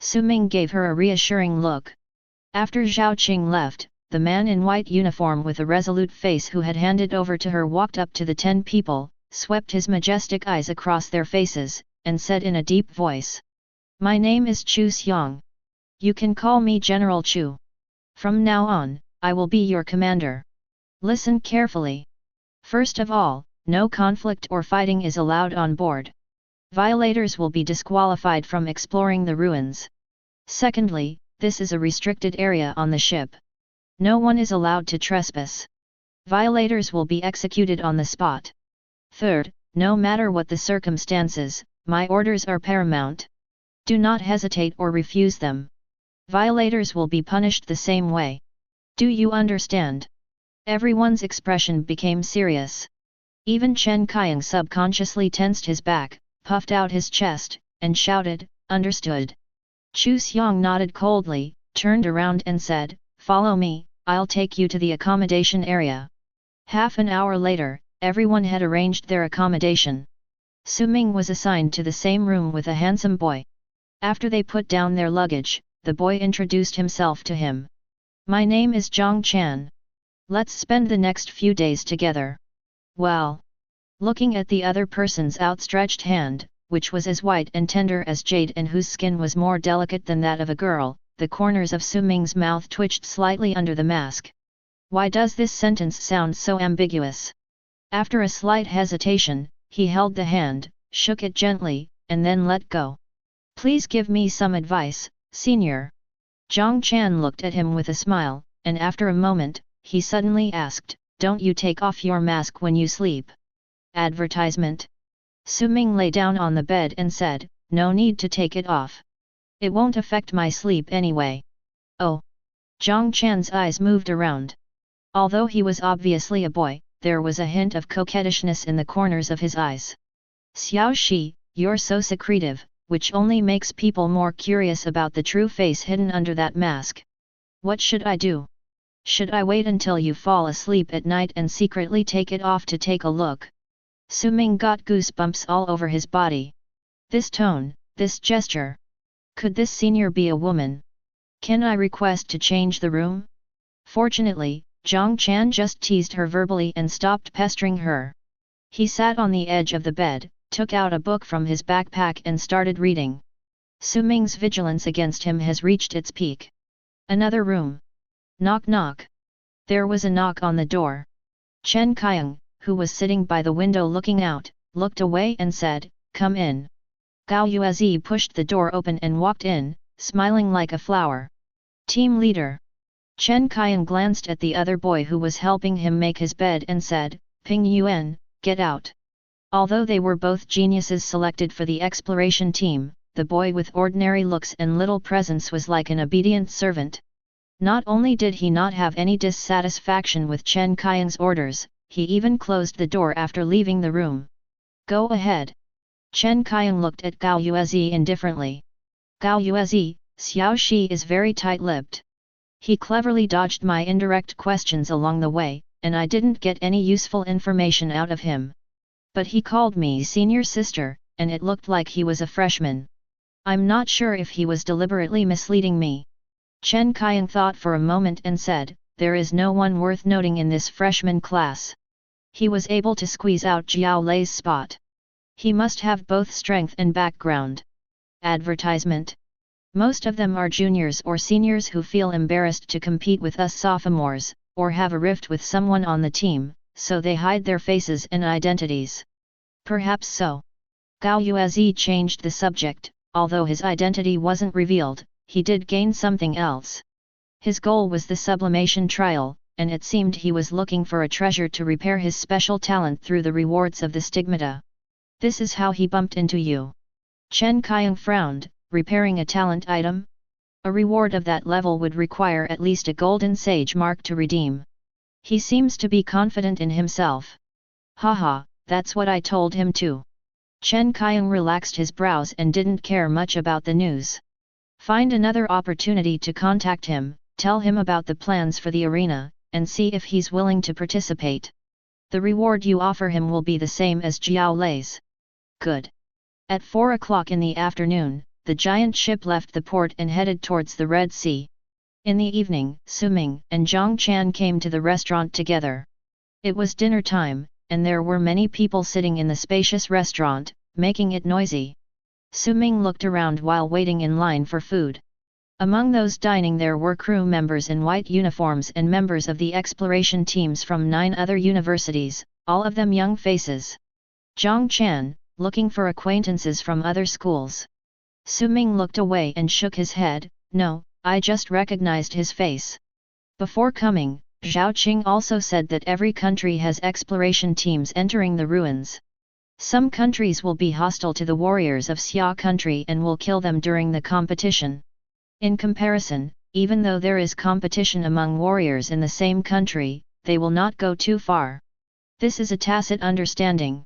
Su Ming gave her a reassuring look. After Zhao Qing left, the man in white uniform with a resolute face who had handed over to her walked up to the 10 people, swept his majestic eyes across their faces, and said in a deep voice, "My name is Chu Xiang. You can call me General Chu. From now on, I will be your commander. Listen carefully. First of all, no conflict or fighting is allowed on board. Violators will be disqualified from exploring the ruins. Secondly, this is a restricted area on the ship. No one is allowed to trespass. Violators will be executed on the spot. Third, no matter what the circumstances, my orders are paramount. Do not hesitate or refuse them. Violators will be punished the same way. Do you understand?" Everyone's expression became serious. Even Chen Qiang subconsciously tensed his back, puffed out his chest, and shouted, "Understood." Chu Xiang nodded coldly, turned around and said, "Follow me, I'll take you to the accommodation area." Half an hour later, everyone had arranged their accommodation. Su Ming was assigned to the same room with a handsome boy. After they put down their luggage, the boy introduced himself to him. "My name is Zhang Chan. Let's spend the next few days together." Well. Looking at the other person's outstretched hand, which was as white and tender as jade and whose skin was more delicate than that of a girl, the corners of Su Ming's mouth twitched slightly under the mask. Why does this sentence sound so ambiguous? After a slight hesitation, he held the hand, shook it gently, and then let go. "Please give me some advice, Senior." Zhang Chan looked at him with a smile, and after a moment, he suddenly asked, "Don't you take off your mask when you sleep?" Advertisement. Su Ming lay down on the bed and said, "No need to take it off. It won't affect my sleep anyway." "Oh." Zhang Chan's eyes moved around. Although he was obviously a boy, there was a hint of coquettishness in the corners of his eyes. "Xiao Shi, you're so secretive, which only makes people more curious about the true face hidden under that mask. What should I do? Should I wait until you fall asleep at night and secretly take it off to take a look?" Su Ming got goosebumps all over his body. This tone, this gesture. Could this senior be a woman? "Can I request to change the room?" Fortunately, Zhang Chan just teased her verbally and stopped pestering her. He sat on the edge of the bed, took out a book from his backpack and started reading. Su Ming's vigilance against him has reached its peak. Another room. Knock knock. There was a knock on the door. Chen Qiang, who was sitting by the window looking out, looked away and said, "Come in." Gao Yuezi pushed the door open and walked in, smiling like a flower. "Team leader." Chen Qiang glanced at the other boy who was helping him make his bed and said, "Ping Yuan, get out." Although they were both geniuses selected for the exploration team, the boy with ordinary looks and little presence was like an obedient servant. Not only did he not have any dissatisfaction with Chen Qiang's orders, he even closed the door after leaving the room. "Go ahead." Chen Qiang looked at Gao Yuezi indifferently. "Gao Yuezi, Xiao Shi is very tight-lipped. He cleverly dodged my indirect questions along the way, and I didn't get any useful information out of him. But he called me senior sister, and it looked like he was a freshman. I'm not sure if he was deliberately misleading me." Chen Qiang thought for a moment and said, "There is no one worth noting in this freshman class. He was able to squeeze out Jiao Lei's spot. He must have both strength and background." Advertisement. Most of them are juniors or seniors who feel embarrassed to compete with us sophomores, or have a rift with someone on the team, so they hide their faces and identities. Perhaps so. Gao Yuezi changed the subject. Although his identity wasn't revealed, he did gain something else. His goal was the sublimation trial, and it seemed he was looking for a treasure to repair his special talent through the rewards of the stigmata. This is how he bumped into you. Chen Qiang frowned. Repairing a talent item? A reward of that level would require at least a golden sage mark to redeem. He seems to be confident in himself. Haha, that's what I told him too. Chen Qiang relaxed his brows and didn't care much about the news. Find another opportunity to contact him, tell him about the plans for the arena, and see if he's willing to participate. The reward you offer him will be the same as Jiao Lei's. Good. At 4 o'clock in the afternoon, the giant ship left the port and headed towards the Red Sea. In the evening, Su Ming and Zhang Chan came to the restaurant together. It was dinner time, and there were many people sitting in the spacious restaurant, making it noisy. Su Ming looked around while waiting in line for food. Among those dining there were crew members in white uniforms and members of the exploration teams from 9 other universities, all of them young faces. Zhang Chan, looking for acquaintances from other schools. Su Ming looked away and shook his head. No, I just recognized his face. Before coming, Zhao Qing also said that every country has exploration teams entering the ruins. Some countries will be hostile to the warriors of Xia country and will kill them during the competition. In comparison, even though there is competition among warriors in the same country, they will not go too far. This is a tacit understanding.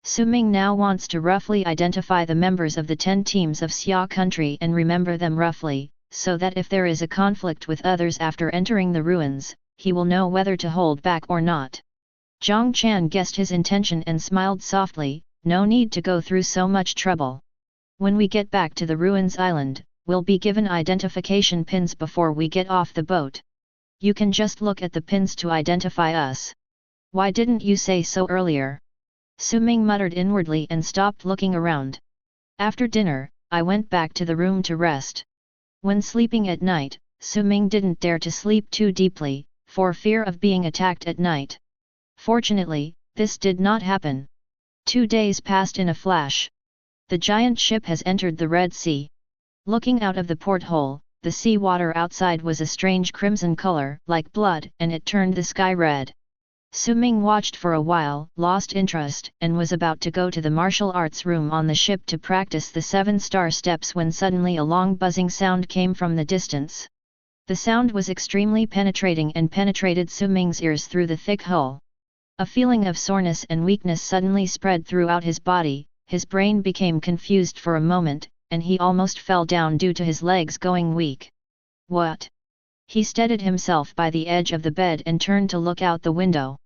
Su Ming now wants to roughly identify the members of the 10 teams of Xia country and remember them roughly, so that if there is a conflict with others after entering the ruins, he will know whether to hold back or not. Zhang Chan guessed his intention and smiled softly. No need to go through so much trouble. When we get back to the ruins island, we'll be given identification pins before we get off the boat. You can just look at the pins to identify us. Why didn't you say so earlier? Su Ming muttered inwardly and stopped looking around. After dinner, I went back to the room to rest. When sleeping at night, Su Ming didn't dare to sleep too deeply, for fear of being attacked at night. Fortunately, this did not happen. 2 days passed in a flash. The giant ship has entered the Red Sea. Looking out of the porthole, the sea water outside was a strange crimson color, like blood, and it turned the sky red. Su Ming watched for a while, lost interest, and was about to go to the martial arts room on the ship to practice the 7-star steps when suddenly a long buzzing sound came from the distance. The sound was extremely penetrating and penetrated Su Ming's ears through the thick hull. A feeling of soreness and weakness suddenly spread throughout his body, his brain became confused for a moment, and he almost fell down due to his legs going weak. What? He steadied himself by the edge of the bed and turned to look out the window.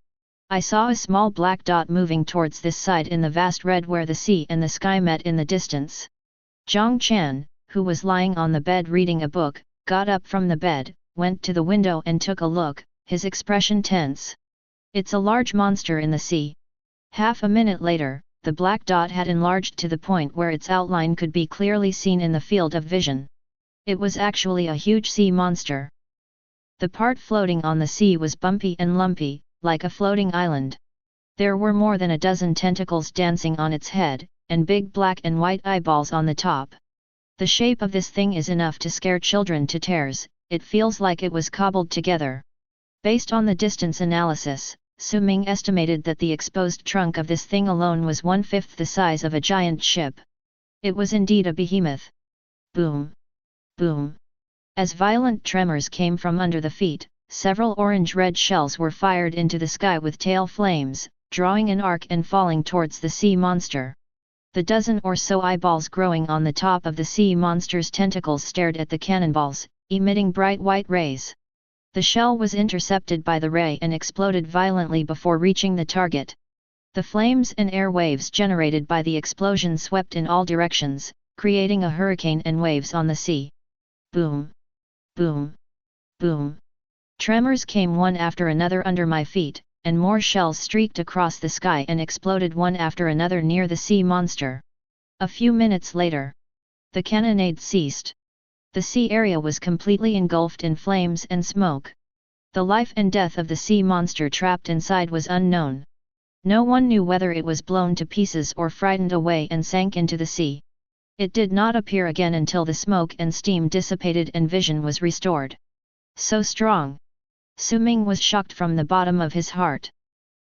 I saw a small black dot moving towards this side in the vast red where the sea and the sky met in the distance. Zhang Chan, who was lying on the bed reading a book, got up from the bed, went to the window and took a look, his expression tense. It's a large monster in the sea. Half a minute later, the black dot had enlarged to the point where its outline could be clearly seen in the field of vision. It was actually a huge sea monster. The part floating on the sea was bumpy and lumpy, like a floating island. There were more than a dozen tentacles dancing on its head, and big black and white eyeballs on the top. The shape of this thing is enough to scare children to tears, it feels like it was cobbled together. Based on the distance analysis, Su Ming estimated that the exposed trunk of this thing alone was 1/5 the size of a giant ship. It was indeed a behemoth. Boom! Boom! As violent tremors came from under the feet, several orange-red shells were fired into the sky with tail flames, drawing an arc and falling towards the sea monster. The dozen or so eyeballs growing on the top of the sea monster's tentacles stared at the cannonballs, emitting bright white rays. The shell was intercepted by the ray and exploded violently before reaching the target. The flames and air waves generated by the explosion swept in all directions, creating a hurricane and waves on the sea. Boom! Boom! Boom! Tremors came one after another under my feet, and more shells streaked across the sky and exploded one after another near the sea monster. A few minutes later, the cannonade ceased. The sea area was completely engulfed in flames and smoke. The life and death of the sea monster trapped inside was unknown. No one knew whether it was blown to pieces or frightened away and sank into the sea. It did not appear again until the smoke and steam dissipated and vision was restored. So strong! Su Ming was shocked from the bottom of his heart.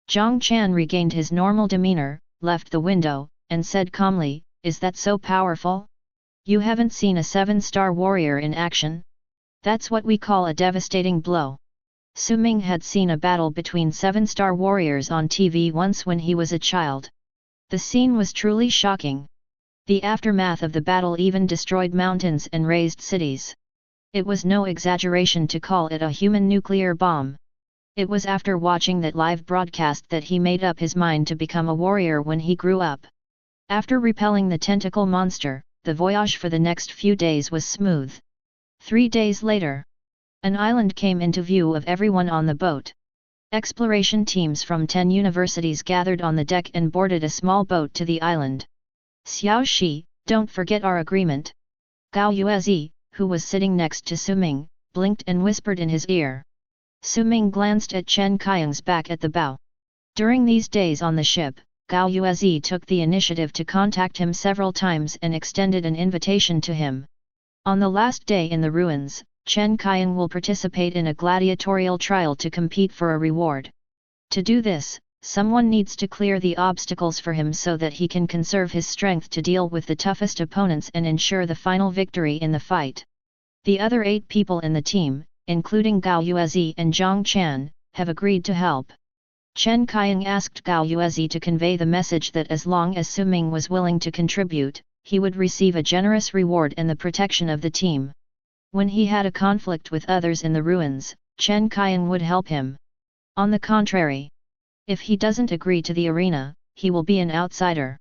Jiang Chan regained his normal demeanor, left the window, and said calmly, "Is that so powerful? You haven't seen a 7-star warrior in action? That's what we call a devastating blow." Su Ming had seen a battle between 7-star warriors on TV once when he was a child. The scene was truly shocking. The aftermath of the battle even destroyed mountains and razed cities. It was no exaggeration to call it a human nuclear bomb. It was after watching that live broadcast that he made up his mind to become a warrior when he grew up. After repelling the tentacle monster, the voyage for the next few days was smooth. 3 days later, an island came into view of everyone on the boat. Exploration teams from 10 universities gathered on the deck and boarded a small boat to the island. "Xiao Shi, don't forget our agreement." Gao Yuezi, who was sitting next to Su Ming, blinked and whispered in his ear. Su Ming glanced at Chen Qiang's back at the bow. During these days on the ship, Gao Yuezi took the initiative to contact him several times and extended an invitation to him. On the last day in the ruins, Chen Qiang will participate in a gladiatorial trial to compete for a reward. To do this, someone needs to clear the obstacles for him so that he can conserve his strength to deal with the toughest opponents and ensure the final victory in the fight. The other 8 people in the team, including Gao Yuezi and Jiang Chan, have agreed to help. Chen Qiang asked Gao Yuezi to convey the message that as long as Su Ming was willing to contribute, he would receive a generous reward and the protection of the team. When he had a conflict with others in the ruins, Chen Qiang would help him. On the contrary, if he doesn't agree to the arena, he will be an outsider.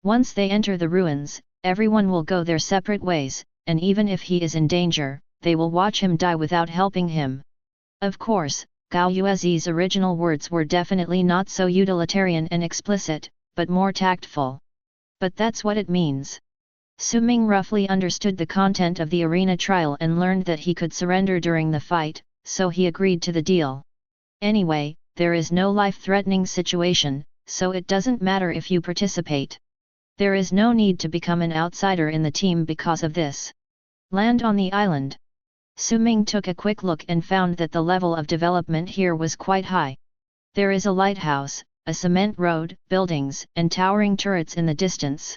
Once they enter the ruins, everyone will go their separate ways, and even if he is in danger, they will watch him die without helping him. Of course, Gao Yuezi's original words were definitely not so utilitarian and explicit, but more tactful. But that's what it means. Su Ming roughly understood the content of the arena trial and learned that he could surrender during the fight, so he agreed to the deal. Anyway, there is no life-threatening situation, so it doesn't matter if you participate. There is no need to become an outsider in the team because of this. Land on the island. Su Ming took a quick look and found that the level of development here was quite high. There is a lighthouse, a cement road, buildings, and towering turrets in the distance.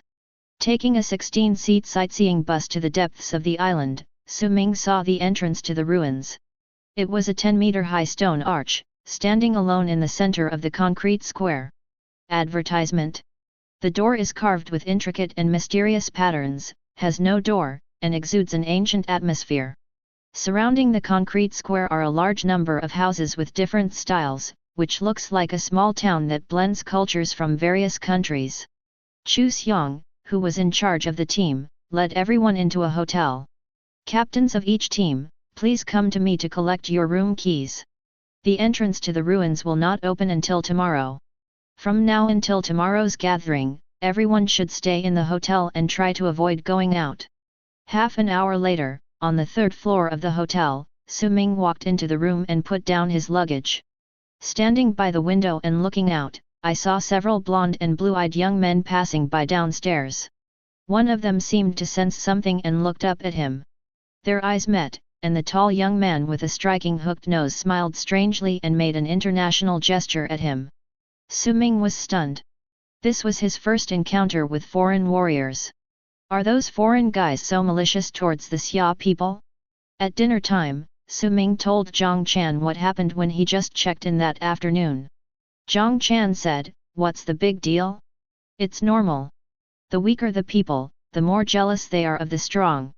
Taking a 16-seat sightseeing bus to the depths of the island, Su Ming saw the entrance to the ruins. It was a 10-meter-high stone arch, standing alone in the center of the concrete square. Advertisement. The door is carved with intricate and mysterious patterns, has no door, and exudes an ancient atmosphere. Surrounding the concrete square are a large number of houses with different styles, which looks like a small town that blends cultures from various countries. Chu Xiang, who was in charge of the team, led everyone into a hotel. "Captains of each team, please come to me to collect your room keys. The entrance to the ruins will not open until tomorrow. From now until tomorrow's gathering, everyone should stay in the hotel and try to avoid going out." Half an hour later, on the 3rd floor of the hotel, Su Ming walked into the room and put down his luggage. Standing by the window and looking out, I saw several blonde and blue-eyed young men passing by downstairs. One of them seemed to sense something and looked up at him. Their eyes met, and the tall young man with a striking hooked nose smiled strangely and made an international gesture at him. Su Ming was stunned. This was his first encounter with foreign warriors. Are those foreign guys so malicious towards the Xia people? At dinner time, Su Ming told Jiang Chan what happened when he just checked in that afternoon. Jiang Chan said, "What's the big deal? It's normal. The weaker the people, the more jealous they are of the strong.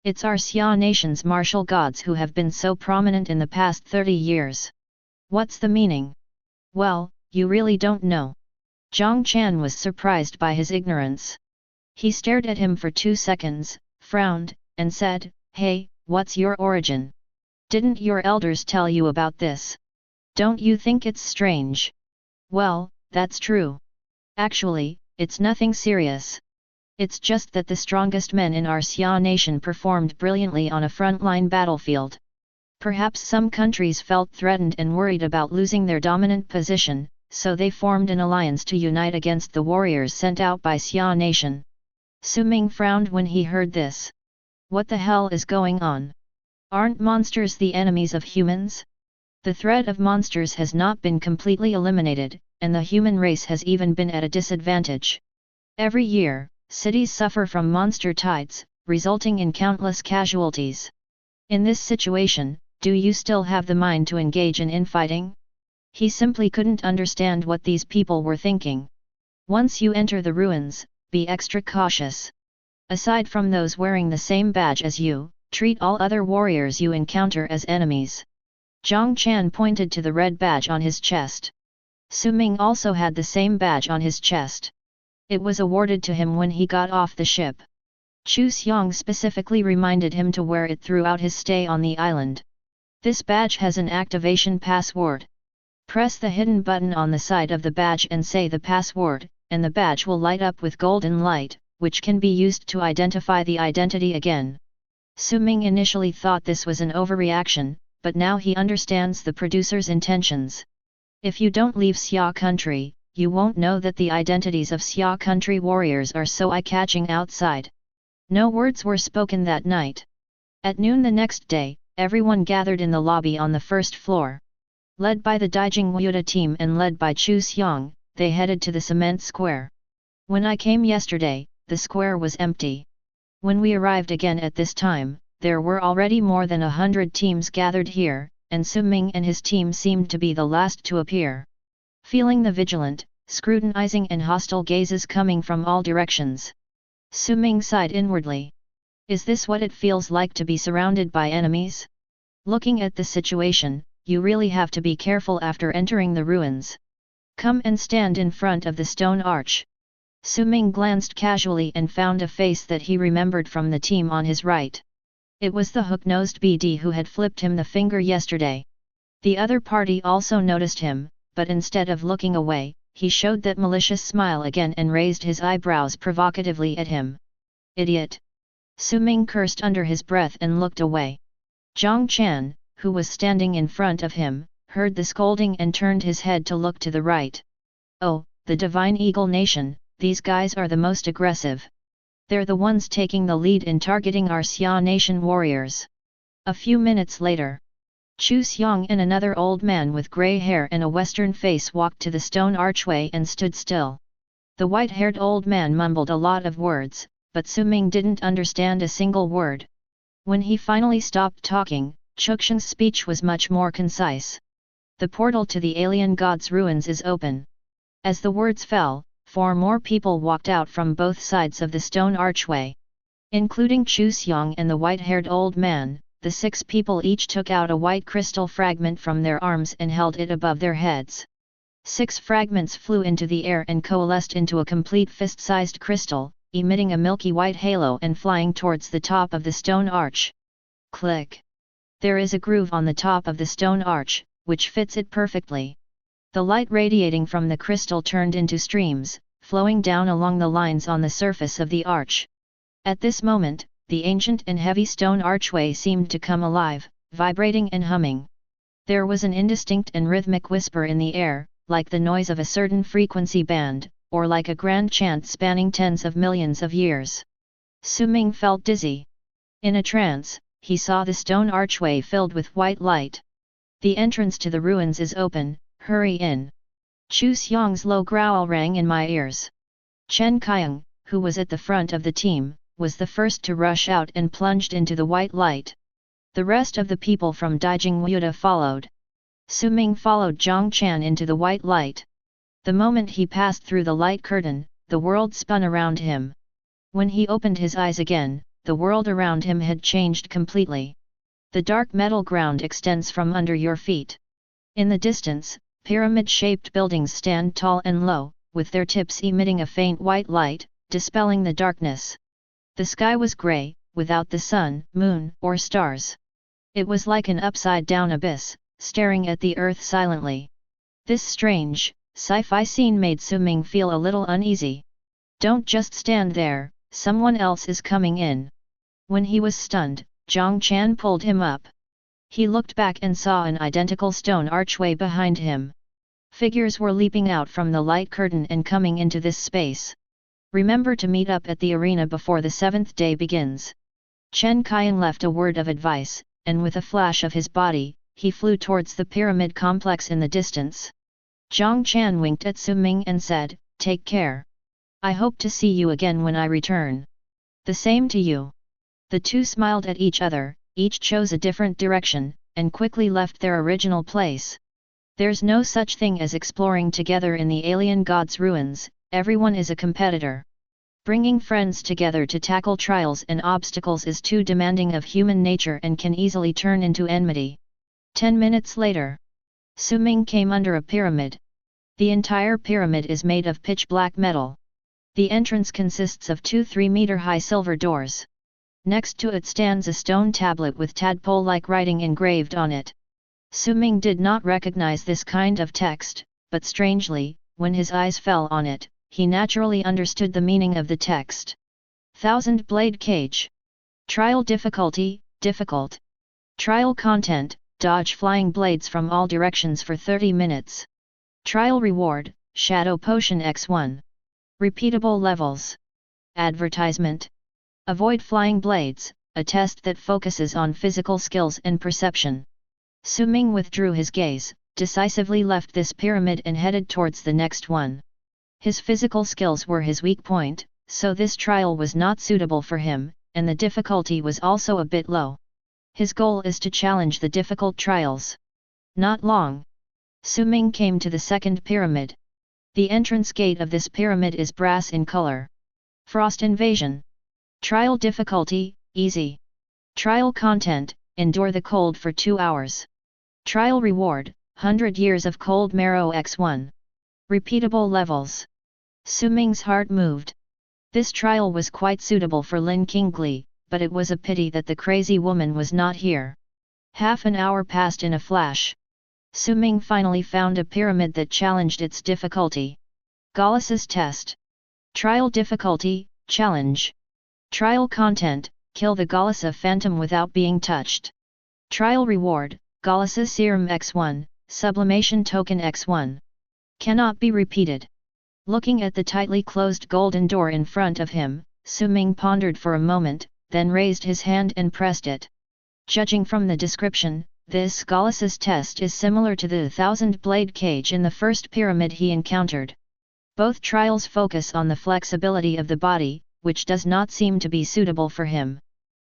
It's our Xia nation's martial gods who have been so prominent in the past 30 years. What's the meaning?" "Well, you really don't know." Jiang Chan was surprised by his ignorance. He stared at him for 2 seconds, frowned, and said, "Hey, what's your origin? Didn't your elders tell you about this? Don't you think it's strange?" "Well, that's true. Actually, it's nothing serious. It's just that the strongest men in our Xia nation performed brilliantly on a frontline battlefield. Perhaps some countries felt threatened and worried about losing their dominant position, so they formed an alliance to unite against the warriors sent out by Xia nation. Su Ming frowned when he heard this. What the hell is going on? Aren't monsters the enemies of humans? The threat of monsters has not been completely eliminated, and the human race has even been at a disadvantage. Every year, cities suffer from monster tides, resulting in countless casualties. In this situation, do you still have the mind to engage in infighting? He simply couldn't understand what these people were thinking. Once you enter the ruins, be extra cautious. Aside from those wearing the same badge as you, treat all other warriors you encounter as enemies. Zhang Quan pointed to the red badge on his chest. Su Ming also had the same badge on his chest. It was awarded to him when he got off the ship. Chu Xiang specifically reminded him to wear it throughout his stay on the island. This badge has an activation password. Press the hidden button on the side of the badge and say the password, and the badge will light up with golden light, which can be used to identify the identity again. Su Ming initially thought this was an overreaction, but now he understands the producer's intentions. If you don't leave Xia country, you won't know that the identities of Xia country warriors are so eye-catching outside. No words were spoken that night. At noon the next day, everyone gathered in the lobby on the first floor. Led by the Daijing Wuda team and led by Chu Xiang, they headed to the cement square. When I came yesterday, the square was empty. When we arrived again at this time, there were already more than 100 teams gathered here, and Su Ming and his team seemed to be the last to appear. Feeling the vigilant, scrutinizing and hostile gazes coming from all directions, Su Ming sighed inwardly. Is this what it feels like to be surrounded by enemies? Looking at the situation, you really have to be careful after entering the ruins. Come and stand in front of the stone arch. Su Ming glanced casually and found a face that he remembered from the team on his right. It was the hook-nosed BD who had flipped him the finger yesterday. The other party also noticed him, but instead of looking away, he showed that malicious smile again and raised his eyebrows provocatively at him. Idiot! Su Ming cursed under his breath and looked away. Zhang Quan, who was standing in front of him, heard the scolding and turned his head to look to the right. Oh, the Divine Eagle Nation, these guys are the most aggressive. They're the ones taking the lead in targeting our Xia nation warriors. A few minutes later, Chu Xiang and another old man with grey hair and a western face walked to the stone archway and stood still. The white-haired old man mumbled a lot of words, but Su Ming didn't understand a single word. When he finally stopped talking, Chuxiang's speech was much more concise. The portal to the alien god's ruins is open. As the words fell, 4 more people walked out from both sides of the stone archway. Including Chu Xiang and the white-haired old man, the 6 people each took out a white crystal fragment from their arms and held it above their heads. 6 fragments flew into the air and coalesced into a complete fist-sized crystal, emitting a milky white halo and flying towards the top of the stone arch. Click! There is a groove on the top of the stone arch, which fits it perfectly. The light radiating from the crystal turned into streams, flowing down along the lines on the surface of the arch. At this moment, the ancient and heavy stone archway seemed to come alive, vibrating and humming. There was an indistinct and rhythmic whisper in the air, like the noise of a certain frequency band, or like a grand chant spanning tens of millions of years. Su Ming felt dizzy. In a trance, he saw the stone archway filled with white light. The entrance to the ruins is open. Hurry in. Chu Xiang's low growl rang in my ears. Chen Qiang, who was at the front of the team, was the first to rush out and plunged into the white light. The rest of the people from Daijing Wuda followed. Su Ming followed Zhang Quan into the white light. The moment he passed through the light curtain, the world spun around him. When he opened his eyes again, the world around him had changed completely. The dark metal ground extends from under your feet. In the distance, pyramid-shaped buildings stand tall and low, with their tips emitting a faint white light, dispelling the darkness. The sky was grey, without the sun, moon, or stars. It was like an upside-down abyss, staring at the earth silently. This strange, sci-fi scene made Su Ming feel a little uneasy. Don't just stand there, someone else is coming in. When he was stunned, Jiang Chan pulled him up. He looked back and saw an identical stone archway behind him. Figures were leaping out from the light curtain and coming into this space. Remember to meet up at the arena before the 7th day begins. Chen Qian left a word of advice, and with a flash of his body, he flew towards the pyramid complex in the distance. Jiang Chan winked at Su Ming and said, "Take care. I hope to see you again when I return." "The same to you." The two smiled at each other, each chose a different direction, and quickly left their original place. There's no such thing as exploring together in the alien god's ruins, everyone is a competitor. Bringing friends together to tackle trials and obstacles is too demanding of human nature and can easily turn into enmity. 10 minutes later, Su Ming came under a pyramid. The entire pyramid is made of pitch black metal. The entrance consists of 2 3-meter-high silver doors. Next to it stands a stone tablet with tadpole-like writing engraved on it. Su Ming did not recognize this kind of text, but strangely, when his eyes fell on it, he naturally understood the meaning of the text. Thousand Blade Cage. Trial difficulty, difficult. Trial content, dodge flying blades from all directions for 30 minutes. Trial reward, Shadow Potion X1. Repeatable levels. Advertisement. Avoid flying blades, a test that focuses on physical skills and perception. Su Ming withdrew his gaze, decisively left this pyramid and headed towards the next one. His physical skills were his weak point, so this trial was not suitable for him, and the difficulty was also a bit low. His goal is to challenge the difficult trials. Not long. Su Ming came to the second pyramid. The entrance gate of this pyramid is brass in color. Frost Invasion. Trial difficulty, easy. Trial content, endure the cold for 2 hours. Trial reward, 100 years of cold marrow X1. Repeatable levels. Su Ming's heart moved. This trial was quite suitable for Lin Qingli, but it was a pity that the crazy woman was not here. Half an hour passed in a flash. Su Ming finally found a pyramid that challenged its difficulty. Golis's Test. Trial difficulty, challenge. Trial content, kill the Golissa Phantom without being touched. Trial reward, Golissa Serum X1, Sublimation Token X1. Cannot be repeated. Looking at the tightly closed golden door in front of him, Su Ming pondered for a moment, then raised his hand and pressed it. Judging from the description, this Golis's test is similar to the 1000-blade cage in the first pyramid he encountered. Both trials focus on the flexibility of the body, which does not seem to be suitable for him.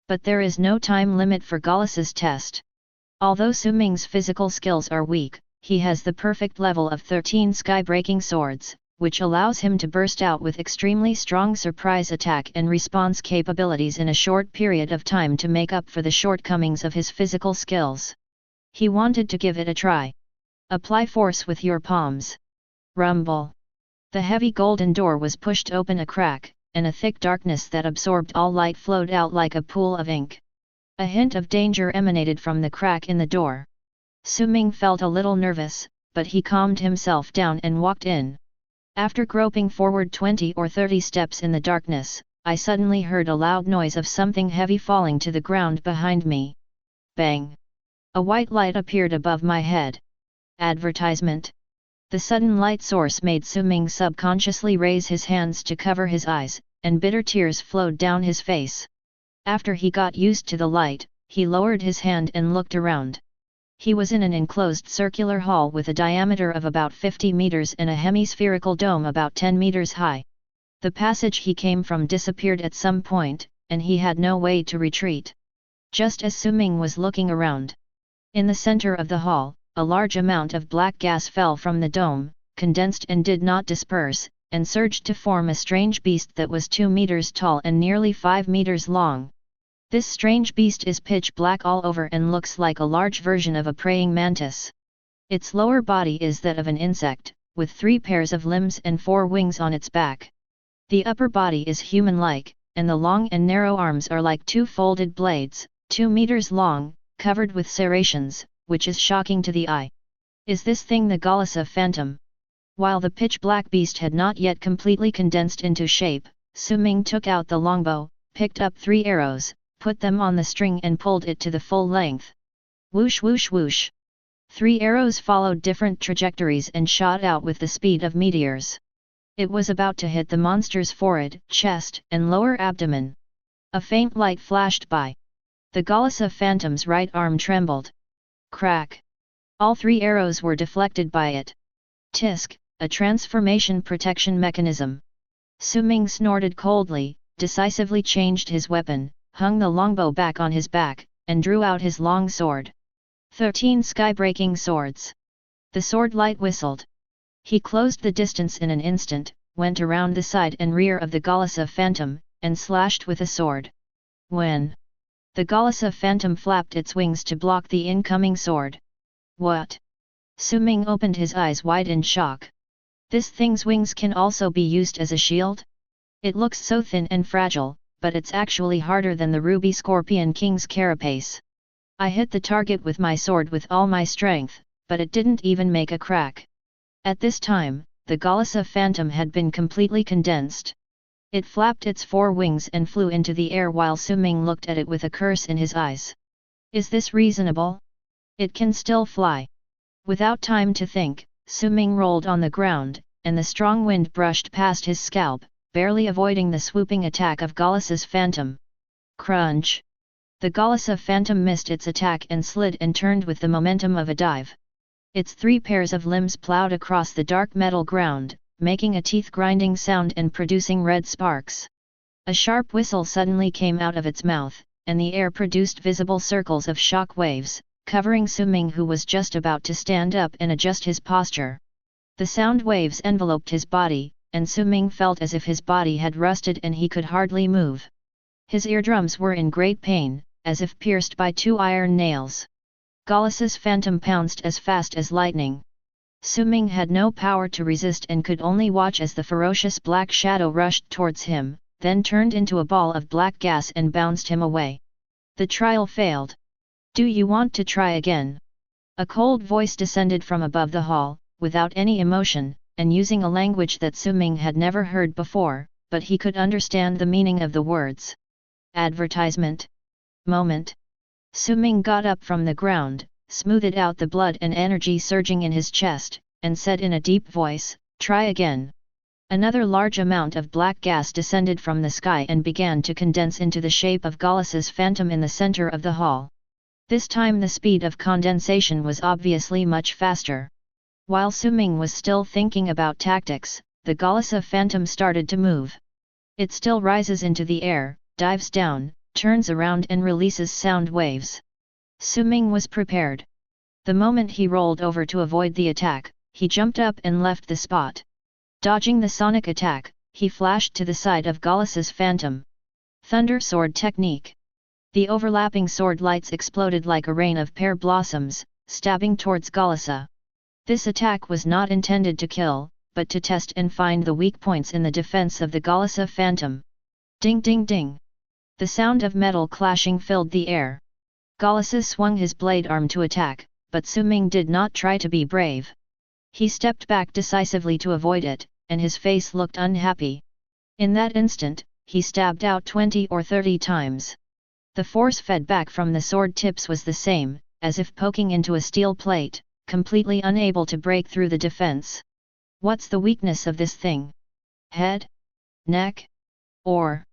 But there is no time limit for Golis's test. Although Su Ming's physical skills are weak, he has the perfect level of 13 sky-breaking swords, which allows him to burst out with extremely strong surprise attack and response capabilities in a short period of time to make up for the shortcomings of his physical skills. He wanted to give it a try. Apply force with your palms. Rumble. The heavy golden door was pushed open a crack, and a thick darkness that absorbed all light flowed out like a pool of ink. A hint of danger emanated from the crack in the door. Su Ming felt a little nervous, but he calmed himself down and walked in. After groping forward 20 or 30 steps in the darkness, I suddenly heard a loud noise of something heavy falling to the ground behind me. Bang! A white light appeared above my head. Advertisement. The sudden light source made Su Ming subconsciously raise his hands to cover his eyes, and bitter tears flowed down his face. After he got used to the light, he lowered his hand and looked around. He was in an enclosed circular hall with a diameter of about 50 meters and a hemispherical dome about 10 meters high. The passage he came from disappeared at some point, and he had no way to retreat. Just as Su Ming was looking around. In the center of the hall, a large amount of black gas fell from the dome, condensed and did not disperse, and surged to form a strange beast that was 2 meters tall and nearly 5 meters long. This strange beast is pitch black all over and looks like a large version of a praying mantis. Its lower body is that of an insect, with 3 pairs of limbs and 4 wings on its back. The upper body is human-like, and the long and narrow arms are like 2 folded blades, 2 meters long, covered with serrations, which is shocking to the eye. Is this thing the Golissa Phantom? While the pitch-black beast had not yet completely condensed into shape, Su-ming took out the longbow, picked up 3 arrows, put them on the string and pulled it to the full length. Whoosh whoosh whoosh. 3 arrows followed different trajectories and shot out with the speed of meteors. It was about to hit the monster's forehead, chest, and lower abdomen. A faint light flashed by. The Ghalassa phantom's right arm trembled. Crack! All 3 arrows were deflected by it. Tisk, a transformation protection mechanism. Su-ming snorted coldly, decisively changed his weapon, hung the longbow back on his back, and drew out his long sword. 13 sky-breaking swords. The sword light whistled. He closed the distance in an instant, went around the side and rear of the Ghalassa phantom, and slashed with a sword. When the Ghalassa phantom flapped its wings to block the incoming sword. What? Su-ming opened his eyes wide in shock. This thing's wings can also be used as a shield? It looks so thin and fragile, but it's actually harder than the Ruby Scorpion King's carapace. I hit the target with my sword with all my strength, but it didn't even make a crack. At this time, the Ghalassa phantom had been completely condensed. It flapped its 4 wings and flew into the air while Su-ming looked at it with a curse in his eyes. Is this reasonable? It can still fly. Without time to think, Su-ming rolled on the ground, and the strong wind brushed past his scalp, barely avoiding the swooping attack of Ghalassa's phantom. Crunch! The Ghalassa phantom missed its attack and slid and turned with the momentum of a dive. Its 3 pairs of limbs plowed across the dark metal ground, making a teeth-grinding sound and producing red sparks. A sharp whistle suddenly came out of its mouth, and the air produced visible circles of shock waves, covering Su-ming, who was just about to stand up and adjust his posture. The sound waves enveloped his body, and Su-ming felt as if his body had rusted and he could hardly move. His eardrums were in great pain, as if pierced by 2 iron nails. Ghalassa's phantom pounced as fast as lightning. Su-ming had no power to resist and could only watch as the ferocious black shadow rushed towards him, then turned into a ball of black gas and bounced him away. The trial failed. Do you want to try again? A cold voice descended from above the hall, without any emotion, and using a language that Su-ming had never heard before, but he could understand the meaning of the words. Advertisement. Moment. Su-ming got up from the ground, smoothed out the blood and energy surging in his chest, and said in a deep voice, "Try again." Another large amount of black gas descended from the sky and began to condense into the shape of Ghalassa's phantom in the center of the hall. This time the speed of condensation was obviously much faster. While Su-ming was still thinking about tactics, the Ghalassa phantom started to move. It still rises into the air, dives down, turns around and releases sound waves. Su-ming was prepared. The moment he rolled over to avoid the attack, he jumped up and left the spot. Dodging the sonic attack, he flashed to the side of Ghalassa's phantom. Thunder Sword Technique. The overlapping sword lights exploded like a rain of pear blossoms, stabbing towards Ghalassa. This attack was not intended to kill, but to test and find the weak points in the defense of the Ghalassa phantom. Ding ding ding! The sound of metal clashing filled the air. Ghalassa swung his blade arm to attack, but Su-ming did not try to be brave. He stepped back decisively to avoid it, and his face looked unhappy. In that instant, he stabbed out 20 or 30 times. The force fed back from the sword tips was the same, as if poking into a steel plate, completely unable to break through the defense. What's the weakness of this thing? Head? Neck? Or?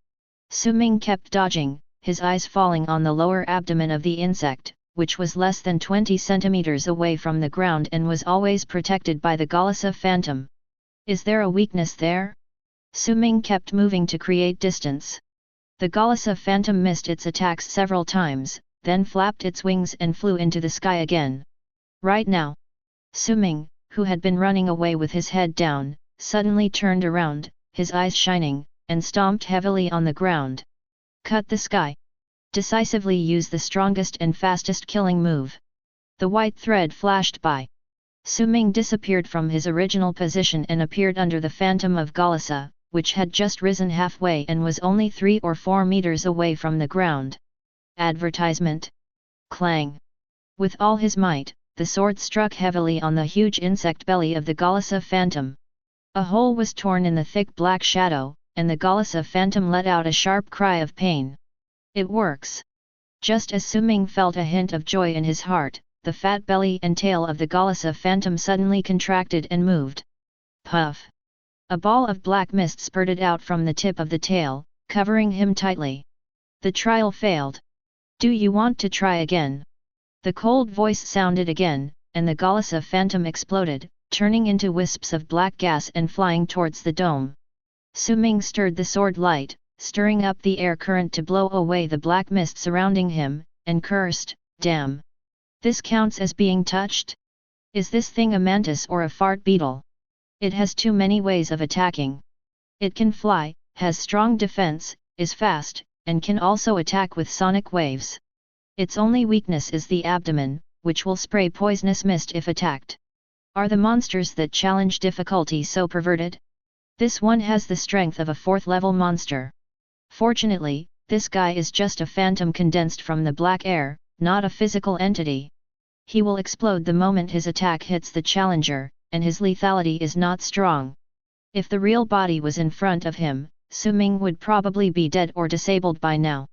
Su-ming kept dodging, his eyes falling on the lower abdomen of the insect, which was less than 20 centimeters away from the ground and was always protected by the Ghalassa phantom. Is there a weakness there? Su-ming kept moving to create distance. The Ghalassa phantom missed its attacks several times, then flapped its wings and flew into the sky again. Right now, Su-ming, who had been running away with his head down, suddenly turned around, his eyes shining, and stomped heavily on the ground. Cut the sky. Decisively use the strongest and fastest killing move. The white thread flashed by. Su-ming disappeared from his original position and appeared under the phantom of Ghalassa, which had just risen halfway and was only 3 or 4 meters away from the ground. Advertisement. Clang. With all his might, the sword struck heavily on the huge insect belly of the Ghalassa phantom. A hole was torn in the thick black shadow, and the Galasa phantom let out a sharp cry of pain. It works! Just as Su-ming felt a hint of joy in his heart, the fat belly and tail of the Galasa phantom suddenly contracted and moved. Puff! A ball of black mist spurted out from the tip of the tail, covering him tightly. The trial failed. Do you want to try again? The cold voice sounded again, and the Galasa phantom exploded, turning into wisps of black gas and flying towards the dome. Su-ming stirred the sword light, stirring up the air current to blow away the black mist surrounding him, and cursed, "Damn! This counts as being touched? Is this thing a mantis or a fart beetle? It has too many ways of attacking. It can fly, has strong defense, is fast, and can also attack with sonic waves. Its only weakness is the abdomen, which will spray poisonous mist if attacked. Are the monsters that challenge difficulty so perverted? This one has the strength of a 4th-level monster. Fortunately, this guy is just a phantom condensed from the black air, not a physical entity. He will explode the moment his attack hits the challenger, and his lethality is not strong. If the real body was in front of him, Su-ming would probably be dead or disabled by now."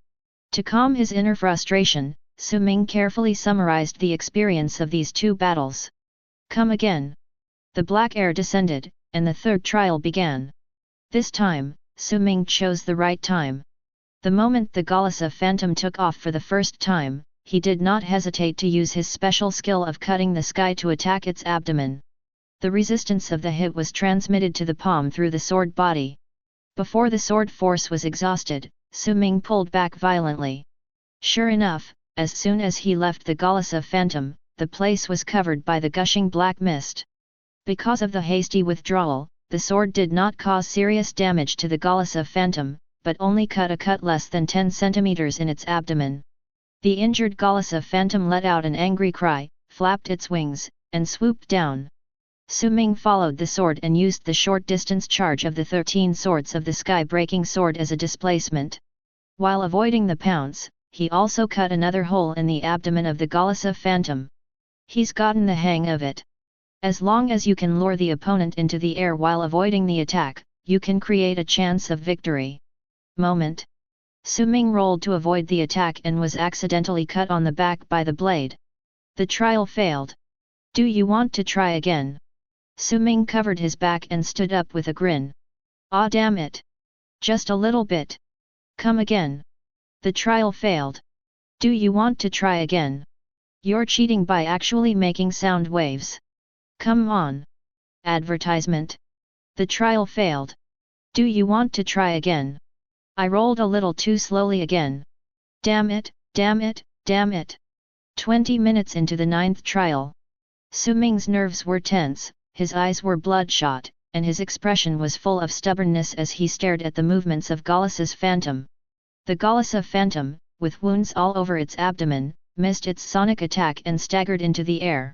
To calm his inner frustration, Su-ming carefully summarized the experience of these 2 battles. "Come again." The black air descended, and the 3rd trial began. This time, Su-ming chose the right time. The moment the Galasa phantom took off for the first time, he did not hesitate to use his special skill of cutting the sky to attack its abdomen. The resistance of the hit was transmitted to the palm through the sword body. Before the sword force was exhausted, Su-ming pulled back violently. Sure enough, as soon as he left the Galasa phantom, the place was covered by the gushing black mist. Because of the hasty withdrawal, the sword did not cause serious damage to the Galasa phantom, but only cut a cut less than 10 centimeters in its abdomen. The injured Galasa phantom let out an angry cry, flapped its wings, and swooped down. Su-ming followed the sword and used the short-distance charge of the 13 Swords of the Sky-breaking sword as a displacement. While avoiding the pounce, he also cut another hole in the abdomen of the Galasa phantom. He's gotten the hang of it. As long as you can lure the opponent into the air while avoiding the attack, you can create a chance of victory. Moment. Su-ming rolled to avoid the attack and was accidentally cut on the back by the blade. The trial failed. Do you want to try again? Su-ming covered his back and stood up with a grin. Ah, damn it! Just a little bit. Come again. The trial failed. Do you want to try again? You're cheating by actually making sound waves. Come on. Advertisement. The trial failed. Do you want to try again? I rolled a little too slowly again. Damn it, damn it, damn it. 20 minutes into the 9th trial. Su-ming's nerves were tense, his eyes were bloodshot, and his expression was full of stubbornness as he stared at the movements of Galasa's phantom. The Galasa phantom, with wounds all over its abdomen, missed its sonic attack and staggered into the air.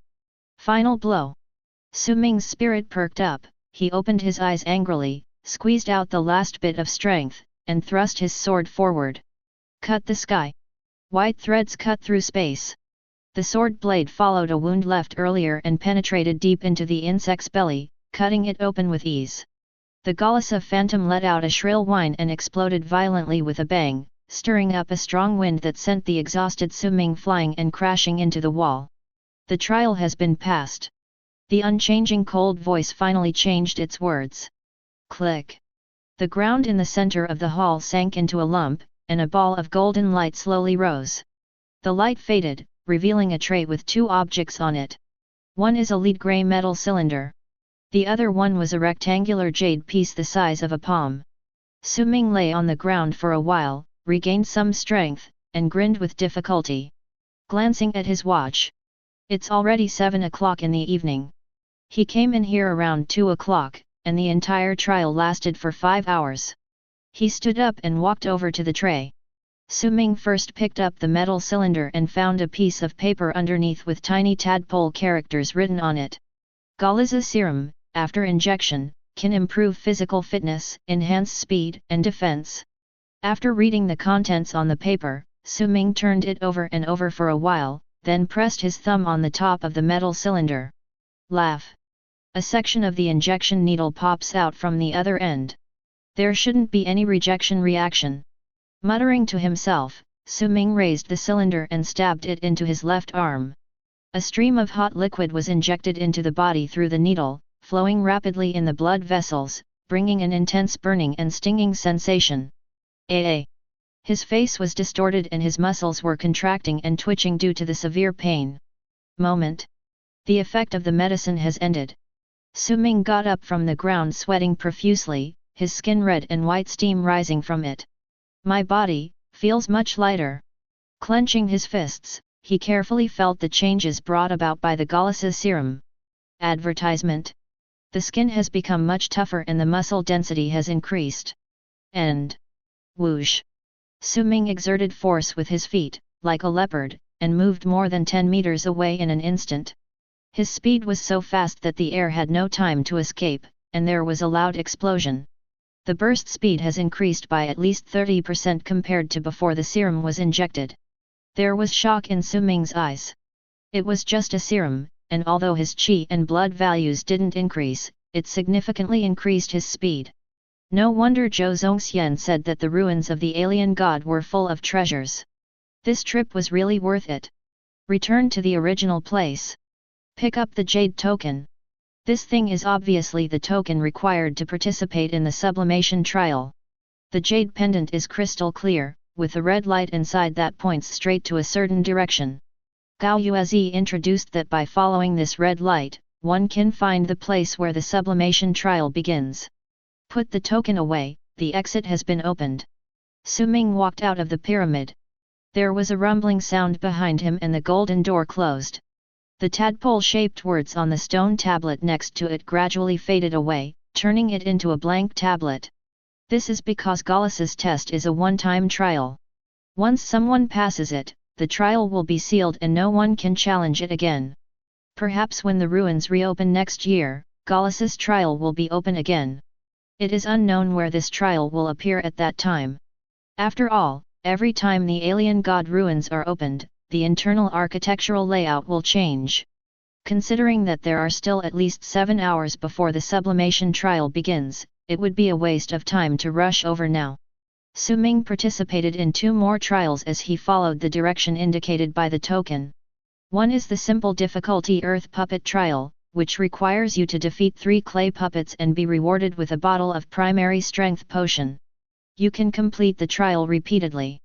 Final blow. Su-ming's spirit perked up, he opened his eyes angrily, squeezed out the last bit of strength, and thrust his sword forward. Cut the sky. White threads cut through space. The sword blade followed a wound left earlier and penetrated deep into the insect's belly, cutting it open with ease. The Galasa phantom let out a shrill whine and exploded violently with a bang, stirring up a strong wind that sent the exhausted Su-ming flying and crashing into the wall. The trial has been passed. The unchanging cold voice finally changed its words. Click. The ground in the center of the hall sank into a lump, and a ball of golden light slowly rose. The light faded, revealing a tray with 2 objects on it. One is a lead grey metal cylinder. The other one was a rectangular jade piece the size of a palm. Su-ming lay on the ground for a while, regained some strength, and grinned with difficulty. Glancing at his watch. It's already 7 o'clock in the evening. He came in here around 2 o'clock, and the entire trial lasted for 5 hours. He stood up and walked over to the tray. Su-ming first picked up the metal cylinder and found a piece of paper underneath with tiny tadpole characters written on it. Galasa serum, after injection, can improve physical fitness, enhance speed and defense. After reading the contents on the paper, Su-ming turned it over and over for a while, then pressed his thumb on the top of the metal cylinder. Laugh. A section of the injection needle pops out from the other end. There shouldn't be any rejection reaction. Muttering to himself, Su Ming raised the cylinder and stabbed it into his left arm. A stream of hot liquid was injected into the body through the needle, flowing rapidly in the blood vessels, bringing an intense burning and stinging sensation. His face was distorted and his muscles were contracting and twitching due to the severe pain. Moment. The effect of the medicine has ended. Su Ming got up from the ground sweating profusely, his skin red and white steam rising from it. My body feels much lighter. Clenching his fists, he carefully felt the changes brought about by the Galasa serum. Advertisement. The skin has become much tougher and the muscle density has increased. End. Whoosh. Su Ming exerted force with his feet, like a leopard, and moved more than 10 meters away in an instant. His speed was so fast that the air had no time to escape, and there was a loud explosion. The burst speed has increased by at least 30% compared to before the serum was injected. There was shock in Su Ming's eyes. It was just a serum, and although his qi and blood values didn't increase, it significantly increased his speed. No wonder Zhou Zongxian said that the ruins of the alien god were full of treasures. This trip was really worth it. Return to the original place. Pick up the jade token. This thing is obviously the token required to participate in the sublimation trial. The jade pendant is crystal clear, with a red light inside that points straight to a certain direction. Gao Yuezi introduced that by following this red light, one can find the place where the sublimation trial begins. Put the token away, the exit has been opened. Su Ming walked out of the pyramid. There was a rumbling sound behind him and the golden door closed. The tadpole-shaped words on the stone tablet next to it gradually faded away, turning it into a blank tablet. This is because Galasa's test is a one-time trial. Once someone passes it, the trial will be sealed and no one can challenge it again. Perhaps when the ruins reopen next year, Galasa's trial will be open again. It is unknown where this trial will appear at that time. After all, every time the alien god ruins are opened, the internal architectural layout will change. Considering that there are still at least 7 hours before the sublimation trial begins, it would be a waste of time to rush over now. Su Ming participated in 2 more trials as he followed the direction indicated by the token. One is the simple difficulty Earth Puppet Trial, which requires you to defeat 3 clay puppets and be rewarded with a bottle of primary strength potion. You can complete the trial repeatedly.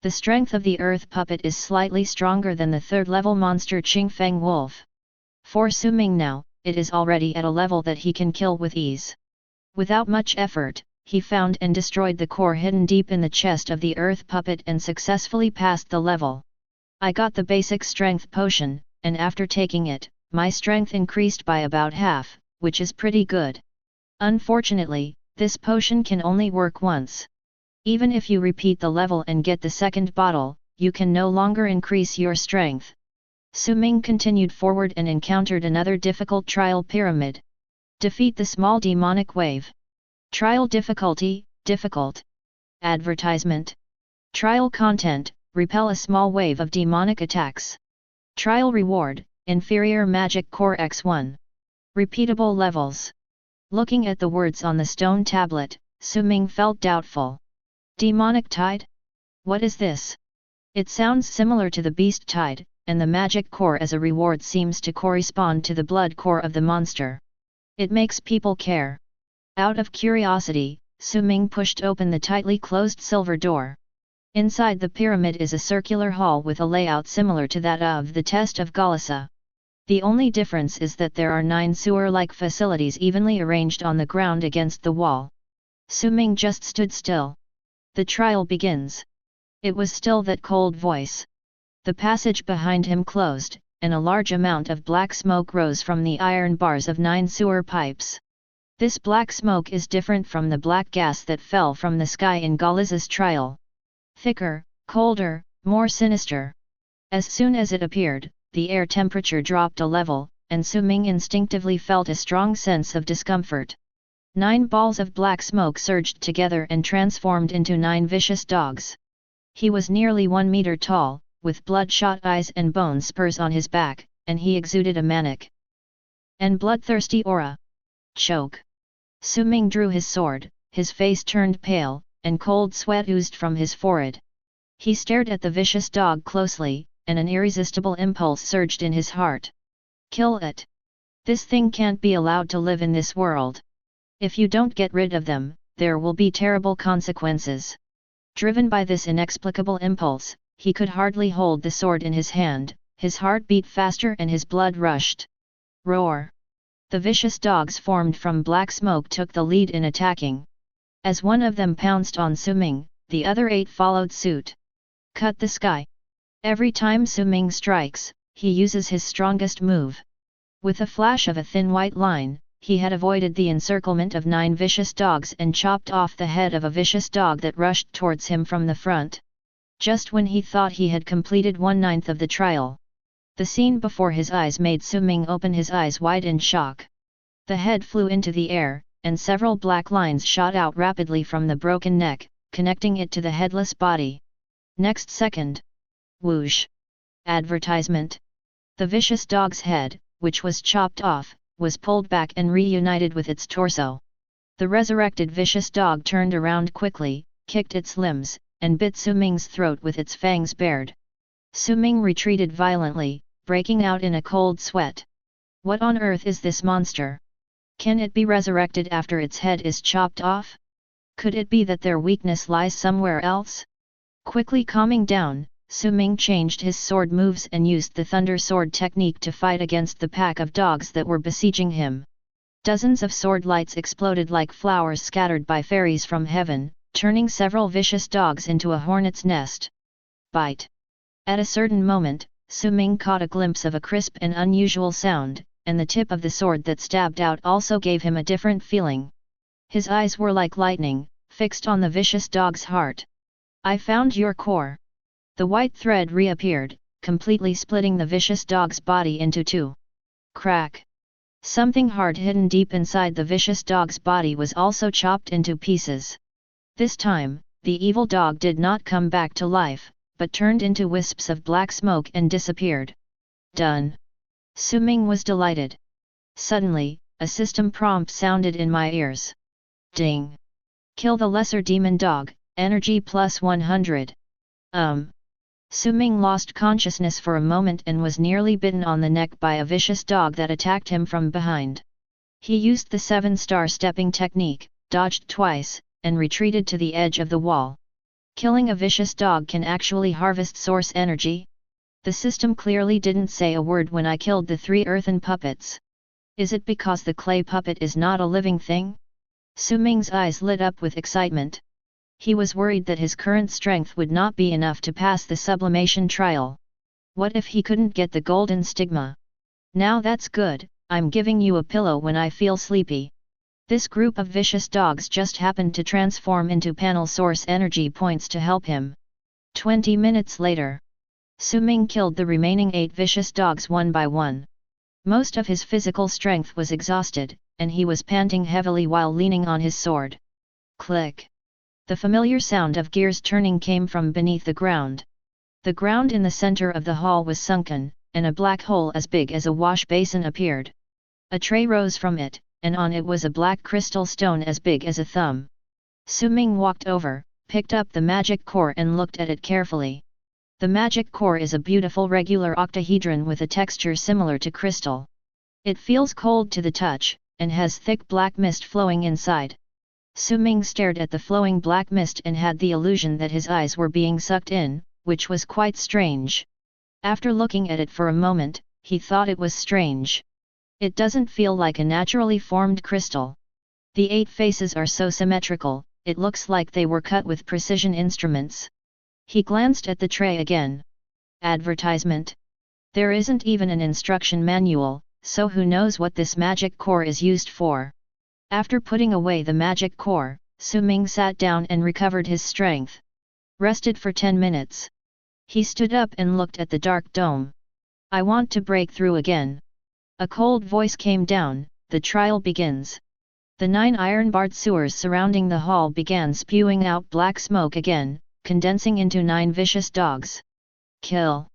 The strength of the Earth Puppet is slightly stronger than the 3rd-level monster Qingfeng Wolf. For Su Ming now, it is already at a level that he can kill with ease. Without much effort, he found and destroyed the core hidden deep in the chest of the Earth Puppet and successfully passed the level. I got the basic strength potion, and after taking it, my strength increased by about half, which is pretty good. Unfortunately, this potion can only work once. Even if you repeat the level and get the second bottle, you can no longer increase your strength. Su Ming continued forward and encountered another difficult trial pyramid. Defeat the small demonic wave. Trial difficulty, difficult. Advertisement. Trial content, repel a small wave of demonic attacks. Trial reward, inferior magic core X1. Repeatable levels. Looking at the words on the stone tablet, Su Ming felt doubtful. Demonic Tide? What is this? It sounds similar to the Beast Tide, and the magic core as a reward seems to correspond to the blood core of the monster. It makes people care. Out of curiosity, Su Ming pushed open the tightly closed silver door. Inside the pyramid is a circular hall with a layout similar to that of the test of Galasa. The only difference is that there are 9 sewer-like facilities evenly arranged on the ground against the wall. Su Ming just stood still. The trial begins. It was still that cold voice. The passage behind him closed, and a large amount of black smoke rose from the iron bars of 9 sewer pipes. This black smoke is different from the black gas that fell from the sky in Galasa's trial. Thicker, colder, more sinister. As soon as it appeared, the air temperature dropped a level, and Su Ming instinctively felt a strong sense of discomfort. 9 balls of black smoke surged together and transformed into 9 vicious dogs. He was nearly 1 meter tall, with bloodshot eyes and bone spurs on his back, and he exuded a manic and bloodthirsty aura. Choke. Su Ming drew his sword, his face turned pale, and cold sweat oozed from his forehead. He stared at the vicious dog closely, and an irresistible impulse surged in his heart. Kill it! This thing can't be allowed to live in this world. If you don't get rid of them, there will be terrible consequences. Driven by this inexplicable impulse, he could hardly hold the sword in his hand, his heart beat faster and his blood rushed. Roar! The vicious dogs formed from black smoke took the lead in attacking. As one of them pounced on Su Ming, the other 8 followed suit. Cut the sky! Every time Su Ming strikes, he uses his strongest move. With a flash of a thin white line, he had avoided the encirclement of 9 vicious dogs and chopped off the head of a vicious dog that rushed towards him from the front. Just when he thought he had completed 1/9 of the trial, the scene before his eyes made Su Ming open his eyes wide in shock. The head flew into the air, and several black lines shot out rapidly from the broken neck, connecting it to the headless body. Next second, whoosh! Advertisement. The vicious dog's head, which was chopped off, was pulled back and reunited with its torso. The resurrected vicious dog turned around quickly, kicked its limbs, and bit Su Ming's throat with its fangs bared. Su Ming retreated violently, breaking out in a cold sweat. What on earth is this monster? Can it be resurrected after its head is chopped off? Could it be that their weakness lies somewhere else? Quickly calming down, Su Ming changed his sword moves and used the Thunder Sword technique to fight against the pack of dogs that were besieging him. Dozens of sword lights exploded like flowers scattered by fairies from heaven, turning several vicious dogs into a hornet's nest. Bite! At a certain moment, Su Ming caught a glimpse of a crisp and unusual sound, and the tip of the sword that stabbed out also gave him a different feeling. His eyes were like lightning, fixed on the vicious dog's heart. I found your core. The white thread reappeared, completely splitting the vicious dog's body into 2. Crack! Something hard hidden deep inside the vicious dog's body was also chopped into pieces. This time, the evil dog did not come back to life, but turned into wisps of black smoke and disappeared. Done! Su Ming was delighted. Suddenly, a system prompt sounded in my ears. Ding! Kill the lesser demon dog, energy plus 100. Su Ming lost consciousness for a moment and was nearly bitten on the neck by a vicious dog that attacked him from behind. He used the 7-star stepping technique, dodged twice, and retreated to the edge of the wall. Killing a vicious dog can actually harvest source energy? The system clearly didn't say a word when I killed the 3 earthen puppets. Is it because the clay puppet is not a living thing? Su Ming's eyes lit up with excitement. He was worried that his current strength would not be enough to pass the sublimation trial. What if he couldn't get the golden stigma? Now that's good, I'm giving you a pillow when I feel sleepy. This group of vicious dogs just happened to transform into panel source energy points to help him. 20 minutes later, Su Ming killed the remaining 8 vicious dogs one by one. Most of his physical strength was exhausted, and he was panting heavily while leaning on his sword. Click! The familiar sound of gears turning came from beneath the ground. The ground in the center of the hall was sunken, and a black hole as big as a wash basin appeared. A tray rose from it, and on it was a black crystal stone as big as a thumb. Su Ming walked over, picked up the magic core and looked at it carefully. The magic core is a beautiful regular octahedron with a texture similar to crystal. It feels cold to the touch, and has thick black mist flowing inside. Su Ming stared at the flowing black mist and had the illusion that his eyes were being sucked in, which was quite strange. After looking at it for a moment, he thought it was strange. It doesn't feel like a naturally formed crystal. The 8 faces are so symmetrical, it looks like they were cut with precision instruments. He glanced at the tray again. Advertisement. There isn't even an instruction manual, so who knows what this magic core is used for. After putting away the magic core, Su Ming sat down and recovered his strength. Rested for 10 minutes. He stood up and looked at the dark dome. I want to break through again. A cold voice came down, the trial begins. The 9 iron-barred sewers surrounding the hall began spewing out black smoke again, condensing into 9 vicious dogs. Kill!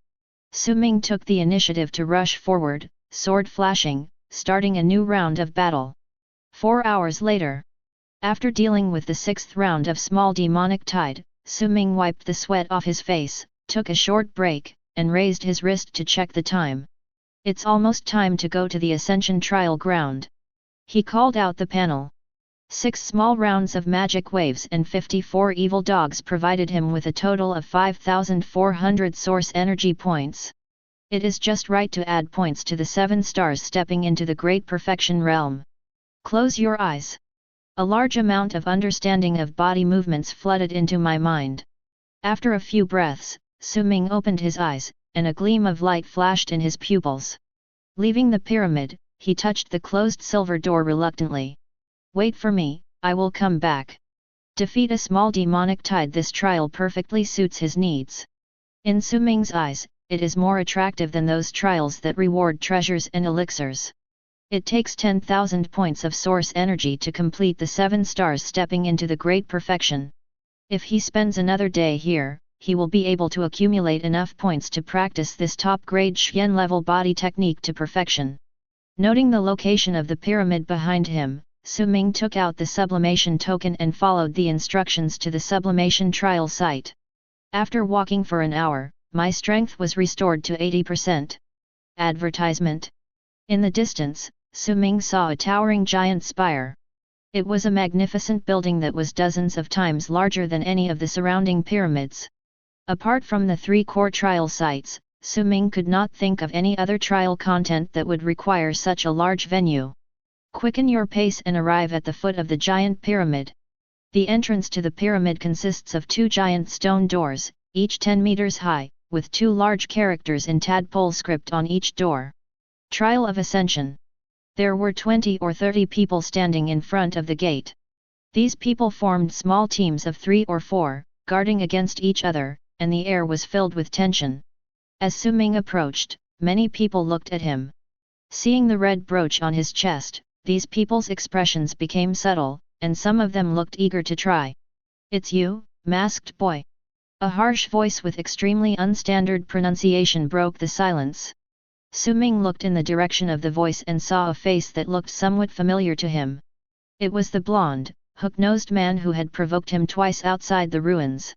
Su Ming took the initiative to rush forward, sword flashing, starting a new round of battle. 4 hours later. After dealing with the 6th round of Small Demonic Tide, Su Ming wiped the sweat off his face, took a short break, and raised his wrist to check the time. It's almost time to go to the Ascension trial ground. He called out the panel. 6 small rounds of magic waves and 54 evil dogs provided him with a total of 5,400 source energy points. It is just right to add points to the 7 stars stepping into the Great Perfection realm. Close your eyes. A large amount of understanding of body movements flooded into my mind. After a few breaths, Su Ming opened his eyes, and a gleam of light flashed in his pupils. Leaving the pyramid, he touched the closed silver door reluctantly. Wait for me, I will come back. Defeat a small demonic tide. This trial perfectly suits his needs. In Su Ming's eyes, it is more attractive than those trials that reward treasures and elixirs. It takes 10,000 points of source energy to complete the 7 stars stepping into the Great Perfection. If he spends another day here, he will be able to accumulate enough points to practice this top-grade Xian level body technique to perfection. Noting the location of the pyramid behind him, Su Ming took out the sublimation token and followed the instructions to the sublimation trial site. After walking for an hour, my strength was restored to 80%. Advertisement. In the distance, Su Ming saw a towering giant spire. It was a magnificent building that was dozens of times larger than any of the surrounding pyramids. Apart from the 3 core trial sites, Su Ming could not think of any other trial content that would require such a large venue. Quicken your pace and arrive at the foot of the giant pyramid. The entrance to the pyramid consists of 2 giant stone doors, each 10 meters high, with 2 large characters in tadpole script on each door. Trial of Ascension. There were 20 or 30 people standing in front of the gate. These people formed small teams of 3 or 4, guarding against each other, and the air was filled with tension. As Su Ming approached, many people looked at him. Seeing the red brooch on his chest, these people's expressions became subtle, and some of them looked eager to try. It's you, masked boy. A harsh voice with extremely unstandard pronunciation broke the silence. Su Ming looked in the direction of the voice and saw a face that looked somewhat familiar to him. It was the blonde, hook-nosed man who had provoked him twice outside the ruins.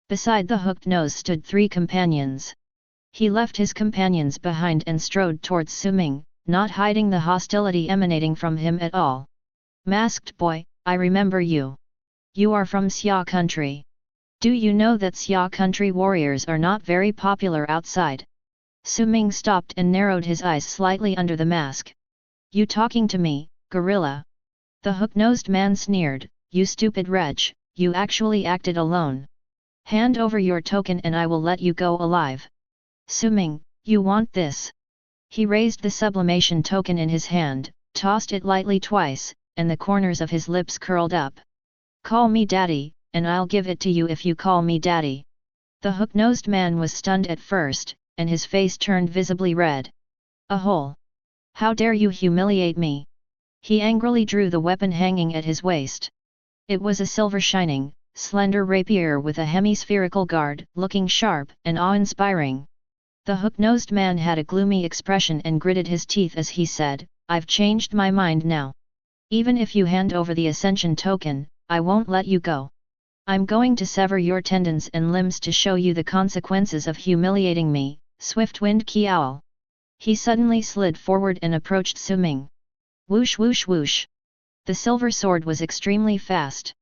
Beside the hooked nose stood 3 companions. He left his companions behind and strode towards Su Ming, not hiding the hostility emanating from him at all. Masked boy, I remember you. You are from Xia country. Do you know that Xia country warriors are not very popular outside? Su Ming stopped and narrowed his eyes slightly under the mask. You talking to me, gorilla? The hook-nosed man sneered, you stupid wretch, you actually acted alone. Hand over your token and I will let you go alive. Su Ming, you want this? He raised the sublimation token in his hand, tossed it lightly twice, and the corners of his lips curled up. Call me daddy, and I'll give it to you if you call me daddy. The hook-nosed man was stunned at first, and his face turned visibly red. A hole! How dare you humiliate me? He angrily drew the weapon hanging at his waist. It was a silver-shining, slender rapier with a hemispherical guard, looking sharp and awe-inspiring. The hook-nosed man had a gloomy expression and gritted his teeth as he said, I've changed my mind now. Even if you hand over the Ascension token, I won't let you go. I'm going to sever your tendons and limbs to show you the consequences of humiliating me, Swift-Wind Kiao. He suddenly slid forward and approached Su Ming. Whoosh whoosh whoosh. The silver sword was extremely fast.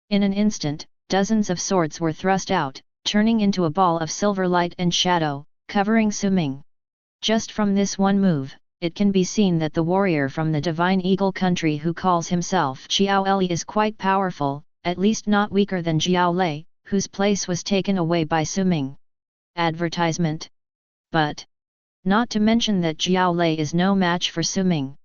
In an instant, dozens of swords were thrust out, turning into a ball of silver light and shadow, covering Su Ming. Just from this one move, it can be seen that the warrior from the Divine Eagle country who calls himself Xiao Li is quite powerful, at least not weaker than Jiao Lei, whose place was taken away by Su Ming. Advertisement. But not to mention that Jiao Lei is no match for Su Ming.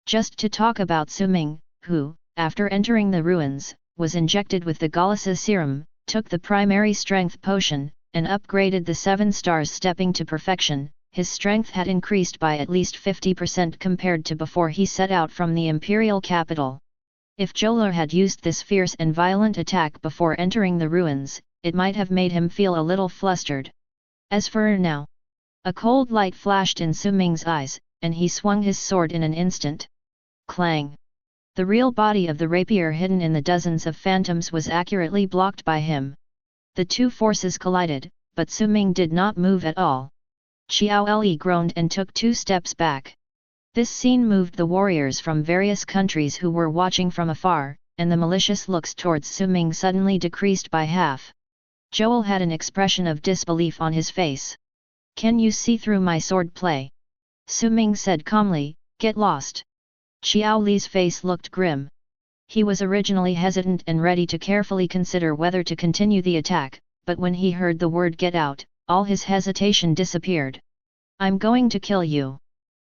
Just to talk about Su Ming, who, after entering the ruins, was injected with the Galasa serum, took the primary strength potion, and upgraded the 7 stars stepping to perfection, his strength had increased by at least 50% compared to before he set out from the imperial capital. If Jola had used this fierce and violent attack before entering the ruins, it might have made him feel a little flustered. As for now, a cold light flashed in Su Ming's eyes, and he swung his sword in an instant. Clang! The real body of the rapier hidden in the dozens of phantoms was accurately blocked by him. The two forces collided, but Su Ming did not move at all. Xiao Li groaned and took 2 steps back. This scene moved the warriors from various countries who were watching from afar, and the malicious looks towards Su Ming suddenly decreased by half. Joel had an expression of disbelief on his face. "Can you see through my sword play?" Su Ming said calmly, "Get lost." Xiao Li's face looked grim. He was originally hesitant and ready to carefully consider whether to continue the attack, but when he heard the word "get out," all his hesitation disappeared. "I'm going to kill you!"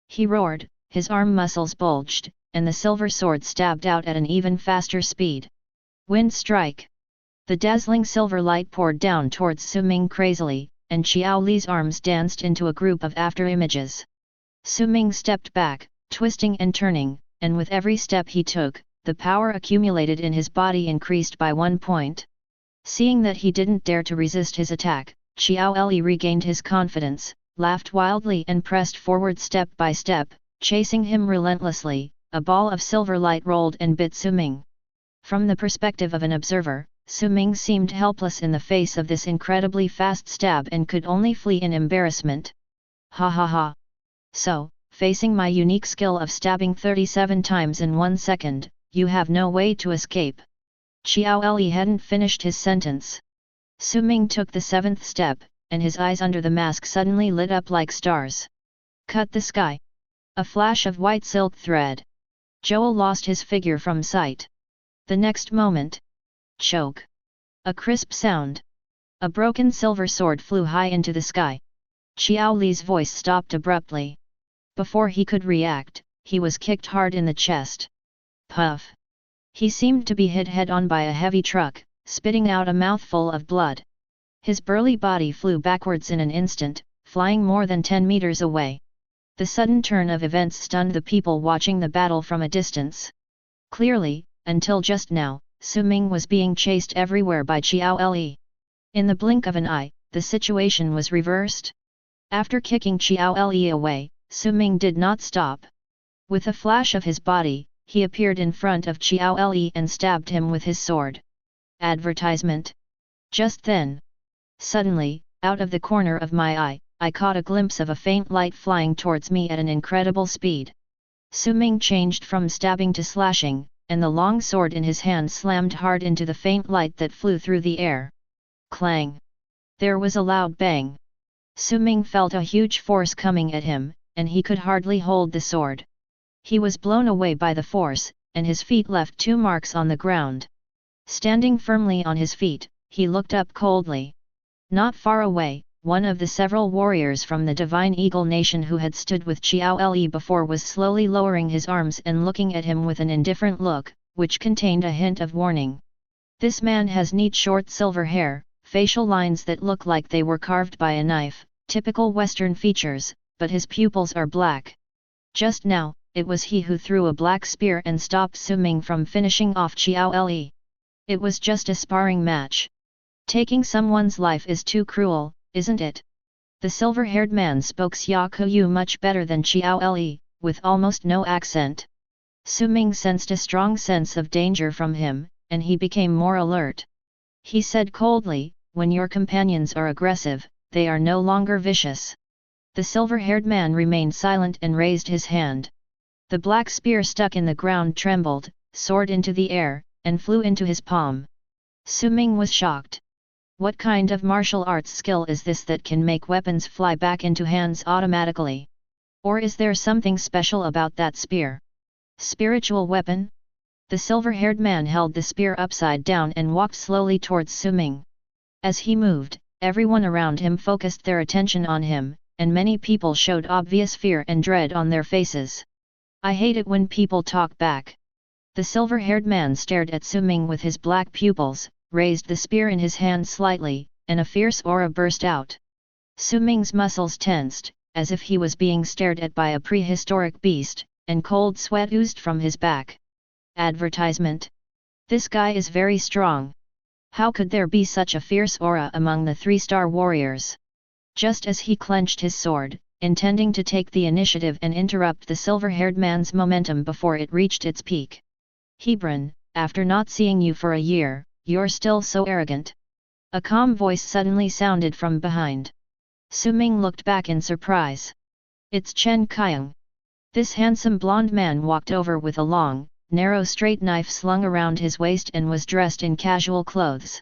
he roared, his arm muscles bulged, and the silver sword stabbed out at an even faster speed. Wind strike! The dazzling silver light poured down towards Su Ming crazily, and Xiao Li's arms danced into a group of after-images. Su Ming stepped back, twisting and turning, and with every step he took, the power accumulated in his body increased by 1 point. Seeing that he didn't dare to resist his attack, Xiao Li regained his confidence, laughed wildly and pressed forward step by step, chasing him relentlessly. A ball of silver light rolled and bit Su Ming. From the perspective of an observer, Su Ming seemed helpless in the face of this incredibly fast stab and could only flee in embarrassment. "Ha ha ha! So, facing my unique skill of stabbing 37 times in 1 second, you have no way to escape." Xiao Li hadn't finished his sentence. Su Ming took the 7th step, and his eyes under the mask suddenly lit up like stars. "Cut the sky!" A flash of white silk thread. Joel lost his figure from sight. The next moment, choke! A crisp sound. A broken silver sword flew high into the sky. Xiao Li's voice stopped abruptly. Before he could react, he was kicked hard in the chest. Puff! He seemed to be hit head-on by a heavy truck, spitting out a mouthful of blood. His burly body flew backwards in an instant, flying more than 10 meters away. The sudden turn of events stunned the people watching the battle from a distance. Clearly, until just now, Su Ming was being chased everywhere by Xiao Li. In the blink of an eye, the situation was reversed. After kicking Xiao Li away, Su Ming did not stop. With a flash of his body, he appeared in front of Xiao Li and stabbed him with his sword. Advertisement. Just then. Suddenly, out of the corner of my eye, I caught a glimpse of a faint light flying towards me at an incredible speed. Su Ming changed from stabbing to slashing, and the long sword in his hand slammed hard into the faint light that flew through the air. Clang! There was a loud bang. Su Ming felt a huge force coming at him, and he could hardly hold the sword. He was blown away by the force, and his feet left 2 marks on the ground. Standing firmly on his feet, he looked up coldly. Not far away, one of the several warriors from the Divine Eagle Nation who had stood with Xiao Li before was slowly lowering his arms and looking at him with an indifferent look, which contained a hint of warning. This man has neat short silver hair, facial lines that look like they were carved by a knife, typical Western features, but his pupils are black. Just now, it was he who threw a black spear and stopped Su Ming from finishing off Xiao Li. It was just a sparring match. Taking someone's life is too cruel, isn't it? The silver-haired man spoke Xiaokuyu much better than Xiao Li, with almost no accent. Su Ming sensed a strong sense of danger from him, and he became more alert. He said coldly, "When your companions are aggressive, they are no longer vicious." The silver-haired man remained silent and raised his hand. The black spear stuck in the ground trembled, soared into the air, and flew into his palm. Su Ming was shocked. What kind of martial arts skill is this that can make weapons fly back into hands automatically? Or is there something special about that spear? Spiritual weapon? The silver-haired man held the spear upside down and walked slowly towards Su Ming. As he moved, everyone around him focused their attention on him, and many people showed obvious fear and dread on their faces. "I hate it when people talk back." The silver-haired man stared at Su Ming with his black pupils, raised the spear in his hand slightly, and a fierce aura burst out. Su Ming's muscles tensed, as if he was being stared at by a prehistoric beast, and cold sweat oozed from his back. Advertisement. This guy is very strong. How could there be such a fierce aura among the 3-star warriors? Just as he clenched his sword, intending to take the initiative and interrupt the silver-haired man's momentum before it reached its peak. Hebron, after not seeing you for a year, you're still so arrogant. A calm voice suddenly sounded from behind. Su Ming looked back in surprise. It's Chen Qiang. This handsome blonde man walked over with a long, narrow straight knife slung around his waist and was dressed in casual clothes.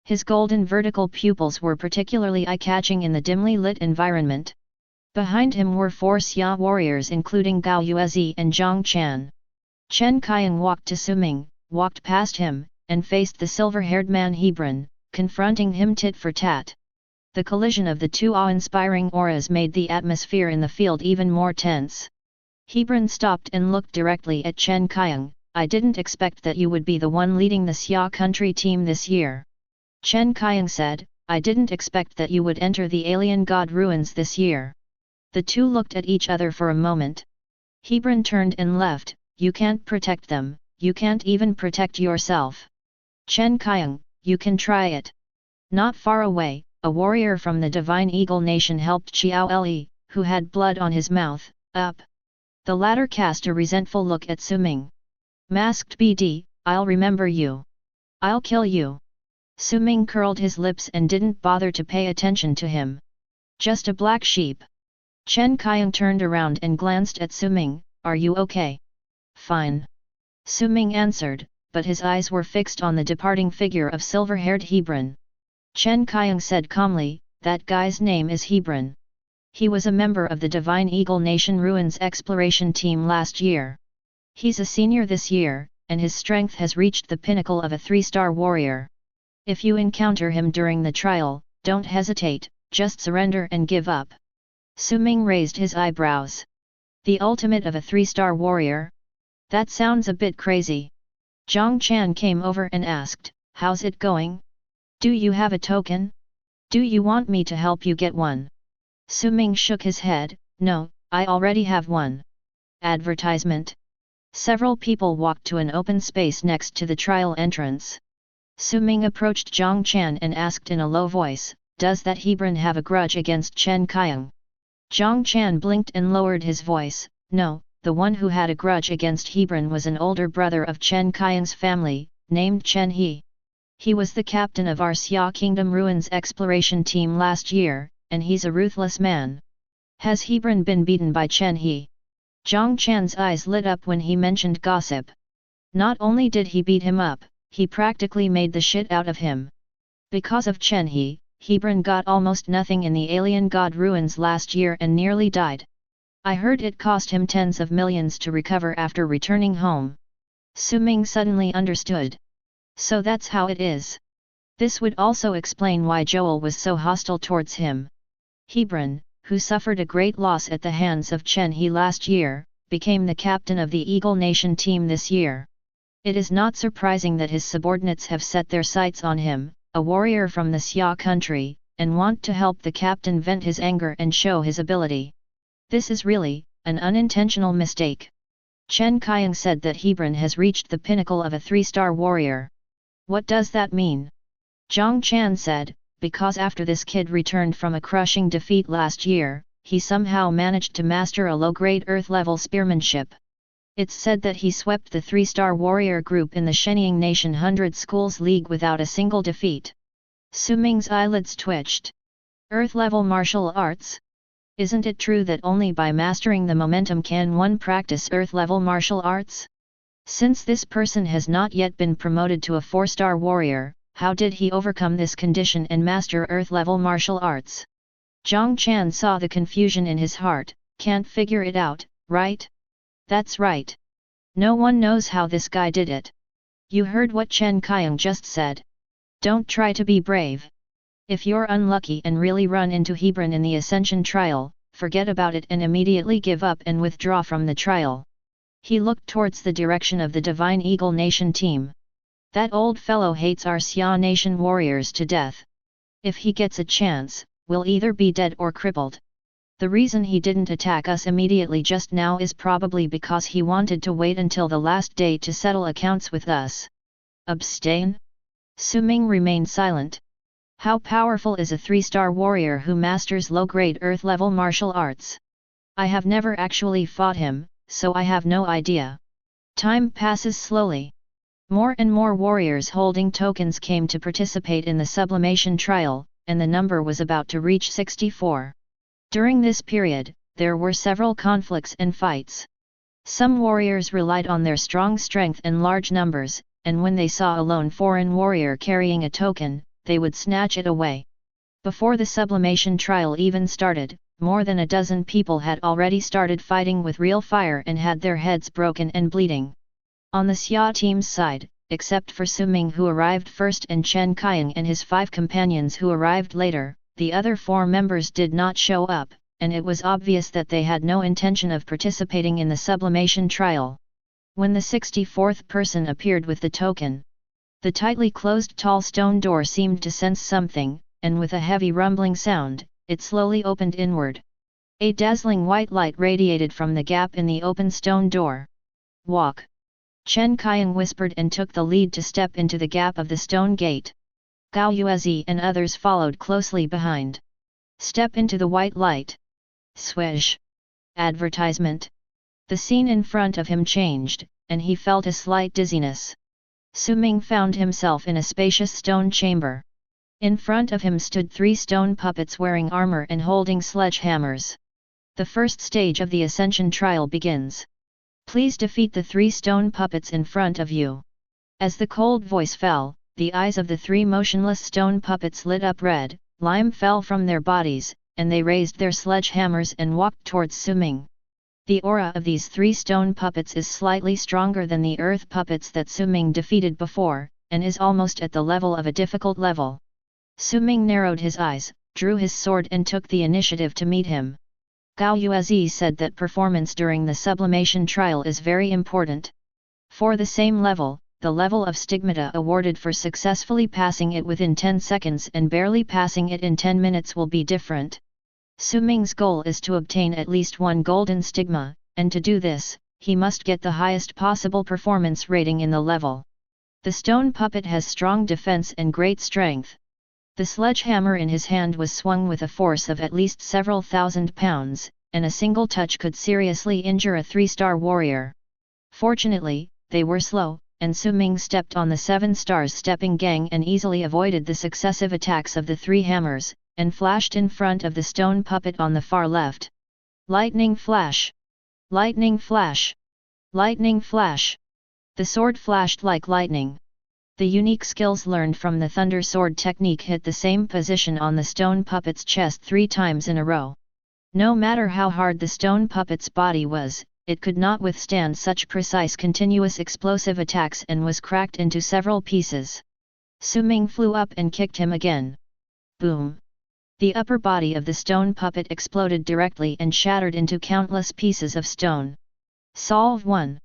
His golden vertical pupils were particularly eye-catching in the dimly lit environment. Behind him were 4 Xia warriors including Gao Yuezi and Zhang Chan. Chen Qiang walked to Su Ming, walked past him, and faced the silver-haired man Hebron, confronting him tit for tat. The collision of the two awe-inspiring auras made the atmosphere in the field even more tense. Hebron stopped and looked directly at Chen Qiang. I didn't expect that you would be the one leading the Xia country team this year. Chen Qiang said, I didn't expect that you would enter the alien god ruins this year. The two looked at each other for a moment. Hebron turned and left. You can't protect them, you can't even protect yourself. Chen Qiang, you can try it. Not far away, a warrior from the Divine Eagle Nation helped Xiao Li, who had blood on his mouth, up. The latter cast a resentful look at Su Ming. Masked BD, I'll remember you. I'll kill you. Su Ming curled his lips and didn't bother to pay attention to him. Just a black sheep. Chen Qiang turned around and glanced at Su Ming, are you okay? Fine. Su Ming answered, but his eyes were fixed on the departing figure of silver-haired Hebron. Chen Qiang said calmly, that guy's name is Hebron. He was a member of the Divine Eagle Nation Ruins exploration team last year. He's a senior this year, and his strength has reached the pinnacle of a 3-star warrior. If you encounter him during the trial, don't hesitate, just surrender and give up. Su Ming raised his eyebrows. The ultimate of a 3-star warrior? That sounds a bit crazy. Zhang Chan came over and asked, how's it going? Do you have a token? Do you want me to help you get one? Su Ming shook his head, no, I already have one. Advertisement. Several people walked to an open space next to the trial entrance. Su Ming approached Zhang Chan and asked in a low voice, does that Hebron have a grudge against Chen Qiang? Zhang Chan blinked and lowered his voice, no, the one who had a grudge against Hebron was an older brother of Chen Qiang's family, named Chen He. He was the captain of our Xia Kingdom Ruins exploration team last year, and he's a ruthless man. Has Hebron been beaten by Chen He? Zhang Chan's eyes lit up when he mentioned gossip. Not only did he beat him up, he practically made the shit out of him. Because of Chen He, Hebron got almost nothing in the alien god ruins last year and nearly died. I heard it cost him tens of millions to recover after returning home. Su Ming suddenly understood. So that's how it is. This would also explain why Joel was so hostile towards him. Hebron, who suffered a great loss at the hands of Chen He last year, became the captain of the Eagle Nation team this year. It is not surprising that his subordinates have set their sights on him, a warrior from the Xia country, and want to help the captain vent his anger and show his ability. This is really an unintentional mistake. Chen Qiang said that Hebron has reached the pinnacle of a 3-star warrior. What does that mean? Zhang Chan said, because after this kid returned from a crushing defeat last year, he somehow managed to master a low-grade Earth-level spearmanship. It's said that he swept the 3-star warrior group in the Shenying Nation 100 Schools League without a single defeat. Su Ming's eyelids twitched. Earth-level martial arts? Isn't it true that only by mastering the momentum can one practice Earth-level martial arts? Since this person has not yet been promoted to a 4-star warrior, how did he overcome this condition and master Earth-level martial arts? Zhang Chan saw the confusion in his heart, can't figure it out, right? That's right. No one knows how this guy did it. You heard what Chen Qiang just said. Don't try to be brave. If you're unlucky and really run into Hebron in the Ascension trial, forget about it and immediately give up and withdraw from the trial. He looked towards the direction of the Divine Eagle Nation team. That old fellow hates our Xia Nation warriors to death. If he gets a chance, we'll either be dead or crippled. The reason he didn't attack us immediately just now is probably because he wanted to wait until the last day to settle accounts with us. Abstain? Su Ming remained silent. How powerful is a 3-star warrior who masters low-grade Earth-level martial arts? I have never actually fought him, so I have no idea. Time passes slowly. More and more warriors holding tokens came to participate in the sublimation trial, and the number was about to reach 64. During this period, there were several conflicts and fights. Some warriors relied on their strong strength and large numbers, and when they saw a lone foreign warrior carrying a token, they would snatch it away. Before the sublimation trial even started, more than a dozen people had already started fighting with real fire and had their heads broken and bleeding. On the Xia team's side, except for Su Ming who arrived first and Chen Qiang and his 5 companions who arrived later, the other 4 members did not show up, and it was obvious that they had no intention of participating in the sublimation trial. When the 64th person appeared with the token, the tightly closed tall stone door seemed to sense something, and with a heavy rumbling sound, it slowly opened inward. A dazzling white light radiated from the gap in the open stone door. "Walk!" Chen Qiang whispered and took the lead to step into the gap of the stone gate. Gao Yuezi and others followed closely behind. "Step into the white light." Swish! Advertisement. The scene in front of him changed, and he felt a slight dizziness. Su Ming found himself in a spacious stone chamber. In front of him stood 3 stone puppets wearing armor and holding sledgehammers. The first stage of the Ascension trial begins. Please defeat the 3 stone puppets in front of you. As the cold voice fell, the eyes of the 3 motionless stone puppets lit up red, lime fell from their bodies, and they raised their sledgehammers and walked towards Su Ming. The aura of these 3 stone puppets is slightly stronger than the earth puppets that Su Ming defeated before, and is almost at the level of a difficult level. Su Ming narrowed his eyes, drew his sword and took the initiative to meet him. Gao Yuezi said that performance during the sublimation trial is very important. For the same level, the level of stigmata awarded for successfully passing it within 10 seconds and barely passing it in 10 minutes will be different. Su Ming's goal is to obtain at least 1 golden stigma, and to do this, he must get the highest possible performance rating in the level. The stone puppet has strong defense and great strength. The sledgehammer in his hand was swung with a force of at least several thousand pounds, and a single touch could seriously injure a 3-star warrior. Fortunately, they were slow, and Su Ming stepped on the 7 stars stepping gang and easily avoided the successive attacks of the 3 hammers, and flashed in front of the stone puppet on the far left. Lightning flash! Lightning flash! Lightning flash! The sword flashed like lightning. The unique skills learned from the Thunder Sword technique hit the same position on the stone puppet's chest 3 times in a row. No matter how hard the stone puppet's body was, it could not withstand such precise continuous explosive attacks and was cracked into several pieces. Su Ming flew up and kicked him again. Boom! The upper body of the stone puppet exploded directly and shattered into countless pieces of stone. Solve 1.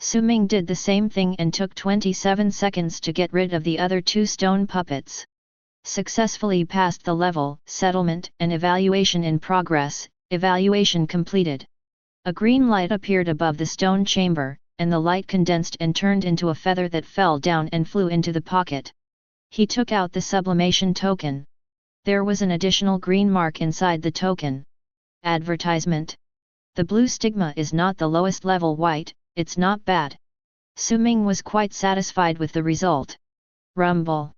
Su Ming did the same thing and took 27 seconds to get rid of the other 2 stone puppets. Successfully passed the level, settlement and evaluation in progress, evaluation completed. A green light appeared above the stone chamber, and the light condensed and turned into a feather that fell down and flew into the pocket. He took out the sublimation token. There was an additional green mark inside the token. Advertisement. The blue stigma is not the lowest level white, it's not bad. Su Ming was quite satisfied with the result. Rumble.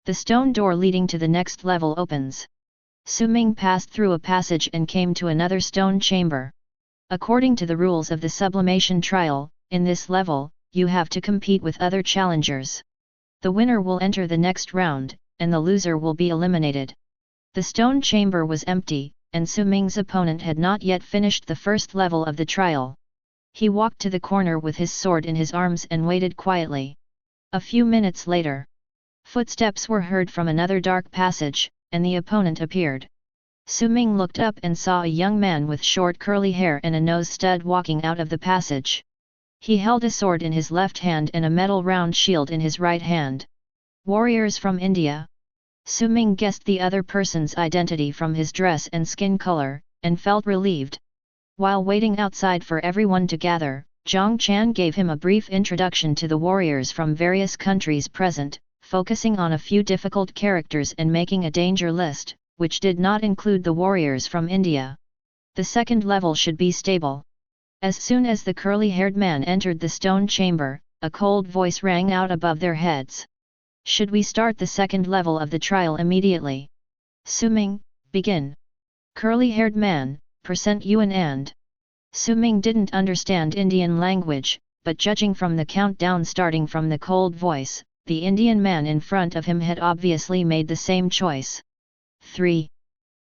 The stone door leading to the next level opens. Su Ming passed through a passage and came to another stone chamber. According to the rules of the sublimation trial, in this level, you have to compete with other challengers. The winner will enter the next round, and the loser will be eliminated. The stone chamber was empty, and Su Ming's opponent had not yet finished the first level of the trial. He walked to the corner with his sword in his arms and waited quietly. A few minutes later, footsteps were heard from another dark passage, and the opponent appeared. Su Ming looked up and saw a young man with short curly hair and a nose stud walking out of the passage. He held a sword in his left hand and a metal round shield in his right hand. Warriors from India. Su Ming guessed the other person's identity from his dress and skin color, and felt relieved. While waiting outside for everyone to gather, Zhang Chan gave him a brief introduction to the warriors from various countries present, focusing on a few difficult characters and making a danger list, which did not include the warriors from India. The second level should be stable. As soon as the curly-haired man entered the stone chamber, a cold voice rang out above their heads. Should we start the second level of the trial immediately? Su-ming, begin. Curly-haired man, % Yuan and. Su-ming didn't understand Indian language, but judging from the countdown starting from the cold voice, the Indian man in front of him had obviously made the same choice. 3,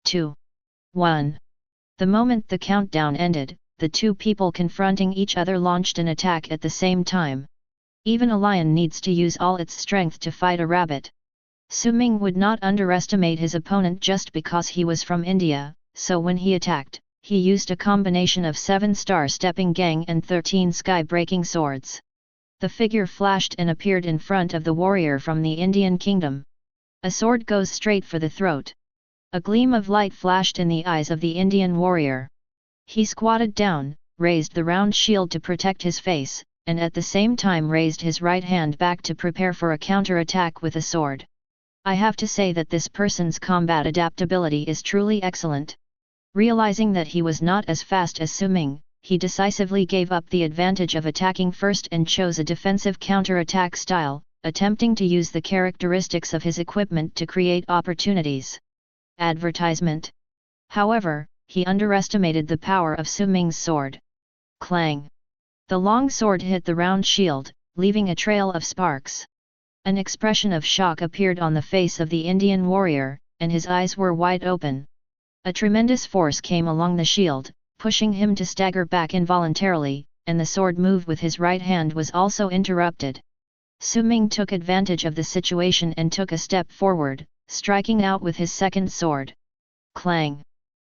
2, 1. The moment the countdown ended, the two people confronting each other launched an attack at the same time. Even a lion needs to use all its strength to fight a rabbit. Su-ming would not underestimate his opponent just because he was from India, so when he attacked, he used a combination of 7-star stepping gang and 13 sky-breaking swords. The figure flashed and appeared in front of the warrior from the Indian kingdom. A sword goes straight for the throat. A gleam of light flashed in the eyes of the Indian warrior. He squatted down, raised the round shield to protect his face, and at the same time raised his right hand back to prepare for a counter-attack with a sword. I have to say that this person's combat adaptability is truly excellent. Realizing that he was not as fast as Su-ming, he decisively gave up the advantage of attacking first and chose a defensive counter-attack style, attempting to use the characteristics of his equipment to create opportunities. Advertisement. However, he underestimated the power of Su-ming's sword. Clang! The long sword hit the round shield, leaving a trail of sparks. An expression of shock appeared on the face of the Indian warrior, and his eyes were wide open. A tremendous force came along the shield, pushing him to stagger back involuntarily, and the sword move with his right hand was also interrupted. Su-ming took advantage of the situation and took a step forward, striking out with his second sword. Clang!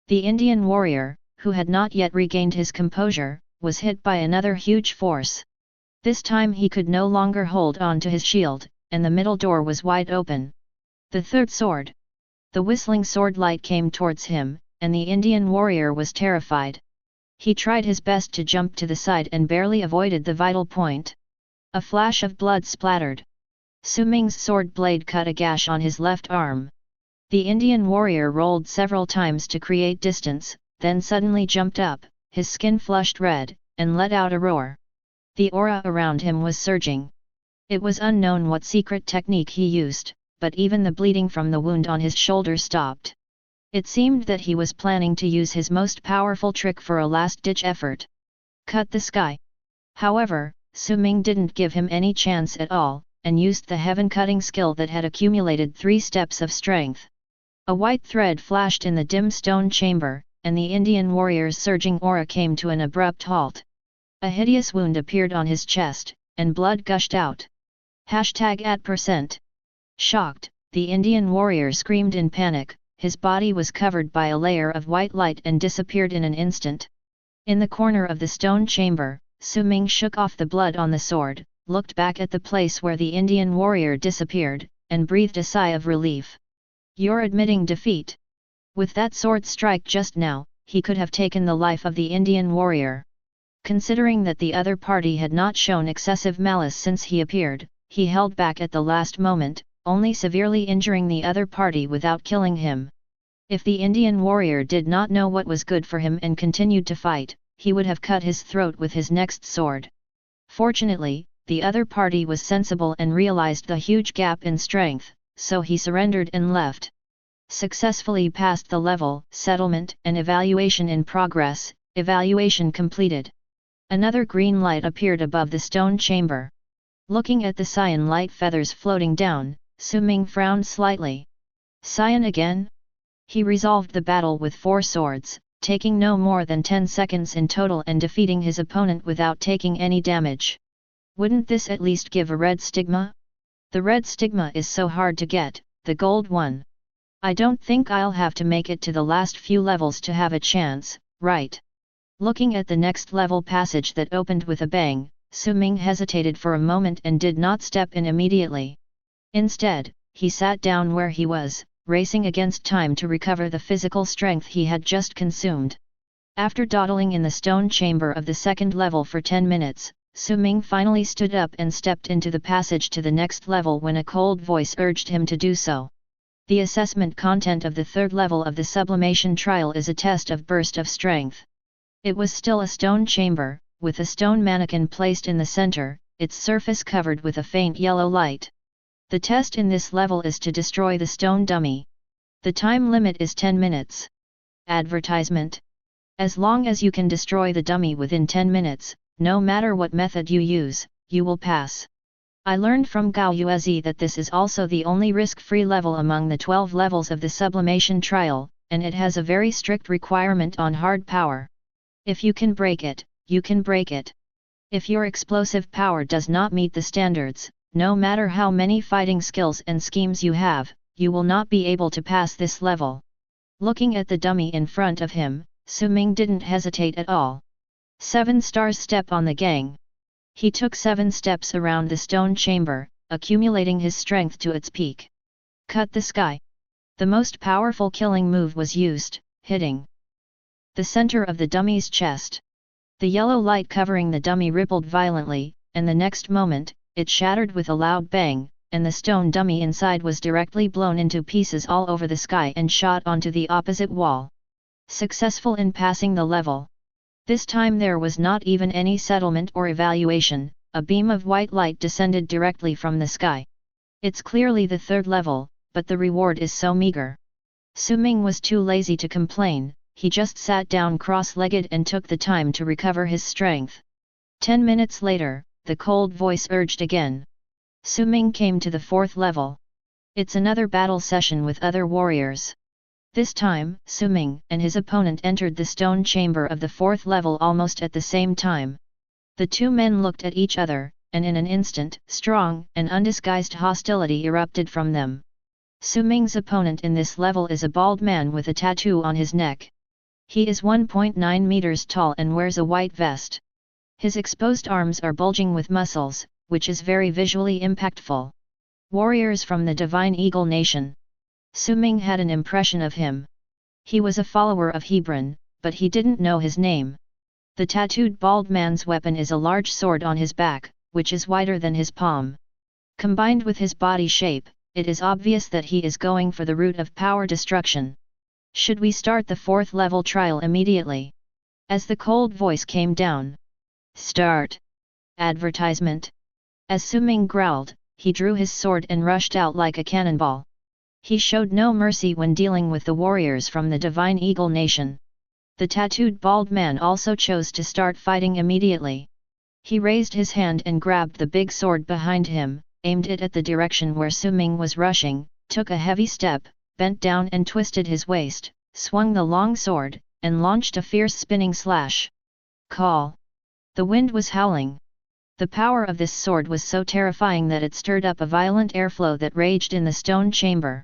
The Indian warrior, who had not yet regained his composure, was hit by another huge force. This time he could no longer hold on to his shield, and the middle door was wide open. The third sword. The whistling sword light came towards him, and the Indian warrior was terrified. He tried his best to jump to the side and barely avoided the vital point. A flash of blood splattered. Su-ming's sword blade cut a gash on his left arm. The Indian warrior rolled several times to create distance, then suddenly jumped up, his skin flushed red, and let out a roar. The aura around him was surging. It was unknown what secret technique he used, but even the bleeding from the wound on his shoulder stopped. It seemed that he was planning to use his most powerful trick for a last-ditch effort. Cut the sky. However, Su-ming didn't give him any chance at all, and used the heaven-cutting skill that had accumulated 3 steps of strength. A white thread flashed in the dim stone chamber, and the Indian warrior's surging aura came to an abrupt halt. A hideous wound appeared on his chest, and blood gushed out. #@%. Shocked, the Indian warrior screamed in panic, his body was covered by a layer of white light and disappeared in an instant. In the corner of the stone chamber, Su-ming shook off the blood on the sword, looked back at the place where the Indian warrior disappeared, and breathed a sigh of relief. You're admitting defeat. With that sword strike just now, he could have taken the life of the Indian warrior. Considering that the other party had not shown excessive malice since he appeared, he held back at the last moment, only severely injuring the other party without killing him. If the Indian warrior did not know what was good for him and continued to fight, he would have cut his throat with his next sword. Fortunately, the other party was sensible and realized the huge gap in strength, so he surrendered and left. Successfully passed the level, settlement and evaluation in progress, evaluation completed. Another green light appeared above the stone chamber. Looking at the cyan light feathers floating down, Su-ming frowned slightly. Cyan again? He resolved the battle with 4 swords, taking no more than 10 seconds in total and defeating his opponent without taking any damage. Wouldn't this at least give a red stigma? The red stigma is so hard to get, the gold one. I don't think I'll have to make it to the last few levels to have a chance, right? Looking at the next level passage that opened with a bang, Su-ming hesitated for a moment and did not step in immediately. Instead, he sat down where he was, racing against time to recover the physical strength he had just consumed. After dawdling in the stone chamber of the second level for 10 minutes, Su-ming finally stood up and stepped into the passage to the next level when a cold voice urged him to do so. The assessment content of the third level of the sublimation trial is a test of burst of strength. It was still a stone chamber, with a stone mannequin placed in the center, its surface covered with a faint yellow light. The test in this level is to destroy the stone dummy. The time limit is 10 minutes. Advertisement. As long as you can destroy the dummy within 10 minutes, no matter what method you use, you will pass. I learned from Gao Yuezi that this is also the only risk-free level among the 12 levels of the sublimation trial, and it has a very strict requirement on hard power. If you can break it, you can break it. If your explosive power does not meet the standards, no matter how many fighting skills and schemes you have, you will not be able to pass this level. Looking at the dummy in front of him, Su Ming didn't hesitate at all. 7 stars step on the gang. He took 7 steps around the stone chamber, accumulating his strength to its peak. Cut the sky. The most powerful killing move was used, hitting the center of the dummy's chest. The yellow light covering the dummy rippled violently, and the next moment, it shattered with a loud bang, and the stone dummy inside was directly blown into pieces all over the sky and shot onto the opposite wall. Successful in passing the level. This time there was not even any settlement or evaluation, a beam of white light descended directly from the sky. It's clearly the 3rd level, but the reward is so meager. Su Ming was too lazy to complain, he just sat down cross-legged and took the time to recover his strength. 10 minutes later, the cold voice urged again. Su Ming came to the 4th level. It's another battle session with other warriors. This time, Su Ming and his opponent entered the stone chamber of the 4th level almost at the same time. The two men looked at each other, and in an instant, strong and undisguised hostility erupted from them. Su Ming's opponent in this level is a bald man with a tattoo on his neck. He is 1.9 meters tall and wears a white vest. His exposed arms are bulging with muscles, which is very visually impactful. Warriors from the Divine Eagle Nation. Su Ming had an impression of him. He was a follower of Hebron, but he didn't know his name. The tattooed bald man's weapon is a large sword on his back, which is wider than his palm. Combined with his body shape, it is obvious that he is going for the route of power destruction. Should we start the 4th level trial immediately? As the cold voice came down. Start. Advertisement. As Su Ming growled, he drew his sword and rushed out like a cannonball. He showed no mercy when dealing with the warriors from the Divine Eagle Nation. The tattooed bald man also chose to start fighting immediately. He raised his hand and grabbed the big sword behind him, aimed it at the direction where Su Ming was rushing, took a heavy step, bent down and twisted his waist, swung the long sword, and launched a fierce spinning slash. Call! The wind was howling. The power of this sword was so terrifying that it stirred up a violent airflow that raged in the stone chamber.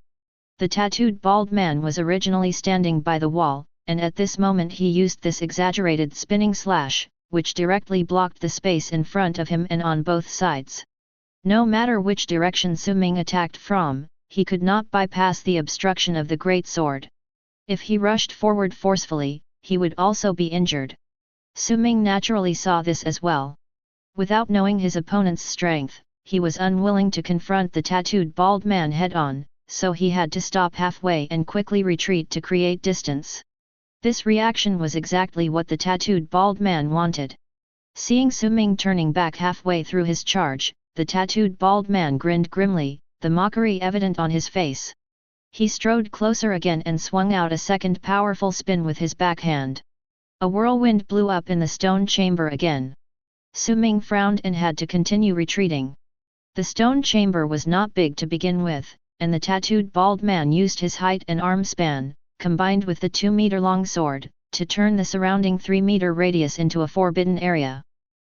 The tattooed bald man was originally standing by the wall, and at this moment he used this exaggerated spinning slash, which directly blocked the space in front of him and on both sides. No matter which direction Su Ming attacked from, he could not bypass the obstruction of the great sword. If he rushed forward forcefully, he would also be injured. Su Ming naturally saw this as well. Without knowing his opponent's strength, he was unwilling to confront the tattooed bald man head-on, so he had to stop halfway and quickly retreat to create distance. This reaction was exactly what the tattooed bald man wanted. Seeing Su Ming turning back halfway through his charge, the tattooed bald man grinned grimly, the mockery evident on his face. He strode closer again and swung out a second powerful spin with his backhand. A whirlwind blew up in the stone chamber again. Su Ming frowned and had to continue retreating. The stone chamber was not big to begin with, and the tattooed bald man used his height and arm span, combined with the 2-meter-long sword, to turn the surrounding 3-meter radius into a forbidden area.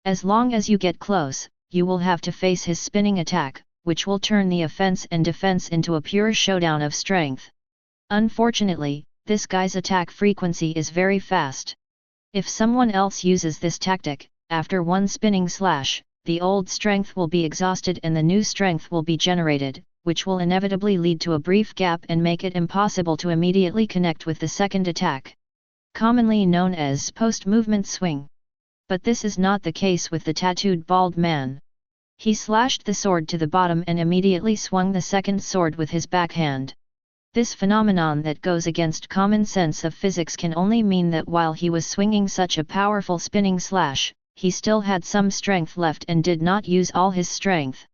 As long as you get close, you will have to face his spinning attack, which will turn the offense and defense into a pure showdown of strength. Unfortunately, this guy's attack frequency is very fast. If someone else uses this tactic, after one spinning slash, the old strength will be exhausted and the new strength will be generated, which will inevitably lead to a brief gap and make it impossible to immediately connect with the second attack. Commonly known as post-movement swing. But this is not the case with the tattooed bald man. He slashed the sword to the bottom and immediately swung the second sword with his backhand. This phenomenon that goes against common sense of physics can only mean that while he was swinging such a powerful spinning slash, he still had some strength left and did not use all his strength.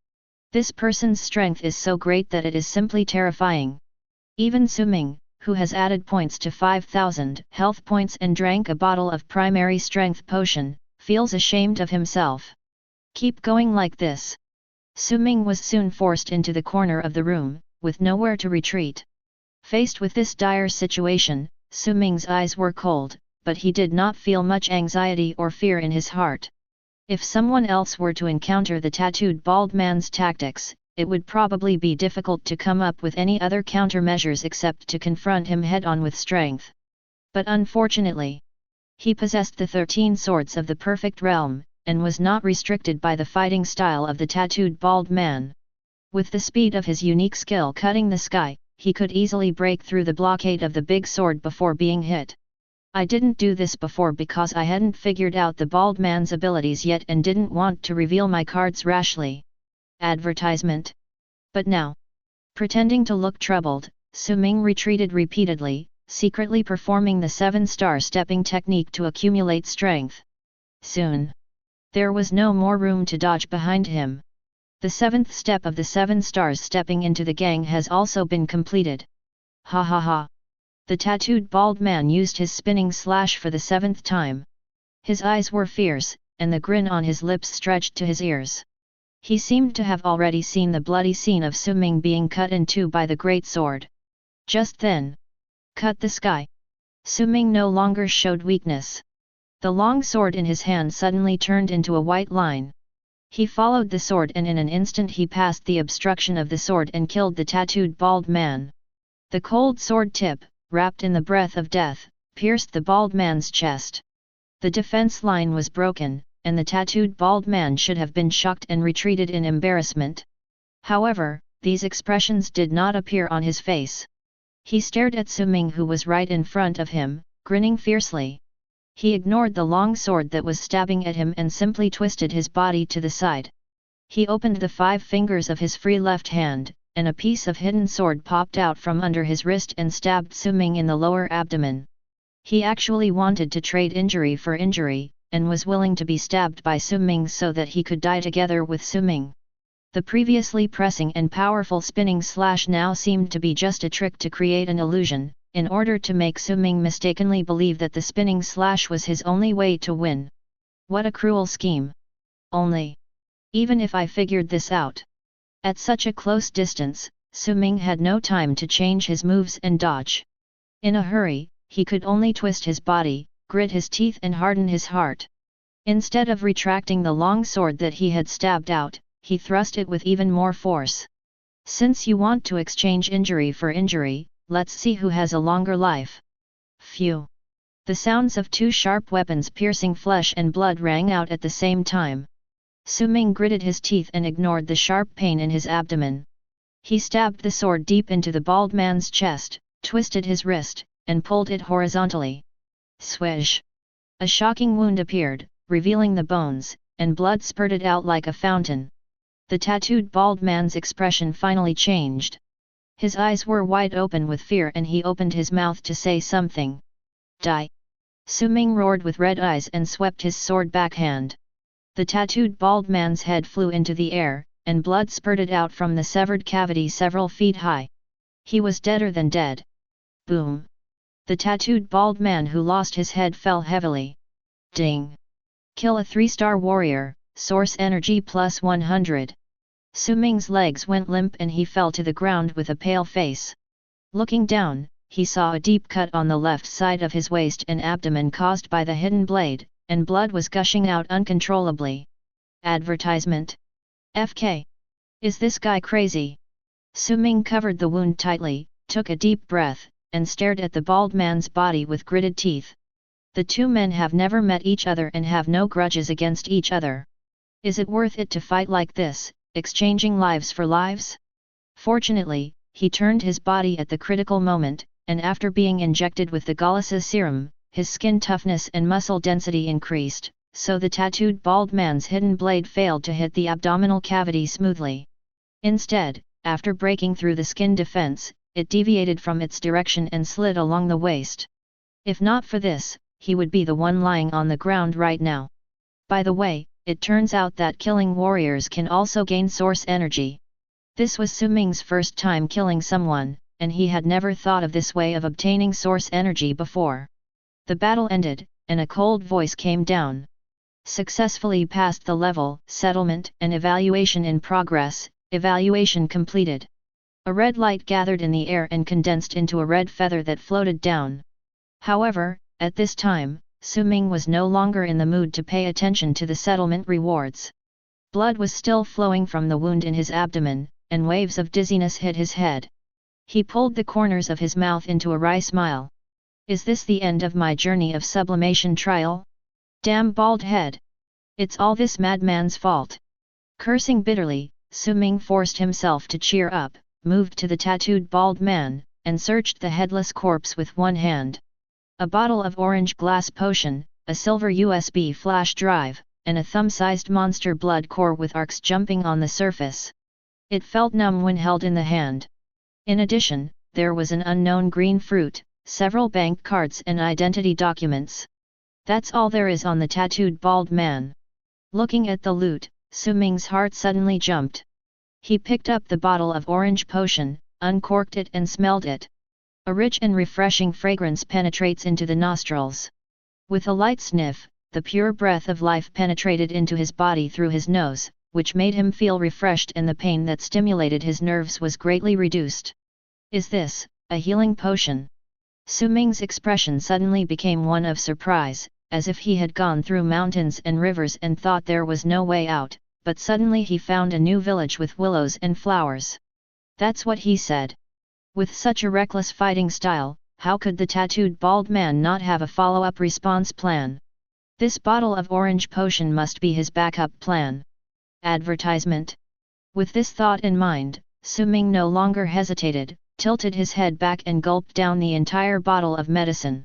This person's strength is so great that it is simply terrifying. Even Su Ming, who has added points to 5,000 health points and drank a bottle of primary strength potion, feels ashamed of himself. Keep going like this. Su Ming was soon forced into the corner of the room, with nowhere to retreat. Faced with this dire situation, Su Ming's eyes were cold, but he did not feel much anxiety or fear in his heart. If someone else were to encounter the tattooed bald man's tactics, it would probably be difficult to come up with any other countermeasures except to confront him head-on with strength. But unfortunately, he possessed the 13 swords of the perfect realm, and was not restricted by the fighting style of the tattooed bald man. With the speed of his unique skill cutting the sky, he could easily break through the blockade of the big sword before being hit. I didn't do this before because I hadn't figured out the bald man's abilities yet and didn't want to reveal my cards rashly. Advertisement. But now, pretending to look troubled, Su Ming retreated repeatedly, secretly performing the 7-star stepping technique to accumulate strength. Soon, there was no more room to dodge behind him. The 7th step of the 7 stars stepping into the gang has also been completed. Ha ha ha. The tattooed bald man used his spinning slash for the 7th time. His eyes were fierce, and the grin on his lips stretched to his ears. He seemed to have already seen the bloody scene of Su Ming being cut in two by the great sword. Just then, cut the sky. Su Ming no longer showed weakness. The long sword in his hand suddenly turned into a white line. He followed the sword and in an instant he passed the obstruction of the sword and killed the tattooed bald man. The cold sword tip, wrapped in the breath of death, pierced the bald man's chest. The defense line was broken, and the tattooed bald man should have been shocked and retreated in embarrassment. However, these expressions did not appear on his face. He stared at Su Ming, who was right in front of him, grinning fiercely. He ignored the long sword that was stabbing at him and simply twisted his body to the side. He opened the 5 fingers of his free left hand, and a piece of hidden sword popped out from under his wrist and stabbed Su Ming in the lower abdomen. He actually wanted to trade injury for injury, and was willing to be stabbed by Su Ming so that he could die together with Su Ming. The previously pressing and powerful spinning slash now seemed to be just a trick to create an illusion, in order to make Su Ming mistakenly believe that the spinning slash was his only way to win. What a cruel scheme! Only, even if I figured this out, at such a close distance, Su Ming had no time to change his moves and dodge. In a hurry, he could only twist his body, grit his teeth and harden his heart. Instead of retracting the long sword that he had stabbed out, he thrust it with even more force. Since you want to exchange injury for injury, let's see who has a longer life. Phew! The sounds of 2 sharp weapons piercing flesh and blood rang out at the same time. Su Ming gritted his teeth and ignored the sharp pain in his abdomen. He stabbed the sword deep into the bald man's chest, twisted his wrist, and pulled it horizontally. Swish! A shocking wound appeared, revealing the bones, and blood spurted out like a fountain. The tattooed bald man's expression finally changed. His eyes were wide open with fear and he opened his mouth to say something. Die! Su Ming roared with red eyes and swept his sword backhand. The tattooed bald man's head flew into the air, and blood spurted out from the severed cavity several feet high. He was deader than dead. Boom! The tattooed bald man who lost his head fell heavily. Ding! Kill a 3-star warrior, source energy plus 100. Su Ming's legs went limp and he fell to the ground with a pale face. Looking down, he saw a deep cut on the left side of his waist and abdomen caused by the hidden blade, and blood was gushing out uncontrollably. Advertisement. FK. Is this guy crazy? Su Ming covered the wound tightly, took a deep breath, and stared at the bald man's body with gritted teeth. The two men have never met each other and have no grudges against each other. Is it worth it to fight like this, exchanging lives for lives? Fortunately, he turned his body at the critical moment, and after being injected with the Galasa serum, his skin toughness and muscle density increased, so the tattooed bald man's hidden blade failed to hit the abdominal cavity smoothly. Instead, after breaking through the skin defense, it deviated from its direction and slid along the waist. If not for this, he would be the one lying on the ground right now. By the way, it turns out that killing warriors can also gain source energy. This was Su Ming's first time killing someone, and he had never thought of this way of obtaining source energy before. The battle ended, and a cold voice came down. Successfully passed the level, settlement and evaluation in progress, evaluation completed. A red light gathered in the air and condensed into a red feather that floated down. However, at this time, Su Ming was no longer in the mood to pay attention to the settlement rewards. Blood was still flowing from the wound in his abdomen, and waves of dizziness hit his head. He pulled the corners of his mouth into a wry smile. Is this the end of my journey of sublimation trial? Damn bald head! It's all this madman's fault. Cursing bitterly, Su Ming forced himself to cheer up, moved to the tattooed bald man, and searched the headless corpse with one hand. A bottle of orange glass potion, a silver USB flash drive, and a thumb-sized monster blood core with arcs jumping on the surface. It felt numb when held in the hand. In addition, there was an unknown green fruit, several bank cards and identity documents. That's all there is on the tattooed bald man. Looking at the loot, Su Ming's heart suddenly jumped. He picked up the bottle of orange potion, uncorked it and smelled it. A rich and refreshing fragrance penetrates into the nostrils. With a light sniff, the pure breath of life penetrated into his body through his nose, which made him feel refreshed, and the pain that stimulated his nerves was greatly reduced. Is this a healing potion? Su Ming's expression suddenly became one of surprise, as if he had gone through mountains and rivers and thought there was no way out, but suddenly he found a new village with willows and flowers. That's what he said. With such a reckless fighting style, how could the tattooed bald man not have a follow-up response plan? This bottle of orange potion must be his backup plan. Advertisement. With this thought in mind, Su Ming no longer hesitated, tilted his head back and gulped down the entire bottle of medicine.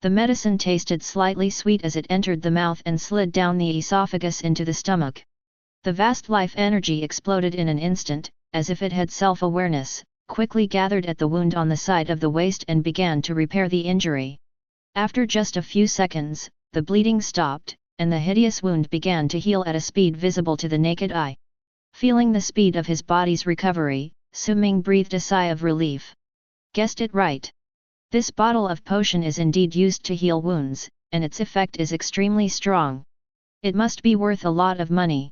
The medicine tasted slightly sweet as it entered the mouth and slid down the esophagus into the stomach. The vast life energy exploded in an instant, as if it had self-awareness, quickly gathered at the wound on the side of the waist and began to repair the injury. After just a few seconds, the bleeding stopped, and the hideous wound began to heal at a speed visible to the naked eye. Feeling the speed of his body's recovery, Su Ming breathed a sigh of relief. Guessed it right. This bottle of potion is indeed used to heal wounds, and its effect is extremely strong. It must be worth a lot of money.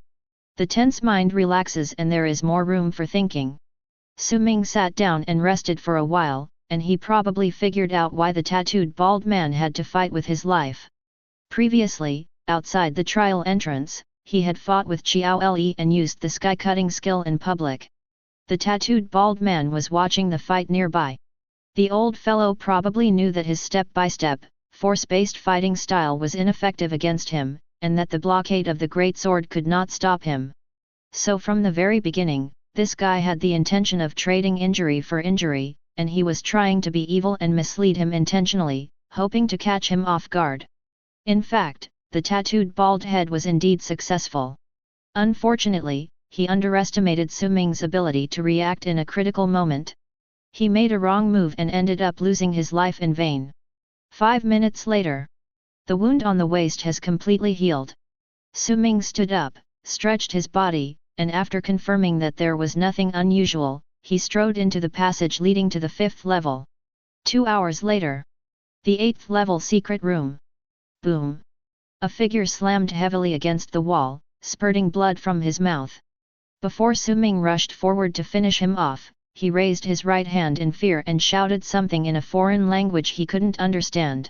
The tense mind relaxes and there is more room for thinking. Su Ming sat down and rested for a while, and he probably figured out why the tattooed bald man had to fight with his life. Previously, outside the trial entrance, he had fought with Qiao Le and used the sky-cutting skill in public. The tattooed bald man was watching the fight nearby. The old fellow probably knew that his step-by-step, force-based fighting style was ineffective against him, and that the blockade of the great sword could not stop him. So from the very beginning, this guy had the intention of trading injury for injury, and he was trying to be evil and mislead him intentionally, hoping to catch him off guard. In fact, the tattooed bald head was indeed successful. Unfortunately, he underestimated Su Ming's ability to react in a critical moment. He made a wrong move and ended up losing his life in vain. 5 minutes later, the wound on the waist has completely healed. Su Ming stood up, stretched his body, and after confirming that there was nothing unusual, he strode into the passage leading to the 5th level. 2 hours later, the 8th level secret room. Boom! A figure slammed heavily against the wall, spurting blood from his mouth. Before Su Ming rushed forward to finish him off, he raised his right hand in fear and shouted something in a foreign language he couldn't understand.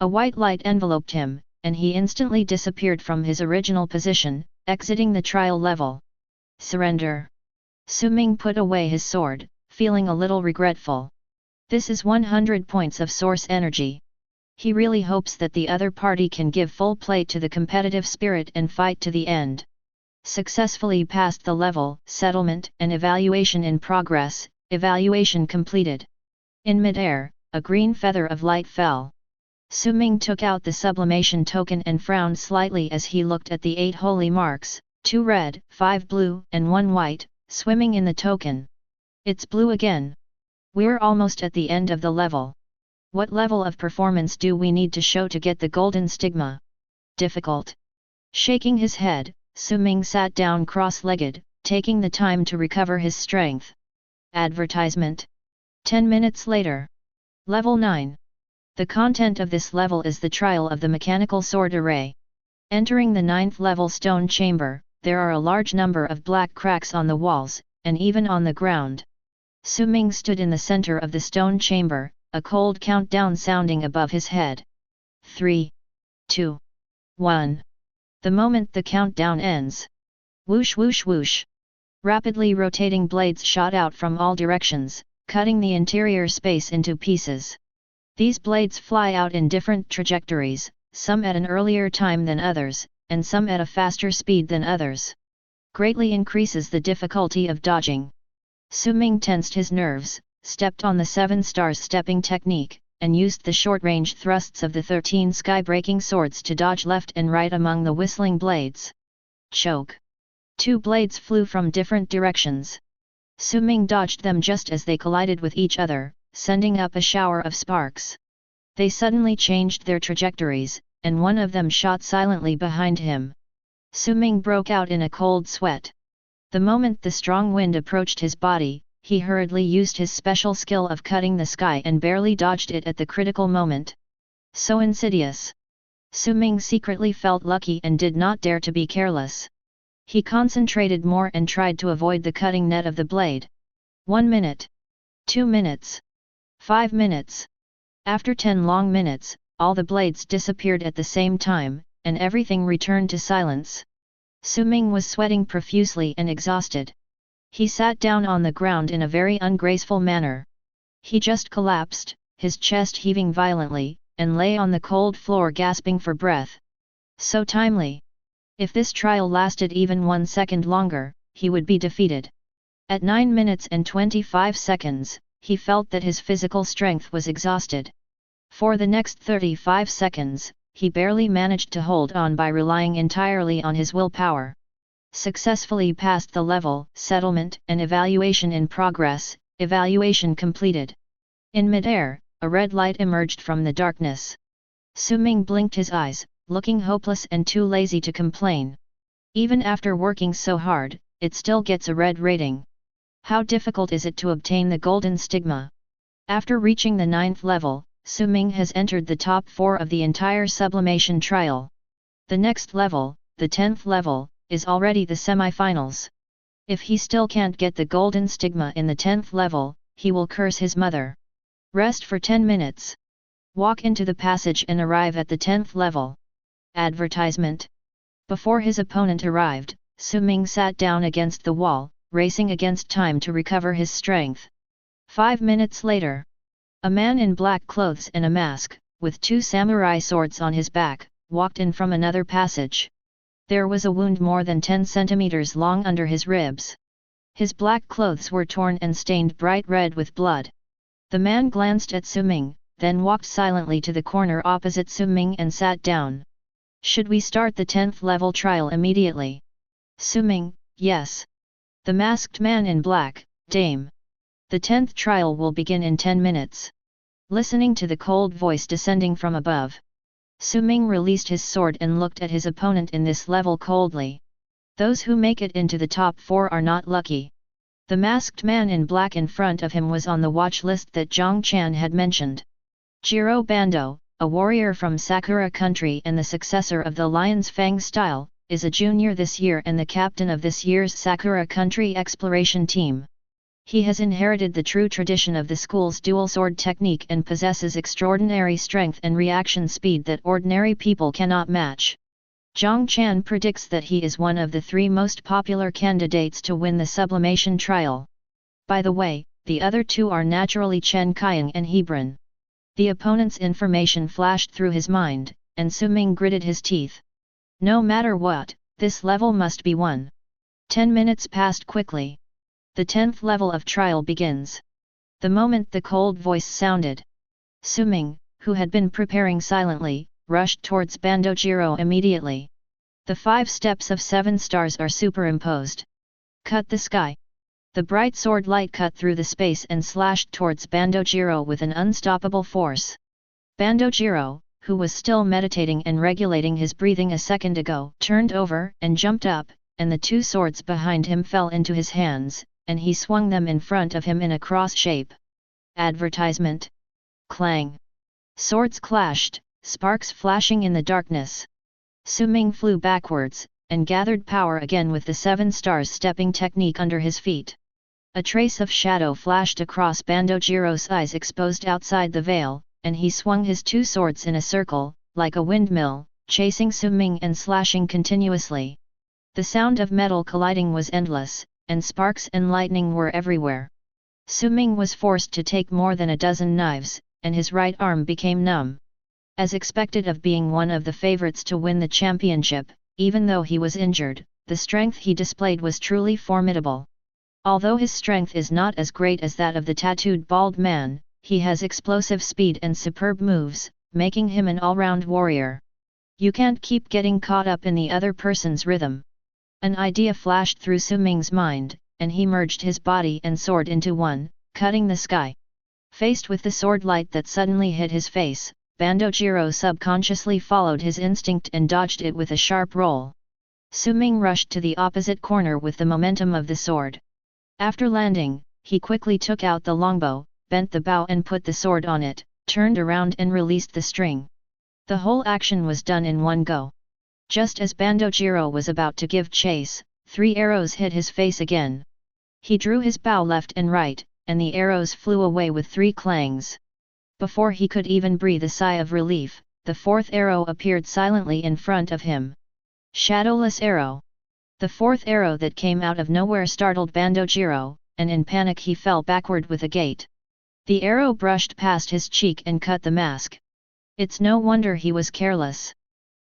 A white light enveloped him, and he instantly disappeared from his original position, exiting the trial level. Surrender. Su Ming put away his sword, feeling a little regretful. This is 100 points of source energy. He really hopes that the other party can give full play to the competitive spirit and fight to the end. Successfully passed the level, settlement and evaluation in progress, evaluation completed. In mid-air, a green feather of light fell. Su Ming took out the sublimation token and frowned slightly as he looked at the 8 holy marks, 2 red, 5 blue and 1 white, swimming in the token. It's blue again. We're almost at the end of the level. What level of performance do we need to show to get the golden stigma? Difficult. Shaking his head, Su-ming sat down cross-legged, taking the time to recover his strength. Advertisement. 10 minutes later. Level 9. The content of this level is the trial of the mechanical sword array. Entering the 9th level stone chamber, there are a large number of black cracks on the walls, and even on the ground. Su-ming stood in the center of the stone chamber, a cold countdown sounding above his head. 3, 2, 1. The moment the countdown ends. Whoosh whoosh whoosh. Rapidly rotating blades shot out from all directions, cutting the interior space into pieces. These blades fly out in different trajectories, some at an earlier time than others, and some at a faster speed than others. Greatly increases the difficulty of dodging. Su-ming tensed his nerves, stepped on the 7 stars stepping technique, and used the short-range thrusts of the 13 sky-breaking swords to dodge left and right among the whistling blades. Choke. 2 blades flew from different directions. Su-ming dodged them just as they collided with each other, sending up a shower of sparks. They suddenly changed their trajectories, and one of them shot silently behind him. Su-ming broke out in a cold sweat. The moment the strong wind approached his body, he hurriedly used his special skill of cutting the sky and barely dodged it at the critical moment. So insidious. Su-ming secretly felt lucky and did not dare to be careless. He concentrated more and tried to avoid the cutting net of the blade. 1 minute. 2 minutes. 5 minutes. After 10 long minutes, all the blades disappeared at the same time, and everything returned to silence. Su-ming was sweating profusely and exhausted. He sat down on the ground in a very ungraceful manner. He just collapsed, his chest heaving violently, and lay on the cold floor gasping for breath. So timely! If this trial lasted even 1 second longer, he would be defeated. At 9 minutes and 25 seconds, he felt that his physical strength was exhausted. For the next 35 seconds, he barely managed to hold on by relying entirely on his willpower. Successfully passed the level, settlement and evaluation in progress, evaluation completed. In midair, a red light emerged from the darkness. Su-ming blinked his eyes, looking hopeless and too lazy to complain. Even after working so hard, it still gets a red rating. How difficult is it to obtain the golden stigma? After reaching the 9th level, Su-ming has entered the top 4 of the entire sublimation trial. The next level, the 10th level, is already the semi-finals. If he still can't get the golden stigma in the 10th level, he will curse his mother. Rest for 10 minutes. Walk into the passage and arrive at the 10th level. Advertisement. Before his opponent arrived, Su-ming sat down against the wall, racing against time to recover his strength. 5 minutes later. A man in black clothes and a mask, with 2 samurai swords on his back, walked in from another passage. There was a wound more than 10 centimeters long under his ribs. His black clothes were torn and stained bright red with blood. The man glanced at Su-ming, then walked silently to the corner opposite Su-ming and sat down. Should we start the 10th level trial immediately? Su-ming, yes. The masked man in black, Dame. The 10th trial will begin in 10 minutes. Listening to the cold voice descending from above, Su-ming released his sword and looked at his opponent in this level coldly. Those who make it into the top 4 are not lucky. The masked man in black in front of him was on the watch list that Zhang Qian had mentioned. Jiro Bando, a warrior from Sakura country and the successor of the Lion's Fang style, is a junior this year and the captain of this year's Sakura country exploration team. He has inherited the true tradition of the school's dual sword technique and possesses extraordinary strength and reaction speed that ordinary people cannot match. Zhang Qian predicts that he is one of the 3 most popular candidates to win the sublimation trial. By the way, the other 2 are naturally Chen Qiang and Hebron. The opponent's information flashed through his mind, and Su-ming gritted his teeth. No matter what, this level must be won. 10 minutes passed quickly. The 10th level of trial begins. The moment the cold voice sounded, Su-ming, who had been preparing silently, rushed towards Bandojiro immediately. The 5 steps of 7 stars are superimposed. Cut the sky. The bright sword light cut through the space and slashed towards Bandojiro with an unstoppable force. Bandojiro, who was still meditating and regulating his breathing a second ago, turned over and jumped up, and the two swords behind him fell into his hands, and he swung them in front of him in a cross shape. Advertisement. Clang. Swords clashed, sparks flashing in the darkness. Su Ming flew backwards, and gathered power again with the 7 stars stepping technique under his feet. A trace of shadow flashed across Bandojiro's eyes exposed outside the veil, and he swung his 2 swords in a circle, like a windmill, chasing Su Ming and slashing continuously. The sound of metal colliding was endless, and sparks and lightning were everywhere. Su Ming was forced to take more than a dozen knives, and his right arm became numb. As expected of being one of the favorites to win the championship, even though he was injured, the strength he displayed was truly formidable. Although his strength is not as great as that of the tattooed bald man, he has explosive speed and superb moves, making him an all-round warrior. You can't keep getting caught up in the other person's rhythm. An idea flashed through Su Ming's mind, and he merged his body and sword into one, cutting the sky. Faced with the sword light that suddenly hit his face, Bandojiro subconsciously followed his instinct and dodged it with a sharp roll. Su Ming rushed to the opposite corner with the momentum of the sword. After landing, he quickly took out the longbow, bent the bow and put the sword on it, turned around and released the string. The whole action was done in one go. Just as Bandojiro was about to give chase, 3 arrows hit his face again. He drew his bow left and right, and the arrows flew away with 3 clangs. Before he could even breathe a sigh of relief, the 4th arrow appeared silently in front of him. Shadowless arrow. The 4th arrow that came out of nowhere startled Bandojiro, and in panic he fell backward with a gait. The arrow brushed past his cheek and cut the mask. It's no wonder he was careless.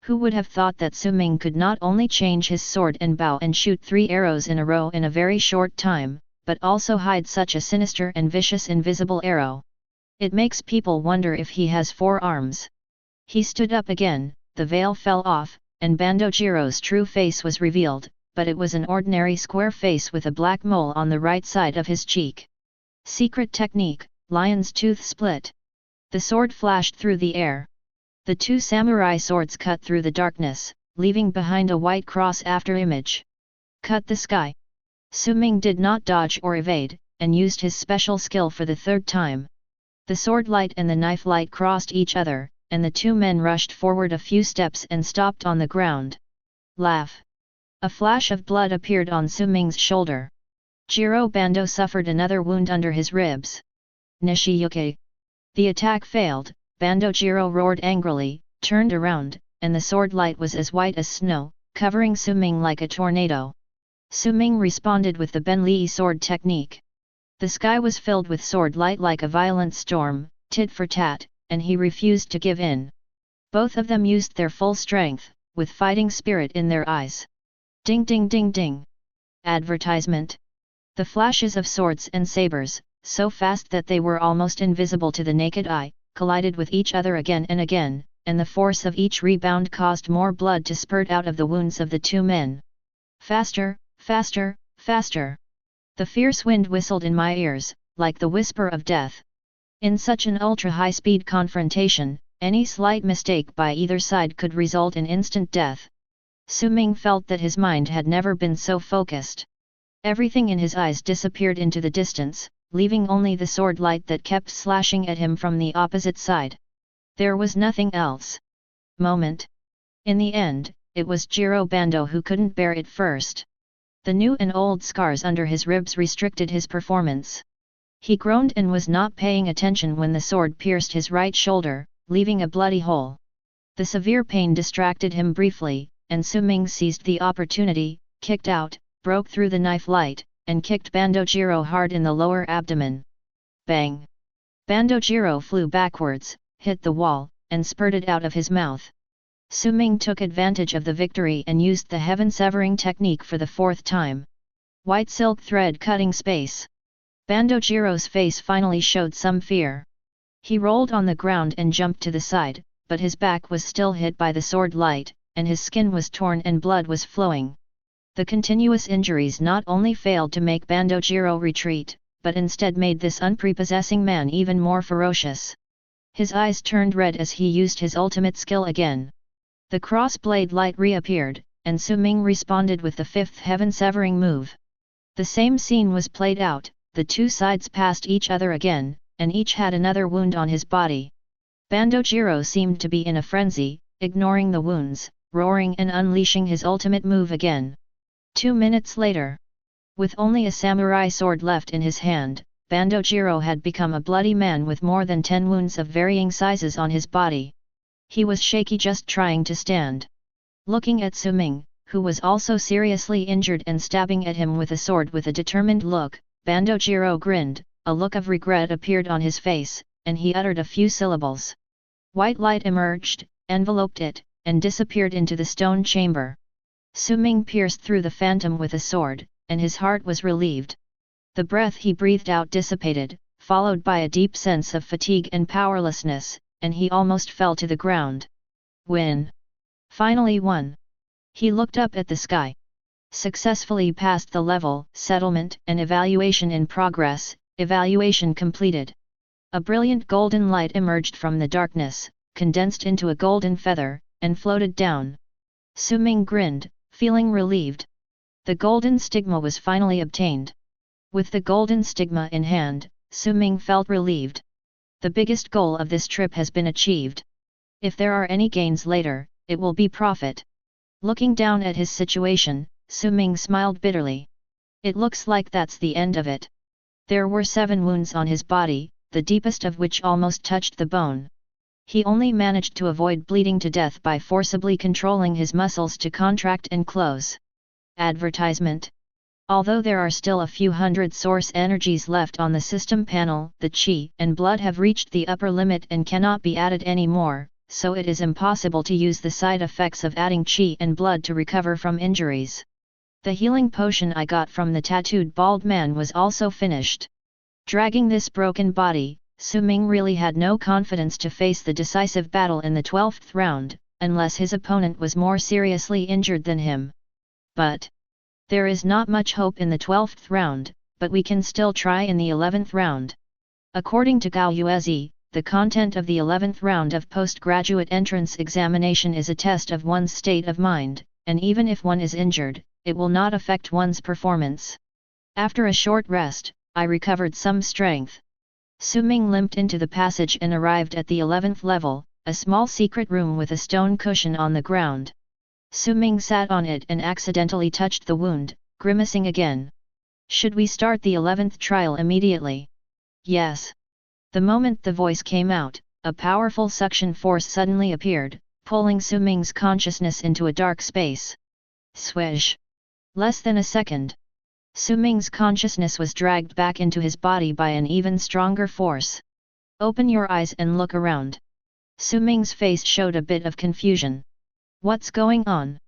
Who would have thought that Su Ming could not only change his sword and bow and shoot 3 arrows in a row in a very short time, but also hide such a sinister and vicious invisible arrow. It makes people wonder if he has 4 arms. He stood up again, the veil fell off, and Bandojiro's true face was revealed, but it was an ordinary square face with a black mole on the right side of his cheek. Secret technique, Lion's Tooth Split. The sword flashed through the air. The 2 samurai swords cut through the darkness, leaving behind a white cross after image. Cut the sky. Su Ming did not dodge or evade, and used his special skill for the 3rd time. The sword light and the knife light crossed each other, and the 2 men rushed forward a few steps and stopped on the ground. Laugh. A flash of blood appeared on Su Ming's shoulder. Jiro Bando suffered another wound under his ribs. Nishiyuki. The attack failed, Bandojiro roared angrily, turned around, and the sword light was as white as snow, covering Su Ming like a tornado. Su Ming responded with the Benlii sword technique. The sky was filled with sword light like a violent storm, tit for tat, and he refused to give in. Both of them used their full strength, with fighting spirit in their eyes. Ding ding ding ding. Advertisement. The flashes of swords and sabers, so fast that they were almost invisible to the naked eye, collided with each other again and again, and the force of each rebound caused more blood to spurt out of the wounds of the 2 men. Faster, faster, faster. The fierce wind whistled in my ears, like the whisper of death. In such an ultra-high-speed confrontation, any slight mistake by either side could result in instant death. Su Ming felt that his mind had never been so focused. Everything in his eyes disappeared into the distance, leaving only the sword light that kept slashing at him from the opposite side. There was nothing else. Moment. In the end, it was Jiro Bando who couldn't bear it first. The new and old scars under his ribs restricted his performance. He groaned and was not paying attention when the sword pierced his right shoulder, leaving a bloody hole. The severe pain distracted him briefly, and Su Ming seized the opportunity, kicked out, broke through the knife light, and kicked Bandojiro hard in the lower abdomen. Bang! Bandojiro flew backwards, hit the wall, and spurted out of his mouth. Su Ming took advantage of the victory and used the heaven-severing technique for the 4th time. White silk thread cutting space. Bandojiro's face finally showed some fear. He rolled on the ground and jumped to the side, but his back was still hit by the sword light, and his skin was torn and blood was flowing. The continuous injuries not only failed to make Bandojiro retreat, but instead made this unprepossessing man even more ferocious. His eyes turned red as he used his ultimate skill again. The cross-blade light reappeared, and Su Ming responded with the fifth heaven-severing move. The same scene was played out, the two sides passed each other again, and each had another wound on his body. Bandojiro seemed to be in a frenzy, ignoring the wounds, roaring and unleashing his ultimate move again. 2 minutes later, with only a samurai sword left in his hand, Bandojiro had become a bloody man with more than 10 wounds of varying sizes on his body. He was shaky just trying to stand. Looking at Su Ming, who was also seriously injured and stabbing at him with a sword with a determined look, Bandojiro grinned, a look of regret appeared on his face, and he uttered a few syllables. White light emerged, enveloped it, and disappeared into the stone chamber. Su Ming pierced through the phantom with a sword, and his heart was relieved. The breath he breathed out dissipated, followed by a deep sense of fatigue and powerlessness, and he almost fell to the ground. Win! Finally won! He looked up at the sky. Successfully passed the level, settlement and evaluation in progress, evaluation completed. A brilliant golden light emerged from the darkness, condensed into a golden feather, and floated down. Su Ming grinned, feeling relieved. The golden stigma was finally obtained. With the golden stigma in hand, Su Ming felt relieved. The biggest goal of this trip has been achieved. If there are any gains later, it will be profit. Looking down at his situation, Su Ming smiled bitterly. It looks like that's the end of it. There were 7 wounds on his body, the deepest of which almost touched the bone. He only managed to avoid bleeding to death by forcibly controlling his muscles to contract and close. Advertisement. Although there are still a few hundred source energies left on the system panel, the Qi and blood have reached the upper limit and cannot be added anymore, so it is impossible to use the side effects of adding Qi and blood to recover from injuries. The healing potion I got from the tattooed bald man was also finished. Dragging this broken body, Su Ming really had no confidence to face the decisive battle in the 12th round, unless his opponent was more seriously injured than him. But there is not much hope in the 12th round, but we can still try in the 11th round. According to Gao Yuezi, the content of the 11th round of postgraduate entrance examination is a test of one's state of mind, and even if one is injured, it will not affect one's performance. After a short rest, I recovered some strength. Su Ming limped into the passage and arrived at the 11th level, a small secret room with a stone cushion on the ground. Su Ming sat on it and accidentally touched the wound, grimacing again. Should we start the 11th trial immediately? Yes. The moment the voice came out, a powerful suction force suddenly appeared, pulling Su Ming's consciousness into a dark space. Swish! Less than a second. Su Ming's consciousness was dragged back into his body by an even stronger force. Open your eyes and look around. Su Ming's face showed a bit of confusion. What's going on?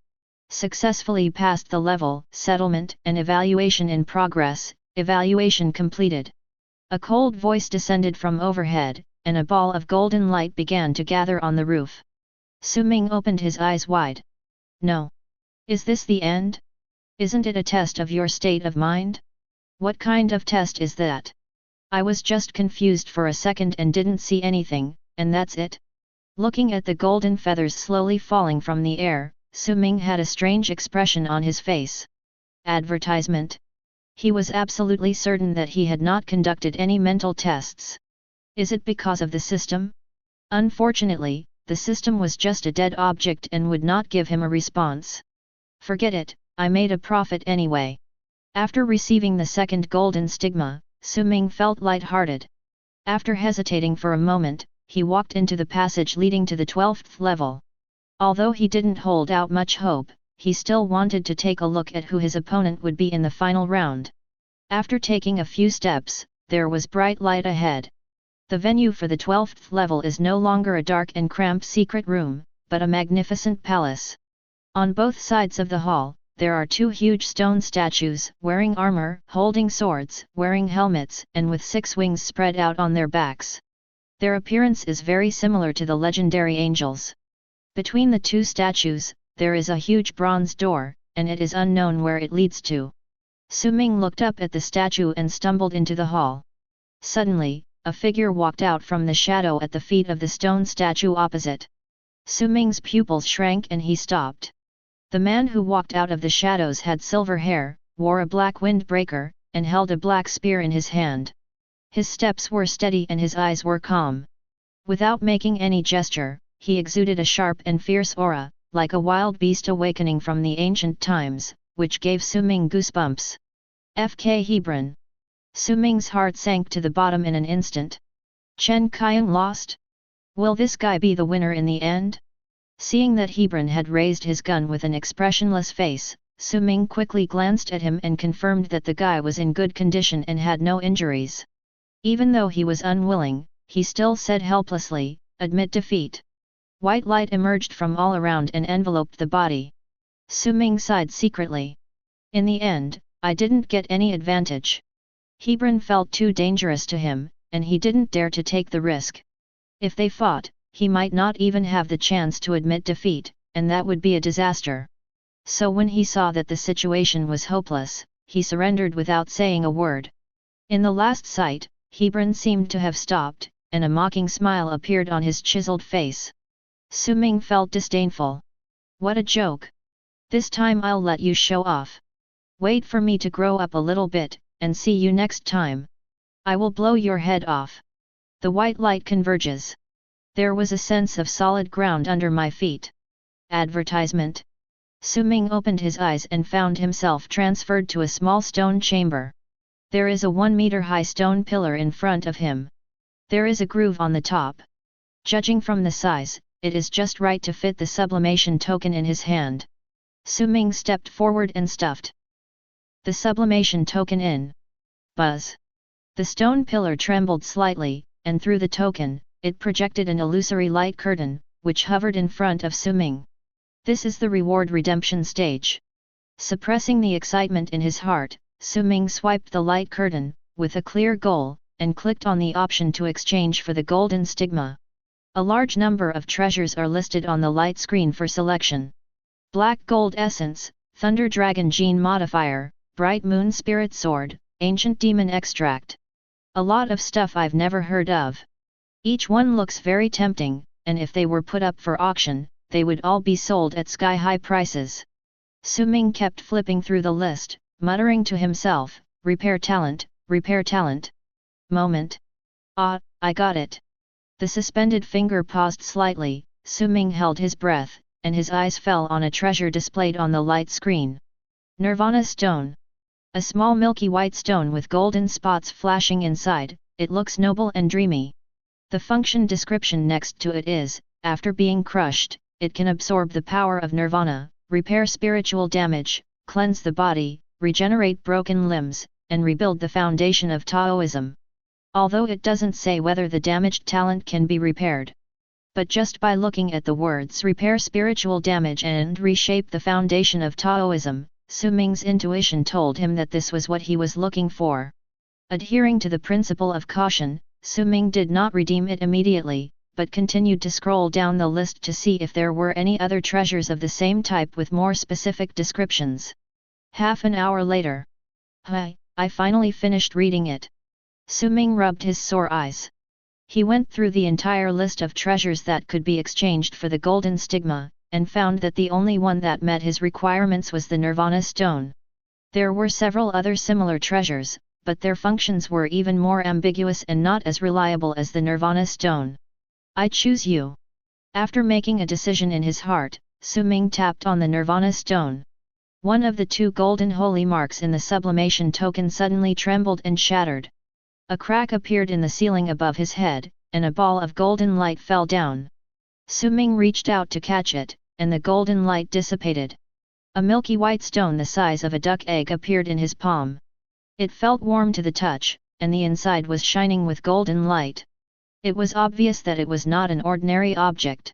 Successfully passed the level, settlement and evaluation in progress, evaluation completed. A cold voice descended from overhead, and a ball of golden light began to gather on the roof. Su Ming opened his eyes wide. No. Is this the end? Isn't it a test of your state of mind? What kind of test is that? I was just confused for a second and didn't see anything, and that's it? Looking at the golden feathers slowly falling from the air, Su Ming had a strange expression on his face. Advertisement. He was absolutely certain that he had not conducted any mental tests. Is it because of the system? Unfortunately, the system was just a dead object and would not give him a response. Forget it, I made a profit anyway. After receiving the second golden stigma, Su Ming felt light-hearted. After hesitating for a moment, he walked into the passage leading to the 12th level. Although he didn't hold out much hope, he still wanted to take a look at who his opponent would be in the final round. After taking a few steps, there was bright light ahead. The venue for the 12th level is no longer a dark and cramped secret room, but a magnificent palace. On both sides of the hall, there are 2 huge stone statues, wearing armor, holding swords, wearing helmets, and with 6 wings spread out on their backs. Their appearance is very similar to the legendary angels. Between the 2 statues, there is a huge bronze door, and it is unknown where it leads to. Su Ming looked up at the statue and stumbled into the hall. Suddenly, a figure walked out from the shadow at the feet of the stone statue opposite. Su Ming's pupils shrank and he stopped. The man who walked out of the shadows had silver hair, wore a black windbreaker, and held a black spear in his hand. His steps were steady and his eyes were calm. Without making any gesture, he exuded a sharp and fierce aura, like a wild beast awakening from the ancient times, which gave Su Ming goosebumps. FK Hebron. Su Ming's heart sank to the bottom in an instant. Chen Qiang lost? Will this guy be the winner in the end? Seeing that Hebron had raised his gun with an expressionless face, Su Ming quickly glanced at him and confirmed that the guy was in good condition and had no injuries. Even though he was unwilling, he still said helplessly, "Admit defeat." White light emerged from all around and enveloped the body. Su Ming sighed secretly. In the end, I didn't get any advantage. Hebron felt too dangerous to him, and he didn't dare to take the risk. If they fought, he might not even have the chance to admit defeat, and that would be a disaster. So when he saw that the situation was hopeless, he surrendered without saying a word. In the last sight, Hebron seemed to have stopped, and a mocking smile appeared on his chiseled face. Su Ming felt disdainful. What a joke! This time I'll let you show off. Wait for me to grow up a little bit, and see you next time. I will blow your head off. The white light converges. There was a sense of solid ground under my feet. Advertisement. Su Ming opened his eyes and found himself transferred to a small stone chamber. There is a 1-meter-high stone pillar in front of him. There is a groove on the top. Judging from the size, it is just right to fit the sublimation token in his hand. Su Ming stepped forward and stuffed the sublimation token in. Buzz! The stone pillar trembled slightly, and through the token, it projected an illusory light curtain, which hovered in front of Su Ming. This is the reward redemption stage. Suppressing the excitement in his heart, Su Ming swiped the light curtain, with a clear goal, and clicked on the option to exchange for the golden stigma. A large number of treasures are listed on the light screen for selection. Black Gold Essence, Thunder Dragon Gene Modifier, Bright Moon Spirit Sword, Ancient Demon Extract. A lot of stuff I've never heard of. Each one looks very tempting, and if they were put up for auction, they would all be sold at sky-high prices. Su Ming kept flipping through the list, muttering to himself, repair talent, repair talent. Moment. Ah, I got it. The suspended finger paused slightly, Su Ming held his breath, and his eyes fell on a treasure displayed on the light screen. Nirvana Stone. A small milky white stone with golden spots flashing inside, it looks noble and dreamy. The function description next to it is, after being crushed, it can absorb the power of nirvana, repair spiritual damage, cleanse the body, regenerate broken limbs, and rebuild the foundation of Taoism. Although it doesn't say whether the damaged talent can be repaired. But just by looking at the words repair spiritual damage and reshape the foundation of Taoism, Su Ming's intuition told him that this was what he was looking for. Adhering to the principle of caution, Su Ming did not redeem it immediately, but continued to scroll down the list to see if there were any other treasures of the same type with more specific descriptions. Half an hour later. I finally finished reading it. Su Ming rubbed his sore eyes. He went through the entire list of treasures that could be exchanged for the golden stigma, and found that the only one that met his requirements was the Nirvana Stone. There were several other similar treasures, but their functions were even more ambiguous and not as reliable as the Nirvana Stone. I choose you. After making a decision in his heart, Su Ming tapped on the Nirvana Stone. One of the 2 golden holy marks in the sublimation token suddenly trembled and shattered. A crack appeared in the ceiling above his head, and a ball of golden light fell down. Su Ming reached out to catch it, and the golden light dissipated. A milky white stone the size of a duck egg appeared in his palm. It felt warm to the touch, and the inside was shining with golden light. It was obvious that it was not an ordinary object.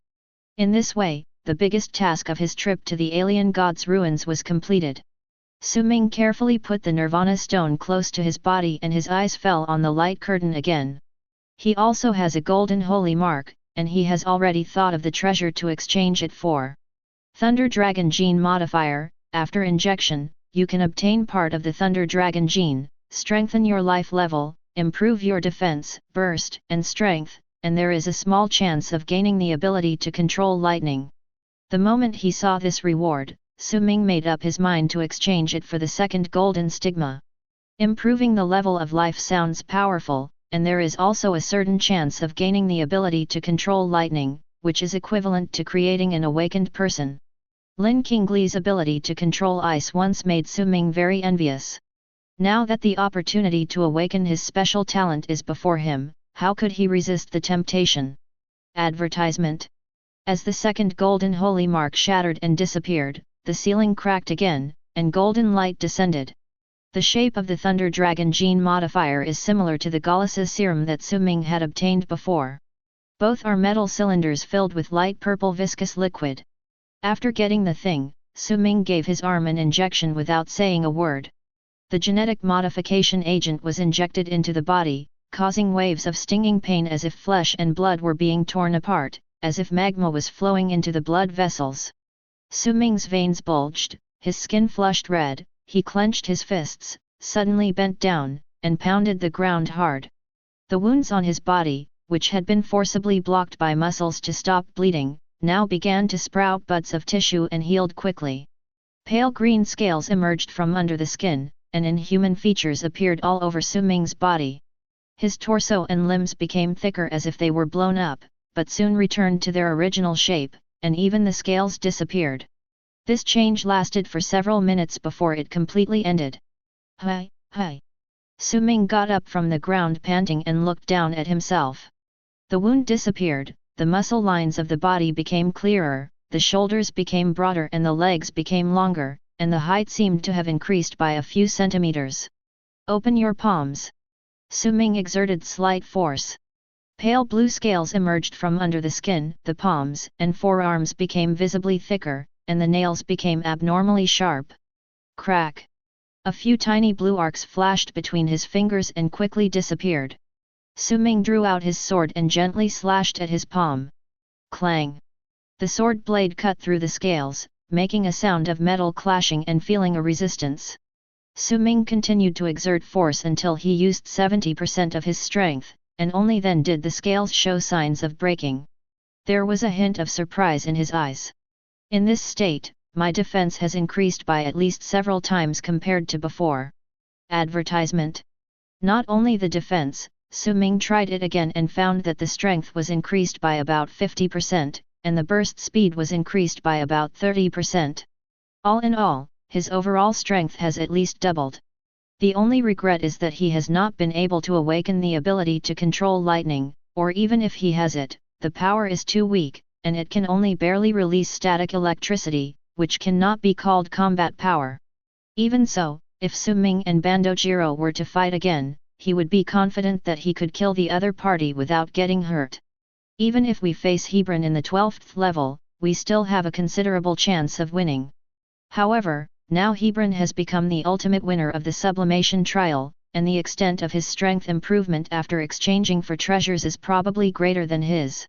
In this way, the biggest task of his trip to the alien god's ruins was completed. Su Ming carefully put the Nirvana Stone close to his body and his eyes fell on the light curtain again. He also has a golden holy mark, and he has already thought of the treasure to exchange it for. Thunder Dragon Gene Modifier. After injection, you can obtain part of the Thunder Dragon Gene, strengthen your life level, improve your defense, burst, and strength, and there is a small chance of gaining the ability to control lightning. The moment he saw this reward, Su Ming made up his mind to exchange it for the second golden stigma. Improving the level of life sounds powerful, and there is also a certain chance of gaining the ability to control lightning, which is equivalent to creating an awakened person. Lin Qingli's ability to control ice once made Su Ming very envious. Now that the opportunity to awaken his special talent is before him, how could he resist the temptation? Advertisement. As the second golden holy mark shattered and disappeared, the ceiling cracked again, and golden light descended. The shape of the Thunder Dragon gene modifier is similar to the Galasa serum that Su Ming had obtained before. Both are metal cylinders filled with light purple viscous liquid. After getting the thing, Su Ming gave his arm an injection without saying a word. The genetic modification agent was injected into the body, causing waves of stinging pain as if flesh and blood were being torn apart, as if magma was flowing into the blood vessels. Su Ming's veins bulged, his skin flushed red, he clenched his fists, suddenly bent down, and pounded the ground hard. The wounds on his body, which had been forcibly blocked by muscles to stop bleeding, now began to sprout buds of tissue and healed quickly. Pale green scales emerged from under the skin, and inhuman features appeared all over Su Ming's body. His torso and limbs became thicker as if they were blown up, but soon returned to their original shape, and even the scales disappeared. This change lasted for several minutes before it completely ended. Hi, hi. Su Ming got up from the ground panting and looked down at himself. The wound disappeared, the muscle lines of the body became clearer, the shoulders became broader and the legs became longer, and the height seemed to have increased by a few centimeters. Open your palms. Su Ming exerted slight force. Pale blue scales emerged from under the skin, the palms and forearms became visibly thicker, and the nails became abnormally sharp. Crack! A few tiny blue arcs flashed between his fingers and quickly disappeared. Su Ming drew out his sword and gently slashed at his palm. Clang! The sword blade cut through the scales, making a sound of metal clashing and feeling a resistance. Su Ming continued to exert force until he used 70% of his strength, and only then did the scales show signs of breaking. There was a hint of surprise in his eyes. In this state, my defense has increased by at least several times compared to before. Advertisement. Not only the defense, Su Ming tried it again and found that the strength was increased by about 50%, and the burst speed was increased by about 30%. All in all, his overall strength has at least doubled. The only regret is that he has not been able to awaken the ability to control lightning, or even if he has it, the power is too weak, and it can only barely release static electricity, which cannot be called combat power. Even so, if Su Ming and Bandojiro were to fight again, he would be confident that he could kill the other party without getting hurt. Even if we face Hebron in the 12th level, we still have a considerable chance of winning. However, now Hebron has become the ultimate winner of the sublimation trial, and the extent of his strength improvement after exchanging for treasures is probably greater than his.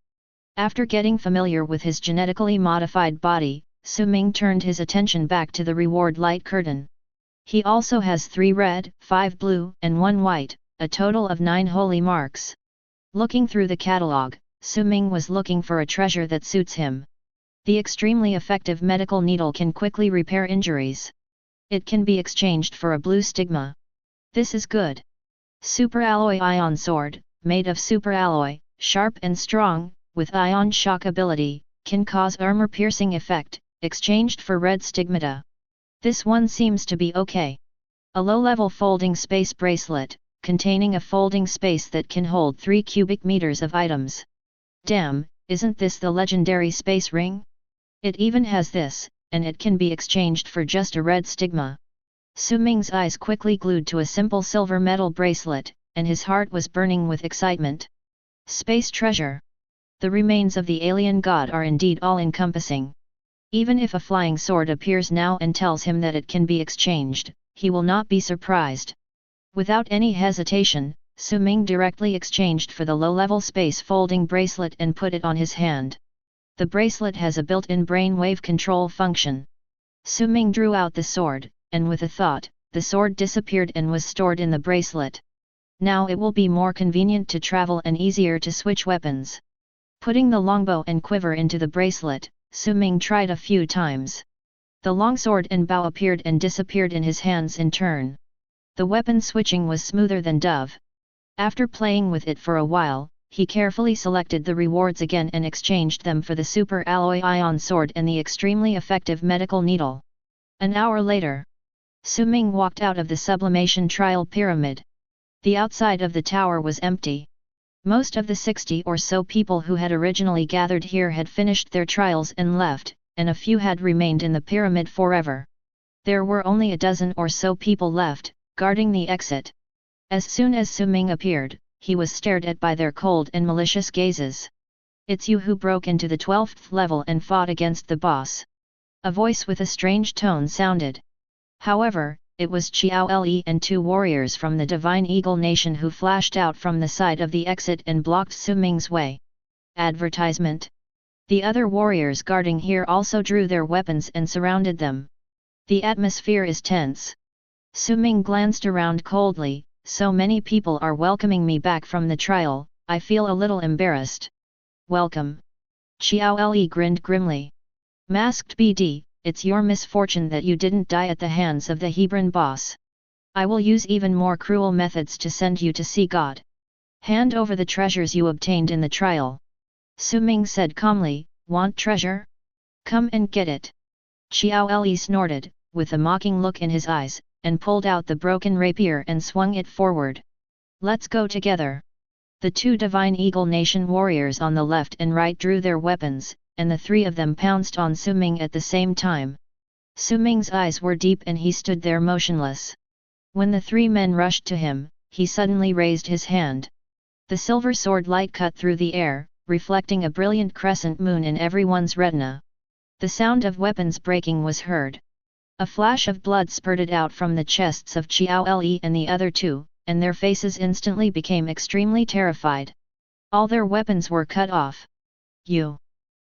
After getting familiar with his genetically modified body, Su Ming turned his attention back to the reward light curtain. He also has 3 red, 5 blue, and 1 white, a total of 9 holy marks. Looking through the catalog, Su Ming was looking for a treasure that suits him. The extremely effective medical needle can quickly repair injuries. It can be exchanged for a blue stigma. This is good. Superalloy ion sword, made of superalloy, sharp and strong, with ion shock ability, can cause armor-piercing effect, exchanged for red stigmata. This one seems to be okay. A low-level folding space bracelet, containing a folding space that can hold 3 cubic meters of items. Damn, isn't this the legendary space ring? It even has this, and it can be exchanged for just a red stigma. Su Ming's eyes quickly glued to a simple silver metal bracelet, and his heart was burning with excitement. Space treasure. The remains of the alien god are indeed all-encompassing. Even if a flying sword appears now and tells him that it can be exchanged, he will not be surprised. Without any hesitation, Su Ming directly exchanged for the low-level space folding bracelet and put it on his hand. The bracelet has a built-in brainwave control function. Su Ming drew out the sword, and with a thought, the sword disappeared and was stored in the bracelet. Now it will be more convenient to travel and easier to switch weapons. Putting the longbow and quiver into the bracelet, Su Ming tried a few times. The longsword and bow appeared and disappeared in his hands in turn. The weapon switching was smoother than dove. After playing with it for a while, he carefully selected the rewards again and exchanged them for the super alloy ion sword and the extremely effective medical needle. An hour later, Su Ming walked out of the sublimation trial pyramid. The outside of the tower was empty. Most of the 60 or so people who had originally gathered here had finished their trials and left, and a few had remained in the pyramid forever. There were only a dozen or so people left, guarding the exit. As soon as Su Ming appeared, he was stared at by their cold and malicious gazes. "It's you who broke into the 12th level and fought against the boss." A voice with a strange tone sounded. However, it was Qiao Le and 2 warriors from the Divine Eagle Nation who flashed out from the side of the exit and blocked Su Ming's way. Advertisement. The other warriors guarding here also drew their weapons and surrounded them. The atmosphere is tense. Su Ming glanced around coldly. "So many people are welcoming me back from the trial, I feel a little embarrassed." "Welcome." Qiao Le grinned grimly. "Masked BD, it's your misfortune that you didn't die at the hands of the Hebron boss. I will use even more cruel methods to send you to see God. Hand over the treasures you obtained in the trial." Su Ming said calmly, "Want treasure? Come and get it." Qiao Le snorted, with a mocking look in his eyes, and pulled out the broken rapier and swung it forward. "Let's go together." The 2 Divine Eagle Nation warriors on the left and right drew their weapons, and the 3 of them pounced on Su Ming at the same time. Su Ming's eyes were deep and he stood there motionless. When the 3 men rushed to him, he suddenly raised his hand. The silver sword light cut through the air, reflecting a brilliant crescent moon in everyone's retina. The sound of weapons breaking was heard. A flash of blood spurted out from the chests of Qiao Le and the other 2, and their faces instantly became extremely terrified. All their weapons were cut off. "You!"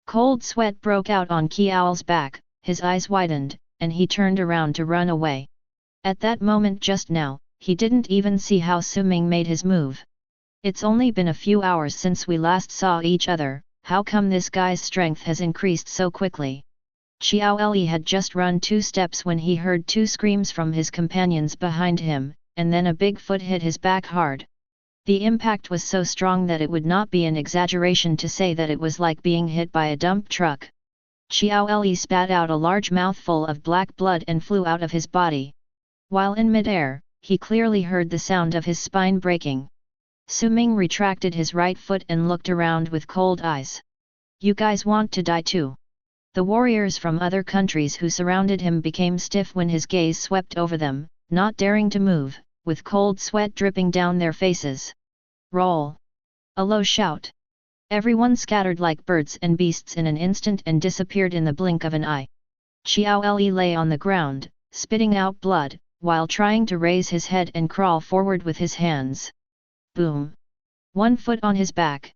Cold sweat broke out on Qiao's back, his eyes widened, and he turned around to run away. At that moment just now, he didn't even see how Su Ming made his move. "It's only been a few hours since we last saw each other, how come this guy's strength has increased so quickly?" Qiao Le had just run 2 steps when he heard 2 screams from his companions behind him, and then a big foot hit his back hard. The impact was so strong that it would not be an exaggeration to say that it was like being hit by a dump truck. Qiao Le spat out a large mouthful of black blood and flew out of his body. While in midair, he clearly heard the sound of his spine breaking. Su Ming retracted his right foot and looked around with cold eyes. "You guys want to die too?" The warriors from other countries who surrounded him became stiff when his gaze swept over them, not daring to move, with cold sweat dripping down their faces. "Roll!" A low shout. Everyone scattered like birds and beasts in an instant and disappeared in the blink of an eye. Qiao Le lay on the ground, spitting out blood, while trying to raise his head and crawl forward with his hands. Boom! 1 foot on his back.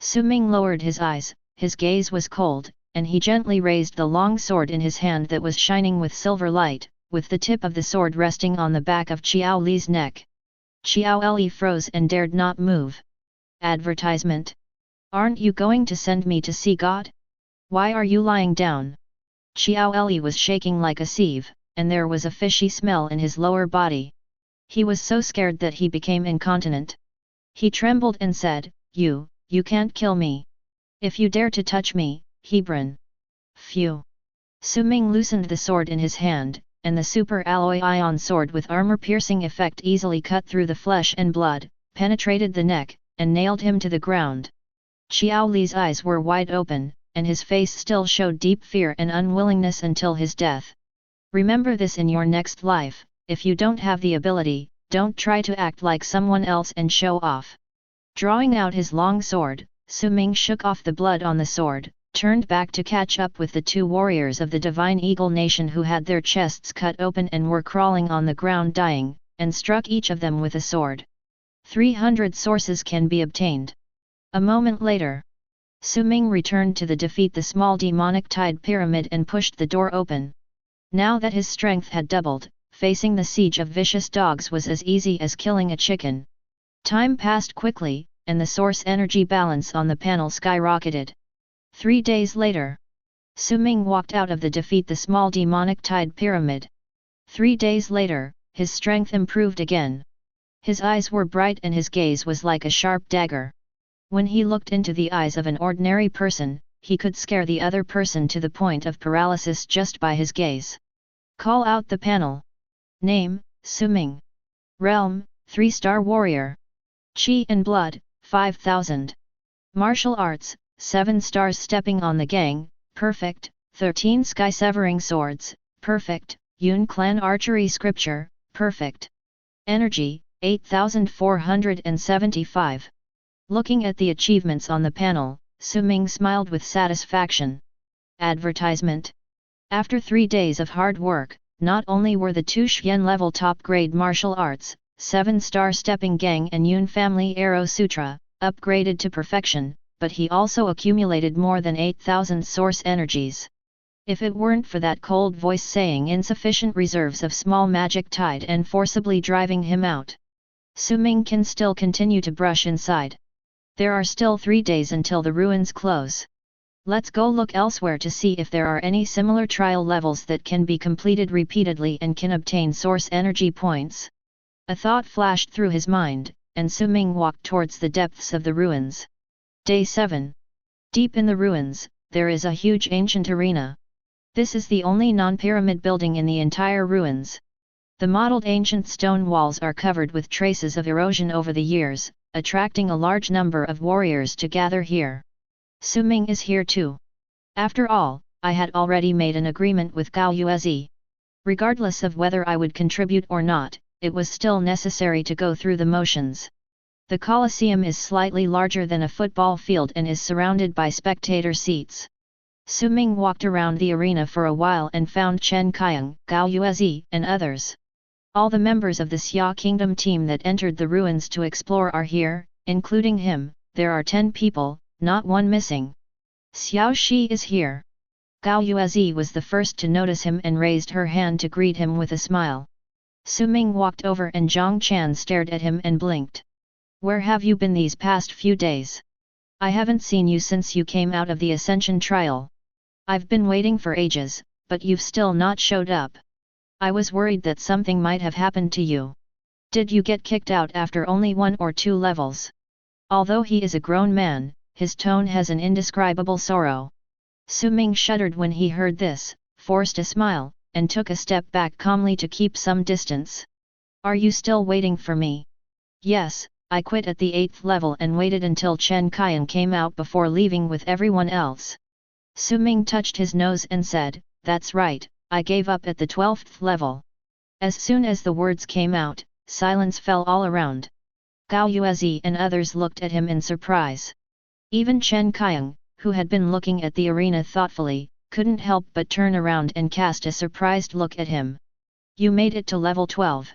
Su Ming lowered his eyes, his gaze was cold, and he gently raised the long sword in his hand that was shining with silver light, with the tip of the sword resting on the back of Qiao Le's neck. Qiao Le froze and dared not move. Advertisement. "Aren't you going to send me to see God? Why are you lying down?" Qiao Le was shaking like a sieve, and there was a fishy smell in his lower body. He was so scared that he became incontinent. He trembled and said, You can't kill me. If you dare to touch me, Hebron." "Phew!" Su Ming loosened the sword in his hand, and the super alloy ion sword with armor-piercing effect easily cut through the flesh and blood, penetrated the neck, and nailed him to the ground. Qiao Li's eyes were wide open, and his face still showed deep fear and unwillingness until his death. "Remember this in your next life, if you don't have the ability, don't try to act like someone else and show off." Drawing out his long sword, Su Ming shook off the blood on the sword, turned back to catch up with the 2 warriors of the Divine Eagle Nation who had their chests cut open and were crawling on the ground dying, and struck each of them with a sword. 300 sources can be obtained. A moment later, Su Ming returned to defeat the small demonic tide pyramid and pushed the door open. Now that his strength had doubled, facing the siege of vicious dogs was as easy as killing a chicken. Time passed quickly, and the source energy balance on the panel skyrocketed. 3 days later, Su Ming walked out of the defeat the small demonic tide pyramid. 3 days later, his strength improved again. His eyes were bright and his gaze was like a sharp dagger. When he looked into the eyes of an ordinary person, he could scare the other person to the point of paralysis just by his gaze. Call out the panel. Name, Su Ming. Realm, 3-star warrior. Qi and blood, 5000. Martial arts, 7 stars. Stepping on the gang, perfect. 13 sky-severing swords, perfect. Yun clan archery. Scripture, perfect. Energy, 8475. Looking at the achievements on the panel, Su Ming smiled with satisfaction. Advertisement. After 3 days of hard work, not only were the Tu Xian level top-grade martial arts, 7-star stepping gang and Yun family arrow sutra, upgraded to perfection, but he also accumulated more than 8,000 source energies. If it weren't for that cold voice saying insufficient reserves of small magic tide and forcibly driving him out, Su Ming can still continue to brush inside. There are still 3 days until the ruins close. Let's go look elsewhere to see if there are any similar trial levels that can be completed repeatedly and can obtain source energy points. A thought flashed through his mind, and Su Ming walked towards the depths of the ruins. Day 7. Deep in the ruins, there is a huge ancient arena. This is the only non-pyramid building in the entire ruins. The mottled ancient stone walls are covered with traces of erosion over the years, attracting a large number of warriors to gather here. Su Ming is here too. After all, I had already made an agreement with Gao Yuezi. Regardless of whether I would contribute or not, it was still necessary to go through the motions. The Colosseum is slightly larger than a football field and is surrounded by spectator seats. Su Ming walked around the arena for a while and found Chen Qiang, Gao Yuezi, and others. All the members of the Xia Kingdom team that entered the ruins to explore are here, including him. There are 10 people, not one missing. Xiao Shi is here. Gao Yuezi was the first to notice him and raised her hand to greet him with a smile. Su Ming walked over and Zhang Chan stared at him and blinked. Where have you been these past few days? I haven't seen you since you came out of the Ascension trial. I've been waiting for ages, but you've still not showed up. I was worried that something might have happened to you. Did you get kicked out after only 1 or 2 levels? Although he is a grown man, his tone has an indescribable sorrow. Su Ming shuddered when he heard this, forced a smile, and took a step back calmly to keep some distance. Are you still waiting for me? Yes, I quit at the 8th level and waited until Chen Qian came out before leaving with everyone else. Su Ming touched his nose and said, that's right, I gave up at the 12th level. As soon as the words came out, silence fell all around. Gao Yuezi and others looked at him in surprise. Even Chen Qiang, who had been looking at the arena thoughtfully, couldn't help but turn around and cast a surprised look at him. You made it to level 12.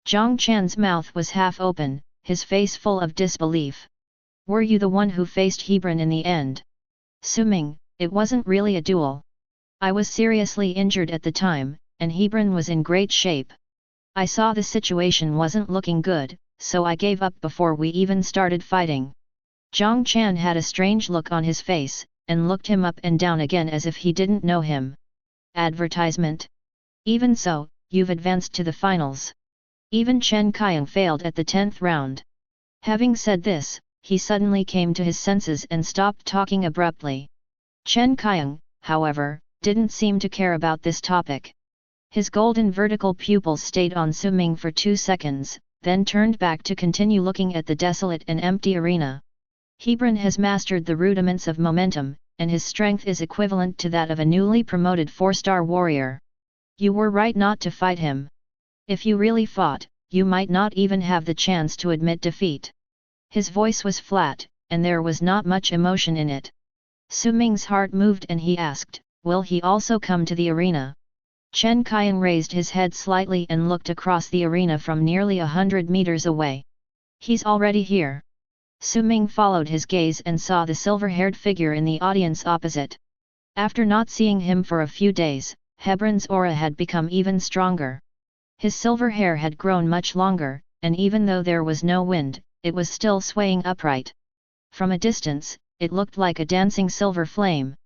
Zhang Chan's mouth was half open, his face full of disbelief. Were you the one who faced Hebron in the end? Su Ming, it wasn't really a duel. I was seriously injured at the time, and Hebron was in great shape. I saw the situation wasn't looking good, so I gave up before we even started fighting. Zhang Chan had a strange look on his face, and looked him up and down again as if he didn't know him. Advertisement. Even so, you've advanced to the finals. Even Chen Qiang failed at the 10th round. Having said this, he suddenly came to his senses and stopped talking abruptly. Chen Qiang, however, didn't seem to care about this topic. His golden vertical pupils stayed on Su Ming for 2 seconds, then turned back to continue looking at the desolate and empty arena. Hebron has mastered the rudiments of momentum, and his strength is equivalent to that of a newly promoted 4-star warrior. You were right not to fight him. If you really fought, you might not even have the chance to admit defeat. His voice was flat, and there was not much emotion in it. Su Ming's heart moved and he asked, will he also come to the arena? Chen Qiang raised his head slightly and looked across the arena from nearly 100 meters away. He's already here. Su Ming followed his gaze and saw the silver-haired figure in the audience opposite. After not seeing him for a few days, Hebron's aura had become even stronger. His silver hair had grown much longer, and even though there was no wind, it was still swaying upright. From a distance, it looked like a dancing silver flame.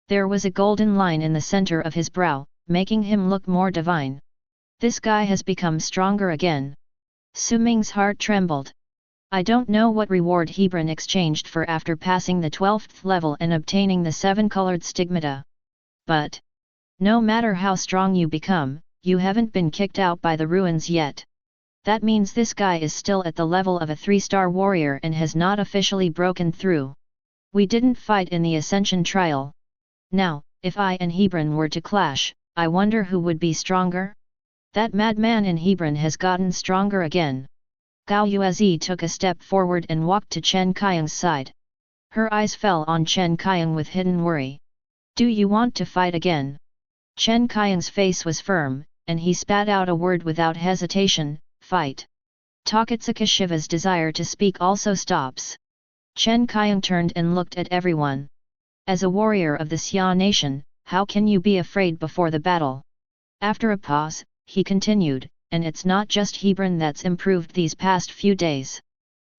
There was a golden line in the center of his brow, making him look more divine. This guy has become stronger again. Su Ming's heart trembled. I don't know what reward Hebron exchanged for after passing the 12th level and obtaining the 7-colored stigmata. But no matter how strong you become, you haven't been kicked out by the ruins yet. That means this guy is still at the level of a 3-star warrior and has not officially broken through. We didn't fight in the Ascension trial. Now, if I and Hebron were to clash, I wonder who would be stronger? That madman in Hebron has gotten stronger again. Gao Yuezi took a step forward and walked to Chen Qiang's side. Her eyes fell on Chen Qiang with hidden worry. Do you want to fight again? Chen Qiang's face was firm, and he spat out a word without hesitation, fight. Takatsuka Shiva's desire to speak also stops. Chen Qiang turned and looked at everyone. As a warrior of the Xia nation, how can you be afraid before the battle? After a pause, he continued, and it's not just Hebron that's improved these past few days.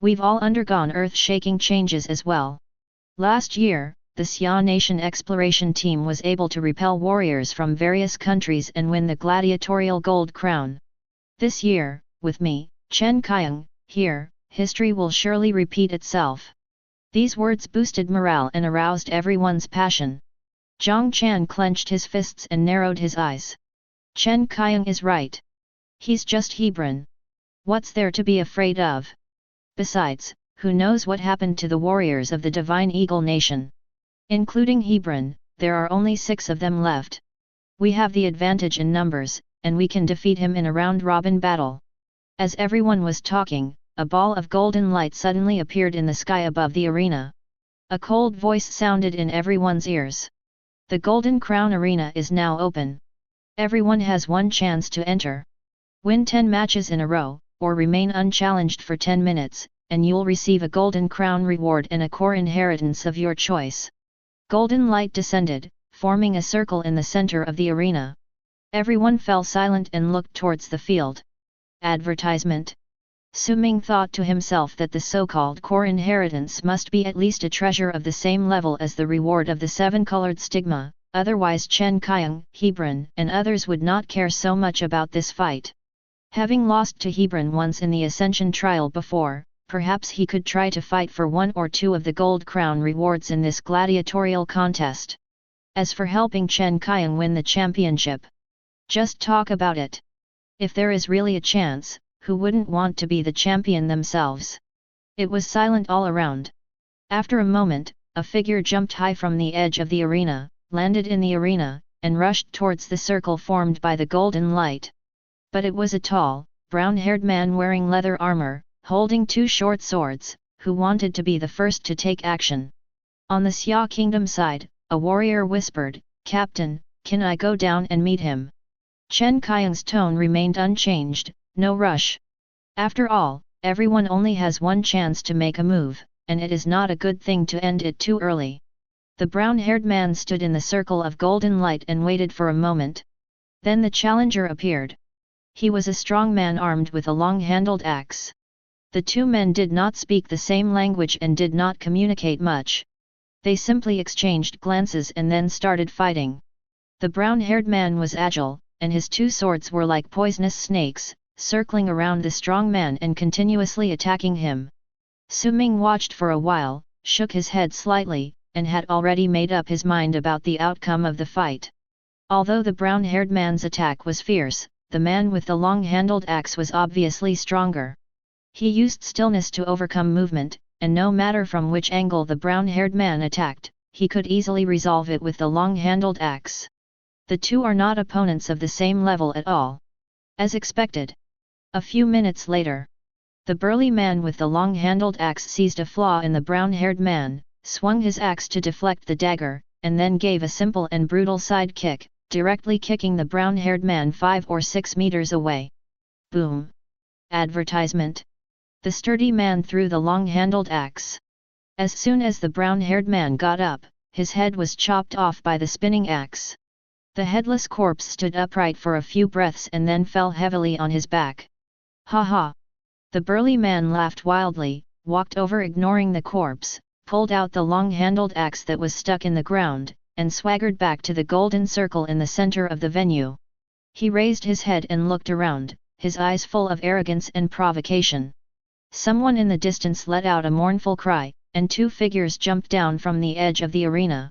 We've all undergone earth-shaking changes as well. Last year, the Xia Nation exploration team was able to repel warriors from various countries and win the gladiatorial gold crown. This year, with me, Chen Qiang, here, history will surely repeat itself. These words boosted morale and aroused everyone's passion. Zhang Chan clenched his fists and narrowed his eyes. Chen Qiang is right. He's just Hebron. What's there to be afraid of? Besides, who knows what happened to the warriors of the Divine Eagle Nation? Including Hebron, there are only 6 of them left. We have the advantage in numbers, and we can defeat him in a round-robin battle. As everyone was talking, a ball of golden light suddenly appeared in the sky above the arena. A cold voice sounded in everyone's ears. The Golden Crown Arena is now open. Everyone has one chance to enter. Win 10 matches in a row, or remain unchallenged for 10 minutes, and you'll receive a Golden Crown reward and a core inheritance of your choice. Golden light descended, forming a circle in the center of the arena. Everyone fell silent and looked towards the field. Advertisement. Su Ming thought to himself that the so-called core inheritance must be at least a treasure of the same level as the reward of the 7-colored stigma, otherwise Chen Qiang, Hebron and others would not care so much about this fight. Having lost to Hebron once in the Ascension trial before, perhaps he could try to fight for 1 or 2 of the gold crown rewards in this gladiatorial contest. As for helping Chen Qiang win the championship, just talk about it. If there is really a chance, who wouldn't want to be the champion themselves? It was silent all around. After a moment, a figure jumped high from the edge of the arena, landed in the arena, and rushed towards the circle formed by the golden light. But it was a tall, brown-haired man wearing leather armor, holding 2 short swords, who wanted to be the first to take action. On the Xia Kingdom side, a warrior whispered, "Captain, can I go down and meet him?" Chen Qiang's tone remained unchanged, no rush. After all, everyone only has one chance to make a move, and it is not a good thing to end it too early. The brown-haired man stood in the circle of golden light and waited for a moment. Then the challenger appeared. He was a strong man armed with a long-handled axe. The 2 men did not speak the same language and did not communicate much. They simply exchanged glances and then started fighting. The brown-haired man was agile, and his 2 swords were like poisonous snakes, circling around the strong man and continuously attacking him. Su Ming watched for a while, shook his head slightly, and had already made up his mind about the outcome of the fight. Although the brown-haired man's attack was fierce, the man with the long-handled axe was obviously stronger. He used stillness to overcome movement, and no matter from which angle the brown-haired man attacked, he could easily resolve it with the long-handled axe. The 2 are not opponents of the same level at all. As expected. A few minutes later, the burly man with the long-handled axe seized a flaw in the brown-haired man, swung his axe to deflect the dagger, and then gave a simple and brutal side kick, directly kicking the brown-haired man 5 or 6 meters away. Boom! Advertisement. The sturdy man threw the long-handled axe. As soon as the brown-haired man got up, his head was chopped off by the spinning axe. The headless corpse stood upright for a few breaths and then fell heavily on his back. Ha ha! The burly man laughed wildly, walked over ignoring the corpse, pulled out the long-handled axe that was stuck in the ground, and swaggered back to the golden circle in the center of the venue. He raised his head and looked around, his eyes full of arrogance and provocation. Someone in the distance let out a mournful cry, and two figures jumped down from the edge of the arena.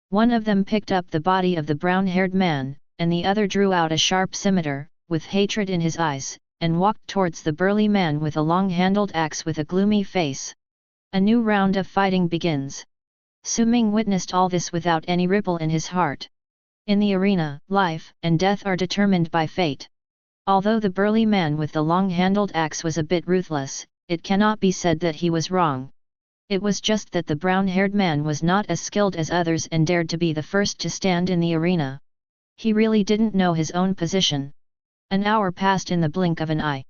One of them picked up the body of the brown-haired man, and the other drew out a sharp scimitar, with hatred in his eyes, and walked towards the burly man with a long-handled axe with a gloomy face. A new round of fighting begins. Su Ming witnessed all this without any ripple in his heart. In the arena, life and death are determined by fate. Although the burly man with the long-handled axe was a bit ruthless, it cannot be said that he was wrong. It was just that the brown-haired man was not as skilled as others and dared to be the first to stand in the arena. He really didn't know his own position. An hour passed in the blink of an eye.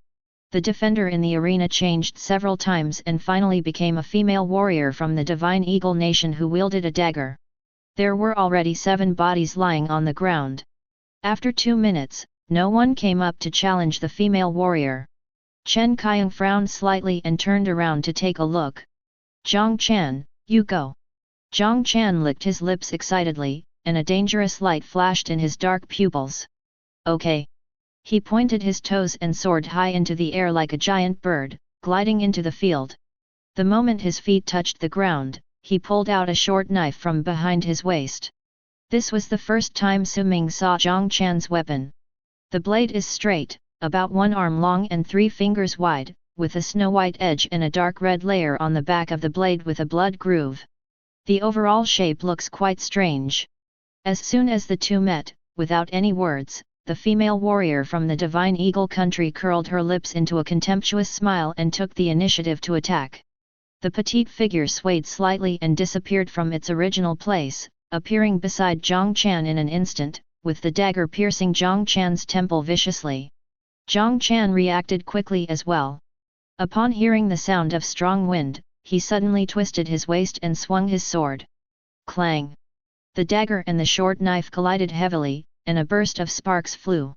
The defender in the arena changed several times and finally became a female warrior from the Divine Eagle Nation who wielded a dagger. There were already 7 bodies lying on the ground. After 2 minutes, no one came up to challenge the female warrior. Chen Qiang frowned slightly and turned around to take a look. "Zhang Chan, you go." Zhang Chan licked his lips excitedly, and a dangerous light flashed in his dark pupils. "Okay." He pointed his toes and soared high into the air like a giant bird, gliding into the field. The moment his feet touched the ground, he pulled out a short knife from behind his waist. This was the first time Su Ming saw Zhang Chan's weapon. The blade is straight, about 1 arm long and 3 fingers wide, with a snow-white edge and a dark red layer on the back of the blade with a blood groove. The overall shape looks quite strange. As soon as the two met, without any words, the female warrior from the Divine Eagle country curled her lips into a contemptuous smile and took the initiative to attack. The petite figure swayed slightly and disappeared from its original place, appearing beside Zhang Chan in an instant, with the dagger piercing Zhang Chan's temple viciously. Zhang Chan reacted quickly as well. Upon hearing the sound of strong wind, he suddenly twisted his waist and swung his sword. Clang! The dagger and the short knife collided heavily, and a burst of sparks flew.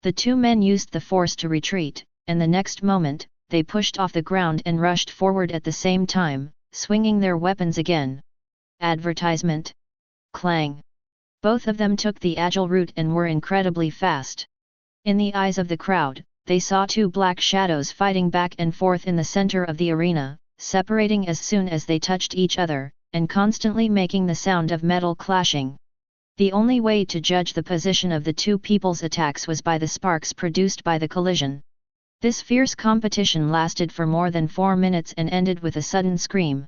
The two men used the force to retreat, and the next moment, they pushed off the ground and rushed forward at the same time, swinging their weapons again. Advertisement! Clang! Both of them took the agile route and were incredibly fast. In the eyes of the crowd, they saw 2 black shadows fighting back and forth in the center of the arena, separating as soon as they touched each other, and constantly making the sound of metal clashing. The only way to judge the position of the two people's attacks was by the sparks produced by the collision. This fierce competition lasted for more than 4 minutes and ended with a sudden scream.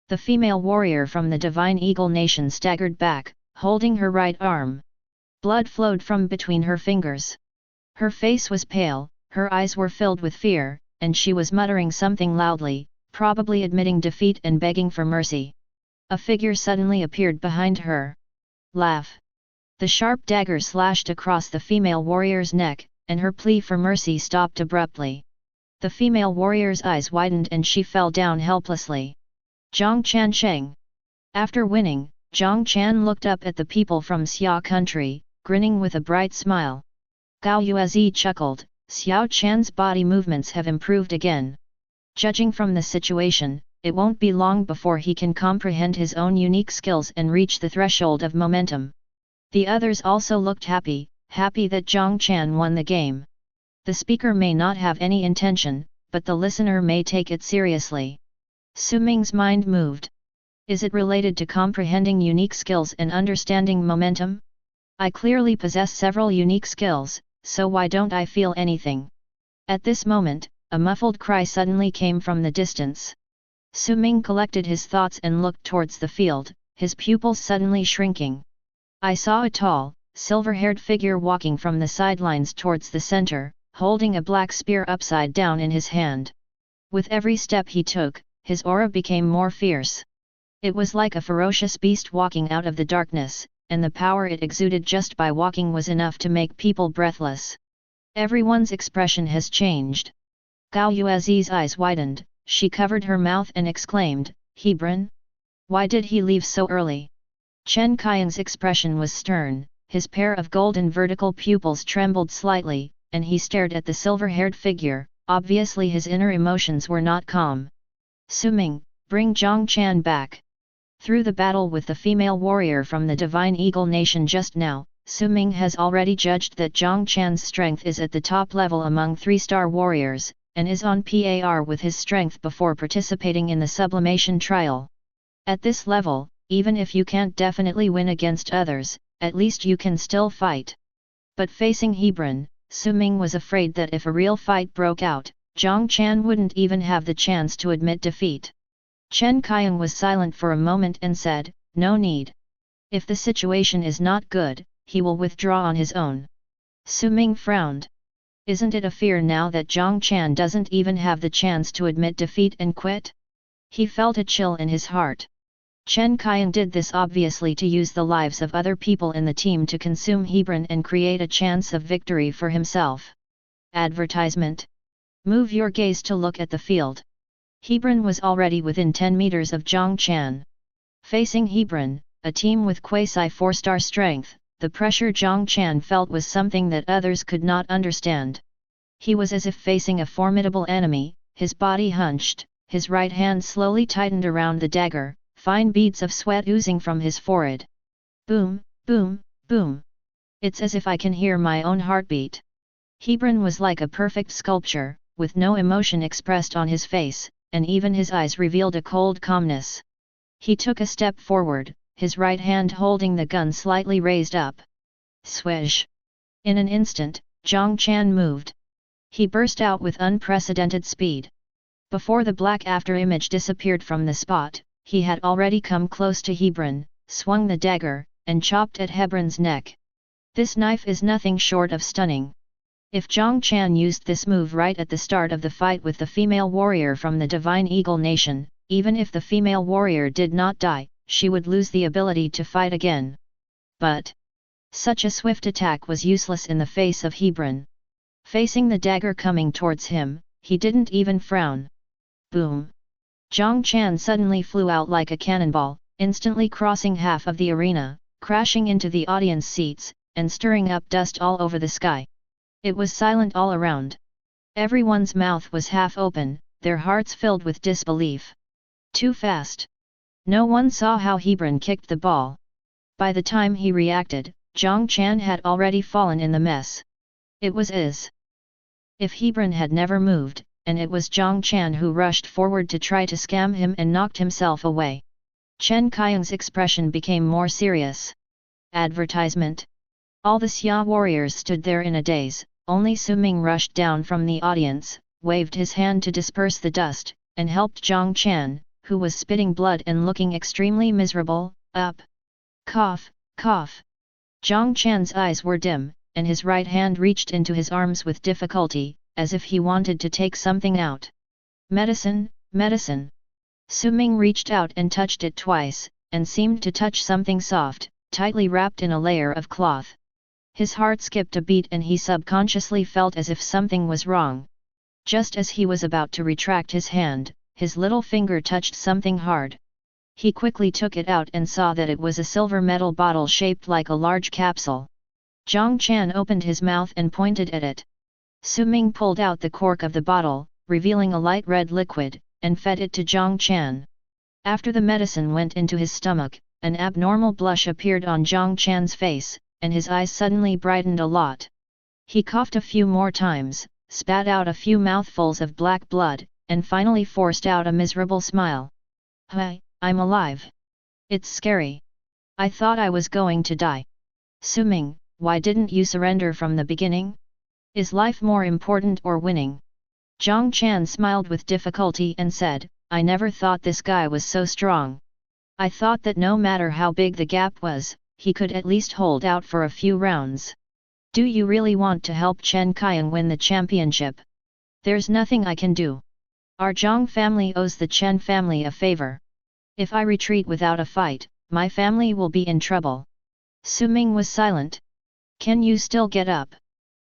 The female warrior from the Divine Eagle Nation staggered back, holding her right arm. Blood flowed from between her fingers. Her face was pale, her eyes were filled with fear, and she was muttering something loudly, probably admitting defeat and begging for mercy. A figure suddenly appeared behind her. Laugh! The sharp dagger slashed across the female warrior's neck, and her plea for mercy stopped abruptly. The female warrior's eyes widened and she fell down helplessly. Zhang Chan Sheng. After winning, Zhang Chan looked up at the people from Xia country, grinning with a bright smile. Gao Yuezi chuckled, Xiao Chan's body movements have improved again. Judging from the situation, it won't be long before he can comprehend his own unique skills and reach the threshold of momentum. The others also looked happy that Zhang Chan won the game. The speaker may not have any intention, but the listener may take it seriously. Su Ming's mind moved. Is it related to comprehending unique skills and understanding momentum? I clearly possess several unique skills, so why don't I feel anything? At this moment, a muffled cry suddenly came from the distance. Su Ming collected his thoughts and looked towards the field, his pupils suddenly shrinking. I saw a tall, silver-haired figure walking from the sidelines towards the center, holding a black spear upside down in his hand. With every step he took, his aura became more fierce. It was like a ferocious beast walking out of the darkness, and the power it exuded just by walking was enough to make people breathless. Everyone's expression has changed. Gao Yuezi's eyes widened, she covered her mouth and exclaimed, Hebron? Why did he leave so early? Chen Qiang's expression was stern, his pair of golden vertical pupils trembled slightly, and he stared at the silver-haired figure, obviously his inner emotions were not calm. Su-ming, bring Zhang Quan back. Through the battle with the female warrior from the Divine Eagle Nation just now, Su-ming has already judged that Zhang Quan's strength is at the top level among 3-star warriors, and is on par with his strength before participating in the sublimation trial. At this level, even if you can't definitely win against others, at least you can still fight. But facing Hebron, Su-ming was afraid that if a real fight broke out, Zhang Quan wouldn't even have the chance to admit defeat. Chen Qiang was silent for a moment and said, "No need. If the situation is not good, he will withdraw on his own." Su-ming frowned. Isn't it a fear now that Zhang Quan doesn't even have the chance to admit defeat and quit? He felt a chill in his heart. Chen Qiang did this obviously to use the lives of other people in the team to consume Hebron and create a chance of victory for himself. Advertisement. Move your gaze to look at the field. Hebron was already within 10 meters of Zhang Quan. Facing Hebron, a team with quasi 4-star strength, the pressure Zhang Quan felt was something that others could not understand. He was as if facing a formidable enemy, his body hunched, his right hand slowly tightened around the dagger, fine beads of sweat oozing from his forehead. Boom, boom, boom. It's as if I can hear my own heartbeat. Hebron was like a perfect sculpture, with no emotion expressed on his face, and even his eyes revealed a cold calmness. He took a step forward, his right hand holding the gun slightly raised up. Swish! In an instant, Zhang Quan moved. He burst out with unprecedented speed. Before the black after-image disappeared from the spot, he had already come close to Hebron, swung the dagger, and chopped at Hebron's neck. This knife is nothing short of stunning. If Zhang Quan used this move right at the start of the fight with the female warrior from the Divine Eagle Nation, even if the female warrior did not die, she would lose the ability to fight again. But such a swift attack was useless in the face of Hebron. Facing the dagger coming towards him, he didn't even frown. Boom! Zhang Quan suddenly flew out like a cannonball, instantly crossing half of the arena, crashing into the audience seats, and stirring up dust all over the sky. It was silent all around. Everyone's mouth was half open, their hearts filled with disbelief. Too fast. No one saw how Hebron kicked the ball. By the time he reacted, Zhang Quan had already fallen in the mess. It was as if Hebron had never moved, and it was Zhang Quan who rushed forward to try to scam him and knocked himself away. Chen Qiang's expression became more serious. Advertisement. All the Xia warriors stood there in a daze, only Su-ming rushed down from the audience, waved his hand to disperse the dust, and helped Zhang Quan, who was spitting blood and looking extremely miserable, up. Cough, cough. Zhang Quan's eyes were dim, and his right hand reached into his arms with difficulty, as if he wanted to take something out. Medicine, medicine. Su-ming reached out and touched it twice, and seemed to touch something soft, tightly wrapped in a layer of cloth. His heart skipped a beat and he subconsciously felt as if something was wrong. Just as he was about to retract his hand, his little finger touched something hard. He quickly took it out and saw that it was a silver metal bottle shaped like a large capsule. Zhang Quan opened his mouth and pointed at it. Su-ming pulled out the cork of the bottle, revealing a light red liquid, and fed it to Zhang Quan. After the medicine went into his stomach, an abnormal blush appeared on Zhang Quan's face, and his eyes suddenly brightened a lot. He coughed a few more times, spat out a few mouthfuls of black blood, and finally forced out a miserable smile. "Hi, I'm alive. It's scary. I thought I was going to die. Su-ming, why didn't you surrender from the beginning? Is life more important or winning?" Zhang Quan smiled with difficulty and said, "I never thought this guy was so strong. I thought that no matter how big the gap was, he could at least hold out for a few rounds. Do you really want to help Chen Qiang win the championship? There's nothing I can do. Our Zhang family owes the Chen family a favor. If I retreat without a fight, my family will be in trouble." Su-ming was silent. "Can you still get up?"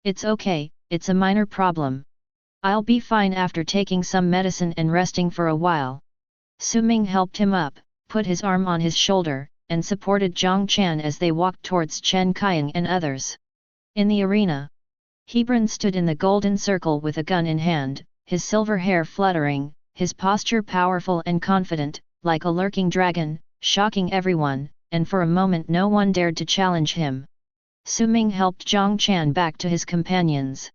"It's okay, it's a minor problem. I'll be fine after taking some medicine and resting for a while." Su-ming helped him up, put his arm on his shoulder, and supported Zhang Quan as they walked towards Chen Qiang and others. In the arena, Hebron stood in the golden circle with a gun in hand, his silver hair fluttering, his posture powerful and confident, like a lurking dragon, shocking everyone, and for a moment no one dared to challenge him. Su Ming helped Jiang Chan back to his companions.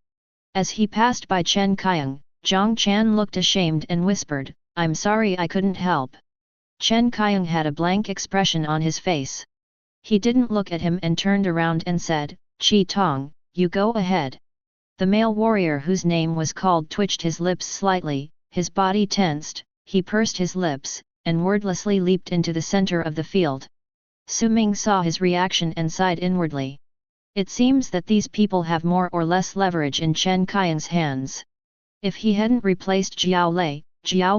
As he passed by Chen Qiang, Jiang Chan looked ashamed and whispered, "I'm sorry I couldn't help." Chen Qiang had a blank expression on his face. He didn't look at him and turned around and said, "Qi Tong, you go ahead." The male warrior whose name was called twitched his lips slightly, his body tensed, he pursed his lips, and wordlessly leaped into the center of the field. Su Ming saw his reaction and sighed inwardly. It seems that these people have more or less leverage in Chen Qiang's hands. If he hadn't replaced Jiao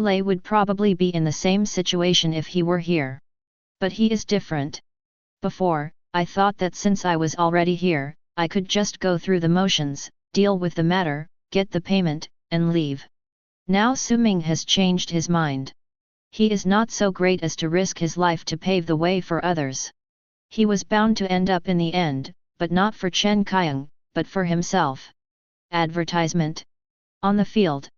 Lei would probably be in the same situation if he were here. But he is different. Before, I thought that since I was already here, I could just go through the motions, deal with the matter, get the payment, and leave. Now Su Ming has changed his mind. He is not so great as to risk his life to pave the way for others. He was bound to end up in the end, but not for Chen Qiang, but for himself. Advertisement. On the field.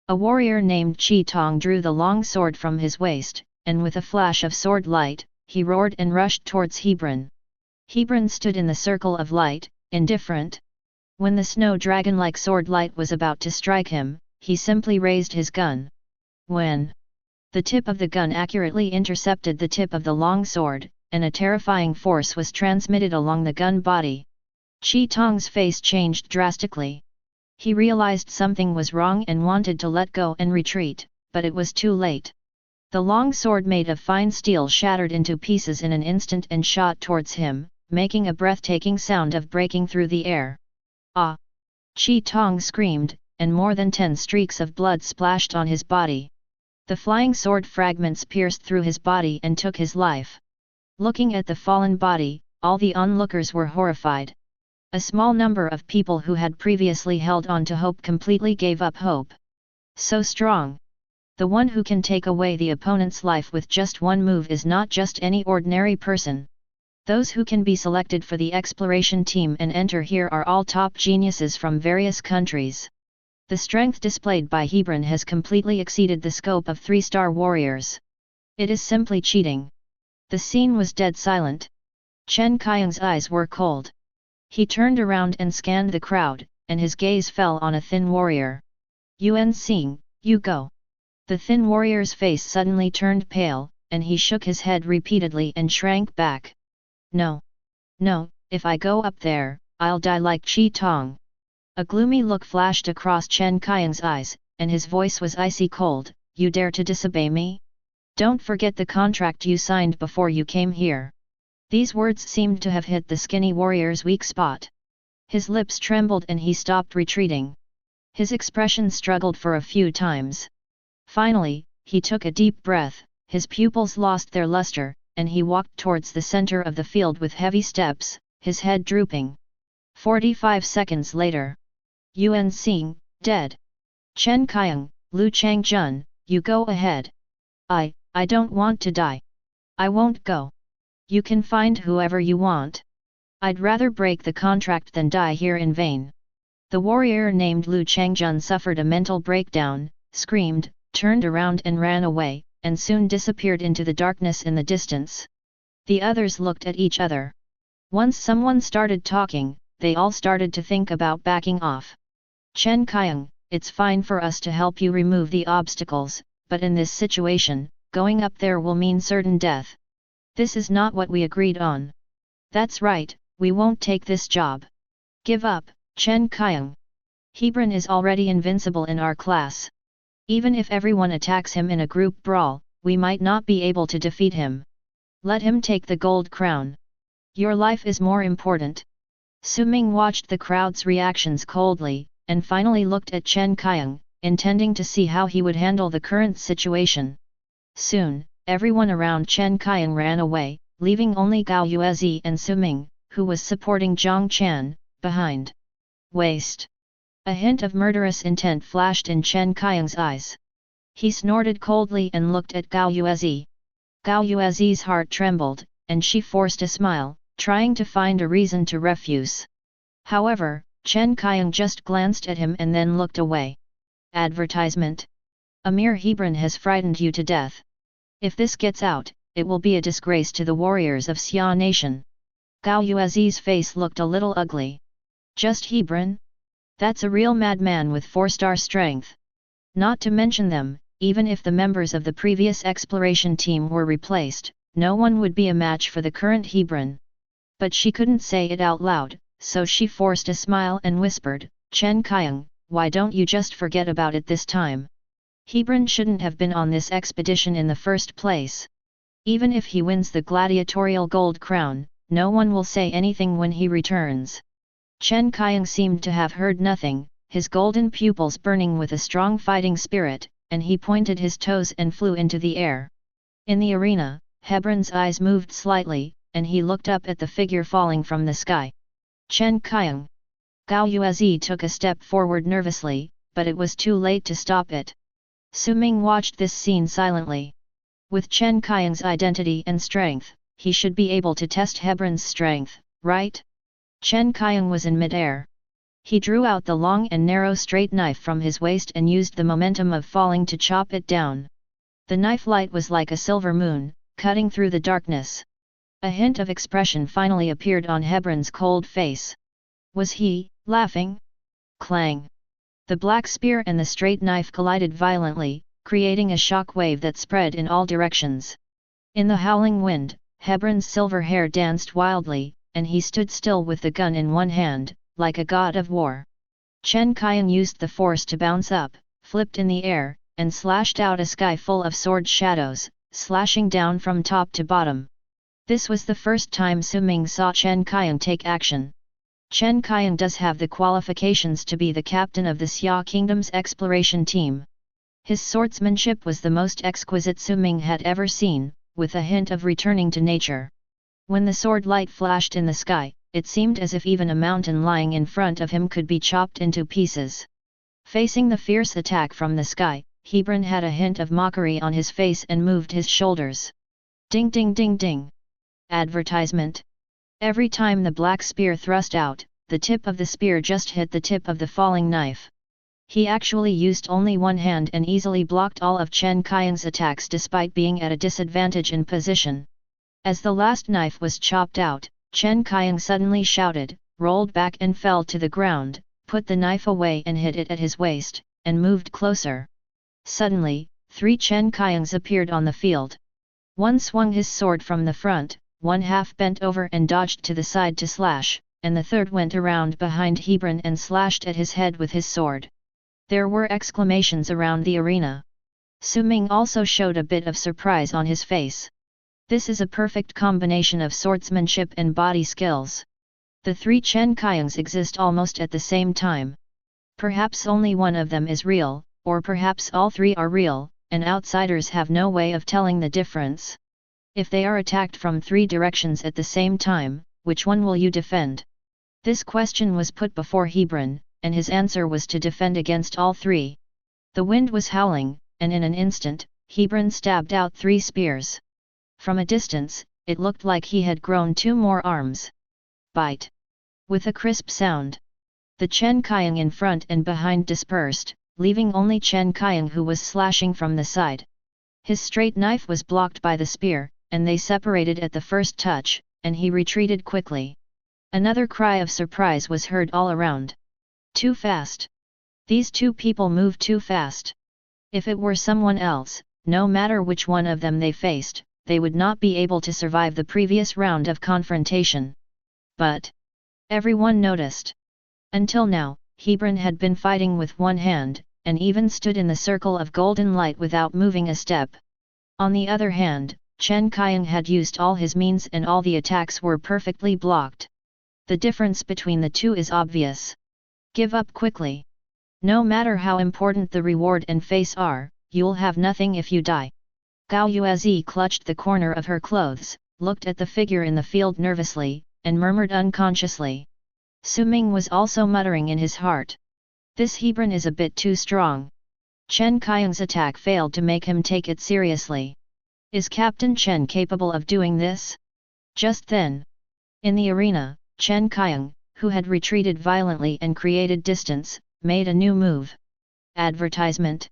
A warrior named Qi Tong drew the long sword from his waist, and with a flash of sword light, he roared and rushed towards Hebron. Hebron stood in the circle of light, indifferent. When the snow dragon-like sword light was about to strike him, he simply raised his gun. When the tip of the gun accurately intercepted the tip of the long sword, and a terrifying force was transmitted along the gun body. Qi Tong's face changed drastically. He realized something was wrong and wanted to let go and retreat, but it was too late. The long sword made of fine steel shattered into pieces in an instant and shot towards him, making a breathtaking sound of breaking through the air. Ah! Qi Tong screamed, and more than 10 streaks of blood splashed on his body. The flying sword fragments pierced through his body and took his life. Looking at the fallen body, all the onlookers were horrified. A small number of people who had previously held on to hope completely gave up hope. So strong. The one who can take away the opponent's life with just one move is not just any ordinary person. Those who can be selected for the exploration team and enter here are all top geniuses from various countries. The strength displayed by Hebron has completely exceeded the scope of 3-star warriors. It is simply cheating. The scene was dead silent. Chen Qiang's eyes were cold. He turned around and scanned the crowd, and his gaze fell on a thin warrior. Yuan Xing, you go. The thin warrior's face suddenly turned pale, and he shook his head repeatedly and shrank back. No. No, if I go up there, I'll die like Qi Tong. A gloomy look flashed across Chen Qiang's eyes, and his voice was icy cold. You dare to disobey me? Don't forget the contract you signed before you came here. These words seemed to have hit the skinny warrior's weak spot. His lips trembled and he stopped retreating. His expression struggled for a few times. Finally, he took a deep breath, his pupils lost their luster, and he walked towards the center of the field with heavy steps, his head drooping. 45 seconds later. Yuan Xing, dead. Chen Qiang, Lu Changjun, you go ahead. I don't want to die. I won't go. You can find whoever you want. I'd rather break the contract than die here in vain. The warrior named Lu Changjun suffered a mental breakdown, screamed, turned around and ran away, and soon disappeared into the darkness in the distance. The others looked at each other. Once someone started talking, they all started to think about backing off. Chen Qiang, it's fine for us to help you remove the obstacles, but in this situation, going up there will mean certain death. This is not what we agreed on. That's right, we won't take this job. Give up, Chen Qiang. Hebron is already invincible in our class. Even if everyone attacks him in a group brawl, we might not be able to defeat him. Let him take the gold crown. Your life is more important. Su Ming watched the crowd's reactions coldly, and finally looked at Chen Qiang, intending to see how he would handle the current situation. Soon, everyone around Chen Qiang ran away, leaving only Gao Yuezi and Su Ming, who was supporting Jiang Chan, behind. Waste. A hint of murderous intent flashed in Chen Qiang's eyes. He snorted coldly and looked at Gao Yuezi. Gao Yuezi's heart trembled, and she forced a smile, trying to find a reason to refuse. However, Chen Qiang just glanced at him and then looked away. Advertisement. A mere Hebron has frightened you to death. If this gets out, it will be a disgrace to the warriors of Xia Nation. Gao Yuezi's face looked a little ugly. Just Hebron? That's a real madman with 4-star strength. Not to mention them, even if the members of the previous exploration team were replaced, no one would be a match for the current Hebron. But she couldn't say it out loud, so she forced a smile and whispered, Chen Qiang, why don't you just forget about it this time? Hebron shouldn't have been on this expedition in the first place. Even if he wins the gladiatorial gold crown, no one will say anything when he returns. Chen Qiang seemed to have heard nothing, his golden pupils burning with a strong fighting spirit, and he pointed his toes and flew into the air. In the arena, Hebron's eyes moved slightly, and he looked up at the figure falling from the sky. Chen Qiang. Gao Yuezi took a step forward nervously, but it was too late to stop it. Su Ming watched this scene silently. With Chen Qiang's identity and strength, he should be able to test Hebron's strength, right? Chen Qiang was in mid-air. He drew out the long and narrow straight knife from his waist and used the momentum of falling to chop it down. The knife light was like a silver moon, cutting through the darkness. A hint of expression finally appeared on Hebron's cold face. Was he laughing? Clang! The black spear and the straight knife collided violently, creating a shock wave that spread in all directions. In the howling wind, Hebron's silver hair danced wildly, and he stood still with the gun in one hand, like a god of war. Chen Qiang used the force to bounce up, flipped in the air, and slashed out a sky full of sword shadows, slashing down from top to bottom. This was the first time Su Ming saw Chen Qiang take action. Chen Qiang does have the qualifications to be the captain of the Xia Kingdom's exploration team. His swordsmanship was the most exquisite Su Ming had ever seen, with a hint of returning to nature. When the sword light flashed in the sky, it seemed as if even a mountain lying in front of him could be chopped into pieces. Facing the fierce attack from the sky, Hebron had a hint of mockery on his face and moved his shoulders. Ding ding ding ding. Advertisement. Every time the black spear thrust out, the tip of the spear just hit the tip of the falling knife. He actually used only one hand and easily blocked all of Chen Qiang's attacks despite being at a disadvantage in position. As the last knife was chopped out, Chen Qiang suddenly shouted, rolled back and fell to the ground, put the knife away and hid it at his waist, and moved closer. Suddenly, 3 Chen Qiangs appeared on the field. One swung his sword from the front, one half bent over and dodged to the side to slash, and the third went around behind Hebron and slashed at his head with his sword. There were exclamations around the arena. Su Ming also showed a bit of surprise on his face. This is a perfect combination of swordsmanship and body skills. The 3 Chen Qiangs exist almost at the same time. Perhaps only one of them is real, or perhaps all 3 are real, and outsiders have no way of telling the difference. If they are attacked from 3 directions at the same time, which one will you defend? This question was put before Hebron, and his answer was to defend against all 3. The wind was howling, and in an instant, Hebron stabbed out 3 spears. From a distance, it looked like he had grown 2 more arms. Bite! With a crisp sound. The Chen Qiang in front and behind dispersed, leaving only Chen Qiang who was slashing from the side. His straight knife was blocked by the spear, and they separated at the first touch, and he retreated quickly. Another cry of surprise was heard all around. Too fast! These 2 people moved too fast. If it were someone else, no matter which one of them they faced, they would not be able to survive the previous round of confrontation. But everyone noticed. Until now, Hebron had been fighting with one hand, and even stood in the circle of golden light without moving a step. On the other hand, Chen Qiang had used all his means and all the attacks were perfectly blocked. The difference between the 2 is obvious. Give up quickly. No matter how important the reward and face are, you'll have nothing if you die. Gao Yuezi clutched the corner of her clothes, looked at the figure in the field nervously, and murmured unconsciously. Su Ming was also muttering in his heart. This Hebron is a bit too strong. Chen Qiang's attack failed to make him take it seriously. Is Captain Chen capable of doing this? Just then. In the arena, Chen Qiang, who had retreated violently and created distance, made a new move. Advertisement.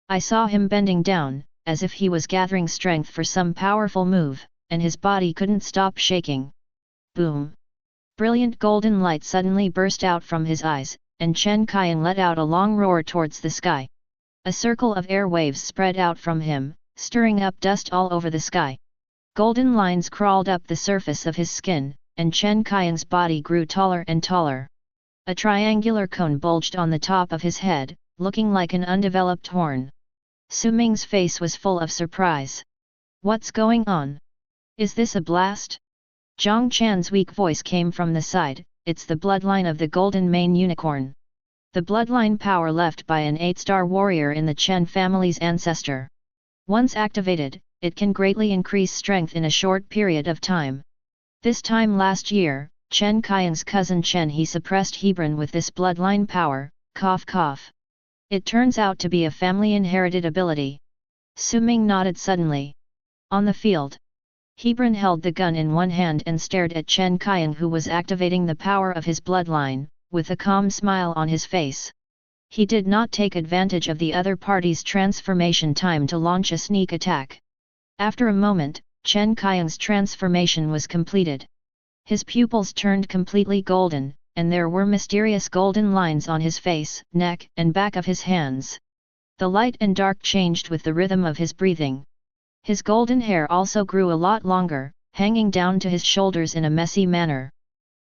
I saw him bending down, as if he was gathering strength for some powerful move, and his body couldn't stop shaking. Boom! Brilliant golden light suddenly burst out from his eyes, and Chen Qiang let out a long roar towards the sky. A circle of air waves spread out from him, stirring up dust all over the sky. Golden lines crawled up the surface of his skin, and Chen Qiang's body grew taller and taller. A triangular cone bulged on the top of his head, looking like an undeveloped horn. Su Ming's face was full of surprise. What's going on? Is this a blast? Zhang Chan's weak voice came from the side, it's the bloodline of the Golden Mane Unicorn. The bloodline power left by an 8-star warrior in the Chen family's ancestor. Once activated, it can greatly increase strength in a short period of time. This time last year, Chen Qiang's cousin Chen He suppressed Hebron with this bloodline power, cough cough. It turns out to be a family-inherited ability. Su Ming nodded suddenly. On the field, Hebron held the gun in one hand and stared at Chen Qiang, who was activating the power of his bloodline, with a calm smile on his face. He did not take advantage of the other party's transformation time to launch a sneak attack. After a moment, Chen Qiang's transformation was completed. His pupils turned completely golden, and there were mysterious golden lines on his face, neck, and back of his hands. The light and dark changed with the rhythm of his breathing. His golden hair also grew a lot longer, hanging down to his shoulders in a messy manner.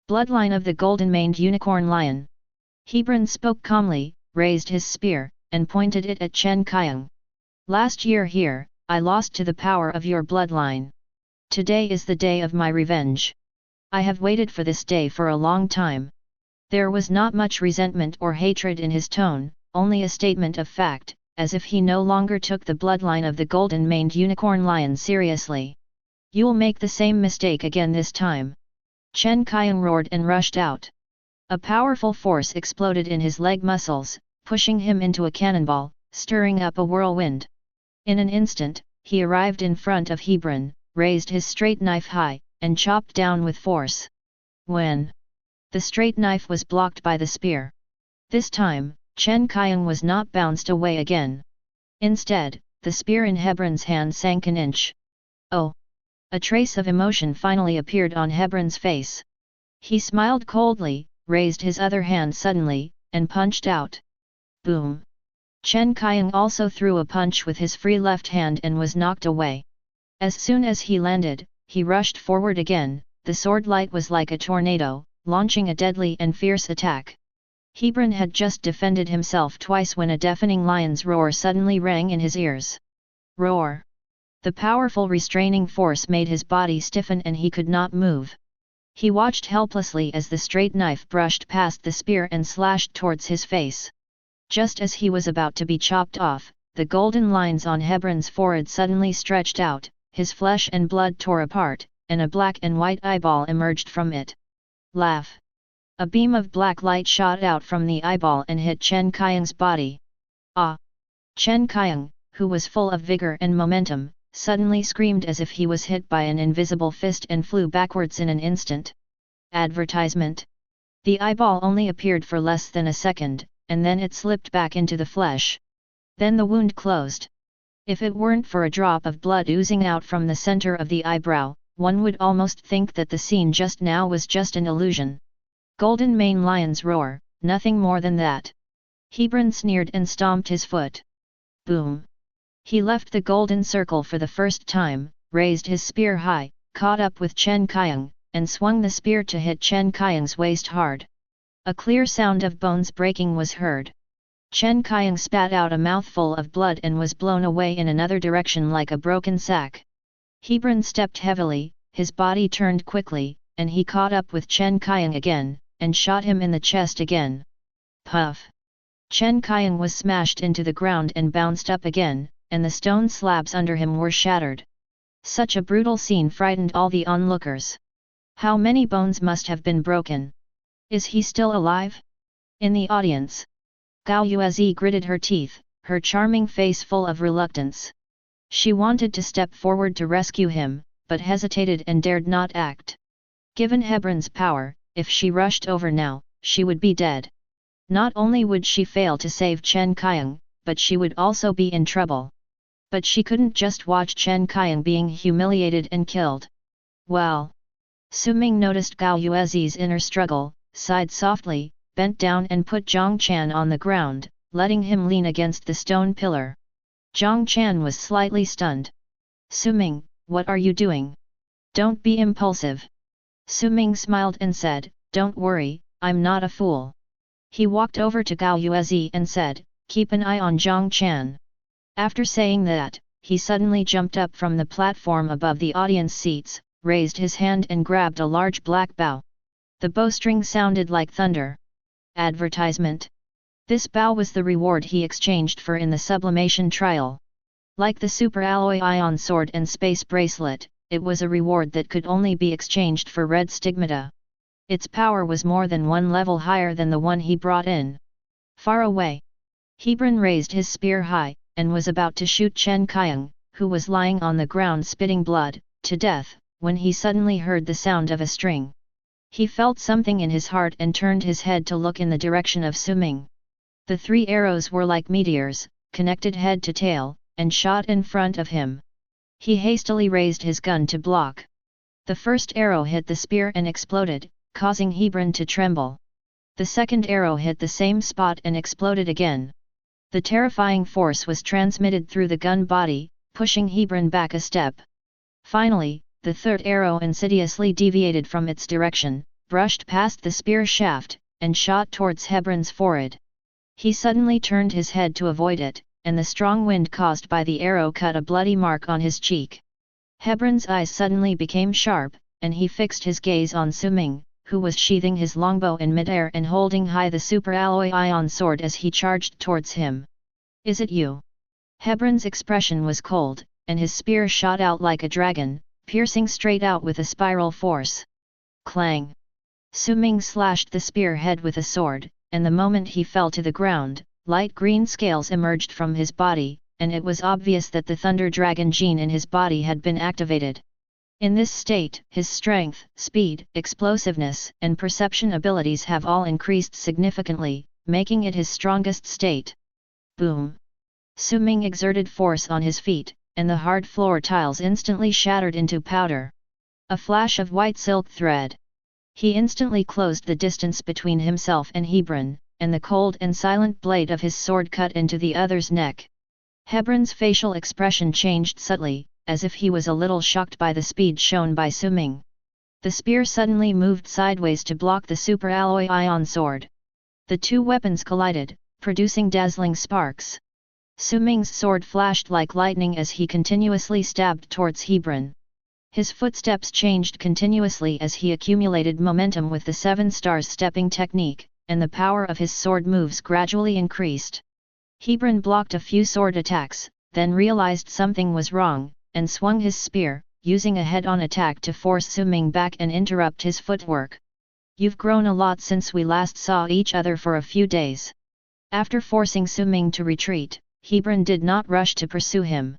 Bloodline of the golden-maned unicorn lion. Hebron spoke calmly, raised his spear, and pointed it at Chen Qiang. Last year here, I lost to the power of your bloodline. Today is the day of my revenge. I have waited for this day for a long time. There was not much resentment or hatred in his tone, only a statement of fact, as if he no longer took the bloodline of the golden-maned unicorn lion seriously. You'll make the same mistake again this time. Chen Qiang roared and rushed out. A powerful force exploded in his leg muscles, pushing him into a cannonball, stirring up a whirlwind. In an instant, he arrived in front of Hebron, raised his straight knife high, and chopped down with force. When the straight knife was blocked by the spear. This time, Chen Qiang was not bounced away again. Instead, the spear in Hebron's hand sank an inch. Oh! A trace of emotion finally appeared on Hebron's face. He smiled coldly, raised his other hand suddenly, and punched out. Boom! Chen Qiang also threw a punch with his free left hand and was knocked away. As soon as he landed, he rushed forward again. The sword light was like a tornado, launching a deadly and fierce attack. Hebron had just defended himself twice when a deafening lion's roar suddenly rang in his ears. Roar! The powerful restraining force made his body stiffen and he could not move. He watched helplessly as the straight knife brushed past the spear and slashed towards his face. Just as he was about to be chopped off, the golden lines on Hebron's forehead suddenly stretched out, his flesh and blood tore apart, and a black and white eyeball emerged from it. Laugh! A beam of black light shot out from the eyeball and hit Chen Qiang's body. Ah! Chen Qiang, who was full of vigor and momentum, suddenly screamed as if he was hit by an invisible fist and flew backwards in an instant. Advertisement. The eyeball only appeared for less than a second, and then it slipped back into the flesh. Then the wound closed. If it weren't for a drop of blood oozing out from the center of the eyebrow, one would almost think that the scene just now was just an illusion. Golden Mane Lion's roar, nothing more than that. Hebron sneered and stomped his foot. Boom! He left the golden circle for the first time, raised his spear high, caught up with Chen Qiang, and swung the spear to hit Chen Qiang's waist hard. A clear sound of bones breaking was heard. Chen Qiang spat out a mouthful of blood and was blown away in another direction like a broken sack. Hebron stepped heavily, his body turned quickly, and he caught up with Chen Qiang again, and shot him in the chest again. Puff! Chen Qiang was smashed into the ground and bounced up again, and the stone slabs under him were shattered. Such a brutal scene frightened all the onlookers. How many bones must have been broken? Is he still alive? In the audience, Gao Yuezi gritted her teeth, her charming face full of reluctance. She wanted to step forward to rescue him, but hesitated and dared not act. Given Hebron's power, if she rushed over now, she would be dead. Not only would she fail to save Chen Qiang, but she would also be in trouble. But she couldn't just watch Chen Qiang being humiliated and killed. Well. Su Ming noticed Gao Yuezi's inner struggle, sighed softly, bent down and put Zhang Chan on the ground, letting him lean against the stone pillar. Zhang Chan was slightly stunned. Su Ming, what are you doing? Don't be impulsive. Su Ming smiled and said, don't worry, I'm not a fool. He walked over to Gao Yuezi and said, keep an eye on Zhang Chan. After saying that, he suddenly jumped up from the platform above the audience seats, raised his hand and grabbed a large black bow. The bowstring sounded like thunder. Advertisement. This bow was the reward he exchanged for in the sublimation trial. Like the super alloy ion sword and space bracelet, it was a reward that could only be exchanged for red stigmata. Its power was more than one level higher than the one he brought in. Far away, Hebron raised his spear high, and was about to shoot Chen Qiang, who was lying on the ground spitting blood, to death, when he suddenly heard the sound of a string. He felt something in his heart and turned his head to look in the direction of Su Ming. The 3 arrows were like meteors, connected head to tail, and shot in front of him. He hastily raised his gun to block. The first arrow hit the spear and exploded, causing Hebron to tremble. The second arrow hit the same spot and exploded again. The terrifying force was transmitted through the gun body, pushing Hebron back a step. Finally, the third arrow insidiously deviated from its direction, brushed past the spear shaft, and shot towards Hebron's forehead. He suddenly turned his head to avoid it, and the strong wind caused by the arrow cut a bloody mark on his cheek. Hebron's eyes suddenly became sharp, and he fixed his gaze on Su Ming, who was sheathing his longbow in midair and holding high the super alloy ion sword as he charged towards him. Is it you? Hebron's expression was cold, and his spear shot out like a dragon, piercing straight out with a spiral force. Clang! Su Ming slashed the spear head with a sword, and the moment he fell to the ground, light green scales emerged from his body, and it was obvious that the Thunder Dragon gene in his body had been activated. In this state, his strength, speed, explosiveness, and perception abilities have all increased significantly, making it his strongest state. Boom! Su Ming exerted force on his feet, and the hard floor tiles instantly shattered into powder. A flash of white silk thread. He instantly closed the distance between himself and Hebron, and the cold and silent blade of his sword cut into the other's neck. Hebron's facial expression changed subtly, as if he was a little shocked by the speed shown by Su Ming. The spear suddenly moved sideways to block the super alloy ion sword. The 2 weapons collided, producing dazzling sparks. Su Ming's sword flashed like lightning as he continuously stabbed towards Hebron. His footsteps changed continuously as he accumulated momentum with the 7 stars stepping technique, and the power of his sword moves gradually increased. Hebron blocked a few sword attacks, then realized something was wrong, and swung his spear, using a head-on attack to force Su Ming back and interrupt his footwork. You've grown a lot since we last saw each other for a few days. After forcing Su Ming to retreat, Hebron did not rush to pursue him.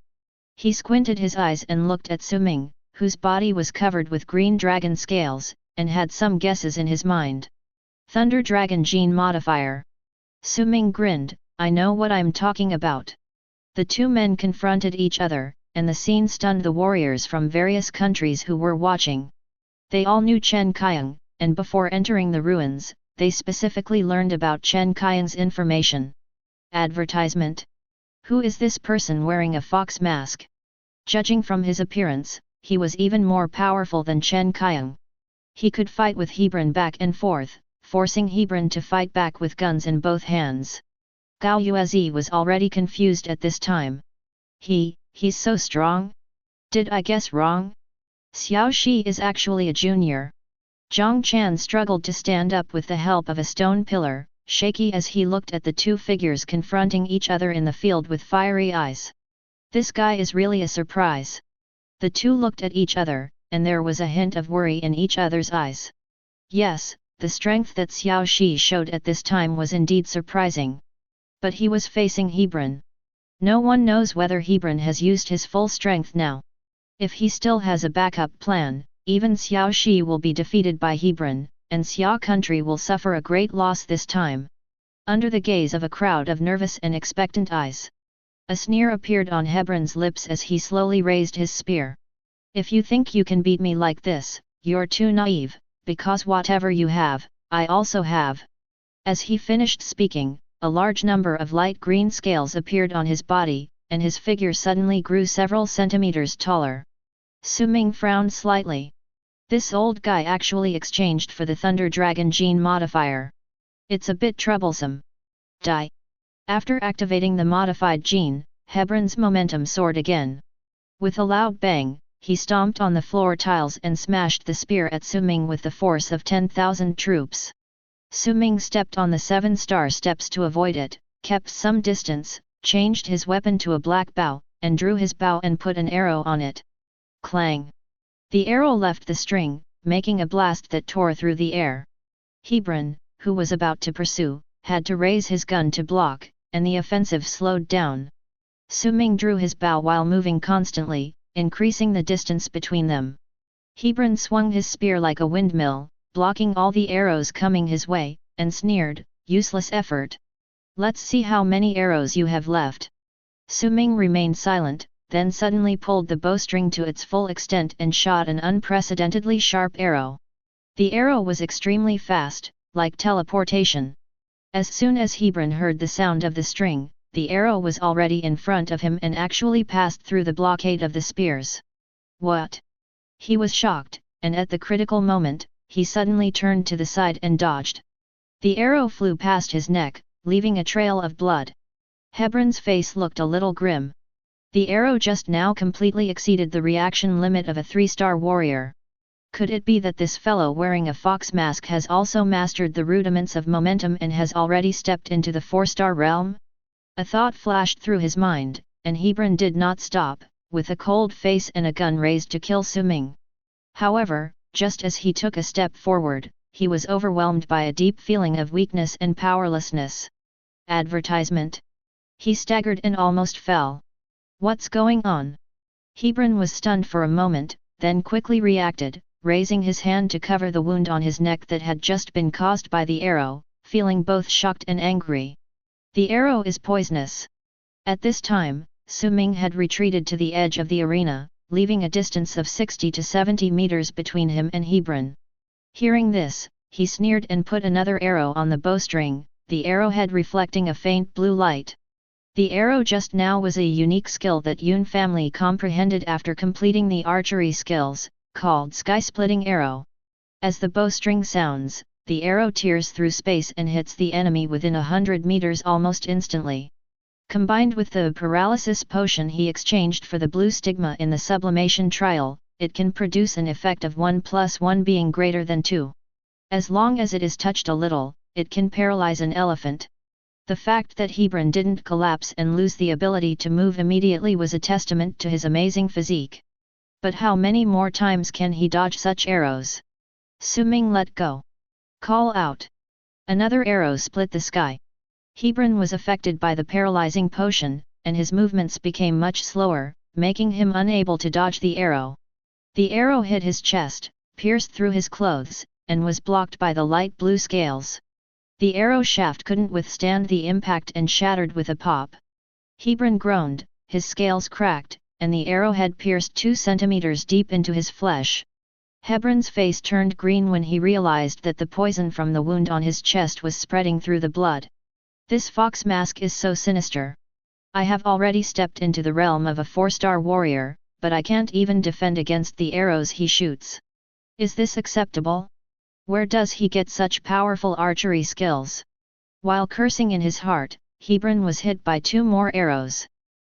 He squinted his eyes and looked at Su Ming, whose body was covered with green dragon scales, and had some guesses in his mind. Thunder Dragon Gene Modifier. Su Ming grinned, I know what I'm talking about. The 2 men confronted each other, and the scene stunned the warriors from various countries who were watching. They all knew Chen Qiang, and before entering the ruins, they specifically learned about Chen Qiang's information. Advertisement. Who is this person wearing a fox mask? Judging from his appearance, he was even more powerful than Chen Qiang. He could fight with Hebron back and forth, forcing Hebron to fight back with guns in both hands. Gao Yuezi was already confused at this time. He's so strong? Did I guess wrong? Xiao Shi is actually a junior. Zhang Chan struggled to stand up with the help of a stone pillar, shaky as he looked at the 2 figures confronting each other in the field with fiery eyes. This guy is really a surprise. The 2 looked at each other, and there was a hint of worry in each other's eyes. Yes, the strength that Xiao Shi showed at this time was indeed surprising. But he was facing Hebron. No one knows whether Hebron has used his full strength now. If he still has a backup plan, even Xiao Shi will be defeated by Hebron, and Xia country will suffer a great loss this time. Under the gaze of a crowd of nervous and expectant eyes, a sneer appeared on Hebron's lips as he slowly raised his spear. If you think you can beat me like this, you're too naive, because whatever you have, I also have. As he finished speaking, a large number of light green scales appeared on his body, and his figure suddenly grew several centimeters taller. Su Ming frowned slightly. This old guy actually exchanged for the Thunder Dragon gene modifier. It's a bit troublesome. Die. After activating the modified gene, Hebron's momentum soared again. With a loud bang, he stomped on the floor tiles and smashed the spear at Su Ming with the force of 10,000 troops. Su Ming stepped on the 7-star steps to avoid it, kept some distance, changed his weapon to a black bow, and drew his bow and put an arrow on it. Clang! The arrow left the string, making a blast that tore through the air. Hebron, who was about to pursue, had to raise his gun to block, and the offensive slowed down. Su Ming drew his bow while moving constantly, increasing the distance between them. Hebron swung his spear like a windmill, blocking all the arrows coming his way, and sneered, "Useless effort. Let's see how many arrows you have left." Su Ming remained silent, then suddenly pulled the bowstring to its full extent and shot an unprecedentedly sharp arrow. The arrow was extremely fast, like teleportation. As soon as Hebron heard the sound of the string, the arrow was already in front of him and actually passed through the blockade of the spears. What? He was shocked, and at the critical moment, he suddenly turned to the side and dodged. The arrow flew past his neck, leaving a trail of blood. Hebron's face looked a little grim. The arrow just now completely exceeded the reaction limit of a 3-star warrior. Could it be that this fellow wearing a fox mask has also mastered the rudiments of momentum and has already stepped into the 4-star realm? A thought flashed through his mind, and Hebron did not stop, with a cold face and a gun raised to kill Su Ming. However, just as he took a step forward, he was overwhelmed by a deep feeling of weakness and powerlessness. Advertisement. He staggered and almost fell. What's going on? Hebron was stunned for a moment, then quickly reacted, raising his hand to cover the wound on his neck that had just been caused by the arrow, feeling both shocked and angry. The arrow is poisonous. At this time, Su Ming had retreated to the edge of the arena, leaving a distance of 60 to 70 meters between him and Hebron. Hearing this, he sneered and put another arrow on the bowstring, the arrowhead reflecting a faint blue light. The arrow just now was a unique skill that Yun family comprehended after completing the archery skills, called Sky-Splitting Arrow. As the bowstring sounds, the arrow tears through space and hits the enemy within 100 meters almost instantly. Combined with the paralysis potion he exchanged for the blue stigma in the sublimation trial, it can produce an effect of 1 + 1 being greater than 2. As long as it is touched a little, it can paralyze an elephant. The fact that Hebron didn't collapse and lose the ability to move immediately was a testament to his amazing physique. But how many more times can he dodge such arrows? Su Ming let go. Call out. Another arrow split the sky. Hebron was affected by the paralyzing potion, and his movements became much slower, making him unable to dodge the arrow. The arrow hit his chest, pierced through his clothes, and was blocked by the light blue scales. The arrow shaft couldn't withstand the impact and shattered with a pop. Hebron groaned, his scales cracked, and the arrowhead pierced 2 centimeters deep into his flesh. Hebron's face turned green when he realized that the poison from the wound on his chest was spreading through the blood. This fox mask is so sinister. I have already stepped into the realm of a 4-star warrior, but I can't even defend against the arrows he shoots. Is this acceptable? Where does he get such powerful archery skills? While cursing in his heart, Hebron was hit by 2 more arrows.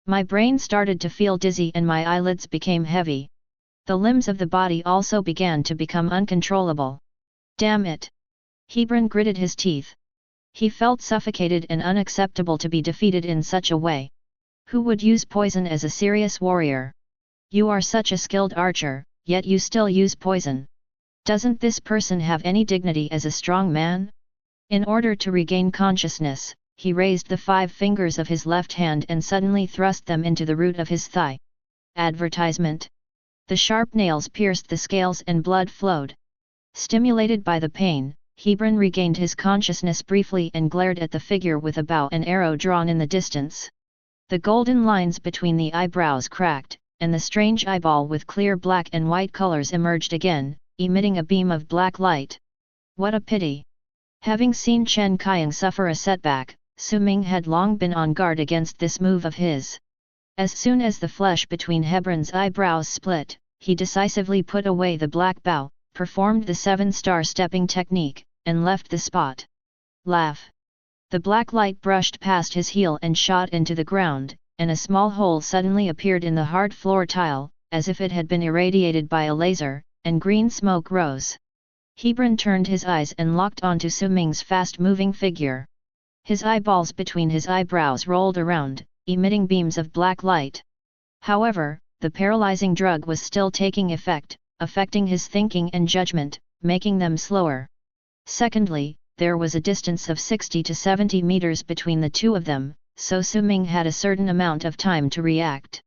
My brain started to feel dizzy and my eyelids became heavy. The limbs of the body also began to become uncontrollable. Damn it! Hebron gritted his teeth. He felt suffocated and unacceptable to be defeated in such a way. Who would use poison as a serious warrior? You are such a skilled archer, yet you still use poison. Doesn't this person have any dignity as a strong man? In order to regain consciousness, he raised the 5 fingers of his left hand and suddenly thrust them into the root of his thigh. Advertisement. The sharp nails pierced the scales and blood flowed. Stimulated by the pain, Hebron regained his consciousness briefly and glared at the figure with a bow and arrow drawn in the distance. The golden lines between the eyebrows cracked, and the strange eyeball with clear black and white colors emerged again, emitting a beam of black light. What a pity! Having seen Chen Qiang suffer a setback, Su Ming had long been on guard against this move of his. As soon as the flesh between Hebron's eyebrows split, he decisively put away the black bow, performed the 7-star stepping technique, and left the spot. Laugh! The black light brushed past his heel and shot into the ground, and a small hole suddenly appeared in the hard floor tile, as if it had been irradiated by a laser, and green smoke rose. Hebron turned his eyes and locked onto Su Ming's fast-moving figure. His eyeballs between his eyebrows rolled around, emitting beams of black light. However, the paralyzing drug was still taking effect, affecting his thinking and judgment, making them slower. Secondly, there was a distance of 60 to 70 meters between the two of them, so Su Ming had a certain amount of time to react.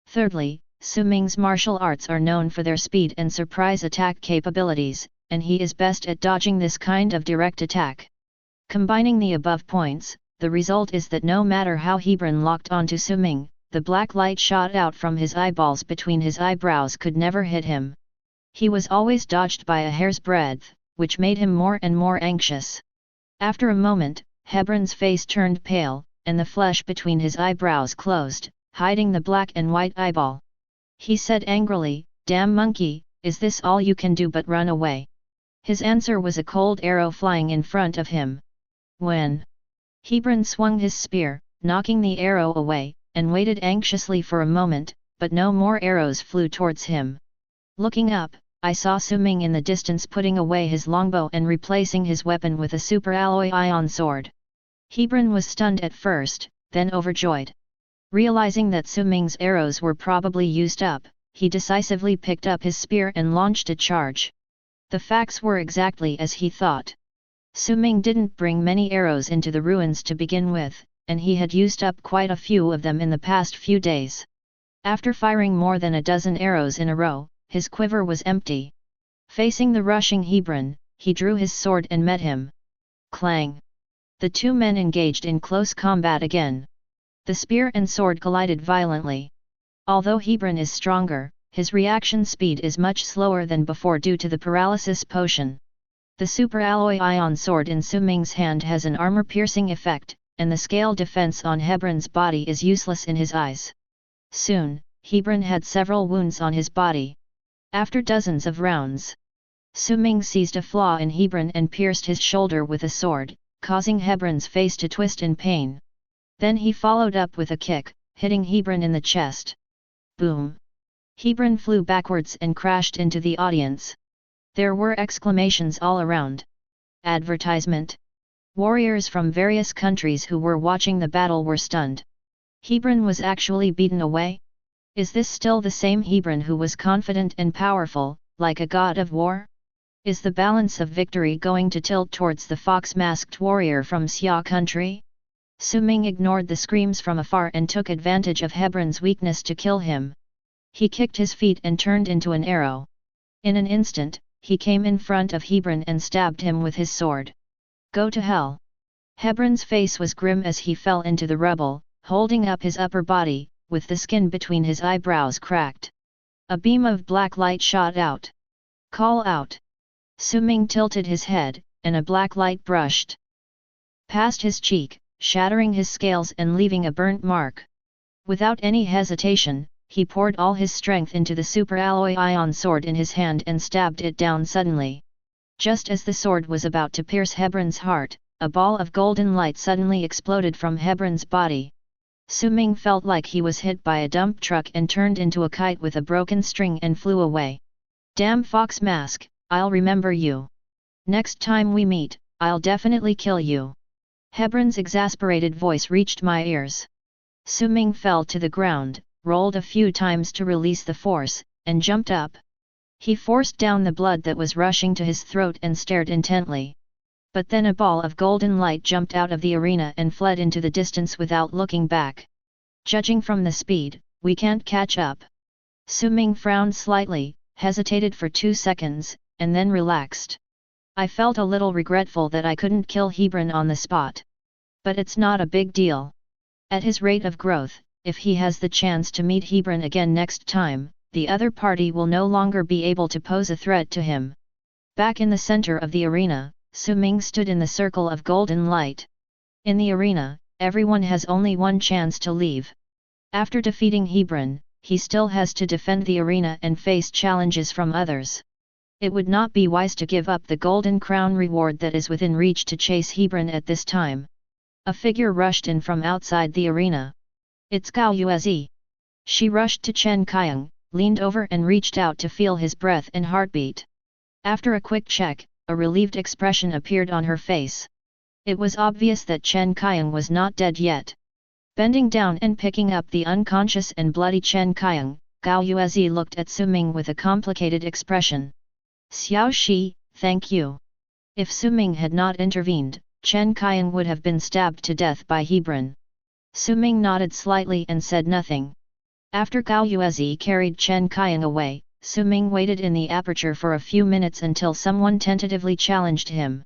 Thirdly, Su Ming's martial arts are known for their speed and surprise attack capabilities, and he is best at dodging this kind of direct attack. Combining the above points, the result is that no matter how Hebron locked onto Su Ming, the black light shot out from his eyeballs between his eyebrows could never hit him. He was always dodged by a hair's breadth, which made him more and more anxious. After a moment, Hebron's face turned pale, and the flesh between his eyebrows closed, hiding the black and white eyeball. He said angrily, "Damn monkey, is this all you can do but run away?" His answer was a cold arrow flying in front of him. When Hebron swung his spear, knocking the arrow away, and waited anxiously for a moment, but no more arrows flew towards him. Looking up, I saw Su Ming in the distance putting away his longbow and replacing his weapon with a super alloy ion sword. Hebron was stunned at first, then overjoyed. Realizing that Su Ming's arrows were probably used up, he decisively picked up his spear and launched a charge. The facts were exactly as he thought. Su Ming didn't bring many arrows into the ruins to begin with, and he had used up quite a few of them in the past few days. After firing more than a dozen arrows in a row, his quiver was empty. Facing the rushing Hebron, he drew his sword and met him. Clang! The two men engaged in close combat again. The spear and sword collided violently. Although Hebron is stronger, his reaction speed is much slower than before due to the paralysis potion. The super alloy ion sword in Su Ming's hand has an armor-piercing effect, and the scale defense on Hebron's body is useless in his eyes. Soon, Hebron had several wounds on his body. After dozens of rounds, Su Ming seized a flaw in Hebron and pierced his shoulder with a sword, causing Hebron's face to twist in pain. Then he followed up with a kick, hitting Hebron in the chest. Boom! Hebron flew backwards and crashed into the audience. There were exclamations all around. Advertisement. Warriors from various countries who were watching the battle were stunned. Hebron was actually beaten away? Is this still the same Hebron who was confident and powerful, like a god of war? Is the balance of victory going to tilt towards the fox-masked warrior from Xia country? Su Ming ignored the screams from afar and took advantage of Hebron's weakness to kill him. He kicked his feet and turned into an arrow. In an instant, he came in front of Hebron and stabbed him with his sword. Go to hell! Hebron's face was grim as he fell into the rubble, holding up his upper body, with the skin between his eyebrows cracked. A beam of black light shot out. Call out! Su Ming tilted his head, and a black light brushed past his cheek, shattering his scales and leaving a burnt mark. Without any hesitation, he poured all his strength into the super alloy ion sword in his hand and stabbed it down suddenly. Just as the sword was about to pierce Hebron's heart, a ball of golden light suddenly exploded from Hebron's body. Su Ming felt like he was hit by a dump truck and turned into a kite with a broken string and flew away. Damn fox mask, I'll remember you. Next time we meet, I'll definitely kill you. Hebron's exasperated voice reached my ears. Su Ming fell to the ground, rolled a few times to release the force, and jumped up. He forced down the blood that was rushing to his throat and stared intently. But then a ball of golden light jumped out of the arena and fled into the distance without looking back. Judging from the speed, we can't catch up. Su Ming frowned slightly, hesitated for 2 seconds, and then relaxed. I felt a little regretful that I couldn't kill Hebron on the spot. But it's not a big deal. At his rate of growth, if he has the chance to meet Hebron again next time, the other party will no longer be able to pose a threat to him. Back in the center of the arena, Su Ming stood in the circle of golden light. In the arena, everyone has only one chance to leave. After defeating Hebron, he still has to defend the arena and face challenges from others. It would not be wise to give up the golden crown reward that is within reach to chase Hebron at this time. A figure rushed in from outside the arena. It's Gao Yuezi. She rushed to Chen Qiang, leaned over and reached out to feel his breath and heartbeat. After a quick check, a relieved expression appeared on her face. It was obvious that Chen Qiang was not dead yet. Bending down and picking up the unconscious and bloody Chen Qiang, Gao Yuezi looked at Su Ming with a complicated expression. Xiao Shi, thank you. If Su Ming had not intervened, Chen Qiang would have been stabbed to death by Hebron. Su Ming nodded slightly and said nothing. After Gao Yuezi carried Chen Qiang away, Su Ming waited in the aperture for a few minutes until someone tentatively challenged him.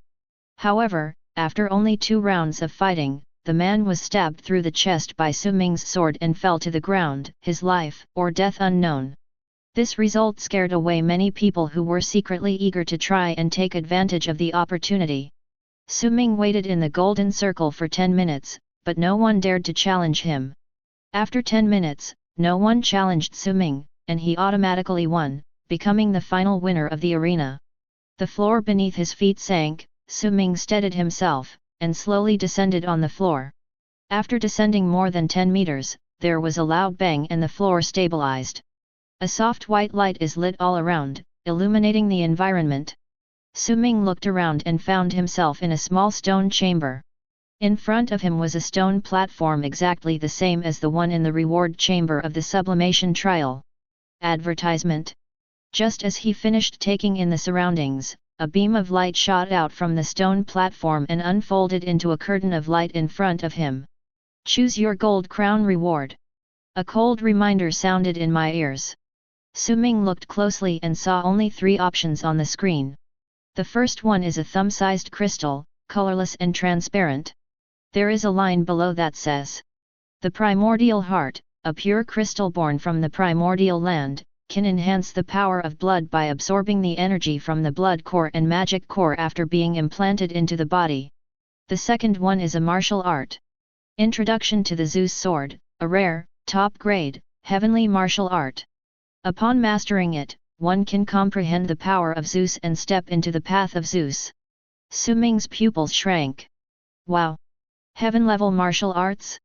However, after only 2 rounds of fighting, the man was stabbed through the chest by Su Ming's sword and fell to the ground, his life or death unknown. This result scared away many people who were secretly eager to try and take advantage of the opportunity. Su Ming waited in the golden circle for 10 minutes, but no one dared to challenge him. After 10 minutes, no one challenged Su Ming, and he automatically won, becoming the final winner of the arena. The floor beneath his feet sank, Su Ming steadied himself, and slowly descended on the floor. After descending more than 10 meters, there was a loud bang and the floor stabilized. A soft white light is lit all around, illuminating the environment. Su Ming looked around and found himself in a small stone chamber. In front of him was a stone platform exactly the same as the one in the reward chamber of the sublimation trial. Advertisement. Just as he finished taking in the surroundings, a beam of light shot out from the stone platform and unfolded into a curtain of light in front of him. Choose your gold crown reward. A cold reminder sounded in my ears. Su Ming looked closely and saw only 3 options on the screen. The first one is a thumb-sized crystal, colorless and transparent. There is a line below that says, "The primordial heart, a pure crystal born from the primordial land, can enhance the power of blood by absorbing the energy from the blood core and magic core after being implanted into the body." The second one is a martial art. Introduction to the Zeus Sword, a rare, top-grade, heavenly martial art. Upon mastering it, one can comprehend the power of Zeus and step into the path of Zeus. Su Ming's pupils shrank. Wow! Heaven-level martial arts?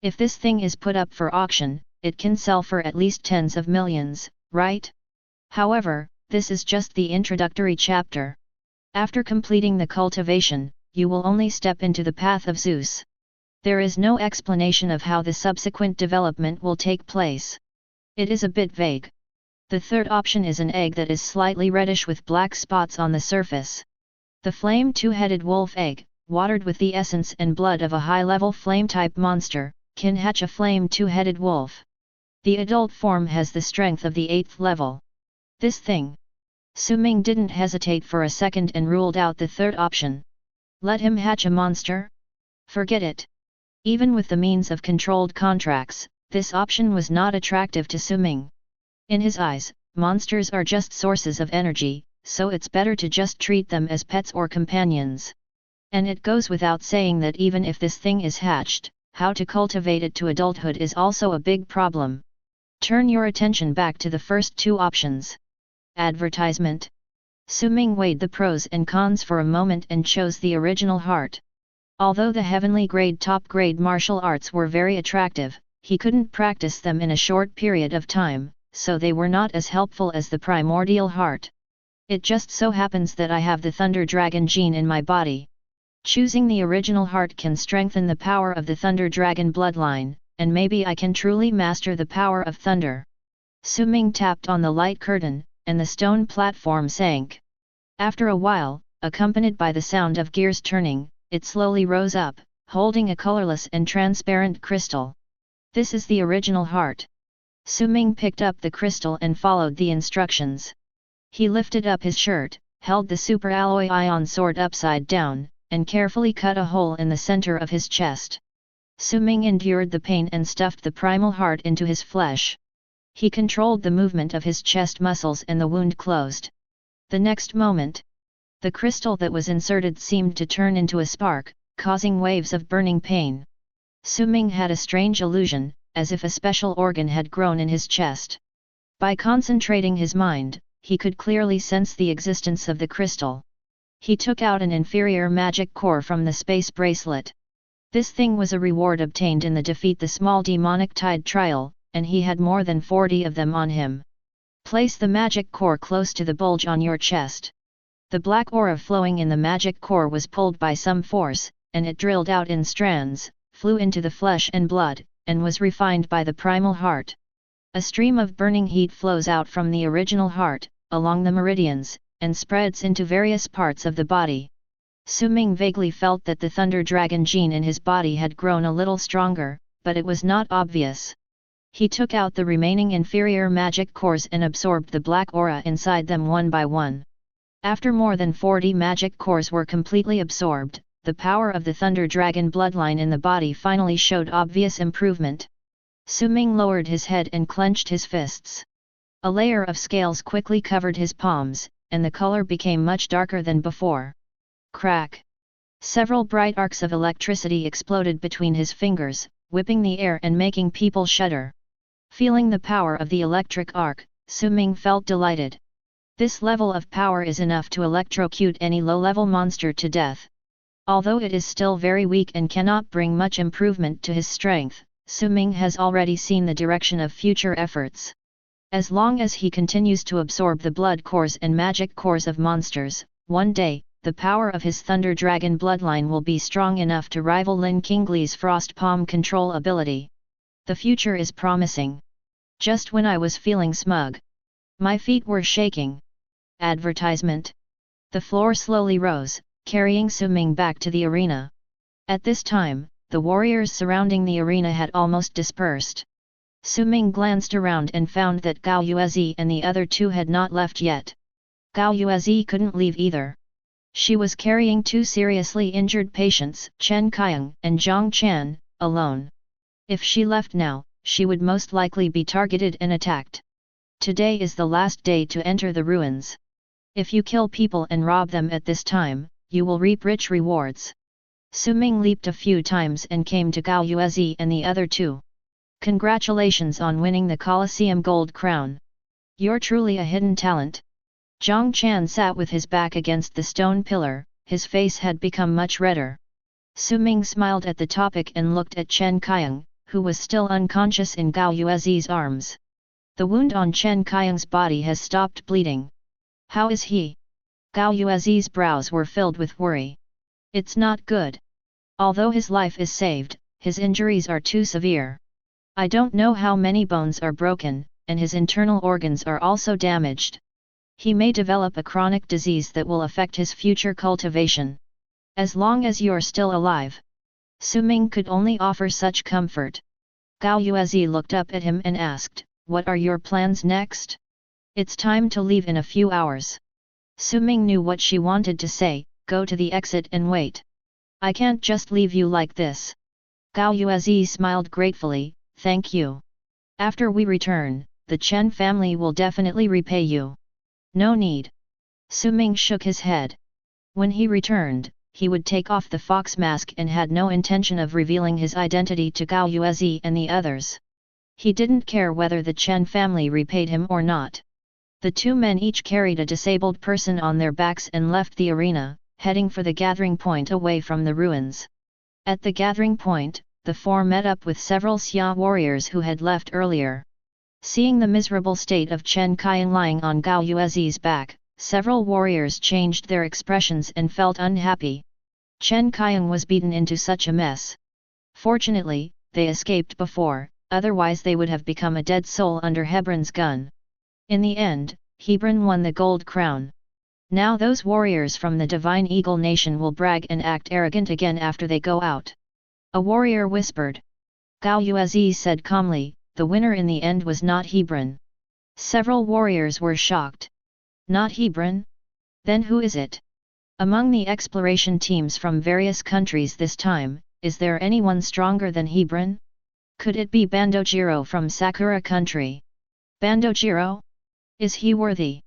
If this thing is put up for auction, it can sell for at least tens of millions, right? However, this is just the introductory chapter. After completing the cultivation, you will only step into the path of Zeus. There is no explanation of how the subsequent development will take place. It is a bit vague. The third option is an egg that is slightly reddish with black spots on the surface. The flame two-headed wolf egg, watered with the essence and blood of a high-level flame-type monster, can hatch a flame two-headed wolf. The adult form has the strength of the 8th level. This thing. Su Ming didn't hesitate for a second and ruled out the third option. Let him hatch a monster? Forget it. Even with the means of controlled contracts, this option was not attractive to Su Ming. In his eyes, monsters are just sources of energy, so it's better to just treat them as pets or companions. And it goes without saying that even if this thing is hatched, how to cultivate it to adulthood is also a big problem. Turn your attention back to the first 2 options. Advertisement. Su Ming weighed the pros and cons for a moment and chose the original heart. Although the heavenly grade top-grade martial arts were very attractive, he couldn't practice them in a short period of time, so they were not as helpful as the primordial heart. It just so happens that I have the Thunder Dragon gene in my body. Choosing the original heart can strengthen the power of the Thunder Dragon bloodline, and maybe I can truly master the power of thunder. Su Ming tapped on the light curtain, and the stone platform sank. After a while, accompanied by the sound of gears turning, it slowly rose up, holding a colorless and transparent crystal. This is the original heart. Su Ming picked up the crystal and followed the instructions. He lifted up his shirt, held the super alloy ion sword upside down, and carefully cut a hole in the center of his chest. Su Ming endured the pain and stuffed the primal heart into his flesh. He controlled the movement of his chest muscles and the wound closed. The next moment, the crystal that was inserted seemed to turn into a spark, causing waves of burning pain. Su Ming had a strange illusion, as if a special organ had grown in his chest. By concentrating his mind, he could clearly sense the existence of the crystal. He took out an inferior magic core from the space bracelet. This thing was a reward obtained in the Defeat the Small Demonic Tide trial, and he had more than 40 of them on him. Place the magic core close to the bulge on your chest. The black aura flowing in the magic core was pulled by some force, and it drilled out in strands, flew into the flesh and blood, and was refined by the primal heart. A stream of burning heat flows out from the original heart, along the meridians, and spreads into various parts of the body. Su Ming vaguely felt that the Thunder Dragon gene in his body had grown a little stronger, but it was not obvious. He took out the remaining inferior magic cores and absorbed the black aura inside them one by one. After more than 40 magic cores were completely absorbed, the power of the Thunder Dragon bloodline in the body finally showed obvious improvement. Su Ming lowered his head and clenched his fists. A layer of scales quickly covered his palms, and the color became much darker than before. Crack! Several bright arcs of electricity exploded between his fingers, whipping the air and making people shudder. Feeling the power of the electric arc, Su Ming felt delighted. This level of power is enough to electrocute any low-level monster to death. Although it is still very weak and cannot bring much improvement to his strength, Su Ming has already seen the direction of future efforts. As long as he continues to absorb the blood cores and magic cores of monsters, one day, the power of his Thunder Dragon bloodline will be strong enough to rival Lin Qingli's Frost Palm control ability. The future is promising. Just when I was feeling smug, my feet were shaking. Advertisement. The floor slowly rose, carrying Su Ming back to the arena. At this time, the warriors surrounding the arena had almost dispersed. Su Ming glanced around and found that Gao Yuezi and the other two had not left yet. Gao Yuezi couldn't leave either. She was carrying two seriously injured patients, Chen Qiang and Zhang Qian, alone. If she left now, she would most likely be targeted and attacked. Today is the last day to enter the ruins. If you kill people and rob them at this time, you will reap rich rewards. Su Ming leaped a few times and came to Gao Yuezi and the other two. Congratulations on winning the Colosseum Gold Crown. You're truly a hidden talent. Zhang Qian sat with his back against the stone pillar, his face had become much redder. Su Ming smiled at the topic and looked at Chen Qiang, who was still unconscious in Gao Yuezi's arms. The wound on Chen Qiang's body has stopped bleeding. How is he? Gao Yuezi's brows were filled with worry. It's not good. Although his life is saved, his injuries are too severe. I don't know how many bones are broken, and his internal organs are also damaged. He may develop a chronic disease that will affect his future cultivation. As long as you're still alive. Su Ming could only offer such comfort. Gao Yuezi looked up at him and asked, "What are your plans next?" "It's time to leave in a few hours." Su Ming knew what she wanted to say, "Go to the exit and wait. I can't just leave you like this." Gao Yuezi smiled gratefully, "Thank you. After we return, the Chen family will definitely repay you." "No need." Su Ming shook his head. When he returned, he would take off the fox mask and had no intention of revealing his identity to Gao Yuezi and the others. He didn't care whether the Chen family repaid him or not. The two men each carried a disabled person on their backs and left the arena, heading for the gathering point away from the ruins. At the gathering point, the four met up with several Xia warriors who had left earlier. Seeing the miserable state of Chen Qiang lying on Gao Yuezi's back, several warriors changed their expressions and felt unhappy. Chen Qiang was beaten into such a mess. Fortunately, they escaped before, otherwise they would have become a dead soul under Hebron's gun. In the end, Hebron won the gold crown. Now those warriors from the Divine Eagle Nation will brag and act arrogant again after they go out. A warrior whispered. Gao Yuezi said calmly, "The winner in the end was not Hebron." Several warriors were shocked. "Not Hebron? Then who is it? Among the exploration teams from various countries this time, is there anyone stronger than Hebron? Could it be Bandojiro from Sakura country? Bandojiro? Is he worthy?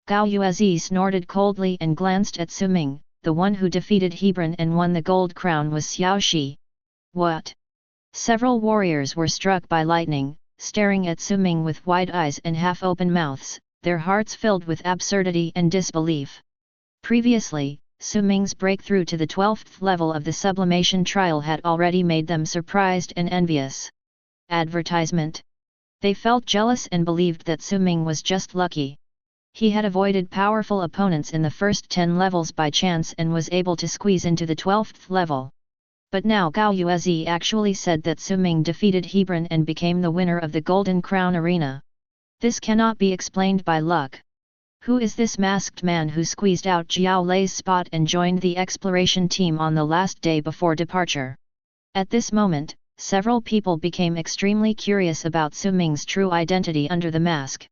Gao Yuezi snorted coldly and glanced at Su Ming. The one who defeated Hebron and won the gold crown was Xiao Shi. What? Several warriors were struck by lightning, staring at Su Ming with wide eyes and half-open mouths, their hearts filled with absurdity and disbelief. Previously, Su Ming's breakthrough to the 12th level of the sublimation trial had already made them surprised and envious. Advertisement. They felt jealous and believed that Su Ming was just lucky. He had avoided powerful opponents in the first 10 levels by chance and was able to squeeze into the 12th level. But now Gao Yuezi actually said that Su Ming defeated Hebron and became the winner of the Golden Crown Arena. This cannot be explained by luck. Who is this masked man who squeezed out Jiao Lei's spot and joined the exploration team on the last day before departure? At this moment, several people became extremely curious about Su Ming's true identity under the mask.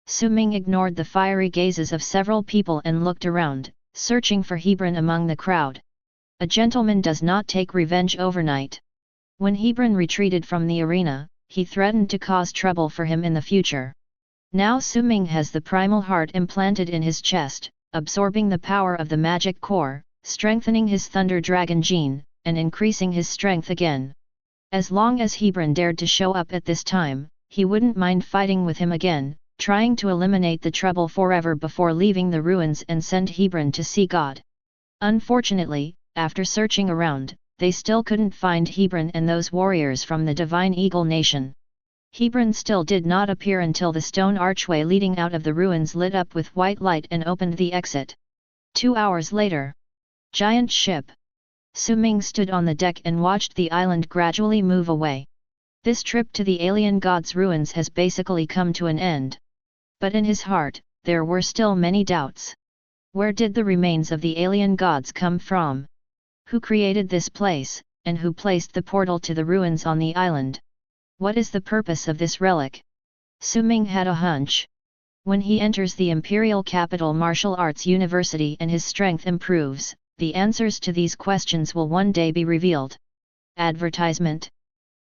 Su Ming ignored the fiery gazes of several people and looked around, searching for Hebron among the crowd. A gentleman does not take revenge overnight. When Hebron retreated from the arena, he threatened to cause trouble for him in the future. Now Su Ming has the primal heart implanted in his chest, absorbing the power of the magic core, strengthening his Thunder Dragon gene, and increasing his strength again. As long as Hebron dared to show up at this time, he wouldn't mind fighting with him again, trying to eliminate the trouble forever before leaving the ruins and send Hebron to see God. Unfortunately, after searching around, they still couldn't find Hebron and those warriors from the Divine Eagle Nation. Hebron still did not appear until the stone archway leading out of the ruins lit up with white light and opened the exit. 2 hours later. Giant ship. Su Ming stood on the deck and watched the island gradually move away. This trip to the alien god's ruins has basically come to an end. But in his heart, there were still many doubts. Where did the remains of the alien gods come from? Who created this place, and who placed the portal to the ruins on the island? What is the purpose of this relic? Su Ming had a hunch. When he enters the Imperial Capital Martial Arts University and his strength improves, the answers to these questions will one day be revealed. Advertisement.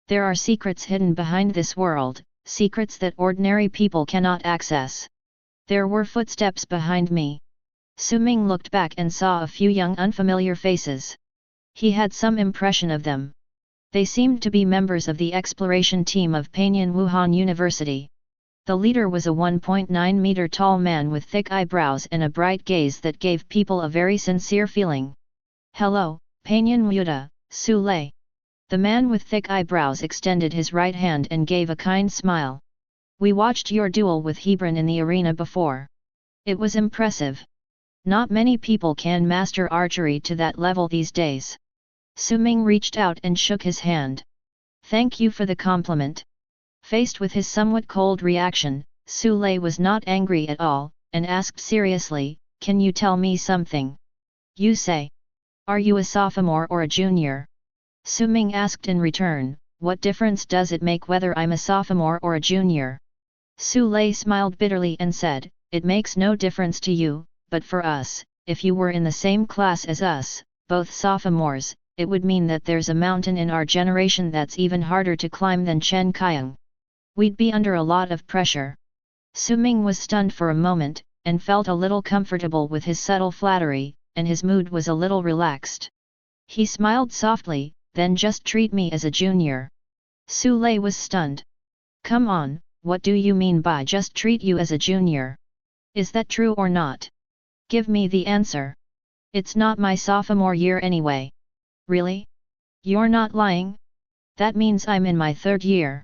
There are secrets hidden behind this world, secrets that ordinary people cannot access. There were footsteps behind me. Su Ming looked back and saw a few young unfamiliar faces. He had some impression of them. They seemed to be members of the exploration team of Panyan Wuhan University. The leader was a 1.9-meter tall man with thick eyebrows and a bright gaze that gave people a very sincere feeling. "Hello, Panyan Wuda, Su Lei." The man with thick eyebrows extended his right hand and gave a kind smile. "We watched your duel with Hebron in the arena before. It was impressive. Not many people can master archery to that level these days." Su Ming reached out and shook his hand. "Thank you for the compliment." Faced with his somewhat cold reaction, Su Lei was not angry at all, and asked seriously, "Can you tell me something?" "You say. Are you a sophomore or a junior?" Su Ming asked in return, "What difference does it make whether I'm a sophomore or a junior?" Su Lei smiled bitterly and said, "It makes no difference to you, but for us, if you were in the same class as us, both sophomores, it would mean that there's a mountain in our generation that's even harder to climb than Chen Qiang. We'd be under a lot of pressure." Su Ming was stunned for a moment, and felt a little comfortable with his subtle flattery, and his mood was a little relaxed. He smiled softly, "Then just treat me as a junior." Su Lei was stunned. "Come on, what do you mean by just treat you as a junior? Is that true or not? Give me the answer. It's not my sophomore year anyway." "Really? You're not lying? That means I'm in my 3rd year."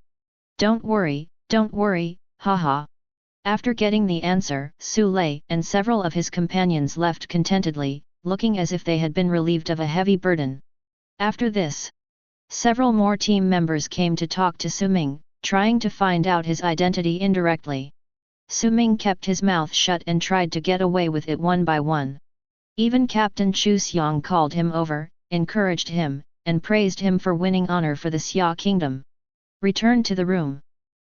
Don't worry, haha." After getting the answer, Su Lei and several of his companions left contentedly, looking as if they had been relieved of a heavy burden. After this, several more team members came to talk to Su Ming, trying to find out his identity indirectly. Su Ming kept his mouth shut and tried to get away with it one by one. Even Captain Chu Xiang called him over, encouraged him, and praised him for winning honor for the Xia Kingdom. Return to the room.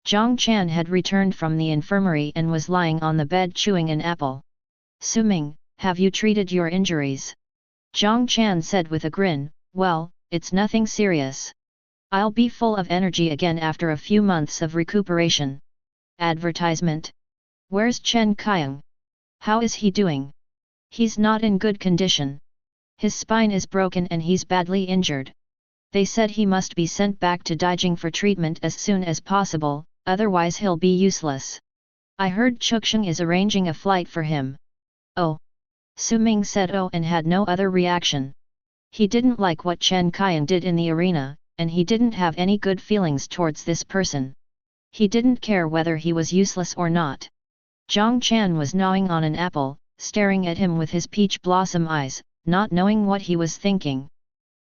Zhang Chan had returned from the infirmary and was lying on the bed chewing an apple. "Su Ming, Have you treated your injuries? Zhang Chan said with a grin, well, it's nothing serious. I'll be full of energy again after a few months of recuperation. Advertisement. Where's Chen Qiang? How is he doing? He's not in good condition. His spine is broken and he's badly injured. They said he must be sent back to Daijing for treatment as soon as possible, otherwise he'll be useless. I heard Chuxing is arranging a flight for him. Oh. Su Ming said oh and had no other reaction. He didn't like what Chen Qiang did in the arena, and he didn't have any good feelings towards this person. He didn't care whether he was useless or not. Zhang Chan was gnawing on an apple, staring at him with his peach blossom eyes, not knowing what he was thinking.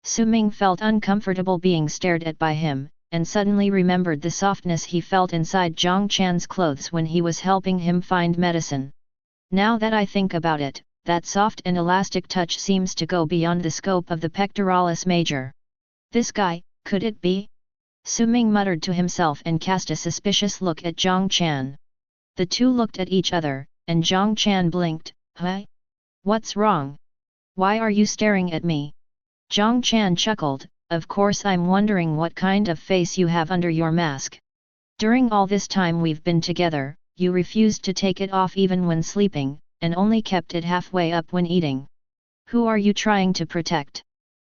Su Ming felt uncomfortable being stared at by him, and suddenly remembered the softness he felt inside Zhang Chan's clothes when he was helping him find medicine. Now that I think about it, that soft and elastic touch seems to go beyond the scope of the pectoralis major. This guy, could it be? Su Ming muttered to himself and cast a suspicious look at Zhang Chan. The two looked at each other, and Zhang Chan blinked. Huh? What's wrong? Why are you staring at me? Zhang Chan chuckled, of course I'm wondering what kind of face you have under your mask. During all this time we've been together, you refused to take it off even when sleeping, and only kept it halfway up when eating. Who are you trying to protect?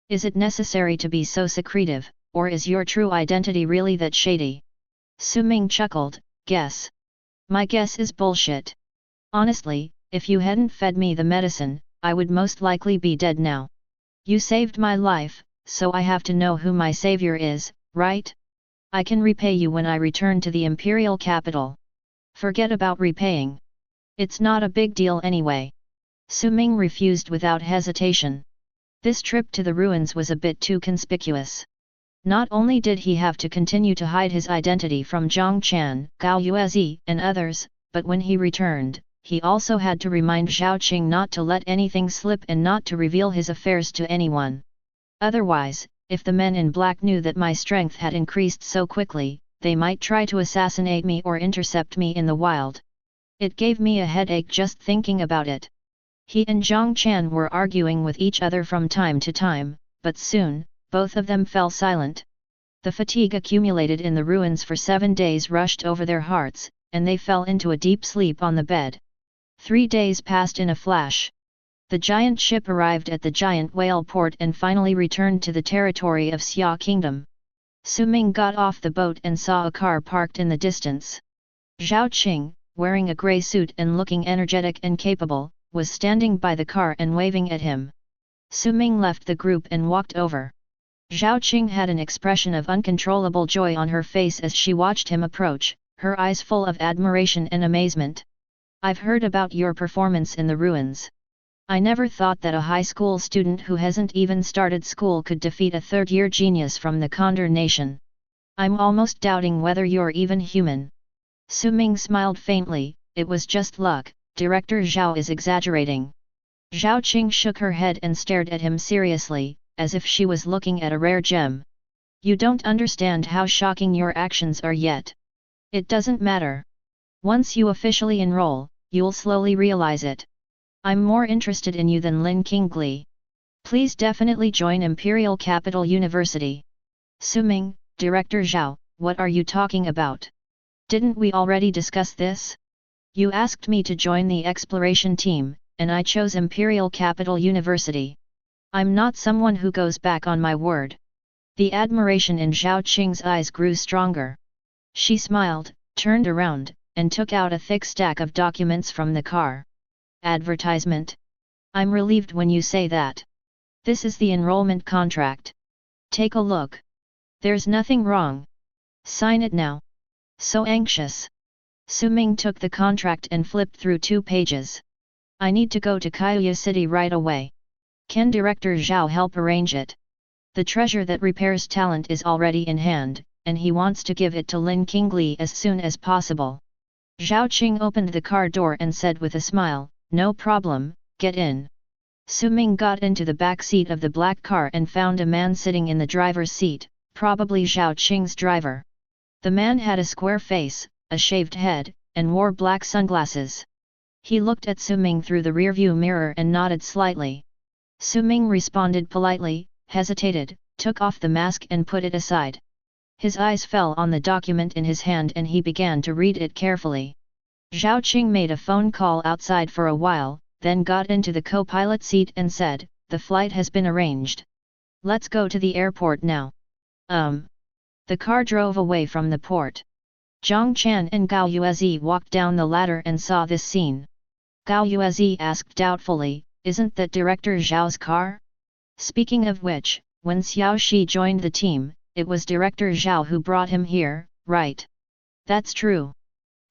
Is it necessary to be so secretive, or is your true identity really that shady? Su Ming chuckled, guess. My guess is bullshit. Honestly, if you hadn't fed me the medicine, I would most likely be dead now. You saved my life, so I have to know who my savior is, right? I can repay you when I return to the imperial capital. Forget about repaying. It's not a big deal anyway. Su Ming refused without hesitation. This trip to the ruins was a bit too conspicuous. Not only did he have to continue to hide his identity from Zhang Chan, Gao Yuezi, and others, but when he returned, he also had to remind Zhao Qing not to let anything slip and not to reveal his affairs to anyone. Otherwise, if the men in black knew that my strength had increased so quickly, they might try to assassinate me or intercept me in the wild. It gave me a headache just thinking about it. He and Zhang Chan were arguing with each other from time to time, but soon, both of them fell silent. The fatigue accumulated in the ruins for 7 days rushed over their hearts, and they fell into a deep sleep on the bed. 3 days passed in a flash. The giant ship arrived at the giant whale port and finally returned to the territory of Xia Kingdom. Su Ming got off the boat and saw a car parked in the distance. Zhao Qing, wearing a grey suit and looking energetic and capable, was standing by the car and waving at him. Su Ming left the group and walked over. Zhao Qing had an expression of uncontrollable joy on her face as she watched him approach, her eyes full of admiration and amazement. I've heard about your performance in the ruins. I never thought that a high school student who hasn't even started school could defeat a third-year genius from the Condor Nation. I'm almost doubting whether you're even human. Su Ming smiled faintly, it was just luck, Director Zhao is exaggerating. Zhao Qing shook her head and stared at him seriously, as if she was looking at a rare gem. You don't understand how shocking your actions are yet. It doesn't matter. Once you officially enroll, you'll slowly realize it. I'm more interested in you than Lin Qingli. Please definitely join Imperial Capital University. Su Ming, Director Zhao, what are you talking about? Didn't we already discuss this? You asked me to join the exploration team, and I chose Imperial Capital University. I'm not someone who goes back on my word. The admiration in Zhao Qing's eyes grew stronger. She smiled, turned around, and took out a thick stack of documents from the car. Advertisement. I'm relieved when you say that. This is the enrollment contract. Take a look. There's nothing wrong. Sign it now. So anxious. Su Ming took the contract and flipped through 2 pages. I need to go to Kaiya City right away. Can Director Zhao help arrange it? The treasure that repairs talent is already in hand, and he wants to give it to Lin Qingli as soon as possible. Zhao Qing opened the car door and said with a smile, no problem, get in. Su Ming got into the back seat of the black car and found a man sitting in the driver's seat, probably Zhao Qing's driver. The man had a square face, a shaved head, and wore black sunglasses. He looked at Su-ming through the rearview mirror and nodded slightly. Su-ming responded politely, hesitated, took off the mask and put it aside. His eyes fell on the document in his hand and he began to read it carefully. Zhao Qing made a phone call outside for a while, then got into the co-pilot seat and said, "The flight has been arranged. Let's go to the airport now." The car drove away from the port. Zhang Chan and Gao Yuezi walked down the ladder and saw this scene. Gao Yuezi asked doubtfully, "Isn't that Director Zhao's car?" Speaking of which, when Xiao Shi joined the team, it was Director Zhao who brought him here, right? That's true.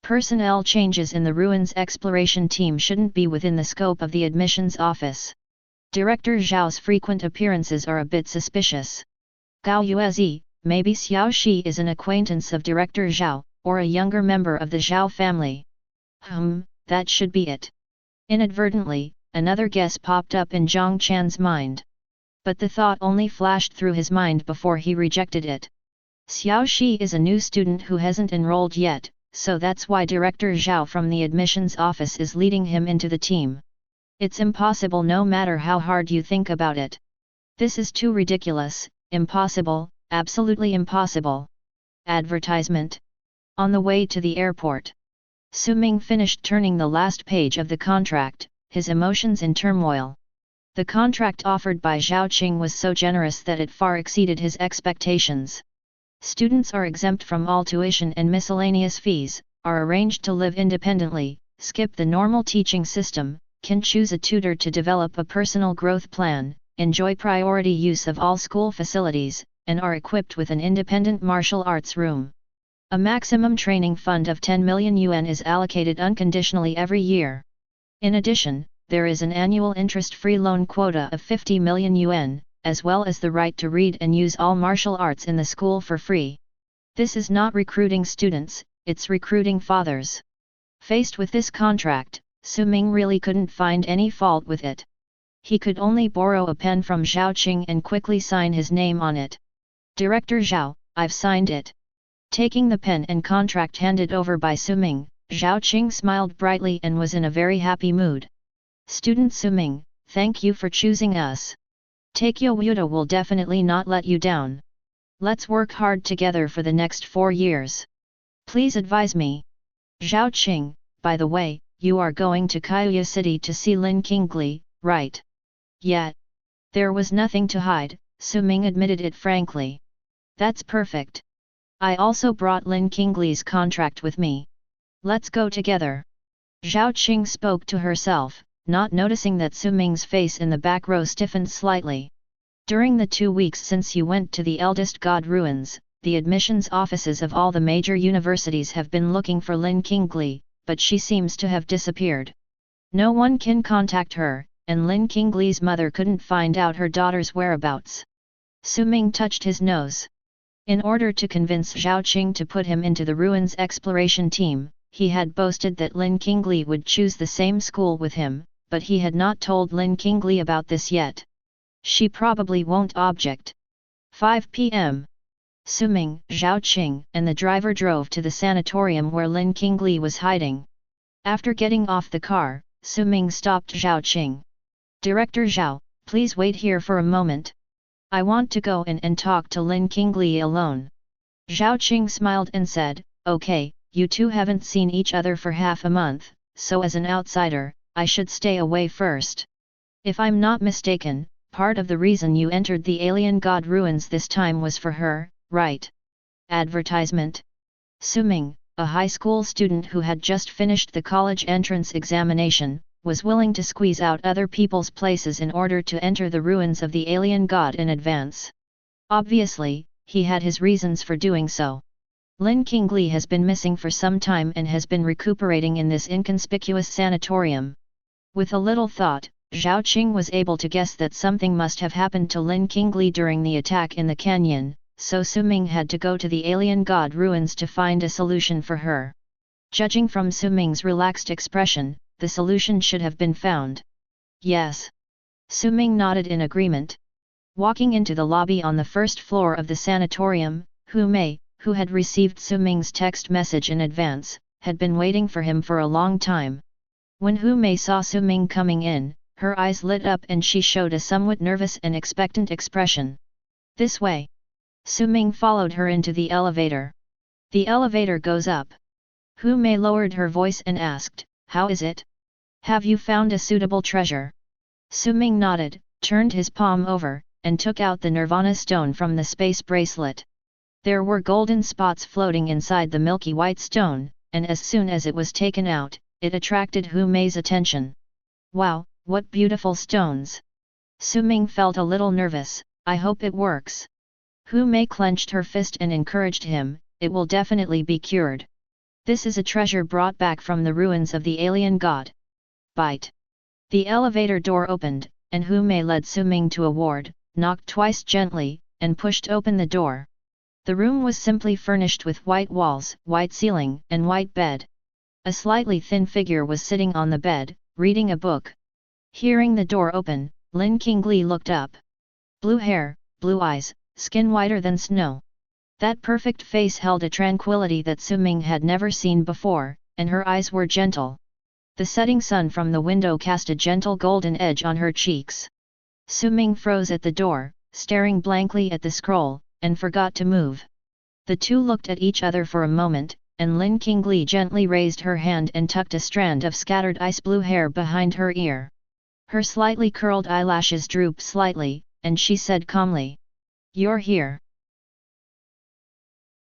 Personnel changes in the ruins exploration team shouldn't be within the scope of the admissions office. Director Zhao's frequent appearances are a bit suspicious. Gao Yuezi, maybe Xiao Shi is an acquaintance of Director Zhao, or a younger member of the Zhao family. That should be it. Inadvertently, another guess popped up in Zhang Chan's mind. But the thought only flashed through his mind before he rejected it. Xiao Shi is a new student who hasn't enrolled yet, so that's why Director Zhao from the admissions office is leading him into the team. It's impossible no matter how hard you think about it. This is too ridiculous, impossible, absolutely impossible. Advertisement. On the way to the airport, Su-ming finished turning the last page of the contract, his emotions in turmoil. The contract offered by Zhao Qing was so generous that it far exceeded his expectations. Students are exempt from all tuition and miscellaneous fees, are arranged to live independently, skip the normal teaching system, can choose a tutor to develop a personal growth plan, enjoy priority use of all school facilities, and are equipped with an independent martial arts room. A maximum training fund of 10 million yuan is allocated unconditionally every year. In addition, there is an annual interest-free loan quota of 50 million yuan, as well as the right to read and use all martial arts in the school for free. This is not recruiting students, it's recruiting fathers. Faced with this contract, Su-ming really couldn't find any fault with it. He could only borrow a pen from Zhao Qing and quickly sign his name on it. "Director Zhao, I've signed it." Taking the pen and contract handed over by Su-ming, Zhao Qing smiled brightly and was in a very happy mood. "Student Su-ming, thank you for choosing us. Takeo Wuda will definitely not let you down. Let's work hard together for the next 4 years. Please advise me." "Zhao Qing, by the way, you are going to Kaiya City to see Lin Qingli, right?" "Yeah." There was nothing to hide, Su-ming admitted it frankly. "That's perfect. I also brought Lin Qingli's contract with me. Let's go together." Zhao Qing spoke to herself, not noticing that Su-ming's face in the back row stiffened slightly. "During the 2 weeks since you went to the Eldest God ruins, the admissions offices of all the major universities have been looking for Lin Qingli, but she seems to have disappeared. No one can contact her, and Lin Qingli's mother couldn't find out her daughter's whereabouts." Su-ming touched his nose. In order to convince Zhao Qing to put him into the ruins exploration team, he had boasted that Lin Qingli would choose the same school with him, but he had not told Lin Qingli about this yet. She probably won't object. 5 p.m. Su-ming, Zhao Qing, and the driver drove to the sanatorium where Lin Qingli was hiding. After getting off the car, Su-ming stopped Zhao Qing. "Director Zhao, please wait here for a moment. I want to go in and talk to Lin Qingli alone." Zhao Qing smiled and said, "Okay, you two haven't seen each other for half a month, so as an outsider, I should stay away first. If I'm not mistaken, part of the reason you entered the alien god ruins this time was for her, right?" Advertisement. Su-ming, a high school student who had just finished the college entrance examination, was willing to squeeze out other people's places in order to enter the ruins of the alien god in advance. Obviously, he had his reasons for doing so. Lin Qingli has been missing for some time and has been recuperating in this inconspicuous sanatorium. With a little thought, Zhao Qing was able to guess that something must have happened to Lin Qingli during the attack in the canyon, so Su-ming had to go to the alien god ruins to find a solution for her. Judging from Su-ming's relaxed expression, the solution should have been found. "Yes." Su-ming nodded in agreement. Walking into the lobby on the first floor of the sanatorium, Hu Mei, who had received Su-ming's text message in advance, had been waiting for him for a long time. When Hu Mei saw Su Ming coming in, her eyes lit up and she showed a somewhat nervous and expectant expression. This way. Su Ming followed her into the elevator. The elevator goes up. Hu Mei lowered her voice and asked, "How is it? Have you found a suitable treasure?" Su Ming nodded, turned his palm over, and took out the Nirvana stone from the space bracelet. There were golden spots floating inside the milky white stone, and as soon as it was taken out, it attracted Hu Mei's attention. "Wow, what beautiful stones!" Su Ming felt a little nervous. "I hope it works." Hu Mei clenched her fist and encouraged him, "It will definitely be cured. This is a treasure brought back from the ruins of the alien god." Bite. The elevator door opened, and Hu Mei led Su Ming to a ward, knocked twice gently, and pushed open the door. The room was simply furnished with white walls, white ceiling, and white bed. A slightly thin figure was sitting on the bed, reading a book. Hearing the door open, Lin Qingli looked up. Blue hair, blue eyes, skin whiter than snow. That perfect face held a tranquility that Su Ming had never seen before, and her eyes were gentle. The setting sun from the window cast a gentle golden edge on her cheeks. Su Ming froze at the door, staring blankly at the scroll, and forgot to move. The two looked at each other for a moment, and Lin Qingli gently raised her hand and tucked a strand of scattered ice blue hair behind her ear. Her slightly curled eyelashes drooped slightly, and she said calmly, "You're here.